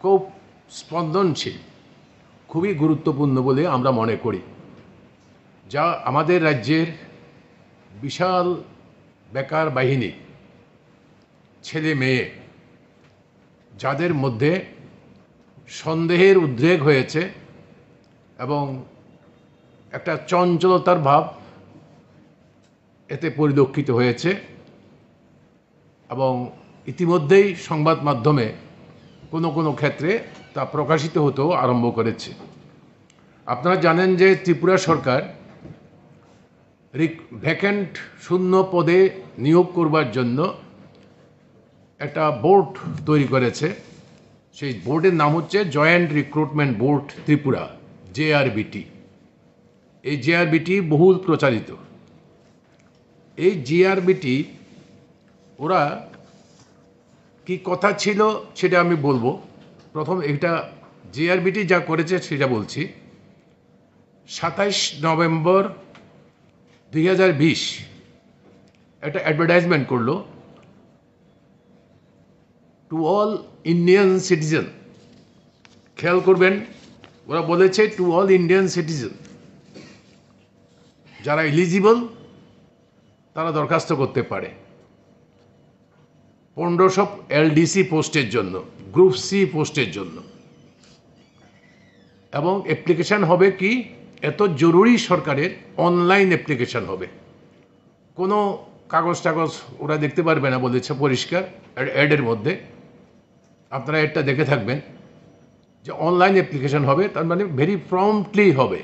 খুব স্পন্দনশীল, খুবই গুরুত্বপূর্ণ বলে আমরা মনে করি, যা আমাদের রাজ্যের বিশাল বেকার বাহিনী, ছেলে মেয়ে যাদের মধ্যে সন্দেহের উদ্রেক হয়েছে এবং একটা চঞ্চলতার ভাব এতে পরিলক্ষিত হয়েছে এবং ইতিমধ্যেই সংবাদ মাধ্যমে কোনো কোনো ক্ষেত্রে তা প্রকাশিত হতেও আরম্ভ করেছে। আপনারা জানেন যে ত্রিপুরা সরকার ভ্যাকেন্ট শূন্য পদে নিয়োগ করবার জন্য একটা বোর্ড তৈরি করেছে। সেই বোর্ডের নাম হচ্ছে joint recruitment board Tripura, JRBT। এই JRBT বহুল প্রচারিত। এই JRBT ওরা কি কথা ছিল সেটা আমি বলবো। প্রথম এটা JRBT যা করেছে সেটা বলছি। 27 নভেম্বর 2020 একটা অ্যাডভার্টাইজমেন্ট করলো টু অল ইন্ডিয়ান সিটিজেন। খেয়াল করবেন, ওরা বলেছে টু অল ইন্ডিয়ান সিটিজেন, যারা এলিজিবল তারা দরখাস্ত করতে পারে 1500 LDC পোস্টের জন্য, গ্রুপ C পোস্টের জন্য। এবং অ্যাপ্লিকেশান হবে কি, এত জরুরি সরকারের অনলাইন অ্যাপ্লিকেশান হবে, কোনো কাগজ টাগজ ওরা দেখতে পারবে না বলেছে পরিষ্কার অ্যাডের মধ্যে। আপনারা এটা দেখে থাকবেন যে অনলাইন অ্যাপ্লিকেশান হবে, তার মানে ভেরি প্রম্পটলি হবে।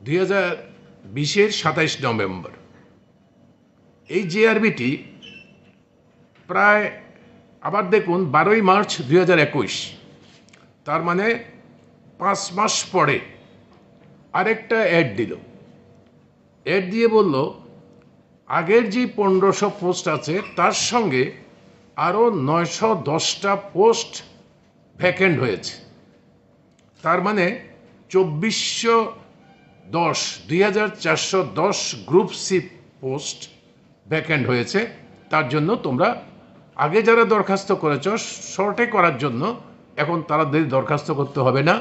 2020-এর 27 নভেম্বর। এই JRBT প্রায় আবার দেখুন 12ই মার্চ 2021, তার মানে 5 মাস পরে আরেকটা অ্যাড দিল। অ্যাড দিয়ে বলল আগের যে 1500 পোস্ট আছে তার সঙ্গে আরও 910টা পোস্ট ভ্যাকেন্ট হয়েছে। তার মানে 2410 গ্রুপ C পোস্ট ভ্যাকেন্ট হয়েছে। তার জন্য তোমরা আগে যারা দরখাস্ত করেছ শর্টে করার জন্য এখন তাদের দরখাস্ত করতে হবে না।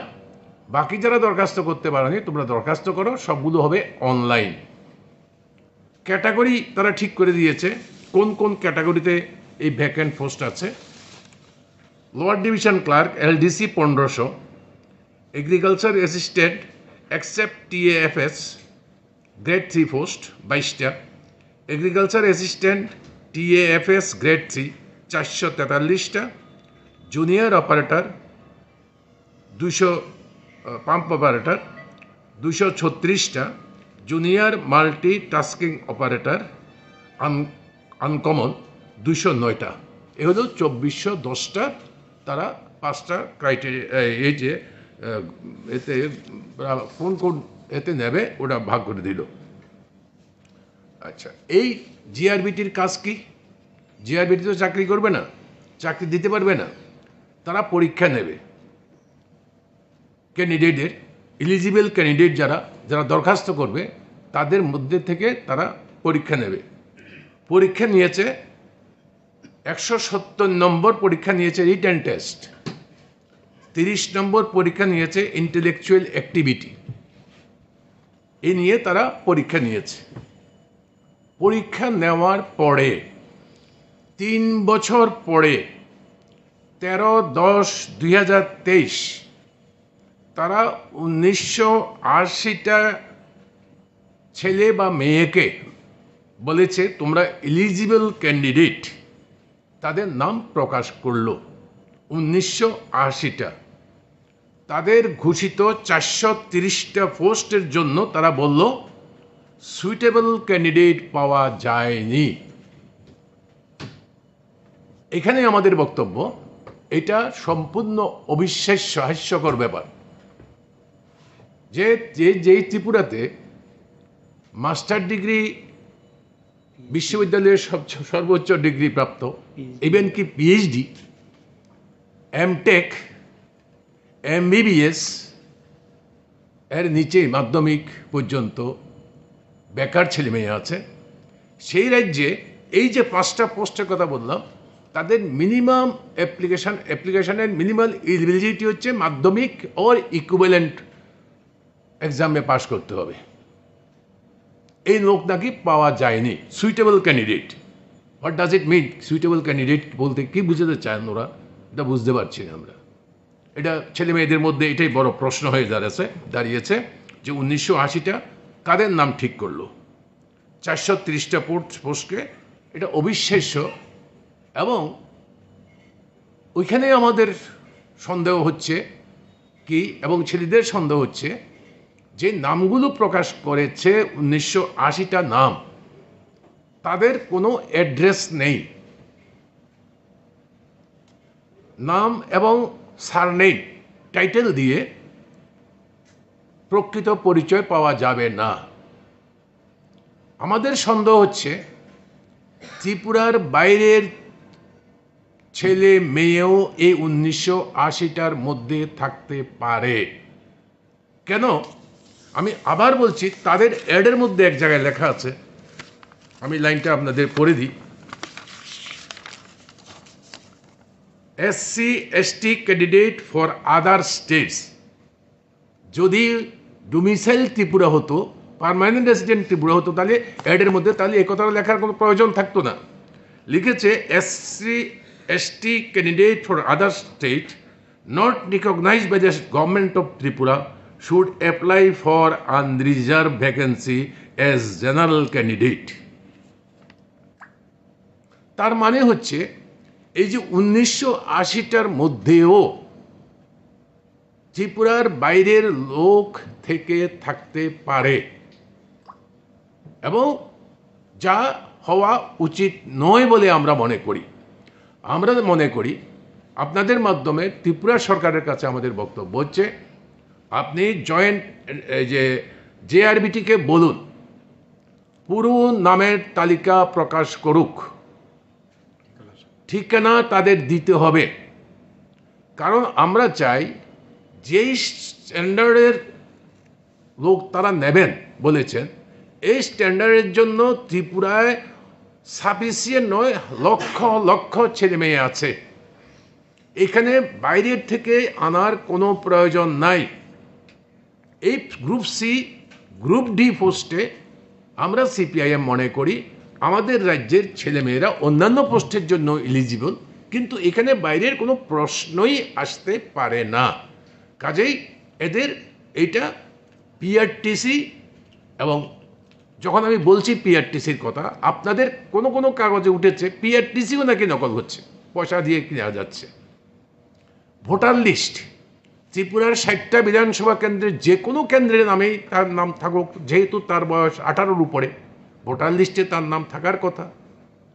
বাকি যারা দরখাস্ত করতে পারেনি তোমরা দরখাস্ত করো, সবগুলো হবে অনলাইন। ক্যাটাগরি তারা ঠিক করে দিয়েছে কোন কোন ক্যাটাগরিতে এই ভ্যাকেন্ট পোস্ট আছে। Lower division clerk LDC 1500, agriculture assistant except TAFS grade 3 post 22টা, এগ্রিকালচার অ্যাসিস্ট্যান্ট TAFS গ্রেড 3 443টা, জুনিয়র অপারেটর 200 পাম্প অপারেটর 236টা, junior multi tasking operator uncommon 209টা। এ হলো 2410টা। তারা 5টা ক্রাইটেরিয়া এই যে এতে কোন কোন এতে নেবে ওটা ভাগ করে দিল। আচ্ছা, এই জিআরবিটির কাজ কি? জিআরবিটি তো চাকরি করবে না, চাকরি দিতে পারবে না, তারা পরীক্ষা নেবে। ক্যান্ডিডেটের এলিজিবল ক্যান্ডিডেট যারা যারা দরখাস্ত করবে তাদের মধ্যে থেকে তারা পরীক্ষা নেবে। পরীক্ষা নিয়েছে 170 নম্বর পরীক্ষা নিয়েছে রিটেন টেস্ট, 30 নম্বর পরীক্ষা নিয়েছে ইন্টেলেকচুয়াল অ্যাক্টিভিটি। এ নিয়ে তারা পরীক্ষা নিয়েছে। পরীক্ষা নেওয়ার পরে 3 বছর পরে 13/10/2023 তারা 1980টা ছেলে বা মেয়েকে বলেছে তোমরা এলিজিবল ক্যান্ডিডেট, তাদের নাম প্রকাশ করলো 1980টা। তাদের ঘোষিত 430টা পোস্টের জন্য তারা বলল সুইটেবল ক্যান্ডিডেট পাওয়া যায়নি। এখানে আমাদের বক্তব্য, এটা সম্পূর্ণ অবিশ্বাস্য, হাস্যকর ব্যাপার যে যেই ত্রিপুরাতে মাস্টার ডিগ্রি বিশ্ববিদ্যালয়ের সর্বোচ্চ ডিগ্রি প্রাপ্ত, ইভেন কি PhD, MTech, MBBS এর নিচে মাধ্যমিক পর্যন্ত বেকার ছেলে মেয়ে আছে, সেই রাজ্যে এই যে 5টা পোস্টের কথা বললাম তাদের মিনিমাম অ্যাপ্লিকেশনের মিনিমাম এলিজিবিলিটি হচ্ছে মাধ্যমিক ওর ইকুইভ্যালেন্ট এক্সামে পাশ করতে হবে। এই লোক নাকি পাওয়া যায়নি। Suitable candidate, what does it mean? Suitable candidate বলতে কি বুঝাতে চান ওরা, এটা বুঝতে পারছি না আমরা। এটা ছেলে মেয়েদের মধ্যে এটাই বড় প্রশ্ন হয়ে দাঁড়িয়েছে যে 1980টা কাদের নাম ঠিক করলো 430টা পোস্টকে। এটা অবিশ্বাস্য। এবং ওইখানে আমাদের সন্দেহ হচ্ছে কি, এবং ছেলেদের সন্দেহ হচ্ছে যে নামগুলো প্রকাশ করেছে 1980টা নাম, তাদের কোনো অ্যাড্রেস নেই। নাম এবং সারনেম টাইটেল দিয়ে প্রকৃত পরিচয় পাওয়া যাবে না। আমাদের সন্দেহ হচ্ছে ত্রিপুরার বাইরের ছেলে মেয়েও এই 1980টার মধ্যে থাকতে পারে। কেন? আমি আবার বলছি, তাদের অ্যাডের মধ্যে এক জায়গায় লেখা আছে, আমি লাইনটা আপনাদের পড়ে দিই। SC/ST candidate for other states. যদি ডোমিসাইল ত্রিপুরা হতো, পার্মানেন্ট রেসিডেন্ট ত্রিপুরা হতো, তাহলে অ্যাডের মধ্যে তাহলে এই কথাটা লেখার কোনো প্রয়োজন থাকতো না। লিখেছে SC/ST candidate for other state not recognised by the government of Tripura should apply for unreserved vacancy as general candidate। তার মানে হচ্ছে এই যে 1980টার মধ্যেও ত্রিপুরার বাইরের লোক থেকে থাকতে পারে, এবং যা হওয়া উচিত নয় বলে আমরা মনে করি। আমরা মনে করি আপনাদের মাধ্যমে ত্রিপুরা সরকারের কাছে আমাদের বক্তব্য হচ্ছে, আপনি জয়েন্ট যে জেআরবিটিকে বলুন পুরো নামের তালিকা প্রকাশ করুক, ঠিকানা তাদের দিতে হবে। কারণ আমরা চাই যেই স্ট্যান্ডার্ডের লোক তারা নেবেন বলেছেন, এই স্ট্যান্ডার্ডের জন্য ত্রিপুরায় সাফিসিয়েন্ট নয়, লক্ষ লক্ষ ছেলে মেয়ে আছে। এখানে বাইরের থেকে আনার কোনো প্রয়োজন নাই। এই গ্রুপ সি, গ্রুপ ডি পোস্টে আমরা সিপিআইএম মনে করি আমাদের রাজ্যের ছেলেমেয়েরা অন্যান্য পোস্টের জন্য এলিজিবল, কিন্তু এখানে বাইরের কোনো প্রশ্নই আসতে পারে না। কাজেই এদের এইটা পিআরটিসি, এবং যখন আমি বলছি পিআরটিসির কথা, আপনাদের কোনো কোনো কাগজে উঠেছে পিআরটিসিও নাকি নকল হচ্ছে, পয়সা দিয়ে কেনা যাচ্ছে। ভোটার লিস্ট ত্রিপুরার 60টা বিধানসভা কেন্দ্রের যে কোনো কেন্দ্রের নামেই তার নাম থাকুক, যেহেতু তার বয়স 18-র উপরে, ভোটার লিস্টে তার নাম থাকার কথা,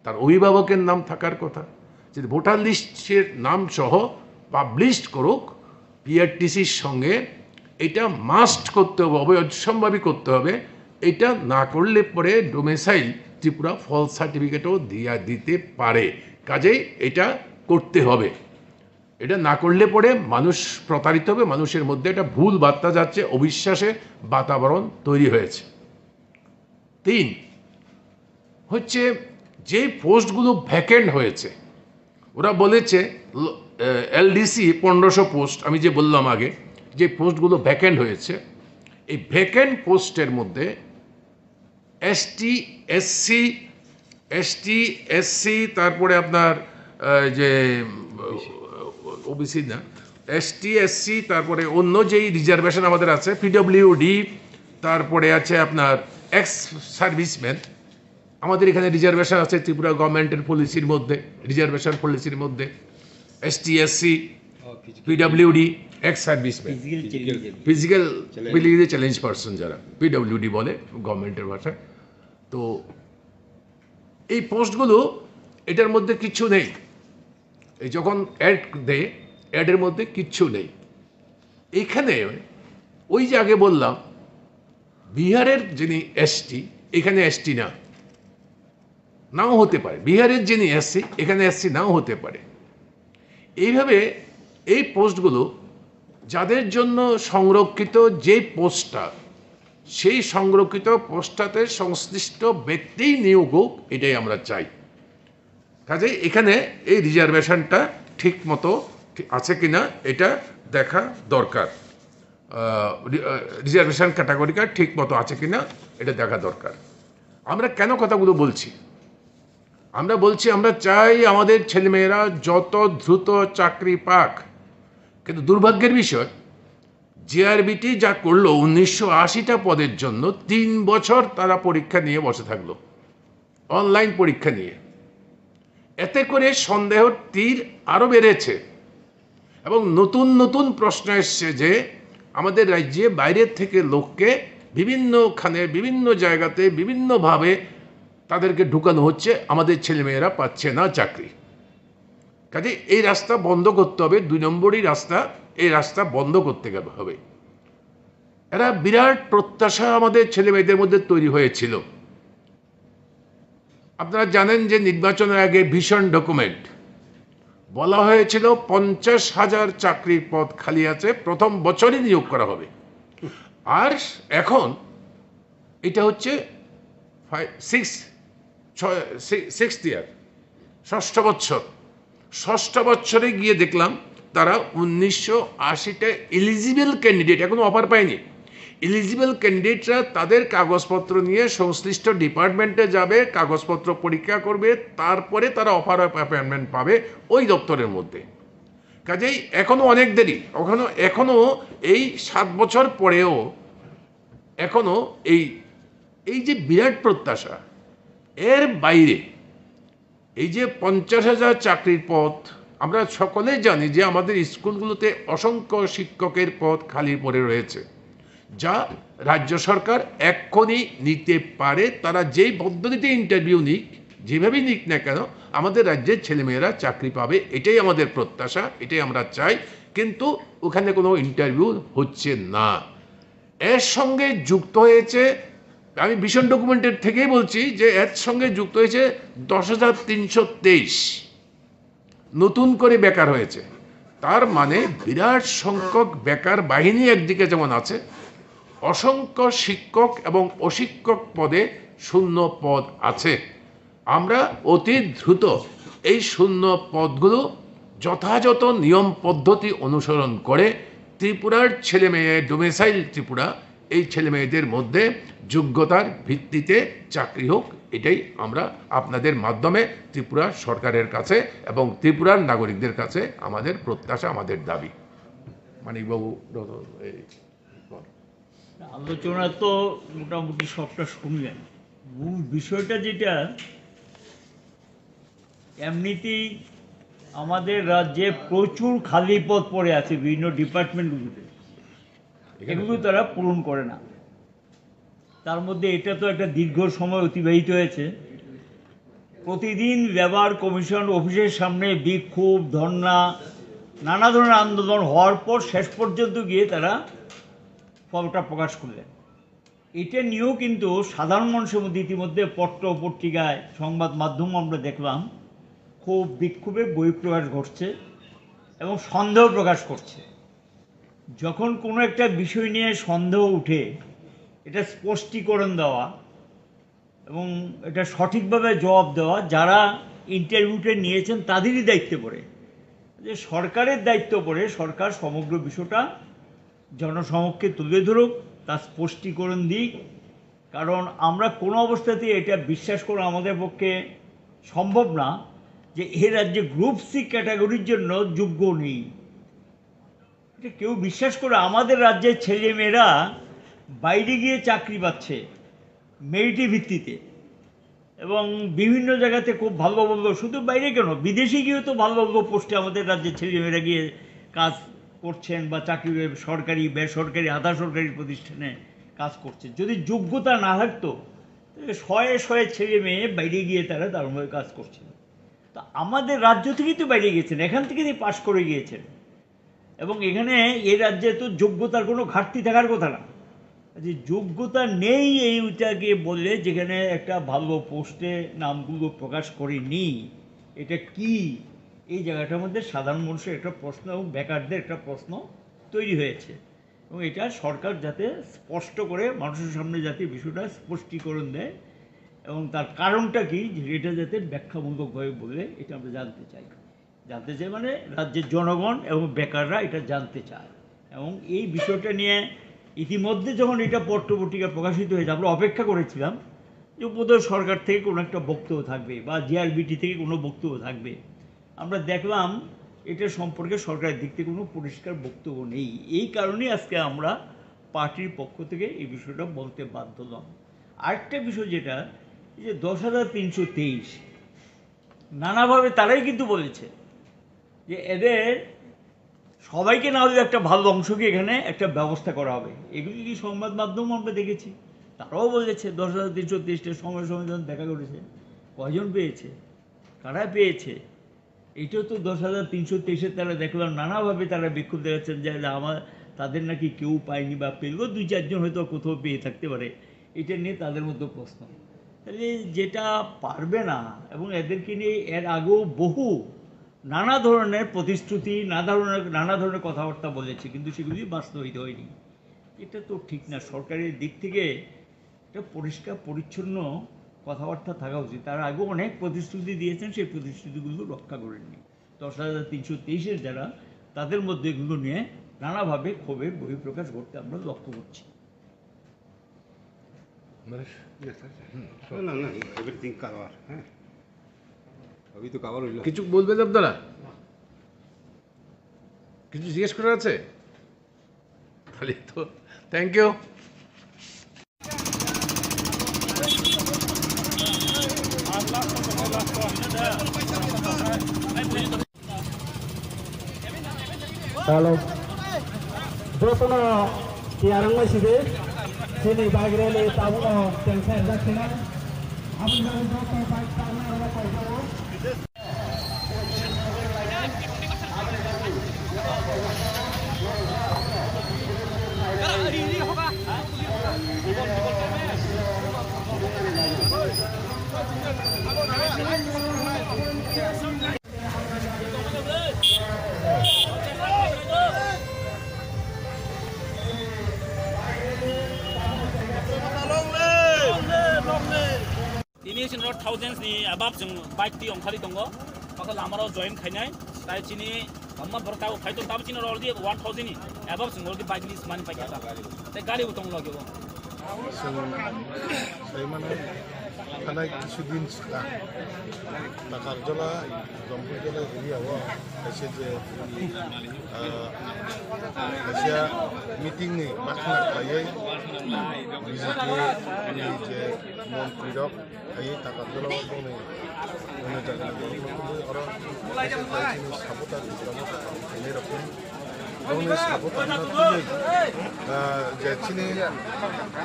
তার অভিভাবকের নাম থাকার কথা। যদি ভোটার লিস্টের নাম সহ পাবলিশ করুক, পিআরটিসির সঙ্গে এটা মাস্ট করতে হবে, অবশ্যম্ভাবী করতে হবে। এটা না করলে পরে ডোমিসাইল ত্রিপুরা ফলস সার্টিফিকেটও দিতে পারে। কাজেই এটা করতে হবে। এটা না করলে পরে মানুষ প্রতারিত হবে, মানুষের মধ্যে একটা ভুল বার্তা যাচ্ছে, অবিশ্বাসের বাতাবরণ তৈরি হয়েছে। 3 হচ্ছে যে পোস্টগুলো ভ্যাকেন্ট হয়েছে, ওরা বলেছে এলডিসি 1500 পোস্ট, আমি যে বললাম আগে, যে পোস্টগুলো ভ্যাকেন্ট হয়েছে, এই ভ্যাকেন্ট পোস্টের মধ্যে এসটি, তারপরে আপনার যে ওবিসি না, এসটি, তারপরে অন্য যেই রিজার্ভেশন আমাদের আছে, পিডব্লিউডি, তারপরে আছে আপনার এক্স সার্ভিসম্যান। আমাদের এখানে রিজার্ভেশন আছে ত্রিপুরা গভর্নমেন্টের পলিসির মধ্যে, রিজার্ভেশন পলিসির মধ্যে ST, PWD, ex serviceman, physical challenge person, যারা পিডব্লিউডি বলে গভর্নমেন্টের ভাষায়। তো এই পোস্টগুলো, এটার মধ্যে কিচ্ছু নেই। এই যখন অ্যাড দেয়, অ্যাডের মধ্যে কিচ্ছু নেই। এখানে ওই যে আগে বললাম, বিহারের যিনি এসটি, এখানে এসটি নাও হতে পারে, বিহারের যিনি এসসি, এখানে এসসি নাও হতে পারে। এইভাবে এই পোস্টগুলো যাদের জন্য সংরক্ষিত, যে পোস্টটা, সেই সংরক্ষিত পোস্টটাতে সংশ্লিষ্ট ব্যক্তিই নিয়োগ হোক, এটাই আমরা চাই। কাজে এখানে এই রিজার্ভেশনটা ঠিক মতো আছে কিনা এটা দেখা দরকার, রিজার্ভেশন ক্যাটাগরিটা ঠিক মতো আছে কিনা এটা দেখা দরকার। আমরা কেন কথাগুলো বলছি? আমরা বলছি আমরা চাই আমাদের ছেলেমেয়েরা যত দ্রুত চাকরি পাক, কিন্তু দুর্ভাগ্যের বিষয় জিআরবিটি যা করলো 1980টা পদের জন্য 3 বছর তারা পরীক্ষা নিয়ে বসে থাকলো, অনলাইন পরীক্ষা নিয়ে। এতে করে সন্দেহের তীর আরও বেড়েছে এবং নতুন নতুন প্রশ্ন এসছে যে আমাদের রাজ্যে বাইরের থেকে লোককে বিভিন্নখানে, বিভিন্ন জায়গাতে, বিভিন্নভাবে তাদেরকে ঢুকানো হচ্ছে, আমাদের ছেলেমেয়েরা পাচ্ছে না চাকরি। কাজে এই রাস্তা বন্ধ করতে হবে, 2 নম্বরই রাস্তা, এই রাস্তা বন্ধ করতে হবে। এরা বিরাট প্রত্যাশা আমাদের ছেলেমেয়েদের মধ্যে তৈরি হয়েছিল। আপনারা জানেন যে নির্বাচনের আগে ভীষণ ডকুমেন্ট বলা হয়েছিল 50,000 চাকরির পদ খালি আছে, প্রথম বছরই নিয়োগ করা হবে। আর এখন এটা হচ্ছে 6th ইয়ার, 6ষ্ঠ বছর। 6ষ্ঠ বছরে গিয়ে দেখলাম তারা 1980টা এলিজিবল ক্যান্ডিডেট এখনো অফার পায়নি। এলিজিবল ক্যান্ডিডেটরা তাদের কাগজপত্র নিয়ে সংশ্লিষ্ট ডিপার্টমেন্টে যাবে, কাগজপত্র পরীক্ষা করবে, তারপরে তারা অফার অফ অ্যাপয়েন্টমেন্ট পাবে ওই দপ্তরের মধ্যে। কাজেই এখনো অনেক দেরি, এখনো এই 7 বছর পরেও এখনো এই যে বিরাট প্রত্যাশা, এর বাইরে এই যে 50,000 চাকরির পদ, আমরা সকলেই জানি যে আমাদের স্কুলগুলোতে অসংখ্য শিক্ষকের পদ খালি পড়ে রয়েছে, যা রাজ্য সরকার এক্ষুনি নিতে পারে। তারা যেই পদ্ধতিতে ইন্টারভিউ নিক, যেভাবেই নিক না কেন, আমাদের রাজ্যের ছেলেমেয়েরা চাকরি পাবে, এটাই আমাদের প্রত্যাশা, এটাই আমরা চাই। কিন্তু ওখানে কোনো ইন্টারভিউ হচ্ছে না। এর সঙ্গে যুক্ত হয়েছে, আমি ভীষণ ডকুমেন্টের থেকেই বলছি যে এর সঙ্গে যুক্ত হয়েছে 10,323 নতুন করে বেকার হয়েছে। তার মানে বিরাট সংখ্যক বেকার বাহিনী একদিকে যেমন আছে, অসংখ্য শিক্ষক এবং অশিক্ষক পদে শূন্য পদ আছে। আমরা অতি দ্রুত এই শূন্য পদগুলো যথাযথ নিয়ম পদ্ধতি অনুসরণ করে ত্রিপুরার ছেলে মেয়ে ডোমেসাইল ত্রিপুরা এই ছেলে মেয়েদের মধ্যে যোগ্যতার ভিত্তিতে চাকরি হোক, এটাই আমরা আপনাদের মাধ্যমে ত্রিপুরা সরকারের কাছে এবং ত্রিপুরার নাগরিকদের কাছে আমাদের প্রত্যাশা, আমাদের দাবি। মানিকবাবু আলোচনা তো মোটামুটি সবটা শুনলেন। মূল বিষয়টা যেটা, এমনিতেই আমাদের রাজ্যে প্রচুর খালি পদ পড়ে আছে বিভিন্ন ডিপার্টমেন্টগুলোতে, এগুলো তারা পূরণ করে না। তার মধ্যে এটা তো একটা দীর্ঘ সময় অতিবাহিত হয়েছে। প্রতিদিন লেবার কমিশন অফিসের সামনে বিক্ষোভ, ধর্না, নানা ধরনের আন্দোলন হওয়ার পর শেষ পর্যন্ত গিয়ে তারা ফলটা প্রকাশ করলেন। এটা নিয়েও কিন্তু সাধারণ মানুষের মধ্যে ইতিমধ্যে পত্র পত্রিকায় সংবাদ মাধ্যম আমরা দেখলাম খুব বিক্ষোভে বহিঃপ্রকাশ ঘটছে এবং সন্দেহ প্রকাশ করছে। যখন কোনো একটা বিষয় নিয়ে সন্দেহ উঠে, এটা স্পষ্টীকরণ দেওয়া এবং এটা সঠিকভাবে জবাব দেওয়া যারা ইন্টারভিউটা নিয়েছেন তাদেরই দায়িত্ব পড়ে, যে সরকারের দায়িত্ব পড়ে সরকার সমগ্র বিষয়টা জনসমক্ষে তুলে ধরুক, তার স্পষ্টীকরণ দিক। কারণ আমরা কোনো অবস্থাতেই এটা বিশ্বাস করা আমাদের পক্ষে সম্ভব না যে এ রাজ্যে গ্রুপ সি ক্যাটাগরির জন্য যোগ্য নেই। এটা কেউ বিশ্বাস করে? আমাদের রাজ্যের ছেলেমেয়েরা বাইরে গিয়ে চাকরি পাচ্ছে মেরিটি ভিত্তিতে এবং বিভিন্ন জায়গাতে খুব ভালো ভালো, শুধু বাইরে কেন, বিদেশে গিয়েও তো ভালো ভালো পোস্টে আমাদের রাজ্যের ছেলেমেয়েরা গিয়ে কাজ করছেন বা চাকরি, সরকারি বেসরকারি আধা সরকারি প্রতিষ্ঠানে কাজ করছেন। যদি যোগ্যতা না থাকতো তাহলে শয়ে শয়ে ছেলে মেয়ে বাইরে গিয়ে তারা দারুণভাবে কাজ করছেন। তো আমাদের রাজ্য থেকেই তো বাইরে গিয়েছেন, এখান থেকেই পাশ করে গিয়েছেন এবং এখানে এই রাজ্যে তো যোগ্যতার কোনো ঘাটতি থাকার কথা না। যে যোগ্যতা নেই এইটাকে বললে, যেখানে একটা ভালো পোস্টে নামগুলো প্রকাশ করেনি, এটা কি? এই জায়গাটার মধ্যে সাধারণ মানুষের একটা প্রশ্ন এবং বেকারদের একটা প্রশ্ন তৈরি হয়েছে এবং এটা সরকার যাতে স্পষ্ট করে মানুষের সামনে যাতে বিষয়টা স্পষ্টীকরণ দেয় এবং তার কারণটা কি, এটা যাতে ব্যাখ্যামূলকভাবে বলে, এটা আমরা জানতে চাই মানে রাজ্যের জনগণ এবং বেকাররা এটা জানতে চায়। এবং এই বিষয়টা নিয়ে ইতিমধ্যে যখন এটা পত্রপত্রিকা প্রকাশিত হয়েছে, আমরা অপেক্ষা করেছিলাম যে বোধহয় সরকার থেকে কোনো একটা বক্তব্য থাকবে বা জিআরবিটি থেকে কোনো বক্তব্য থাকবে। আমরা দেখলাম এটা সম্পর্কে সরকারের দিক থেকে কোনো পরিষ্কার বক্তব্য নেই। এই কারণেই আজকে আমরা পার্টির পক্ষ থেকে এই বিষয়টা বলতে বাধ্য হলাম। আরেকটা বিষয় যেটা, এই যে 10,323 নানাভাবে তারাই কিন্তু বলেছে যে এদের সবাইকে না হলে একটা ভালো অংশকে এখানে একটা ব্যবস্থা করা হবে। এগুলি কি সংবাদ মাধ্যম আমরা দেখেছি, তারাও বলেছে 10,323 সময় যখন দেখা করেছে, কয়জন পেয়েছে, কারা পেয়েছে, এটাও তো 10,323 তারা দেখলাম নানাভাবে তারা বিক্ষোভ দেখাচ্ছেন যে তাদের নাকি কেউ পায়নি বা পেলেও 2-4 জন হয়তো কোথাও পেয়ে থাকতে পারে। এটা নিয়ে তাদের মধ্যে প্রশ্ন। তাহলে যেটা পারবে না, এবং এদেরকে নিয়ে এর আগেও বহু নানা ধরনের প্রতিশ্রুতি, নানা ধরনের কথাবার্তা বলেছে, কিন্তু সেগুলি বাস্তবায়িত হয়নি। এটা তো ঠিক না। সরকারের দিক থেকে একটা পরিষ্কার পরিচ্ছন্ন কথাবার্তা থাকা উচিত। তার আগেও অনেক প্রতিশ্রুতি দিয়েছেন, সেই প্রতিশ্রুতিগুলো রক্ষা করেননি। 10,323 যারা, তাদের মধ্যে এগুলো নিয়ে নানাভাবে ক্ষোভের বহিঃপ্রকাশ ঘটতে আমরা লক্ষ্য করছি। কিছু বলবেন আপনারা? কিছু জিজ্ঞেস করার আছে? তাহলে তো thank you. Kalau jotono tiarang masih deh, sini bagian ini tahu yang saya lakukan. Apa yang jotono baik karena ada kau. Ini sih 100,000 ni abab jeng baik di ongkali tunggu, maka lamaran join kayaknya তাই চিনি हममा बरकाउ फाइतो ताब चिनो role दिए 1000 नि above जों already bike list मानि पाइका ते गाड़ी उतंग लगे saya mana karena kisudin sudah takar jala jompo jala ini awak kasih je kasih meeting ni makna kaya bisiki ini je mon pidok kaya takar jala tu ni mana jaga orang ini sabutan ini rakun ini sabutan nanti jadi ni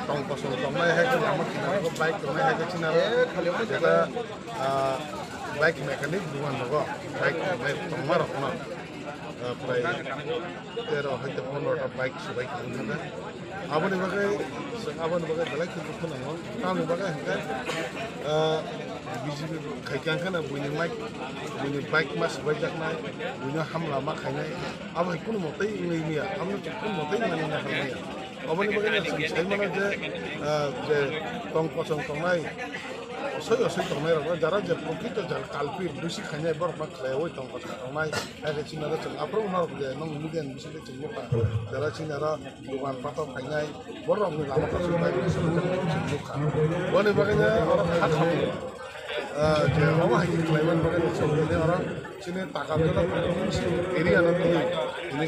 tong kosong tong mai hai ke amat kita ko bike tong mai hai ke china jada bike mechanic duan logo bike tong mar rakna pray tero hai te phone or bike subai khana abone bagai dalai ke khana mo tam bagai hingga BJP kaikan kana buini bike mas bajak nai buini hamla ma khainai abo kun motai ngai mia amno kun motai mani na khainai abone bagai sai mana je tong kosong tong nai osoi tong nai ro jara je prokito jar kalpir dusi khainai bor ma khlai oi tong kosong tong nai age china ra chang apro na je nong mugen bisi le chang moka jara china ra dukan pato khainai bor ro ni lama kosong bai chang moka bone bagai na je mama hai klaiman bagai chong orang sini takar jala area nanti ini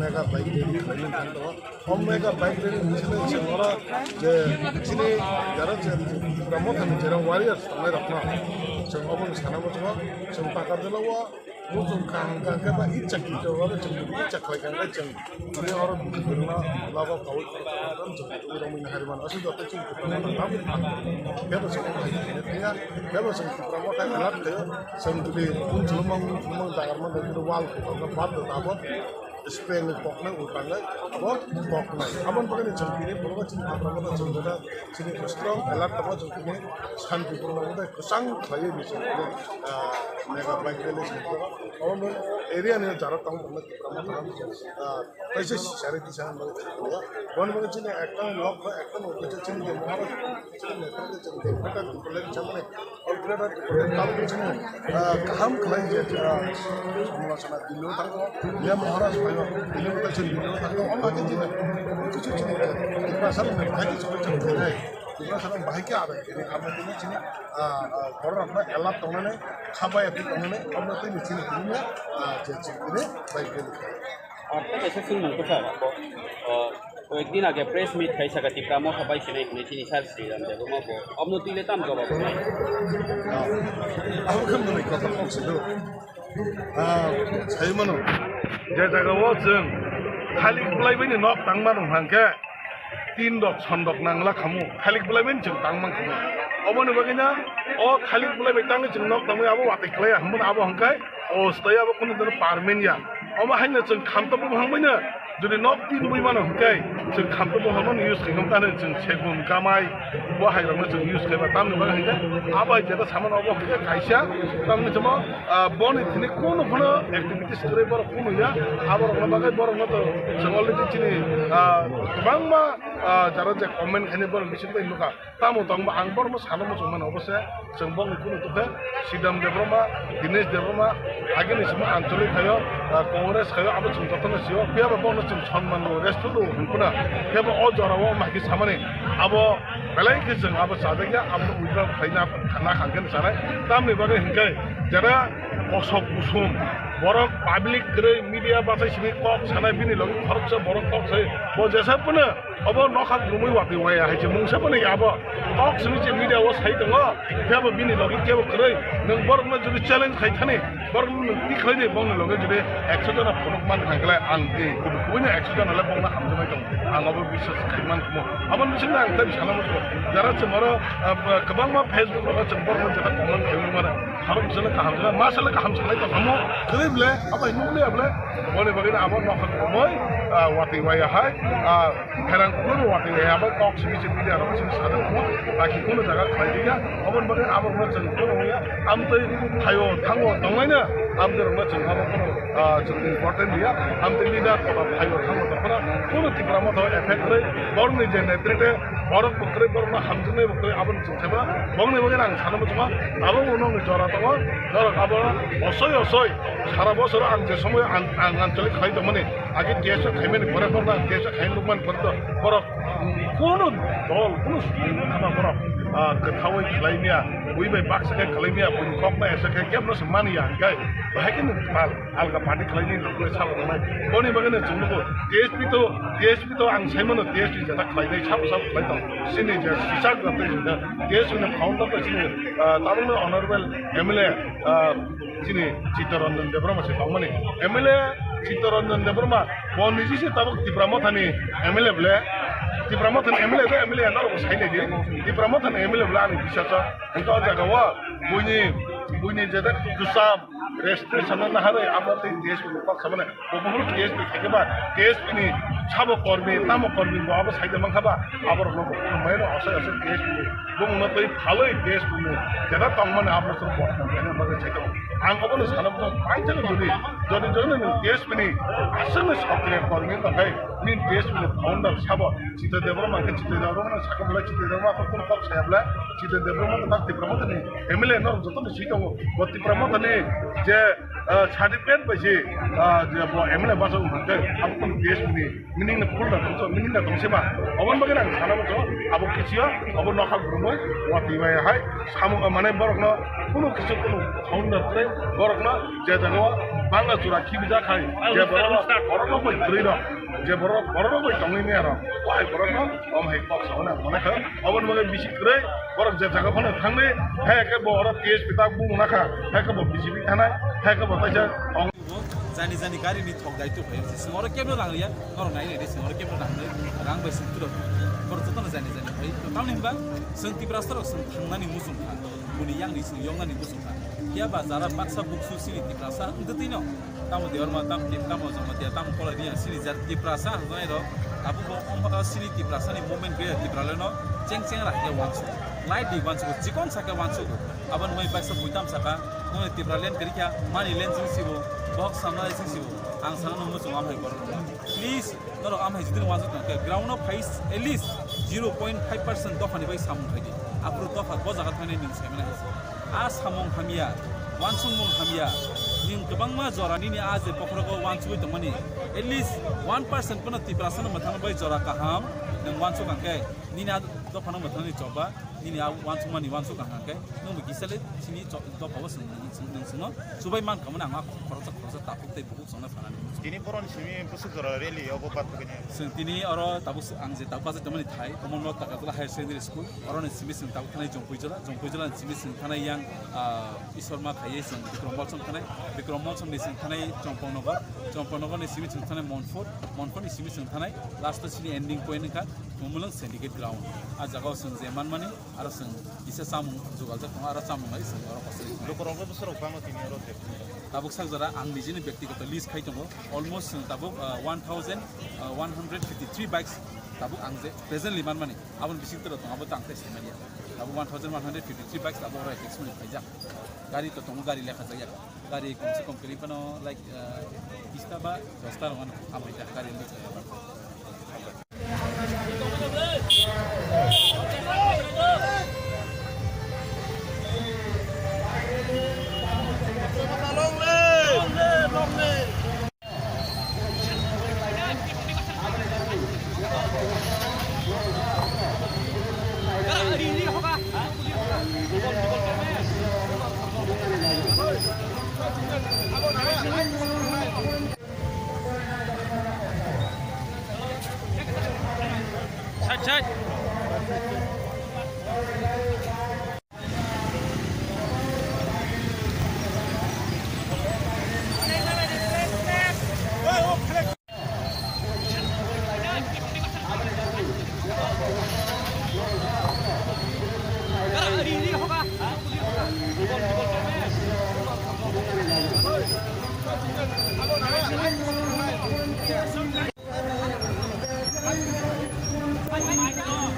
mega bike dari klaiman kan to mega bike dari sini orang je sini jarak promote kan jara warriors tamai rakna chong abon sana mo chong takar jala wa mutung kang ke ba icak itu orang chong icak lagi kan chong ini orang berna lava kau kan chong orang min hariman asu jotta chong tapi bebo chong ya bebo chong promote kan alat ke chong tudi pun chulumang takar man dari wal ko bad tabot Spain pokna utangnya, pokna. Abang pakai ni jangkiri, kalau cina apa mana jangkira, cina strong, alat apa jangkiri, santi pun ada kesang saya bisa. Mega bike ni semua. Abang area ni jarak tahu pun kita pernah पैसे सारे किसान लोग one में चीने actor लोग actor लोग जो चीने के महाराज चीने नेता के चीने बेटा कॉलेज चमने और बेटा काल के चीने काम खलाई जे समूह सना दिल्ली तक या महाराज भाई दिल्ली में चीने तक और बाकी चीने कुछ चीने इतना सब में भाई सब चलते हैं इतना सब भाई क्या आ रहा है ये काम में चीने और अपना एलाप तो उन्होंने खाबा या फिर उन्होंने अब तो नहीं चीने किन्हीं चीने भाई के और ऐसे सुन को सर तो एक दिन आगे प्रेस मीट खाई सका टिप्रा मो खबाई सिने ने चिनी सार श्री राम देव मो को अब नो तिले ताम जवाब नहीं अब कम नहीं कथा फोक्स दो सही मनो जे जगह वो जों खाली बुलाई बनि नक तांगमान हांके तीन दक छन्दक नांगला खामु खाली बुलाई बनि जों तांगमान खामु अबनो बगिना ओ खाली बुलाई बनि तांग जों नक तांगै आबो वाते खलाय हमन आबो हांकाय ओ stay आबो कुनु दर पारमेन या अमा हाइना जों खामतबो हांबायनो जुदि नक तीन बुइ मानो हांकाय जों खामतबो हामन यूज खालाम तानो जों सेगुन गामाय बाहायलांनो जों यूज खालाम तामनो बा हांकाय आबाय जेता सामान आबो हांकाय खायसा तामनो जमा बनि थिने कोनो कोनो एक्टिविटीज करे बर कोनो या आबर बागै बर मत जों अलरेडी चिनि गोबांमा जारा जे कमेन्ट खाने बर बिसिन बाय लुका तामो तंबा आं बर म सानो म जमान अबसे जों बंग कोनो तखे सिदाम देब्रमा दिनेश देब्रमा आगे नि सम आंचलिक खायो कांग्रेस खायो अब जों जतन सियो पेबा बन जों सम्मान रेस्टुरेन्ट हुनकुना पेबा अ जराव माखि सामाने अब बेलाय के जों अब सादगिया अब उइद्रा खाइना खाना खांगोन सानाय तामनि बागै हिंकाय जारा अशोक कुसुम बरक पब्लिक ग्रे मीडिया बाथाय सिनि टक सानाय बिनि लगे खरच बरक टक छै बो जेसा पनि अब नखा रुमै वापि वाया हाइसे मुंसा पनि अब टक सिनि जे मीडिया व साइ दङ फेबो बिनि लगे केबो खरै नों बरकमा जुदि चेलेन्ज खाइथाने बरक नि खैने बंग लगे जुदि 100 जना फटक मान थांगलाय आं दे गुबुन 100 जना ला बंग हामजबाय दं आंबो बिश्वास खाइमान खमो अब नोंसिना आं ताबि सानामो जारा चमरो गोबां मा फेसबुक मा चंबर जता कमेन्ट खाइनो माने खारब जने काहामजला मासले काहामजलाय दं हमो ग्रेबले अब नुले अबले बने बगैर अब नखा खमय वाति वाया हाय हेरान कुनु वाति वाया अब टक सिमिसे मीडिया र सिन सादा खमो बाकी कुनु जगा खाइदिया अब बगैर अब म जों कुनु या आमतै थायो थांगो दंलायनो आमजों म जों अब कुनु जों इम्पोर्टेन्ट या आमतै लिडार खबा थायो थांगो दखरा कुनु तिग्रा मथ एफेक्ट रै बरनि जे नेतृत्व बरक बक्रे बरना हामजने बक्रे अब जों सेबा बंगने बगैर आं सानो मथमा अब उनाव जरा দङ নরক আবার অসই অসই সারা বছর আং যে সময় আঞ্চলিক খাইদমনি আগে টিএস খাইমেন পরে পড়না টিএস খাইন লুকমান পড়তো বড় কোনো দল কোনো খানা বড় गोथावै खालायनाया बयबाय बाक्साखाय खालायनाया बयनि खकना एसेखाय केमनोसो मानिया ओंखाय बाहायखौनो माल आलगा पार्टी खालायनाय लोगो सालायनाय बनि बागैनो जोंनोबो टीएसपी तो आं सायमोनो टीएसपी जेटा खालायनाय साब खालायदों सिनि जे सिसा ग्राफै जोंनो टीएसपी फाउन्डार सिनि तारनो अनारेबल एमएलए सिनि चित्तरंजन देब्रमा से दंमोन एमएलए चित्तरंजन देब्रमा बनिजिसे ताबक तिब्रामथानि एमएलए ब्ले तिब्रामथान एमएलए तो एमएलए ना सायनायदि तिब्रामथान एमएलए ब्ला आंनि बिसासा ओंखाय जागावा बयनि जेदा दुसा रेस्ट्रिक्शन ना हारे आमरा टीएसपी पाक सामने बहुत टीएसपी थाकेबा टीएसपी नि साबो कर्मी तामो कर्मी बाबो साइदे मंखाबा आबर नको मैनो असय असय टीएसपी बुंनो तै फालै टीएसपी नि जेदा तंगमने आमरा सब बट खाने बागे साइदे आं अबनो सानबो आइजन जुदि टीएसपी नि आसने सक्रिय कर्मी थाखाय नि टीएसपी नि फाउन्डार साबो चित्त देब्रमा के चित्त देब्रमा साकमला चित्त देब्रमा कोन पक सायाब्ला चित्त देब्रमा ता तिब्रामथानि एमएलए न जतन सिगाङो तिब्रामथानि जे सार्टिफिकेट बायदि जे एमएलए बासो मोनदों आबो टीएसपी नि मिनिंना दंसेमा अबन बागै आं सानाबो आबो किसिया अबो नखा गुरुमै वातिबाय हाय सामु माने बरकनो कुनु किसु कुनु फाउन्डार रे बरकनो जे जागो बांगा जुरा खिबिजा खाय जे बरकनो बै ग्रैन जे बरकनो बै दंनि आरो वाय बरकनो अमहाय पक्ष होना मानेखो अबन बागै बिसिग्रै बरक जे जागा फनो थांनि हे के बर टीएसपी ता बुंनाखा हे के बिसिबि थानाय हे के बताइजा जानि जानि गारिनि थक दायित्व भयो सिङाव केब्लो लांलिया नर नायनो दे सिङाव केब्लो लांनो रां बायसिन तुरो खरजतन जानि भयो तामनि होनबा जों तिब्रास्तर जों थांनानै मुसुंखा बुनि यांनि जों यंनानै मुसुंखा किया बाजारा बाक्सा बुकसु सिनि तिब्रासा उन्दतिनो तामो देवरमा ताम तिब्रामो जमतिया ताम कलनि सिनि जार तिब्रासा हजायरो आबो सिनि तिब्रासानि मुभमेन्ट गया तिब्रालेनो चेंग राखे वान्सु लाइट दि वान्सु चिकन साका वान्सु आबन मै बाक्सा बुइताम साका मै तिब्रालेन करिया मानि लेन जों सिबो बक्स सामना जों सिबो आं सानो मुसुं आमहाय बर प्लिज नरो आमहाय जिदिन वान्सु के ग्राउन्ड फाइस एटलिस्ट 0.5% दफानि बाय सामु थायदि आब्रु दफा बजागा थानाय निन सायमना आ सामं हामिया वान्सुं मं हामिया निन गोबां मा जरानि नि आज पखरगो वान्सु दमनि एटलिस्ट 1% पन तिब्रासन मथान बाय जरा काहाम नों वान्सु कांके निना दफान मथानि जबा निनि वान्सु मानि वान्सु कांके नों गिसले सिनि दफाव नोंसनो सुबाय मान खामना आंहा खरसा तापुते बुक संना फानानि दिनै बर'नि सिमी बोसोर रेलि अब बात फैनाय जों दिनै अरो ताबु आं जे ताबु बाजे तमनि थाय कमन ताकातला हायर सेकेन्डारि स्कुल अरनि सिमी जों ताबु थानाय जंपैजला सिमी जों थानाय यां ईश्वरमा खायै जों बिक्रमबलसम थानाय बिक्रमबलसमनि जों थानाय चम्पनगरनि सिमी जों थानाय मनफोरनि सिमी जों थानाय लास्ट सिनि एन्डिं पॉइंट का मुमुलं सिन्डिकेट ग्राउन्ड आ जागाव जों जेमान मानि आरो जों इसे सामु जुगालजा खं आरो सामु नाय जों अरो कसै लोकरंगो बोसोराव बांनो तिनि रथे ताबुक सागजरा आं निजिनि व्यक्तिगत लिस्ट खाइ दङ अलमोस्ट जों ताबुक 1153 बाइक्स ताबुक आं जे प्रेजेन्टलि मान मानि आबन बिसितर दङाबो तांखै सिमानिया ताबुक 1153 बाइक्स ताबुक राइट एक्समेन्ट खाइजा गारि त दङ गारि लेखा जाया गारि कमसे कम करिबनो लाइक 20 ता बा 10 ता रङन आमैता गारि लेखा Chat. Bye.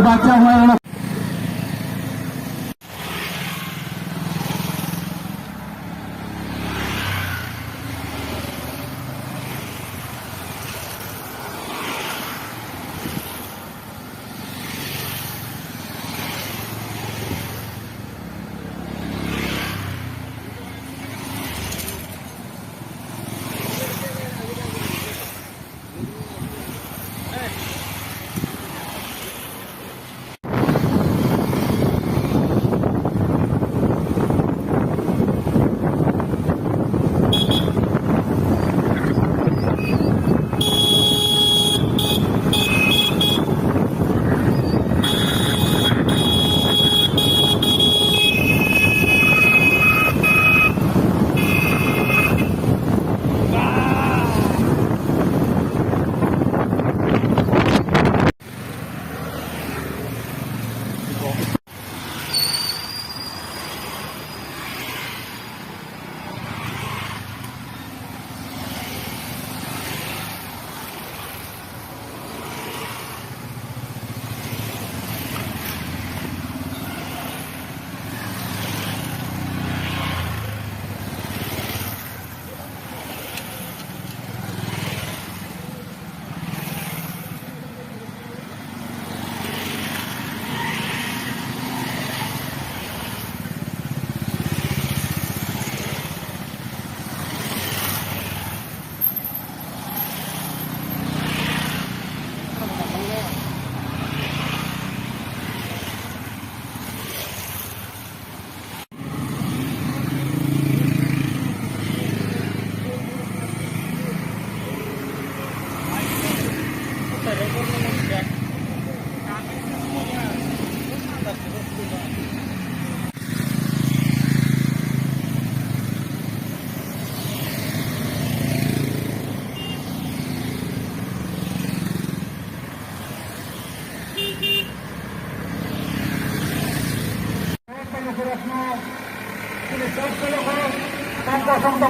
বাচ্চা হয়ে গেল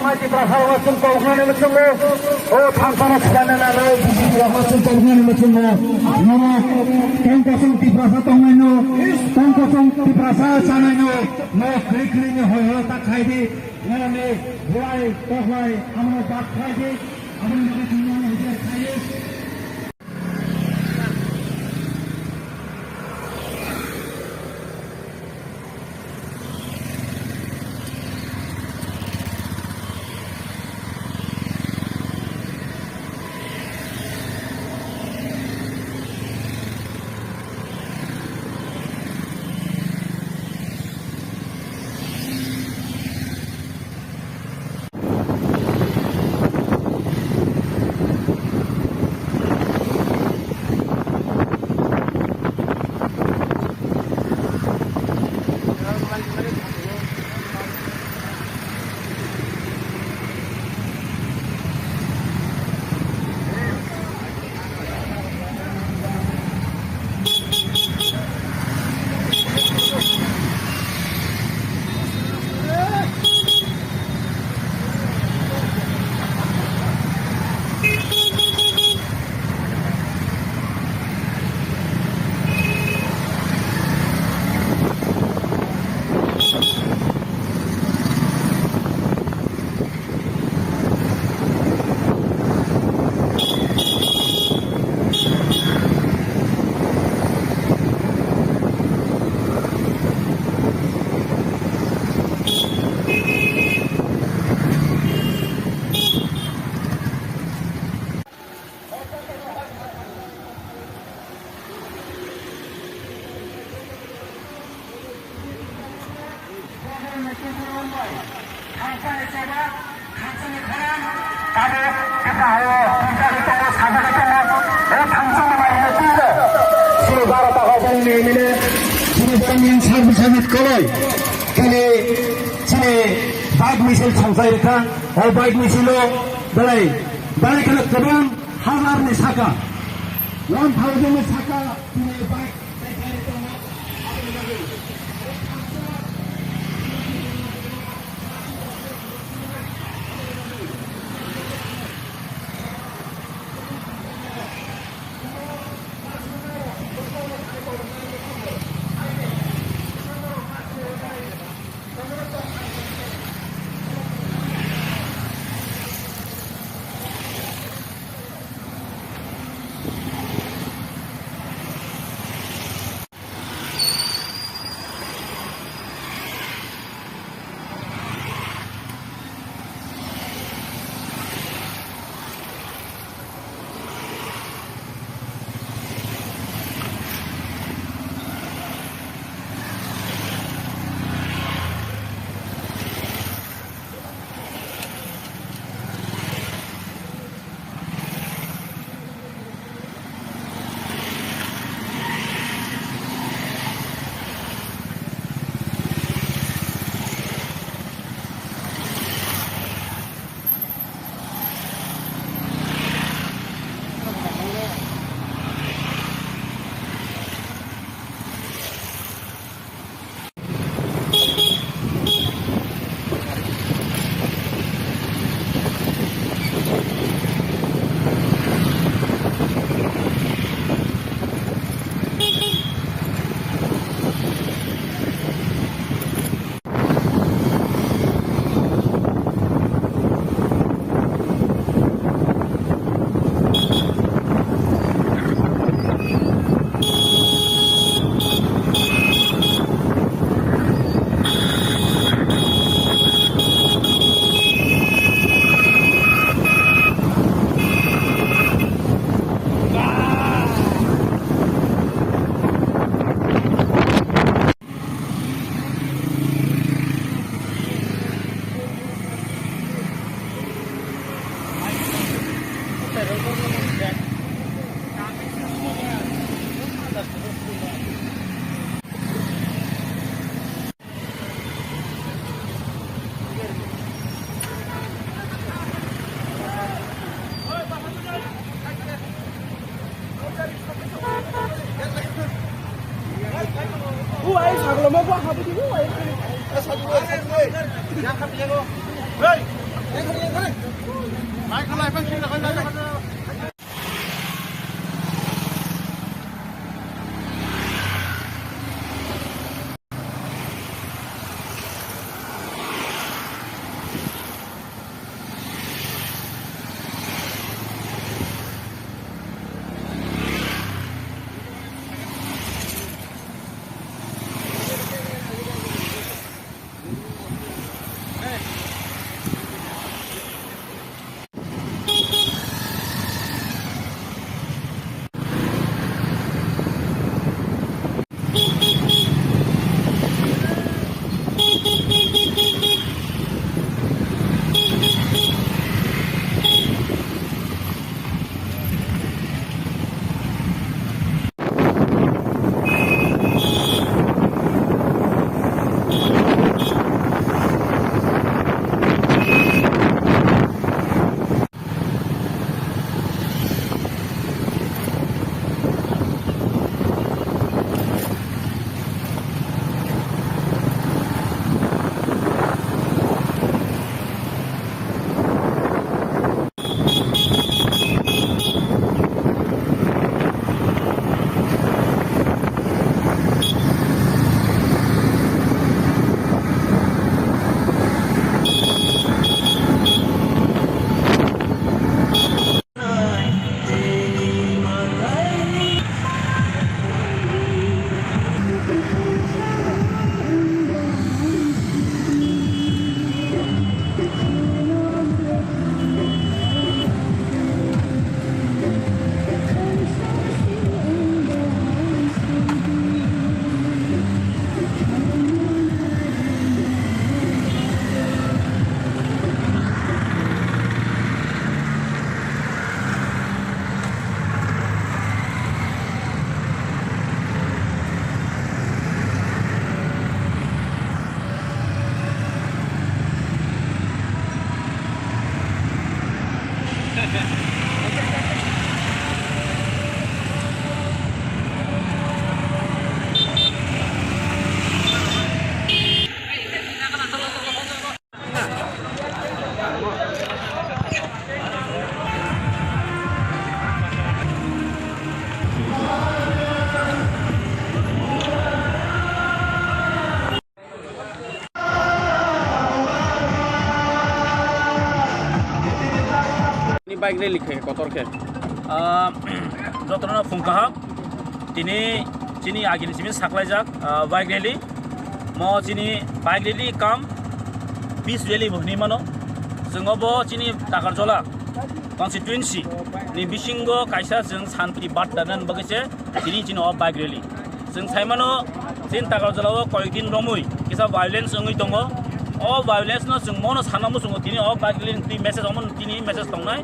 Masih berasal macam kauhan macam lo, oh tanpa sekarang ada biji macam kauhan macam lo, nama kau di berasal kauhan lo, kau di berasal sana lo, no klik-kliknya hoyo tak kaya di, nama ni buai, tohai, amno bat kaya di, amno ni dunia ni hujan kaya. মিলে তিনি service করে খালি ছেলে bike মিছিল সংসার এটা ও bike মিছিল বেড়াই বেড়াইখানে কেবল হাজারনি শাখা 1000 শাখা বাইক বাইক রেলি খাই কতরকে যতনা ফুংকাহাক তিনি চিনি আগিনি চিনি সাকলাইজাক বাইক রেলি চিনি বাইক রেলি কাম পিस रेली बहनी मानो जोंबो चिनी ताकारजला कन्स्टिट्युएन्सि नि बिसिंगो कायसा जों सानथि बाट दानन बगैसे दिनै चिनो बाइक रेली जों साइमानो चिन ताकारजलाव कयेक दिन रमै किसा भायोलेन्स ओङै दङ अ भायोलेन्स न जों मनो सानामो जों दिनै बाइक रेली मेसेज अमन दिनै मेसेज दंनाय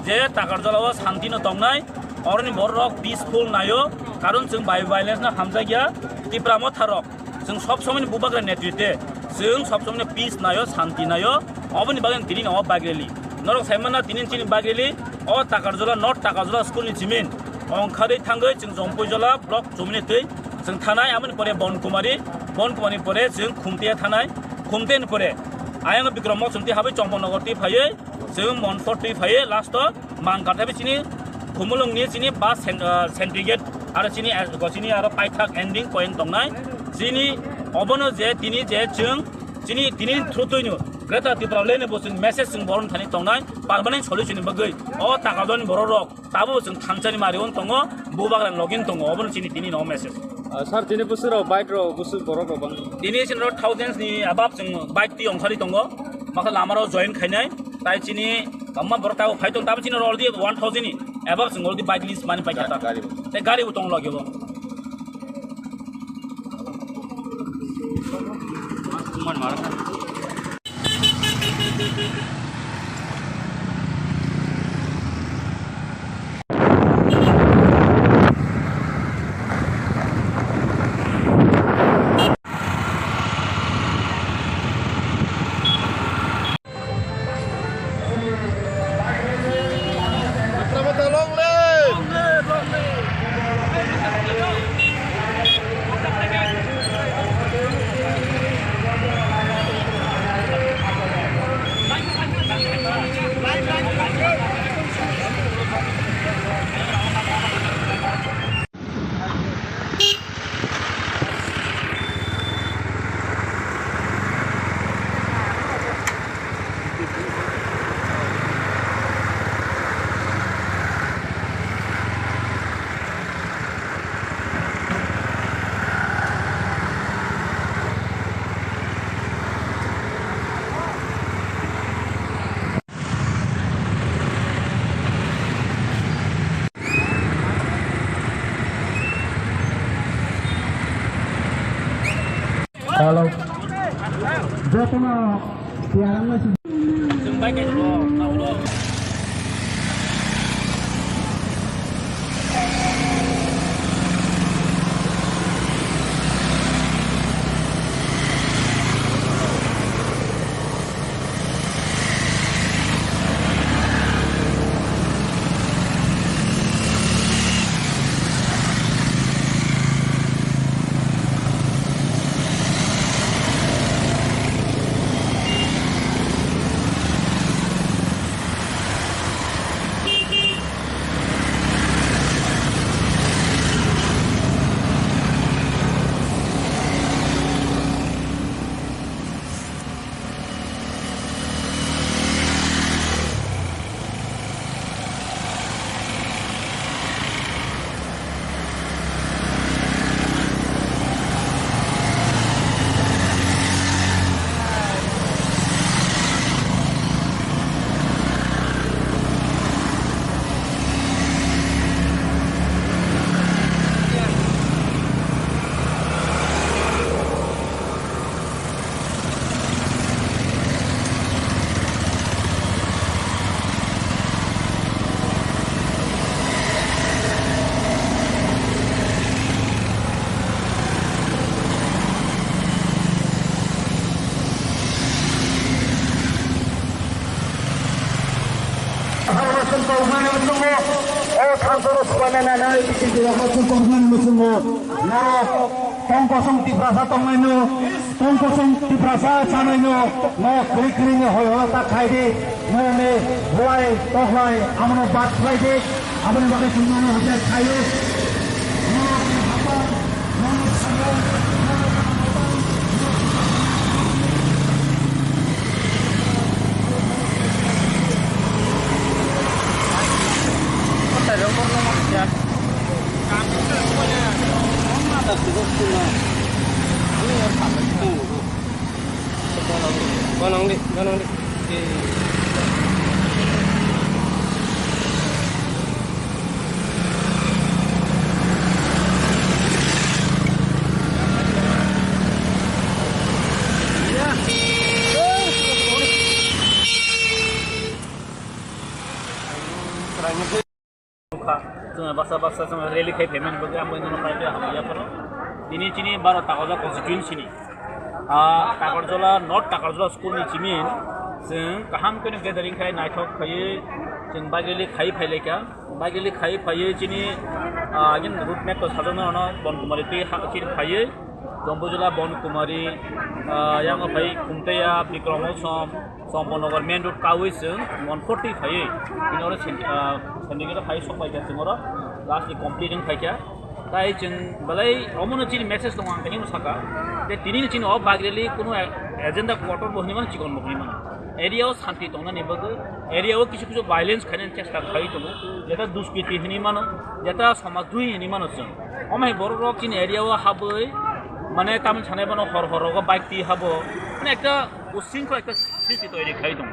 जे ताकारजलाव शान्ति न दंनाय अरनि बररक पिसफुल नायो कारण जों भायोलेन्स न हामजा गया तिप्रामो थारक जों सब समय बुबाग्रा नेतृत्वे जों सब समय पिस नायो शान्ति नायो अबनि बागन दिनै बाइक रेली नरक साइमाना दिनै चिनि बाइक रेली ताकारजला नर्थ ताकारजला स्कुलनि जिमिन अंखारै थांगै जों जम्पयजला ब्लक जमिनि दै जों थानाय आमनि परे बनकुमारी परे जों खुमतेया थानाय खुमतेनि परे आयं बिक्रम मसुमति हाबै चम्पनगर दै फायै जों मनफर दै फायै लास्ट मांगाथाबि चिनि खुमुलंनि चिनि बास सेन्ट्रिगेट आरो चिनि आरो पाइथाक एन्डिं पइन्ट दंनाय चिनि अबनो जे दिनै जे जों चिनि दिनै थ्रुतैनो ग्रेटा तिप्रा लेने बसुन मेसेज जों बरन थानि दंनाय पार्मानेन्ट सल्युसन बगै ताकादनि बररक ताबो जों थांचानि मारिवन दङ बुबाग्रान लगइन दङ अबनो चिनि दिनै न मेसेज सर दिनै बोसोराव बाइक र बोसोर बरक बन दिनै चिनो थाउजेन्ड्स नि अबाब जों बाइक ति अंखारि दङ माखा लामाराव जइन खायनाय ताइ चिनि अम्मा बरताव फाइतो ताबो चिनो अलरेडी 1000 नि अबाब जों अलरेडी बाइक लिस्ट मानि पाइता ते गाडी उतङ लग्यो मन मार Kalau jatuhnya tiarangnya sih. जों bike गाइजो Tongkosong tiprasa tongmaino, tongkosong tiprasa sanaino, no kering hoyo tak kaide, no me buai tohlai, amano bat kaide, amano bagai sunno hotel kaide, no apa, no sabon. जोङो बासा जोङो rally खायफैमोन बे आंबो नुनो खालामदों हामैयाफोर दिनै चिनि 12 टाकरजला कन्स्टिट्युएन्सिनि टाकरजला north टाकरजला स्कुलनि चिमिन जों गाहाम कोन गेदारिं खाय नायथक खायै जों बागेलि खायै फायलायका बागेलि खायै फायै चिनि आगिन रुट मेप तो साजनो न बनकुमारी ती हाकिर फायै जम्बुजला बनकुमारी यांग फाय खुमतेया बिक्रमल समनगर मेन रोड कावै जों 140 फायै बिनोर सेन्डिकेट फाय सबायका जोंर लास्ट कमप्लीटिंग फायका ताई जों बलाय अमनो चिनि मेसेज दं आं कहिनो साका जे तिनि चिनि अ बागरेलि कोनो एजेंडा क्वार्टर बहनिमान चिकन बहनिमान एरियाव शांति दंना नेबगो एरियाव किछु वायलेंस खायन चेष्टा खाय दं जेता दुष्कृति हनिमान जेता समाजद्रोही हनिमान जों अमाय बर रक चिनि एरियाव हाबै माने तामिल सानाय बनो हर हरग बाइक ती हाबो माने एकटा उसिंखो एकटा स्थिति तैरि खाय दं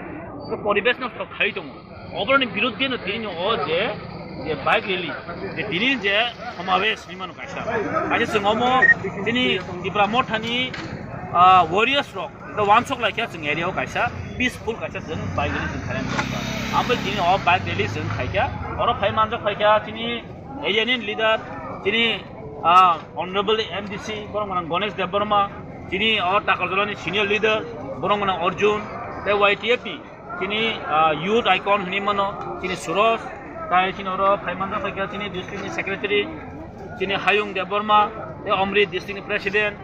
परिवेश नष्ट खाय दं अबरनि बिरुद्धे न तिनि अ जे बाइक रैली जे तिनि जे समावेश निमान कायसा आजे जोंमो तिनि दिब्रा मथानि वॉरियर्स रक द वन सक लाइक जों एरियाव कायसा पीसफुल कायसा जों बाइक रैली जों खालाम आमफ्राय तिनि अ बाइक रैली जों खायका अर फाय मानज खायका तिनि एरियानि लीडर तिनि ऑनरेबल एमडीसी बरंगना गणेश देवबर्मा तिनि अ टाकरजलानि सीनियर लीडर बरंगना अर्जुन ते वाईटीएपी तिनि यूथ आइकन हनिमानो तिनि सुरज ताई तिनि अर फायमानजा फायका तिनि डिस्ट्रिक्टनि सेक्रेटारि तिनि हायुं देवबर्मा ते अमृत डिस्ट्रिक्टनि प्रेसिडेंट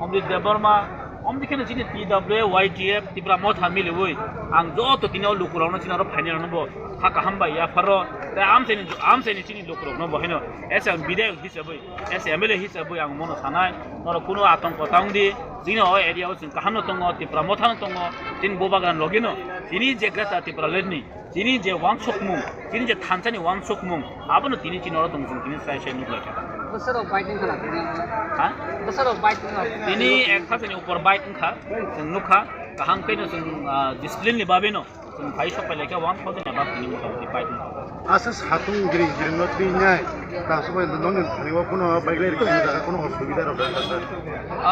अमृत देवबर्मा अमदिखेनो तिनि पीडब्ल्यूए वाईटीएफ तिब्रा मथा मिलुवै आं जतो तिनि लुकुरावनो तिनि अर फाइनाल नबो हाका हामबा याफारो ते आमसेनि तिनि लुकुरावनो बहेनो एस एम विधायक हिसाबै एस एमएलए हिसाबै आं मनो सानाय नर कुनो आतंक तांदि तिनि अ एरियाव जों काहानो दङ तिब्रा मथानो दङ तिनि बोबागान लगिनो तिनि जे ग्रेटा तिब्रा लेडनि तिनि जे वांसकमुं तिनि जे थानसानि वांसकमुं आबोनो तिनि चिनर दं जों तिनि साइसाइ नुलायका बोसोराव बाइकिं खालामो हा बोसोराव बाइकिं तिनि एक थासनि ऊपर बाइकिं खा जों नुखा काहां कैनो जों डिसिप्लिन नि बाबेनो जों फाइ सपायलायका 1000 एबा तिनि मथामथि बाइकिं आसा साथुं गिरि गिरिनो थैनाय दासबाय नों थारिवा कोनो बाइक लायरि जागा कोनो असुबिदा रदा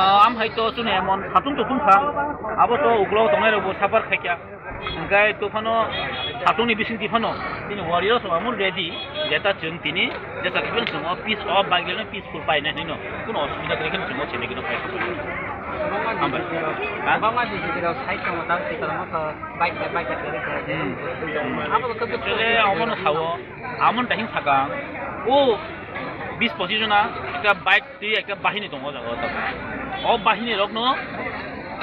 आम हायतो सुने मन साथुं तो तुमखा आबो तो उग्लाव दंनाय रबो साफार खायका ओंखाय तोफानो साथुंनि बिसिं दिफानो तिनि वारियर्स आमुल रेडी जेता जों तिनि जेता किबन जों पीस अफ बाइकलेनो पीसफुल पाइना हैनो कोनो असुबिदा गैखन जों सेनेगिनो पाइ बामा दि जेराव साइड दङ दा सितारामा बाइक चले अमन खावो आमन ताहिं थाका ओ 20-25 जना একটা বাইক তি একটা বাহিনী দङ জাগो अ बाहिनी रगनो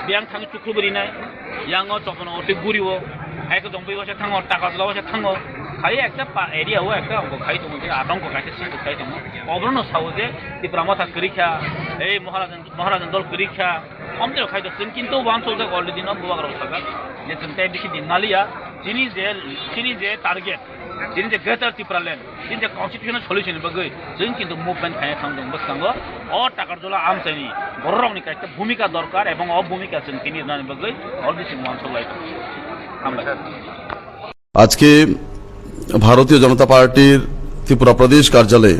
बियां थाङो चुख्रुबरिनाय यांगो चपनो अति गुरिवो हायको दंबैवो से थाङो टाकाजलावो से थाङो खालि একটা एरियाव একটা अंग खाइ दङ जे आतंक कायसे सिन खाइ दङ अब्रनो सावो जे तिब्रामथा करिखा ए महाराजन दल करिखा अमते खाइ दङ किन्तु वान सोलजा अलरेडी न बुवागराव थागा जे जोंताय बिखि दिनालिया जिनि जे टारगेट जिनि जे ग्रेटर त्रिपुरालेण्ड जिनि जे कन्स्टिट्यूशनल सल्यूशन बगै जों किन्तु मुभमेन्ट खाय थांदों बसकांगो अ टाकारजला आमसाइनि बररंनि कायसे भूमिका दरकार एवं अ भूमिका जों तिनि नानि बगै अलरेडी मान सलाय আজকে ভারতীয় জনতা পার্টির ত্রিপুরা প্রদেশ কার্যালয়ে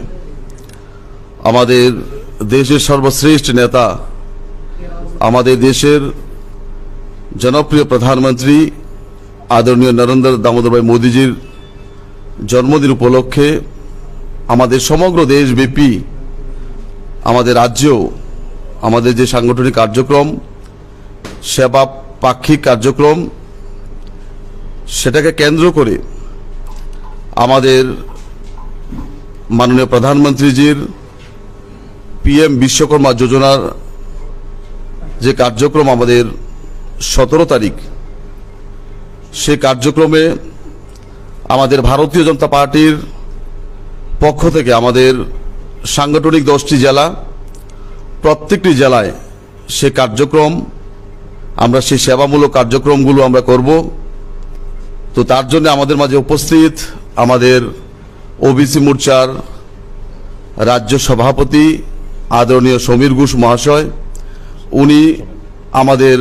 আমাদের দেশের সর্বশ্রেষ্ঠ নেতা আমাদের দেশের জনপ্রিয় প্রধানমন্ত্রী আদরণীয় নরেন্দ্র দামোদর ভাই মোদীজির জন্মদিন উপলক্ষে আমাদের সমগ্র দেশব্যাপী আমাদের রাজ্যেও আমাদের যে সাংগঠনিক কার্যক্রম সেবা পাক্ষিক কার্যক্রম সেটাকে কেন্দ্র করে আমাদের মাননীয় প্রধানমন্ত্রীজির পিএম বিশ্বকর্মা যোজনার যে কার্যক্রম আমাদের 17 তারিখ সেই কার্যক্রমে আমাদের ভারতীয় জনতা পার্টির পক্ষ থেকে আমাদের সাংগঠনিক 10টি জেলা প্রত্যেকটি জেলায় সেই কার্যক্রম আমরা সেই সেবামূলক কার্যক্রমগুলো আমরা করব তো তার জন্য আমাদের মাঝে উপস্থিত আমাদের ওবিসি মোর্চার রাজ্য সভাপতি আদরণীয় সমীর ঘোষ মহাশয় উনি আমাদের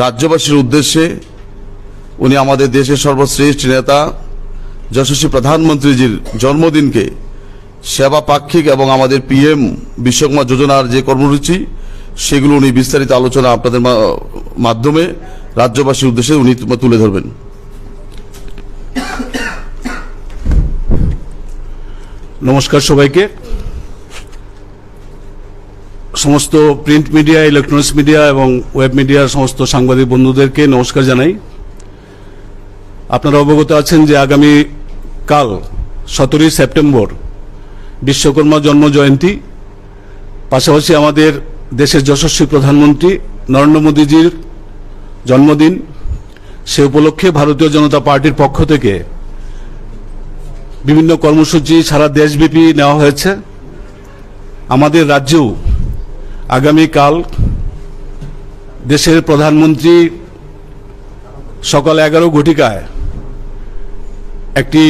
রাজ্যবাসীর উদ্দেশ্যে, উনি আমাদের দেশের সর্বশ্রেষ্ঠ নেতা যশস্বী প্রধানমন্ত্রীজির জন্মদিনকে সেবা পাক্ষিক এবং আমাদের পিএম বিশ্বকর্মা যোজনার যে কর্মসূচি সেগুলো উনি বিস্তারিত আলোচনা আপনাদের মাধ্যমে রাজ্যবাসীর উদ্দেশ্যে উনি তুলে ধরবেন। নমস্কার সবাইকে। সমস্ত প্রিন্ট মিডিয়া, ইলেকট্রনিক্স মিডিয়া এবং ওয়েব মিডিয়ার সমস্ত সাংবাদিক বন্ধুদেরকে নমস্কার জানাই। আপনারা অবগত আছেন যে আগামী কাল 17 সেপ্টেম্বর বিশ্বকর্মা জন্ম জয়ন্তী, পাশাপাশি আমাদের দেশের যশস্বী প্রধানমন্ত্রী নরেন্দ্র মোদীজির জন্মদিন। সে উপলক্ষে ভারতীয় জনতা পার্টির পক্ষ থেকে বিভিন্ন কর্মসূচি সারা দেশব্যাপী নেওয়া হয়েছে। আমাদের রাজ্যেও আগামীকাল দেশের প্রধানমন্ত্রী সকাল 11 ঘটিকায় একটি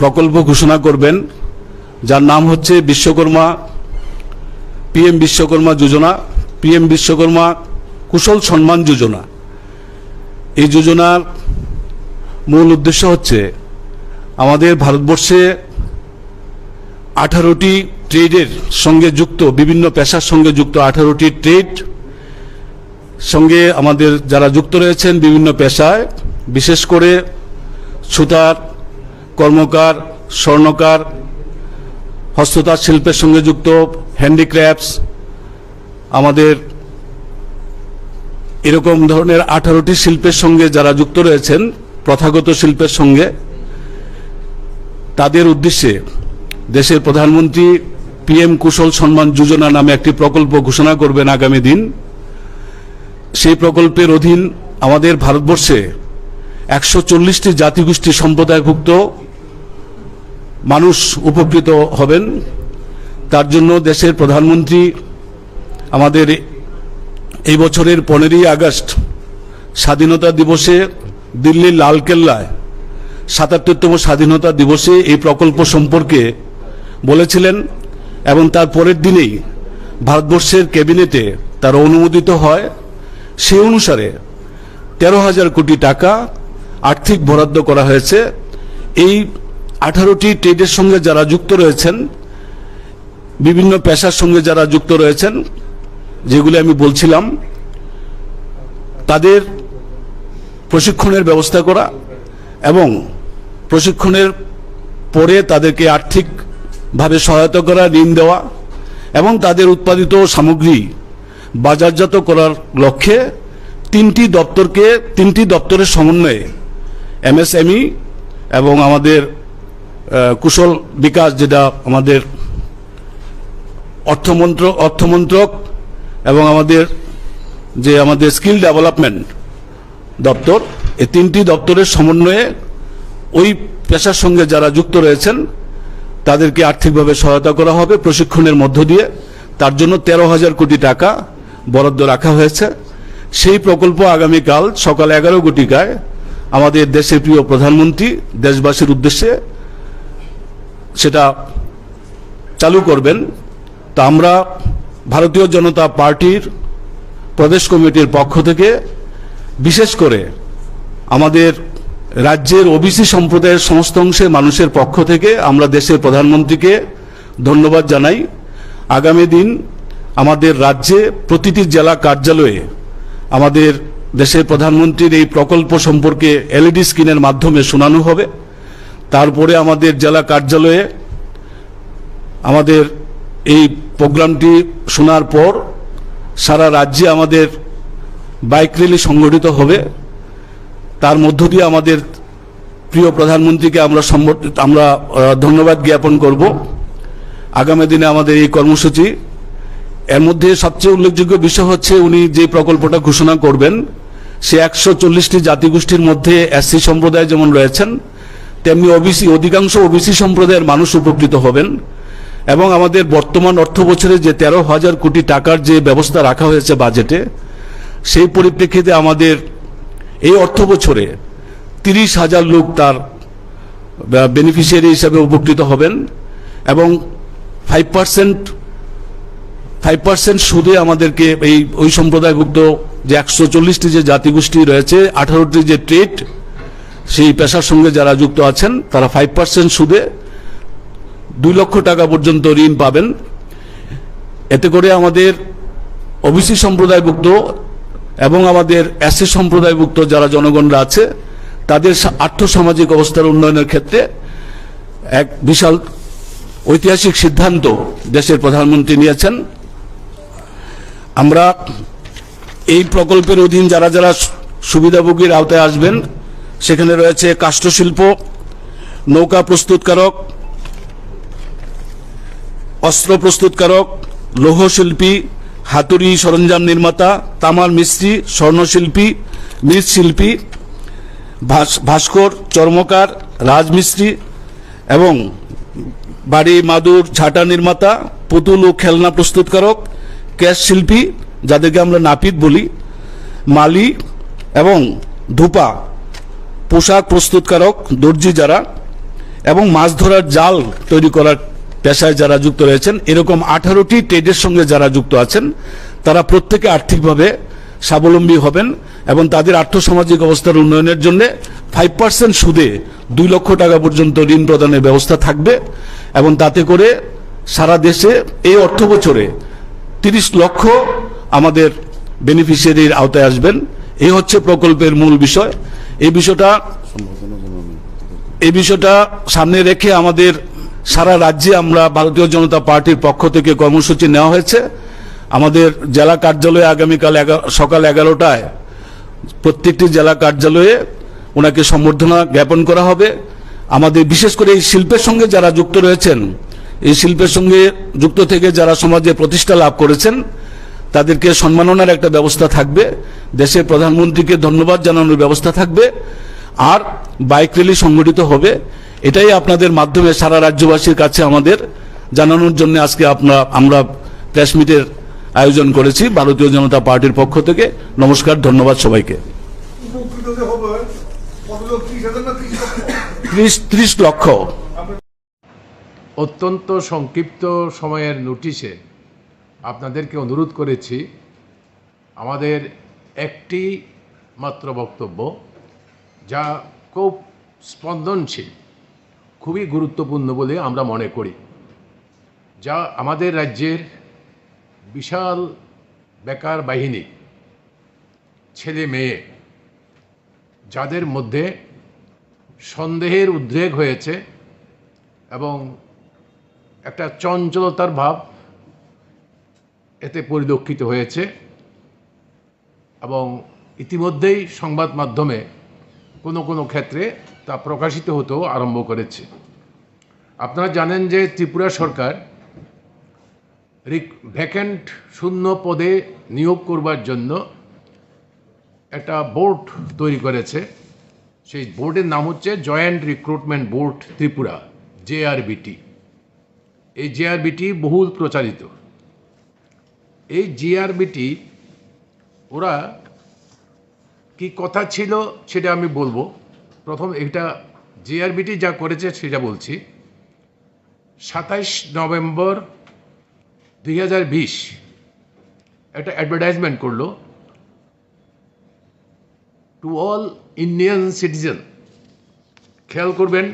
প্রকল্প ঘোষণা করবেন, যার নাম হচ্ছে বিশ্বকর্মা পিএম বিশ্বকর্মা যোজনা, পিএম বিশ্বকর্মা কুশল সম্মান যোজনা। এই যোজনার মূল উদ্দেশ্য হচ্ছে আমাদের ভারতবর্ষে 18টি ট্রেডের সঙ্গে যুক্ত, বিভিন্ন পেশার সঙ্গে যুক্ত 18টি ট্রেড সঙ্গে আমাদের যারা যুক্ত রয়েছেন বিভিন্ন পেশায়, বিশেষ করে সুতার, কর্মকার, স্বর্ণকার, হস্ততাঁত শিল্পের সঙ্গে যুক্ত, হ্যান্ডিক্রাফটস, আমাদের এরকম ধরনের 18টি শিল্পের সঙ্গে যারা যুক্ত রয়েছেন, প্রথাগত শিল্পের সঙ্গে, তাদের উদ্দেশ্যে দেশের প্রধানমন্ত্রী পিএম কুশল সম্মান যোজনা নামে একটি প্রকল্প ঘোষণা করবেন আগামী দিন। সেই প্রকল্পের অধীন আমাদের ভারতবর্ষে 140টি জাতিগোষ্ঠী সম্প্রদায়ভুক্ত মানুষ উপকৃত হবেন। তার জন্য দেশের প্রধানমন্ত্রী আমাদের এই বছরের 15ই আগস্ট স্বাধীনতা দিবসে দিল্লির লালকেল্লায় 77তম স্বাধীনতা দিবসে এই প্রকল্প সম্পর্কে বলেছিলেন এবং তার পরের দিনেই ভারতবর্ষের ক্যাবিনেটে তার অনুমোদিত হয়। সেই অনুসারে 13,000 কোটি টাকা আর্থিক বরাদ্দ করা হয়েছে। এই 18টি ট্রেডের সঙ্গে যারা যুক্ত রয়েছেন, বিভিন্ন পেশার সঙ্গে যারা যুক্ত রয়েছেন, যেগুলি আমি বলছিলাম, তাদের প্রশিক্ষণের ব্যবস্থা করা এবং প্রশিক্ষণের পরে তাদেরকে আর্থিকভাবে সহায়তা করা, ঋণ দেওয়া এবং তাদের উৎপাদিত সামগ্রী বাজারজাত করার লক্ষ্যে 3টি দপ্তরের সমন্বয়ে এমএসএমই এবং আমাদের কুশল বিকাশ, যেটা আমাদের অর্থমন্ত্রক এবং আমাদের স্কিল ডেভেলপমেন্ট দপ্তর, এই 3টি দপ্তরের সমন্বয়ে ওই পেশার সঙ্গে যারা যুক্ত রয়েছেন তাদেরকে আর্থিকভাবে সহায়তা করা হবে প্রশিক্ষণের মধ্য দিয়ে। তার জন্য 13,000 কোটি টাকা বরাদ্দ রাখা হয়েছে। সেই প্রকল্প আগামীকাল সকাল 11 ঘটিকায় আমাদের দেশের প্রিয় প্রধানমন্ত্রী দেশবাসীর উদ্দেশ্যে সেটা চালু করবেন। তা আমরা ভারতীয় জনতা পার্টির প্রদেশ কমিটির পক্ষ থেকে বিশেষ করে আমাদের রাজ্যের ওবিসি সম্প্রদায়ের সমস্ত অংশের মানুষের পক্ষ থেকে আমরা দেশের প্রধানমন্ত্রীকে ধন্যবাদ জানাই। আগামী দিন আমাদের রাজ্যে প্রতিটি জেলা কার্যালয়ে আমাদের দেশের প্রধানমন্ত্রীর এই প্রকল্প সম্পর্কে এলইডি স্ক্রিনের মাধ্যমে শোনানো হবে। তারপরে আমাদের জেলা কার্যালয়ে আমাদের এই প্রোগ্রামটি শোনার পর সারা রাজ্যে আমাদের বাইক র্যালি সংগঠিত হবে। তার মধ্য দিয়ে আমাদের প্রিয় প্রধানমন্ত্রীকে আমরা ধন্যবাদ জ্ঞাপন করব। আগামী দিনে আমাদের এই কর্মসূচি, এর মধ্যে সবচেয়ে উল্লেখযোগ্য বিষয় হচ্ছে উনি যে প্রকল্পটা ঘোষণা করবেন সে 140টি জাতিগোষ্ঠীর মধ্যে এসসি সম্প্রদায় যেমন রয়েছেন, তেমনি অধিকাংশ ওবিসি সম্প্রদায়ের মানুষ উপকৃত হবেন। এবং আমাদের বর্তমান অর্থ বছরে যে 13,000 কোটি টাকার যে ব্যবস্থা রাখা হয়েছে বাজেটে, সেই পরিপ্রেক্ষিতে আমাদের এই অর্থ বছরে 30,000 লোক তার বেনিফিশিয়ারি হিসাবে উপকৃত হবেন এবং 5% 5% সুদে আমাদেরকে ওই সম্প্রদায়ভুক্ত যে 140টি যে জাতিগোষ্ঠী রয়েছে, 18টি যে ট্রেড, সেই পেশার সঙ্গে যারা যুক্ত আছেন তারা 5% সুদে 2 লক্ষ টাকা পর্যন্ত ঋণ পাবেন। এতে করে আমাদের ওবিসি সম্প্রদায়ভুক্ত এবং আমাদের এসসি সম্প্রদায়ভুক্ত যারা জনগণরা আছে তাদের আর্থসামাজিক অবস্থার উন্নয়নের ক্ষেত্রে এক বিশাল ঐতিহাসিক সিদ্ধান্ত দেশের প্রধানমন্ত্রী নিয়েছেন। আমরা এই প্রকল্পের অধীন যারা যারা সুবিধাভোগীর আওতায় আসবেন সেখানে রয়েছে কাষ্ঠশিল্প, নৌকা প্রস্তুতকারক, অস্ত্র প্রস্তুতকারক, লৌহশিল্পী, হাতুড়ি সরঞ্জাম নির্মাতা, তামার মিস্ত্রি, স্বর্ণশিল্পী, মৃৎশিল্পী, ভাস্কর, চর্মকার, রাজমিস্ত্রি এবং বাড়ি মাদুর ঝাঁটা নির্মাতা, পুতুল ও খেলনা প্রস্তুতকারক, ক্যাশ শিল্পী যাদেরকে আমরা নাপিত বলি, মালি এবং ধূপা পোশাক প্রস্তুতকারক, দর্জি যারা, এবং মাছ ধরার জাল তৈরি করার পেশায় যারা যুক্ত রয়েছেন, এরকম 18টি ট্রেডের সঙ্গে যারা যুক্ত আছেন তারা প্রত্যেকে আর্থিকভাবে স্বাবলম্বী হবেন এবং তাদের আর্থসামাজিক অবস্থার উন্নয়নের জন্য 5% সুদে 2 লক্ষ টাকা পর্যন্ত ঋণ প্রদানের ব্যবস্থা থাকবে এবং তাতে করে সারা দেশে এই অর্থ বছরে 30 লক্ষ আমাদের বেনিফিশিয়ারির আওতায় আসবেন। এই হচ্ছে প্রকল্পের মূল বিষয়। এই বিষয়টা সামনে রেখে আমাদের সারা রাজ্যে আমরা ভারতীয় জনতা পার্টির পক্ষ থেকে কর্মসূচি নেওয়া হয়েছে। আমাদের জেলা কার্যালয়ে আগামীকাল সকাল 11টায় প্রত্যেকটি জেলা কার্যালয়ে ওনাকে সম্বর্ধনা জ্ঞাপন করা হবে। আমাদের বিশেষ করে এই শিল্পের সঙ্গে যারা যুক্ত রয়েছেন, এই শিল্পের সঙ্গে যুক্ত থেকে যারা সমাজে প্রতিষ্ঠা লাভ করেছেন তাদেরকে সম্মাননার একটা ব্যবস্থা থাকবে, দেশের প্রধানমন্ত্রীকে ধন্যবাদ জানানোর ব্যবস্থা থাকবে, আর বাইক র্যালি সংগঠিত হবে। এটাই আপনাদের মাধ্যমে সারা রাজ্যবাসীর কাছে আমাদের জানানোর জন্য আজকে আমরা প্রেস মিটের আয়োজন করেছি ভারতীয় জনতা পার্টির পক্ষ থেকে। নমস্কার, ধন্যবাদ সবাইকে। 30 লক্ষ। অত্যন্ত সংক্ষিপ্ত সময়ের নোটিশে আপনাদেরকে অনুরোধ করেছি আমাদের একটি মাত্র বক্তব্য, যা খুব স্পন্দনশীল, খুবই গুরুত্বপূর্ণ বলে আমরা মনে করি, যা আমাদের রাজ্যের বিশাল বেকার বাহিনী, ছেলে মেয়ে যাদের মধ্যে সন্দেহের উদ্রেক হয়েছে এবং একটা চঞ্চলতার ভাব এতে পরিলক্ষিত হয়েছে এবং ইতিমধ্যেই সংবাদ মাধ্যমে কোনো কোনো ক্ষেত্রে তা প্রকাশিত হতেও আরম্ভ করেছে। আপনারা জানেন যে ত্রিপুরা সরকার ভ্যাকেন্ট শূন্য পদে নিয়োগ করবার জন্য একটা বোর্ড তৈরি করেছে। সেই বোর্ডের নাম হচ্ছে joint recruitment board Tripura, JRBT। এই JRBT বহুল প্রচারিত। এই JRBT ওরা কি কথা ছিল সেটা আমি বলবো। প্রথম এটা JRBT যা করেছে সেটা বলছি। 27 নভেম্বর 2020 একটা অ্যাডভার্টাইজমেন্ট করলো, টু অল ইন্ডিয়ান সিটিজেন। খেয়াল করবেন,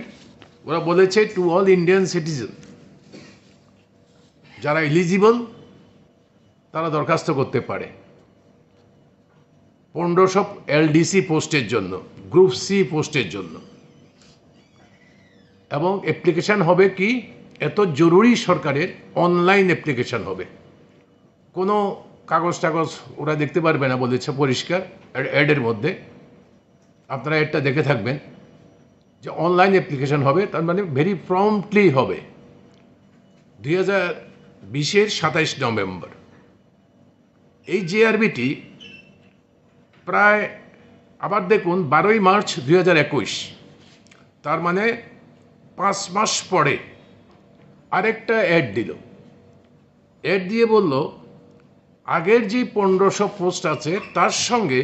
ওরা বলেছে টু অল ইন্ডিয়ান সিটিজেন, যারা এলিজিবল তারা দরখাস্ত করতে পারে 1500 LDC পোস্টের জন্য, গ্রুপ C পোস্টের জন্য। এবং অ্যাপ্লিকেশান হবে কি, এত জরুরি সরকারের অনলাইন অ্যাপ্লিকেশান হবে, কোনো কাগজ টাগজ ওরা দেখতে পারবে না বলেছে পরিষ্কার অ্যাডের মধ্যে। আপনারা এটা দেখে থাকবেন যে অনলাইন অ্যাপ্লিকেশান হবে, তার মানে ভেরি প্রম্পটলি হবে। 2020-এর 27 নভেম্বর এই JRBT প্রায় আবার দেখুন 12ই মার্চ 2021, তার মানে 5 মাস পরে আরেকটা অ্যাড দিল। অ্যাড দিয়ে বলল আগের যে 1500 পোস্ট আছে তার সঙ্গে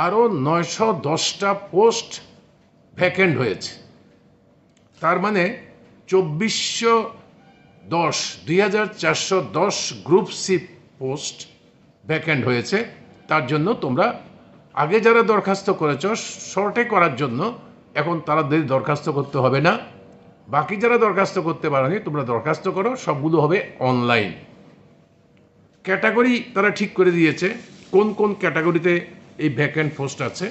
আরও 910টা পোস্ট ভ্যাকেন্ট হয়েছে। তার মানে 2400 2410 গ্রুপ সি পোস্ট ভ্যাকেন্ট হয়েছে। তার জন্য তোমরা আগে যারা দরখাস্ত করেছ শর্টে করার জন্য এখন তাদের দরখাস্ত করতে হবে না। বাকি যারা দরখাস্ত করতে পারেনি তোমরা দরখাস্ত করো, সবগুলো হবে অনলাইন। ক্যাটাগরি তারা ঠিক করে দিয়েছে কোন কোন ক্যাটাগরিতে এই ভ্যাকেন্ট পোস্ট আছে।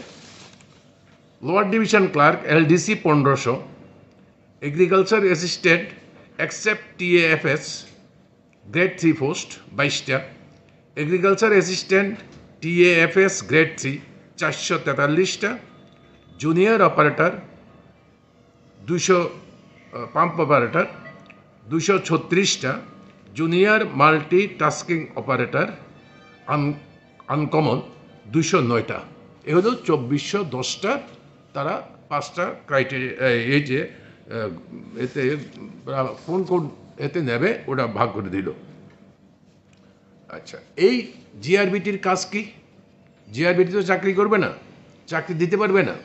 Lower division clerk LDC 1500, agriculture assistant except TAFS grade 3 post 22টা, এগ্রিকালচার অ্যাসিস্ট্যান্ট TAFS গ্রেড 3 443টা, জুনিয়র অপারেটর 200 পাম্প অপারেটর 236টা, junior multi tasking operator uncommon 209টা। এ হলো 2410টা। তারা 5টা ক্রাইটেরিয়া এই যে এতে কোন কোন এতে নেবে ওটা ভাগ করে দিল। আচ্ছা, এই জিআরবিটির কাজ কি? জিআরবিটি তো চাকরি করবে না, চাকরি দিতে পারবে না,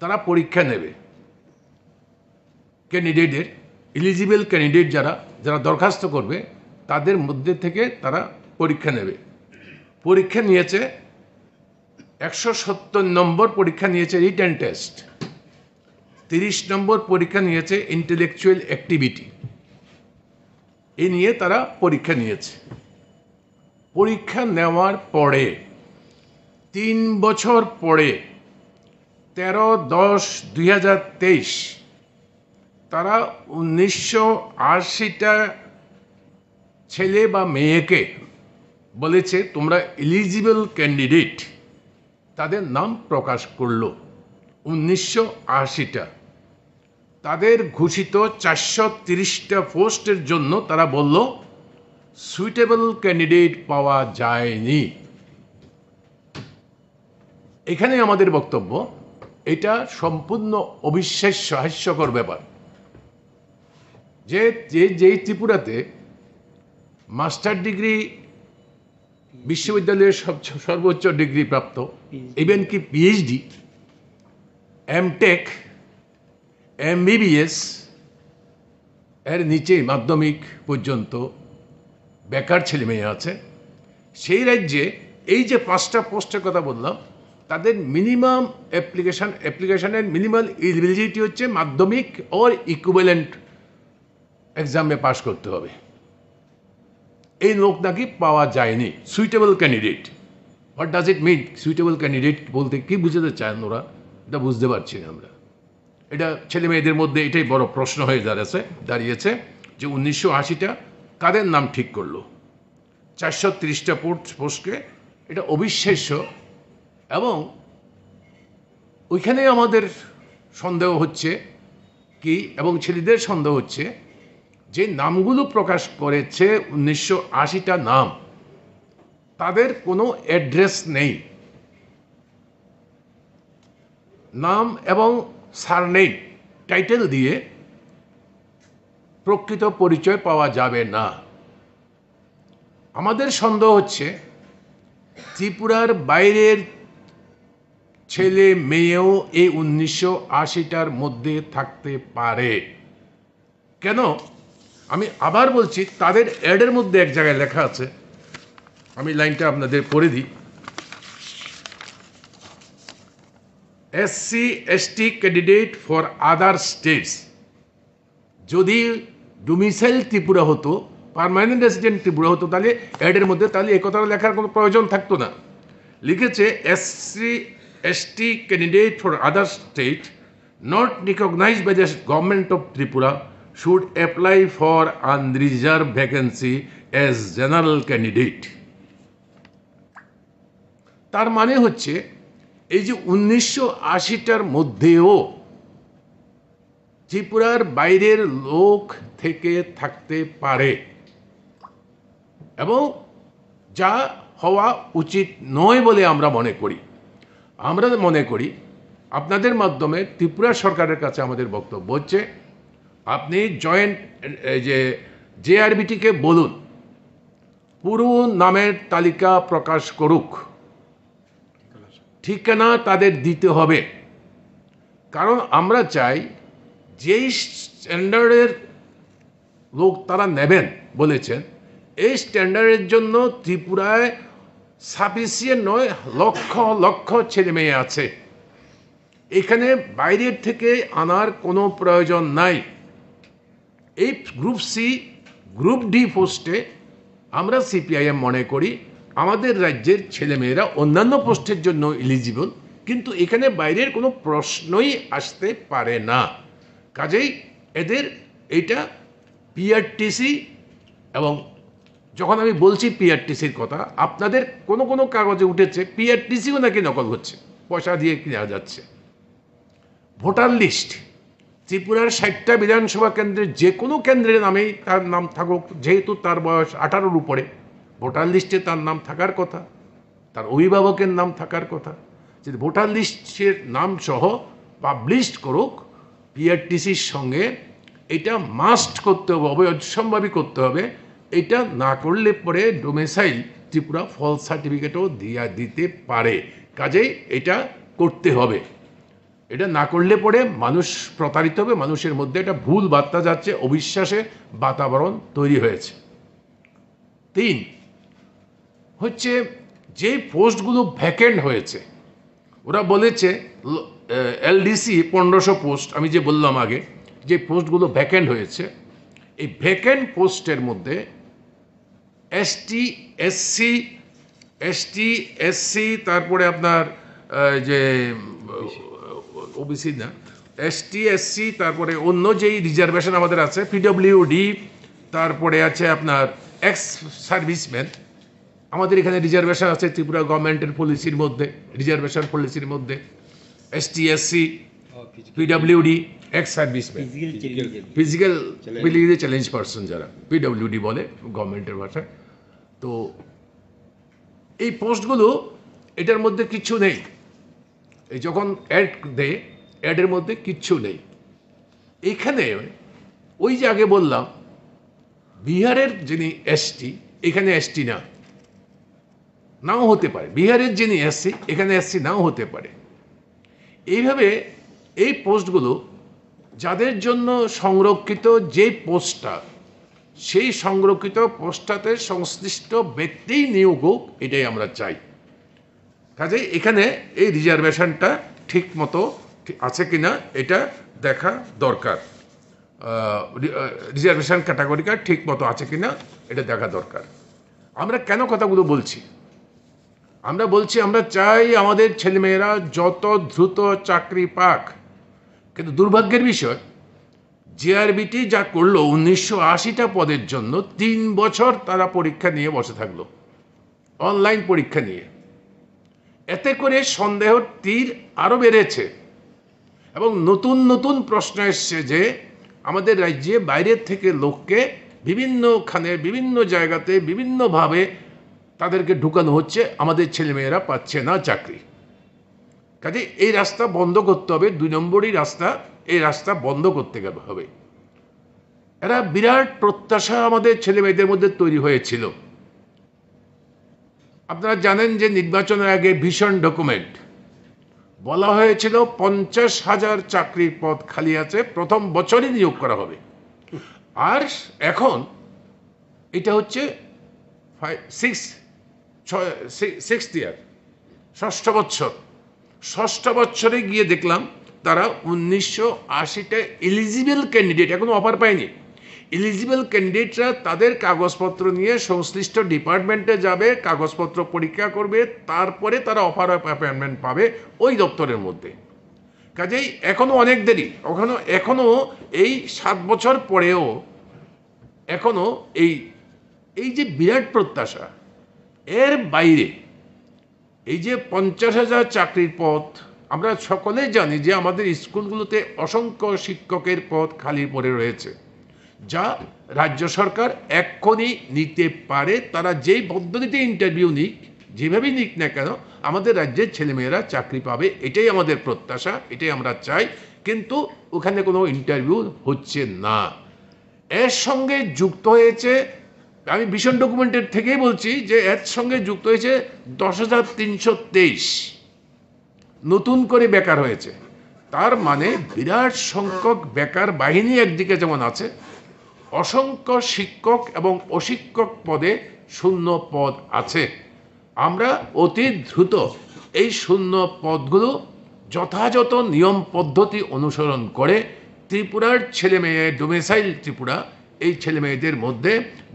তারা পরীক্ষা নেবে। ক্যান্ডিডেটের এলিজিবল ক্যান্ডিডেট যারা যারা দরখাস্ত করবে তাদের মধ্যে থেকে তারা পরীক্ষা নেবে। পরীক্ষা নিয়েছে 170 নম্বর পরীক্ষা নিয়েছে রিটেন টেস্ট, 30 নম্বর পরীক্ষা নিয়েছে ইন্টেলেকচুয়াল অ্যাক্টিভিটি। এই নিয়ে তারা পরীক্ষা নিয়েছে। পরীক্ষা নেওয়ার পরে 3 বছর পরে 13/10/2023 তারা 1980টা ছেলে বা মেয়েকে বলেছে তোমরা এলিজিবল ক্যান্ডিডেট, তাদের নাম প্রকাশ করলো 1980টা। তাদের ঘোষিত 430টা পোস্টের জন্য তারা বলল সুইটেবল ক্যান্ডিডেট পাওয়া যায়নি। এখানে আমাদের বক্তব্য, এটা সম্পূর্ণ অবিশ্বাস্য হাস্যকর ব্যাপার যে যেই ত্রিপুরাতে মাস্টার ডিগ্রি বিশ্ববিদ্যালয়ের সর্বোচ্চ ডিগ্রি প্রাপ্ত, ইভেন কি PhD, MTech, MBBS এর নিচে মাধ্যমিক পর্যন্ত বেকার ছেলে মেয়ে আছে, সেই রাজ্যে এই যে 5টা পোস্টের কথা বললাম তাদের মিনিমাম অ্যাপ্লিকেশনের মিনিমাম এলিজিবিলিটি হচ্ছে মাধ্যমিক ওর ইকুইভ্যালেন্ট এক্সামে পাস করতে হবে। এই লোক নাকি পাওয়া যায়নি। Suitable candidate, what does it mean? Suitable candidate বলতে কি বুঝাতে চান ওরা, এটা বুঝতে পারছি না আমরা। এটা ছেলে মেয়েদের মধ্যে এটাই বড় প্রশ্ন হয়ে দাঁড়িয়েছে যে 1980টা কাদের নাম ঠিক করলো 430টা পোস্টকে। এটা অবিশ্বাস্য। এবং ওইখানে আমাদের সন্দেহ হচ্ছে কি, এবং ছেলেদের সন্দেহ হচ্ছে যে নামগুলো প্রকাশ করেছে 1980টা নাম, তাদের কোনো অ্যাড্রেস নেই। নাম এবং সারনেম টাইটেল দিয়ে প্রকৃত পরিচয় পাওয়া যাবে না। আমাদের সন্দেহ হচ্ছে ত্রিপুরার বাইরের ছেলে মেয়েও এই 1980টার মধ্যে থাকতে পারে। কেন? আমি আবার বলছি, তাদের অ্যাডের মধ্যে এক জায়গায় লেখা আছে, আমি লাইনটা আপনাদের পড়ে দিই। SC/ST candidate for other states. যদি ডোমিসাইল ত্রিপুরা হতো, পার্মানেন্ট রেসিডেন্ট ত্রিপুরা হতো, তাহলে অ্যাডের মধ্যে তাহলে এই কথাটা লেখার কোনো প্রয়োজন থাকতো না। লিখেছে SC/ST candidate for other state not recognised by the government of Tripura should apply for unreserve vacancy as general candidate. তার মানে হচ্ছে এই যে 1980টার মধ্যেও ত্রিপুরার বাইরের লোক থেকে থাকতে পারে, এবং যা হওয়া উচিত নয় বলে আমরা মনে করি। আমরা মনে করি আপনাদের মাধ্যমে ত্রিপুরা সরকারের কাছে আমাদের বক্তব্য হচ্ছে, আপনি জয়েন্ট যে JRBTকে বলুন পুরো নামের তালিকা প্রকাশ করুক, ঠিকানা তাদের দিতে হবে। কারণ আমরা চাই যেই স্ট্যান্ডার্ডের লোক তারা নেবেন বলেছেন, এই স্ট্যান্ডার্ডের জন্য ত্রিপুরায় সাফিসিয়েন্ট নয়, লক্ষ লক্ষ ছেলে মেয়ে আছে। এখানে বাইরের থেকে আনার কোনো প্রয়োজন নাই। এই গ্রুপ সি, গ্রুপ ডি পোস্টে আমরা সিপিআইএম মনে করি আমাদের রাজ্যের ছেলেমেয়েরা অন্যান্য পোস্টের জন্য এলিজিবল, কিন্তু এখানে বাইরের কোনো প্রশ্নই আসতে পারে না। কাজেই এদের এইটা পিআরটিসি, এবং যখন আমি বলছি পিআরটিসির কথা, আপনাদের কোনো কোনো কাগজে উঠেছে পিআরটিসিও নাকি নকল হচ্ছে, পয়সা দিয়ে কেনা যাচ্ছে। ভোটার লিস্ট ত্রিপুরার 60টা বিধানসভা কেন্দ্রের যে কোনো কেন্দ্রের নামেই তার নাম থাকুক, যেহেতু তার বয়স 18-র উপরে, ভোটার লিস্টে তার নাম থাকার কথা, তার অভিভাবকের নাম থাকার কথা। যদি ভোটার লিস্টের নাম সহ পাবলিশড করুক, পিআরটিসির সঙ্গে এটা মাস্ট করতে হবে, অবশ্যম্ভাবী করতে হবে। এটা না করলে পরে ডোমেসাইল ত্রিপুরা ফলস সার্টিফিকেটও দিতে পারে। কাজেই এটা করতে হবে। এটা না করলে পরে মানুষ প্রতারিত হবে, মানুষের মধ্যে একটা ভুল বার্তা যাচ্ছে, অবিশ্বাসে বাতাবরণ তৈরি হয়েছে। 3 হচ্ছে যে পোস্টগুলো ভ্যাকেন্ট হয়েছে, ওরা বলেছে এলডিসি 1500 পোস্ট, আমি যে বললাম আগে, যে পোস্টগুলো ভ্যাকেন্ট হয়েছে, এই ভ্যাকেন্ট পোস্টের মধ্যে এসটি, তারপরে আপনার যে ওবিসি না, এসটি, তারপরে অন্য যেই রিজার্ভেশন আমাদের আছে, পিডব্লিউডি, তারপরে আছে আপনার এক্স সার্ভিসম্যান। আমাদের এখানে রিজার্ভেশন আছে ত্রিপুরা গভর্নমেন্টের পলিসির মধ্যে, রিজার্ভেশন পলিসির মধ্যে ST, PWD, ex serviceman, physically challenge person যারা, পিডব্লিউডি বলে গভর্নমেন্টের ভাষায়। তো এই পোস্টগুলো এটার মধ্যে কিচ্ছু নেই। এই যখন অ্যাড দেয়, অ্যাডের মধ্যে কিচ্ছু নেই। এখানে ওই যে আগে বললাম বিহারের যিনি এসটি, এখানে এসটি নাও হতে পারে, বিহারের যিনি এসসি, এখানে এসসি নাও হতে পারে। এইভাবে এই পোস্টগুলো যাদের জন্য সংরক্ষিত যে পোস্টটা, সেই সংরক্ষিত পোস্টটাতে সংশ্লিষ্ট ব্যক্তিই নিয়োগ হোক, এটাই আমরা চাই। কাজেই এখানে এই রিজার্ভেশনটা ঠিক মতো আছে কিনা এটা দেখা দরকার, রিজার্ভেশন ক্যাটাগরিটা ঠিক মতো আছে কিনা এটা দেখা দরকার। আমরা কেন কথাগুলো বলছি? আমরা বলছি আমরা চাই আমাদের ছেলেমেয়েরা যত দ্রুত চাকরি পাক, কিন্তু দুর্ভাগ্যের বিষয় জেআরবিটি যা করলো 1980টা পদের জন্য 3 বছর তারা পরীক্ষা নিয়ে বসে থাকলো, অনলাইন পরীক্ষা নিয়ে। এতে করে সন্দেহর তীর আরও বেড়েছে এবং নতুন নতুন প্রশ্ন এসছে যে আমাদের রাজ্যে বাইরের থেকে লোককে বিভিন্নখানে, বিভিন্ন জায়গাতে, বিভিন্নভাবে তাদেরকে ঢুকানো হচ্ছে, আমাদের ছেলেমেয়েরা পাচ্ছে না চাকরি। কাজে এই রাস্তা বন্ধ করতে হবে, 2 নম্বরই রাস্তা, এই রাস্তা বন্ধ করতে হবে। এরা বিরাট প্রত্যাশা আমাদের ছেলেমেয়েদের মধ্যে তৈরি হয়েছিল। আপনারা জানেন যে নির্বাচনের আগে ভীষণ ডকুমেন্ট বলা হয়েছিল 50,000 চাকরির পদ খালি আছে, প্রথম বছরই নিয়োগ করা হবে। আর এখন এটা হচ্ছে 6th ইয়ার, 6ষ্ঠ বছর। 6ষ্ঠ বছরে গিয়ে দেখলাম তারা 1980টা এলিজিবল ক্যান্ডিডেট এখনো অফার পায়নি। এলিজিবল ক্যান্ডিডেটরা তাদের কাগজপত্র নিয়ে সংশ্লিষ্ট ডিপার্টমেন্টে যাবে, কাগজপত্র পরীক্ষা করবে, তারপরে তারা অফার অফ অ্যাপয়েন্টমেন্ট পাবে ওই দপ্তরের মধ্যে। কাজেই এখনও অনেক দেরি, এখনও এই 7 বছর পরেও এখনও এই যে বিরাট প্রত্যাশা, এর বাইরে এই যে 50,000 চাকরির পদ, আমরা সকলেই জানি যে আমাদের স্কুলগুলোতে অসংখ্য শিক্ষকের পদ খালি পড়ে রয়েছে, যা রাজ্য সরকার এক্ষুনি নিতে পারে। তারা যেই পদ্ধতিতে ইন্টারভিউ নিক, যেভাবেই নিক না কেন, আমাদের রাজ্যের ছেলেমেয়েরা চাকরি পাবে, এটাই আমাদের প্রত্যাশা, এটাই আমরা চাই। কিন্তু ওখানে কোনো ইন্টারভিউ হচ্ছে না। এর সঙ্গে যুক্ত হয়েছে, আমি ভীষণ ডকুমেন্টের থেকেই বলছি যে এর সঙ্গে যুক্ত হয়েছে 10,323 নতুন করে বেকার হয়েছে। তার মানে বিরাট সংখ্যক বেকার বাহিনী একদিকে যেমন আছে, অসংখ্য শিক্ষক এবং অশিক্ষক পদে শূন্য পদ আছে। আমরা অতি দ্রুত এই শূন্য পদগুলো যথাযথ নিয়ম পদ্ধতি অনুসরণ করে ত্রিপুরার ছেলে মেয়ে ডোমিসাইল ত্রিপুরা এই ছেলে মেয়েদের মধ্যে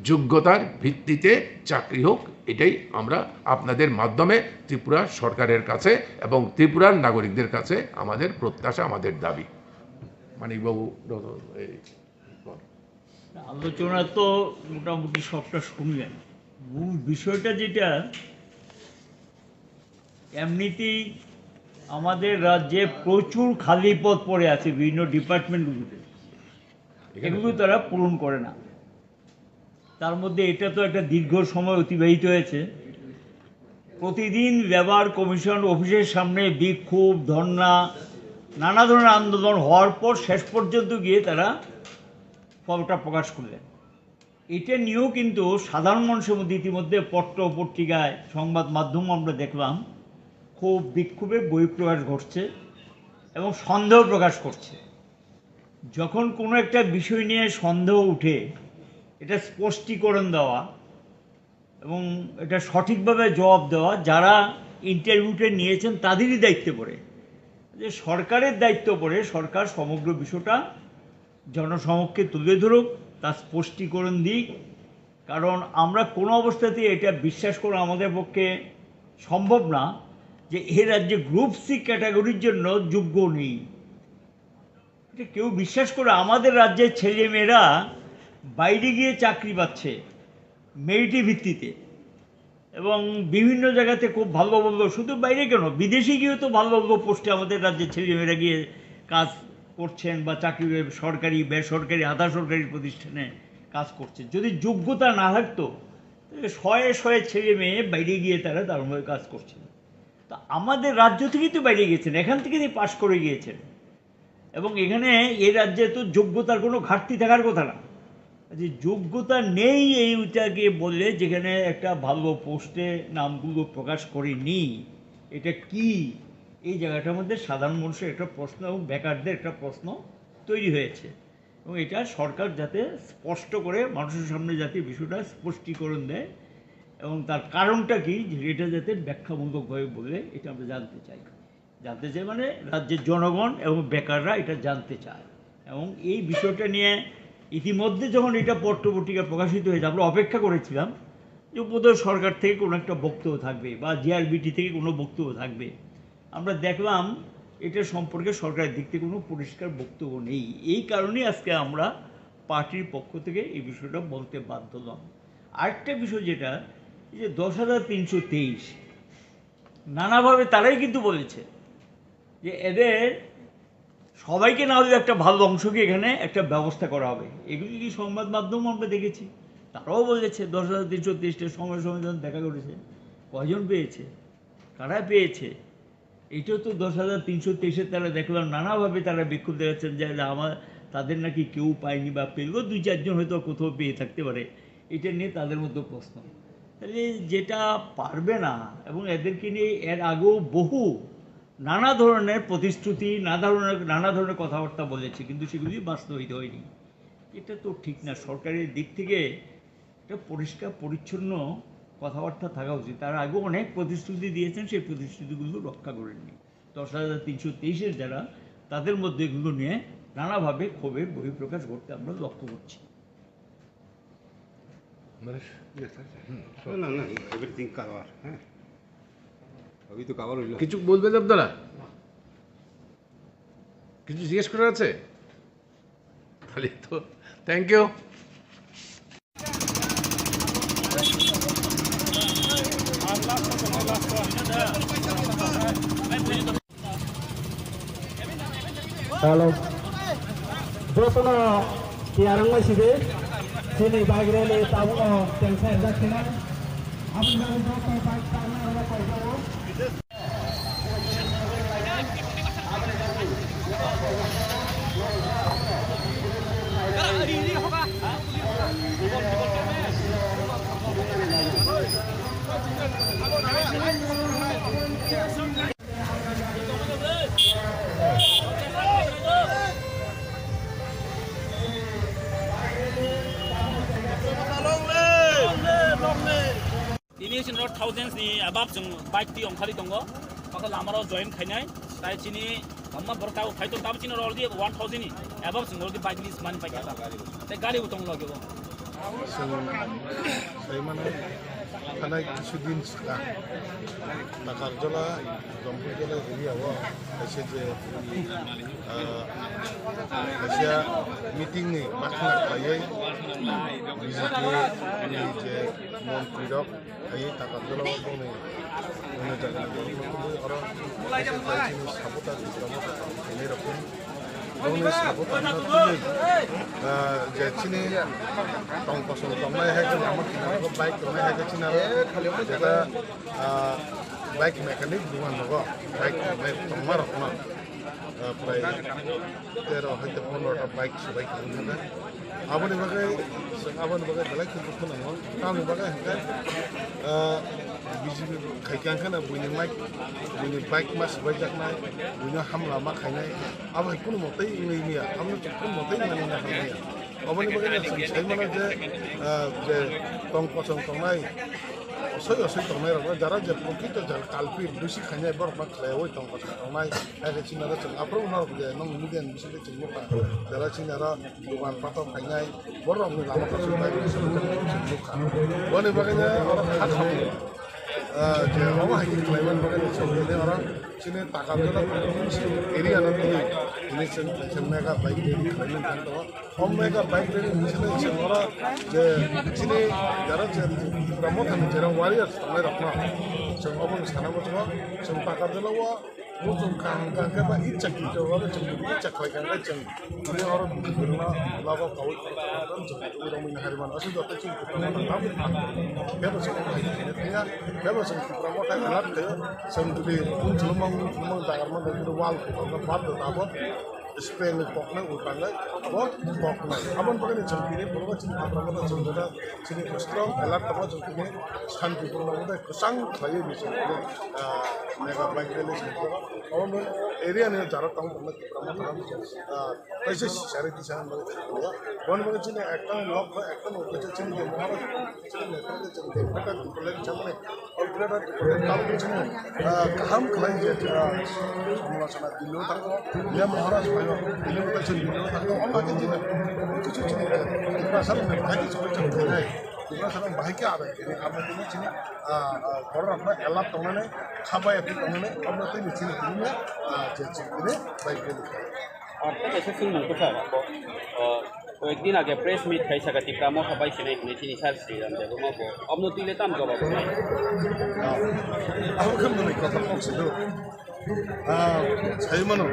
যোগ্যতার ভিত্তিতে চাকরি হোক, এটাই আমরা আপনাদের মাধ্যমে ত্রিপুরা সরকারের কাছে এবং ত্রিপুরার নাগরিকদের কাছে আমাদের প্রত্যাশা, আমাদের দাবি। মানিকবাবু, আলোচনা তো মোটামুটি সবটা শুনলেন। মূল বিষয়টা যেটা, এমনিতেই আমাদের রাজ্যে প্রচুর খালি পদ পড়ে আছে বিভিন্ন ডিপার্টমেন্টগুলোতে, এগুলো তারা পূরণ করে না। তার মধ্যে এটা তো একটা দীর্ঘ সময় অতিবাহিত হয়েছে। প্রতিদিন লেবার কমিশন অফিসের সামনে বিক্ষোভ, ধর্না, নানা ধরনের আন্দোলন হওয়ার পর শেষ পর্যন্ত গিয়ে তারা ফলটা প্রকাশ করলেন। এটা নিয়েও কিন্তু সাধারণ মানুষের মধ্যে ইতিমধ্যে পত্র পত্রিকায় সংবাদ মাধ্যম আমরা দেখলাম খুব বিক্ষোভে বহিঃপ্রকাশ ঘটছে এবং সন্দেহ প্রকাশ করছে। যখন কোনো একটা বিষয় নিয়ে সন্দেহ উঠে, এটা স্পষ্টীকরণ দেওয়া এবং এটা সঠিকভাবে জবাব দেওয়া যারা ইন্টারভিউটা নিয়েছেন তাদেরই দায়িত্বে পড়ে। যে সরকারের দায়িত্ব পড়ে সরকার সমগ্র বিষয়টা জনসমক্ষে তুলে ধরুক, তার স্পষ্টীকরণ দিক। কারণ আমরা কোনো অবস্থাতেই এটা বিশ্বাস করা আমাদের পক্ষে সম্ভব না যে এ রাজ্যে গ্রুপ সি ক্যাটাগরির জন্য যোগ্য নেই। এটা কেউ বিশ্বাস করে? আমাদের রাজ্যের ছেলেমেয়েরা বাইরে গিয়ে চাকরি পাচ্ছে মেরিটের ভিত্তিতে এবং বিভিন্ন জায়গাতে খুব ভালো ভালো, শুধু বাইরে কেন, বিদেশে গিয়েও তো ভালো ভালো পোস্টে আমাদের রাজ্যের ছেলেমেয়েরা গিয়ে কাজ করছেন বা চাকরি, সরকারি, বেসরকারি, আধা সরকারি প্রতিষ্ঠানে কাজ করছে। যদি যোগ্যতা না থাকতো তাহলে শয়ে শয়ে ছেলে মেয়ে বাইরে গিয়ে তারা দারুণভাবে কাজ করছেন। তা আমাদের রাজ্য থেকেই তো বাইরে গিয়েছেন, এখান থেকেই পাশ করে গিয়েছেন এবং এখানে এই রাজ্যে তো যোগ্যতার কোনো ঘাটতি থাকার কথা না। যে যোগ্যতা নেই এইটাকে বললে, যেখানে একটা ভালো পোস্টে নামগুলো প্রকাশ করেনি, এটা কি? এই জায়গাটার মধ্যে সাধারণ মানুষের একটা প্রশ্ন এবং বেকারদের একটা প্রশ্ন তৈরি হয়েছে এবং এটা সরকার যাতে স্পষ্ট করে মানুষের সামনে যাতে বিষয়টা স্পষ্টীকরণ দেয় এবং তার কারণটা কি, এটা যাতে ব্যাখ্যামূলকভাবে বলে, এটা আমরা জানতে চাই মানে রাজ্যের জনগণ এবং বেকাররা এটা জানতে চায়। এবং এই বিষয়টা নিয়ে ইতিমধ্যে যখন এটা পত্রপত্রিকা প্রকাশিত হয়েছে, আমরা অপেক্ষা করেছিলাম যে বোধহয় সরকার থেকে কোনো একটা বক্তব্য থাকবে বা জিআরবিটি থেকে কোনো বক্তব্য থাকবে। আমরা দেখলাম এটা সম্পর্কে সরকারের দিক থেকে কোনো পরিষ্কার বক্তব্য নেই। এই কারণেই আজকে আমরা পার্টির পক্ষ থেকে এই বিষয়টা বলতে বাধ্য হলাম। আরেকটা বিষয় যেটা, যে 10,323 নানাভাবে তারাই কিন্তু বলেছে যে এদের সবাইকে না হলে একটা ভালো অংশকে এখানে একটা ব্যবস্থা করা হবে। এগুলি কি সংবাদ মাধ্যম আমরা দেখেছি, তারাও বলেছে 10,323 সময় যখন দেখা করেছে, কয়জন পেয়েছে, কারা পেয়েছে, এইটাও তো 10,323 তারা দেখলাম নানাভাবে তারা বিক্ষোভ দেখাচ্ছেন যে তাদের নাকি কেউ পায়নি বা পেলেও 2-4 জন হয়তো কোথাও পেয়ে থাকতে পারে। এটা নিয়ে তাদের মধ্যে প্রশ্ন। তাহলে যেটা পারবে না, এবং এদেরকে নিয়ে এর আগেও বহু নানা ধরনের প্রতিশ্রুতি, নানা ধরনের কথাবার্তা বলেছে, কিন্তু সেগুলি বাস্তবায়িত হয়নি। এটা তো ঠিক না। সরকারের দিক থেকে একটা পরিষ্কার পরিচ্ছন্ন কথাবার্তা থাকা উচিত। তার আগেও অনেক প্রতিশ্রুতি দিয়েছেন, সেই প্রতিশ্রুতিগুলো রক্ষা করেননি। 10,323 যারা, তাদের মধ্যে এগুলো নিয়ে নানাভাবে ক্ষোভের বহিঃপ্রকাশ ঘটতে আমরা লক্ষ্য করছি। কিছু বলবেন আপনারা? কিছু জিজ্ঞেস করার আছে? তাহলে তো thank you. Kalau jotono tiarang masih deh, sini bagian ini tahu yang saya jakinan, apa yang jotono baik tanah orang kau 1000 ni above jeng bike ti ongkhari tongo maka lamaro join khainai tai chini hamma borka ko khaito tab chini already 1000 ni above jeng already bike list man pai kata te gari utong lagebo saya mana karena kisudin sekarang takar jala jompo jala jadi awak asyik je asyik meeting ni macam apa bisanya ni je mon pidok ayi takar jala apa ni mana jaga orang sabutan ini rakun Bonus sabutan itu jadi sini tong kosong tong mai hai kan amat kena ko bike tong mai hai kan cina jada bike mekanik duan logo bike mai tong mar na pray tero hai te phone or bike subai kan na abon bagai belai kan ko na ngon kam bagai kan biji khaikan kana buini bike mas subai jak nai buini hamla ma khainai aba kuno motai ngai ni amno kuno motai mani na khainai aboni bagai sai mana je tong kosong tong mai osoi tong mai ra jara je poquito jal kalpi dusi khainai bar mak lewoi tong kosong tong mai ai china ra chang apro na je nong miden bisi le ching moka jara china ra duan pato khainai borok ni lama kosong mai bisi le moka boni bagai orang khat je oma hai klaiman bagai chong orang sini takar jala area nanti ini mega bike dari klaiman kan to mega bike dari misalnya orang je sini jara je promotan jara warriors tamai rakna chong obon sana mo chong takar jala wa mutung kang ke ba icak itu orang icak klaikan chong ini orang berna lawa kau kan chong orang min hariman asu jota chong tapi ya kalau chong promotan alat ke chong tu pun celomang takar man dari wal ko bat tabo spray ni pok na utang na pok na abon bagai chong ini pura chong promotan chong jada sini strong alat tabo chong ini shanti pura na kusang khai ni chong mega bike release abon area ni jara tang pura promotan paise share di sana bagai bon bagai chini ekta lock ekta no bagai chini de mohara chini netra de chini ekta dipole chamne और greater काम के चने हम Kline जे समालोचना दिलो तक या महाराज भाइयो दिलो तक चली दिलो तक हम बाकी दिन कुछ चने इतना सब बाकी छोड़ चलते हैं इतना सब बाकी क्या आ रहा है आप दिन चने और अपना एला तोने खाबा या तोने अपना तो मिचिन दुनिया जे चने बाइक के और कैसे सिंह को सर एक दिन आगे प्रेस मीट खाई सका ती प्रामो खबाई से नहीं चीनी सार से हम जब हम को अब नो तीले तम जवाब नहीं अब कम नहीं कथा पक्ष दो सही मानो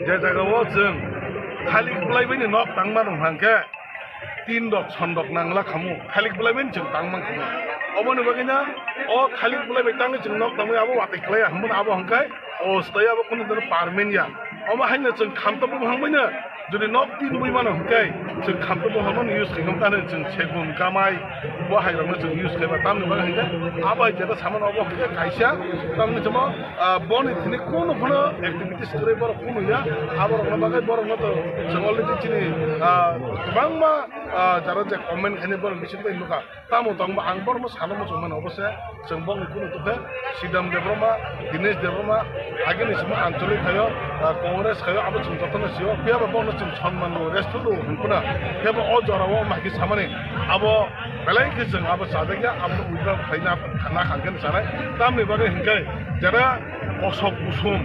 जे जगह वो जों खाली बुलाई बनी नक तांगमान हांके 3 दक 6 दक नांगला खामु खाली बुलाई बनी जों तांगमान खामु अबनो बगिना ओ खाली बुलाई बे तांग जों नक तांगु आबो वाते खलाय हमन आबो हांकाय ओ स्टय आबो कुन दर पारमेन या अमा हाइना जों खामतबो हांबैनो जुदि नक 3 बुइ मानो हांकाय जों खामतबो हमन युज खामतानो जों सेगुन कामाय बाहायलांनो जों युज खायबा तामनो बा हांकाय आबाय जेता सामान आबो हांकाय कायसा तामनो जमा बनि थिनि कोन फनो एक्टिविटीज करे बर कोन या आबर बागै बर मत जों अलरेडी चिनि गोबांमा जरा जे कमेन्ट खाने बर बिसिन बाय लुका तामो तंबा आं बर म सानो जों मान अबसे जों बंग कुन तुखे सिदाम देब्रमा दिनेश देब्रमा आगेनि सम आंचलिक खायो कांग्रेस खायो आबो जों जतन सियो पेबा बन जों सन्मान रेस्टुरेन्ट हुनकुना पेबा अ जराव माखि सामाने आबो बेलाय के जों आबो सादगिया आबो उइगा खायना खाना खांगोन सानाय तामनि बागै हिंकाय जरा असक उसुम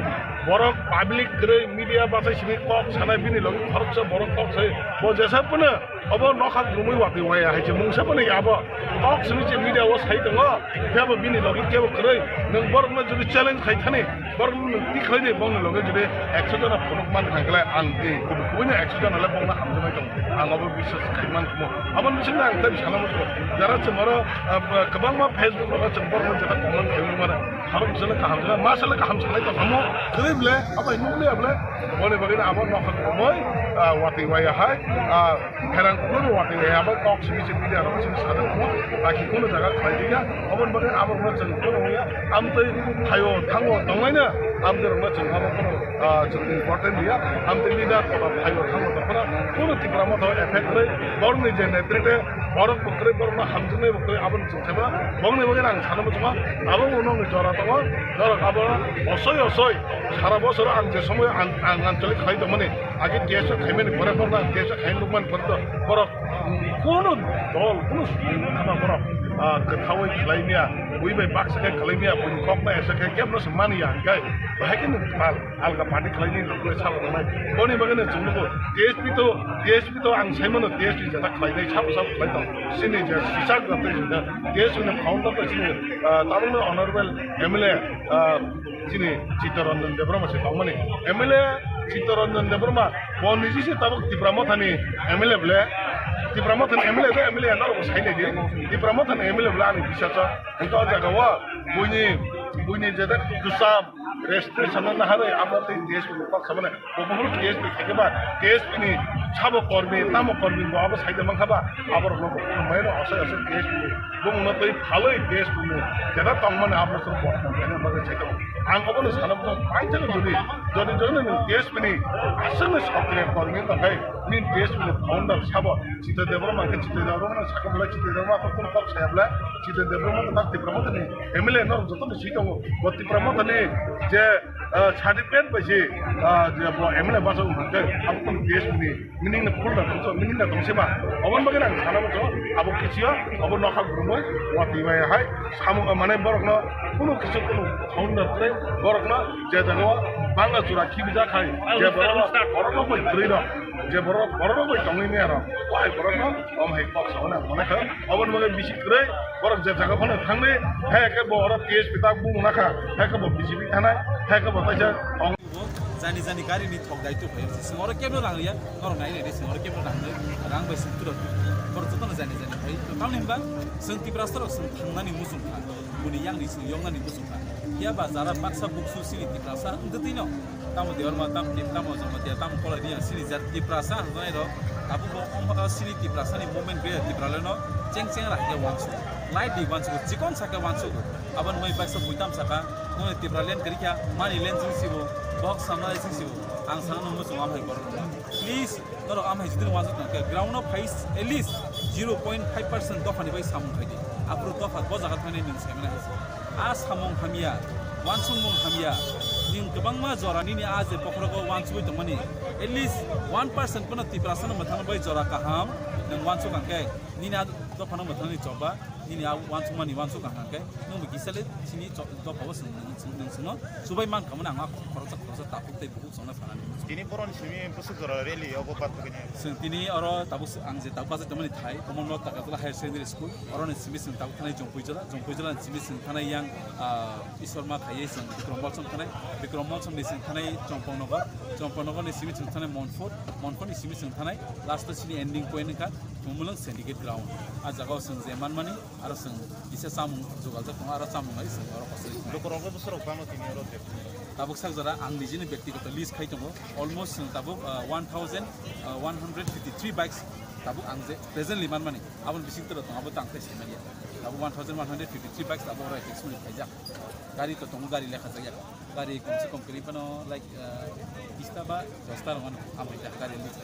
borok public kre media basai sini kok sana bini logi khorok se borok kok se bo jesa puna abo nokha gumui wapi waya hai je mungsa puna ya abo kok sini je media was hai tongo kebo bini logi kebo kre nang borok na jodi challenge khai thane borok na ti khai ne bong logi jodi 100 jana phonok man khangla ang e kubuina 100 jana la bong na hamjamai tong ang abo biswas khaiman kumo abo misin na ta bisala mo jara che maro kabang ma facebook lo che borok na jata comment khaimu mara harok jana ka hamjala masala ka hamjala to hamo ble apa ini ble ble boleh bagaimana abang nak kemoi wati waya hai kerang kuno wati waya abang kok sini sini dia orang sini sadar kuno lagi kuno jaga kaya dia abang bagaimana abang nak jeng kuno ya am tu hayo tanggo tangmainya am tu orang jeng abang kuno jeng important dia am tu leader hayo tanggo tangmana kuno tiga ramadhan efek le baru ni je netrite borok bukre borok na hamjunai bukre abon jengkeba bongne bagi ang sana cuma abo unong jora tongo jora abo osoi sara bosor ang je somoy ang ancholik khai domane age tiesa khaimeni pore porna tiesa khain lukman porto borok kono dol kono khama borok kethawai khlaimia uibai baksake khlaimia bun kokna esake kemno semani ya gai bahakin mal alga party khlaini lokre chalo mai boni bagane jungko TSP to ang saimono TSP jata khlainai chap khlaito sini je sisak gate jida TSP ne founder to sini tamil honorable MLA sini Chittaranjan Debrama se tamani MLA Chittaranjan Debrama boni ji se tabuk tipramothani MLA ble tipramothani MLA to MLA na ro saine di tipramothani MLA bla ni bisacha engko jaga wa buini jada kusam restoration na hare amate TSP lupak samane bobor TSP thekeba TSP ni chabo korbe tamo korbe bo abo saide mangkhaba abor no maino asai TSP bong na toi phaloi TSP ni jada tongmane abor so botna ena mage chekam ang obono sanam to paitelo jodi ni TSP ni asane sakre korbe ta kai ni TSP ni founder chabo Chitta Debrama ke Chitta Debrama na sakamla Chitta Debrama ko kono kok sayabla Chitta Debrama ta tipramoth ni MLA no joto ni sikamo bo tipramoth ni je certificate baje je bo MLA baso ke apun TSP ni meaning na full da so meaning na tongse ba obon bage nang sanam to abo kichia obon no khak grumoy wa tibai hai samu mane borok no kono kichu kono founder tre borok no je jagwa banga chura khibija khai je borok no koi three no je borok no koi tongi ni aro wai borok no om hai pok sauna mane kha obon bage bisi tre borok je jaga phone thangni he ke borok TSP ta bu nakha he ke bo bisi bi thanai he ke bo taja जानी जानी गाड़ी नि थक दायित्व भयो सिंहर केमनो लांलिया नरम नाइ नै सिंहर केमनो लांनो रां बैसिन तुरत पर जतन जानी जानी भाई तामनि होनबा जों तिब्रास्तर जों थांनानै मुसुंखा बुनि यांनि सिं यंनानै मुसुंखा या बाजारा बाक्सा बुक्सु सिनि तिब्रासा उन्दतिनो ताम देवर मा ताम तिब्राम जों मते ताम कलनि सिनि जा तिब्रासा हनाय र आबु बो सिनि तिब्रासा नि मोमेन्ट बे तिब्रालेनो चेंग चेंग राखे वान्सु लाइट दि वान्सु चिकन साके वान्सु आबन मै बाक्सा बुइताम साका नो तिब्रालेन करिया मानि लेन्सिं सिबो box sama sih ang sana nomor semua amai baru please kalau amai jadi masuk nak ground of price at least 0.5% dofa ni bayi samung kadi apro dofa bos akan thane ning semena as samung hamia wansumung hamia ning kebang ma jora ni az pokro ko wansu itu mani at least 1% pun tiprasan mathana bayi jora kaham nang wansu kangke ni na dofa no mathana ni coba ini aku wansu mani wansu kangke nung bigisale sini dofa bos nang sino subai man kamu nang aku korsa tapuk teh buku sana sana Ini poron sini pusuk jora rally obo pat begini. Sentini oro tabuk angze tabuk aja teman thai common law takatlah higher secondary school oro ni simi sing tabuk thanai jongpui jala simi sing thanai yang isorma khaiye sing bikromolsom ni sing thanai jongpongnogo ni simi sing thanai monfort ni simi sing thanai last sini ending point ka mumulang syndicate ground ajagao sing zeman mani aro sing ise samung jogal ja aro samung ai sing oro pasai Lokorogo busoro pano tini oro te. tabuk sakjara ang nijini ব্যক্তিগত list khai tongo almost tabuk 1153 bikes tabuk ang je presently man mani abon bising tero tong abo tang khai semania tabuk 1153 bikes tabuk ora explain khaijak gari to tongo gari lekha jaya gari komse kom kari pano like ista ba dostar man amai gari list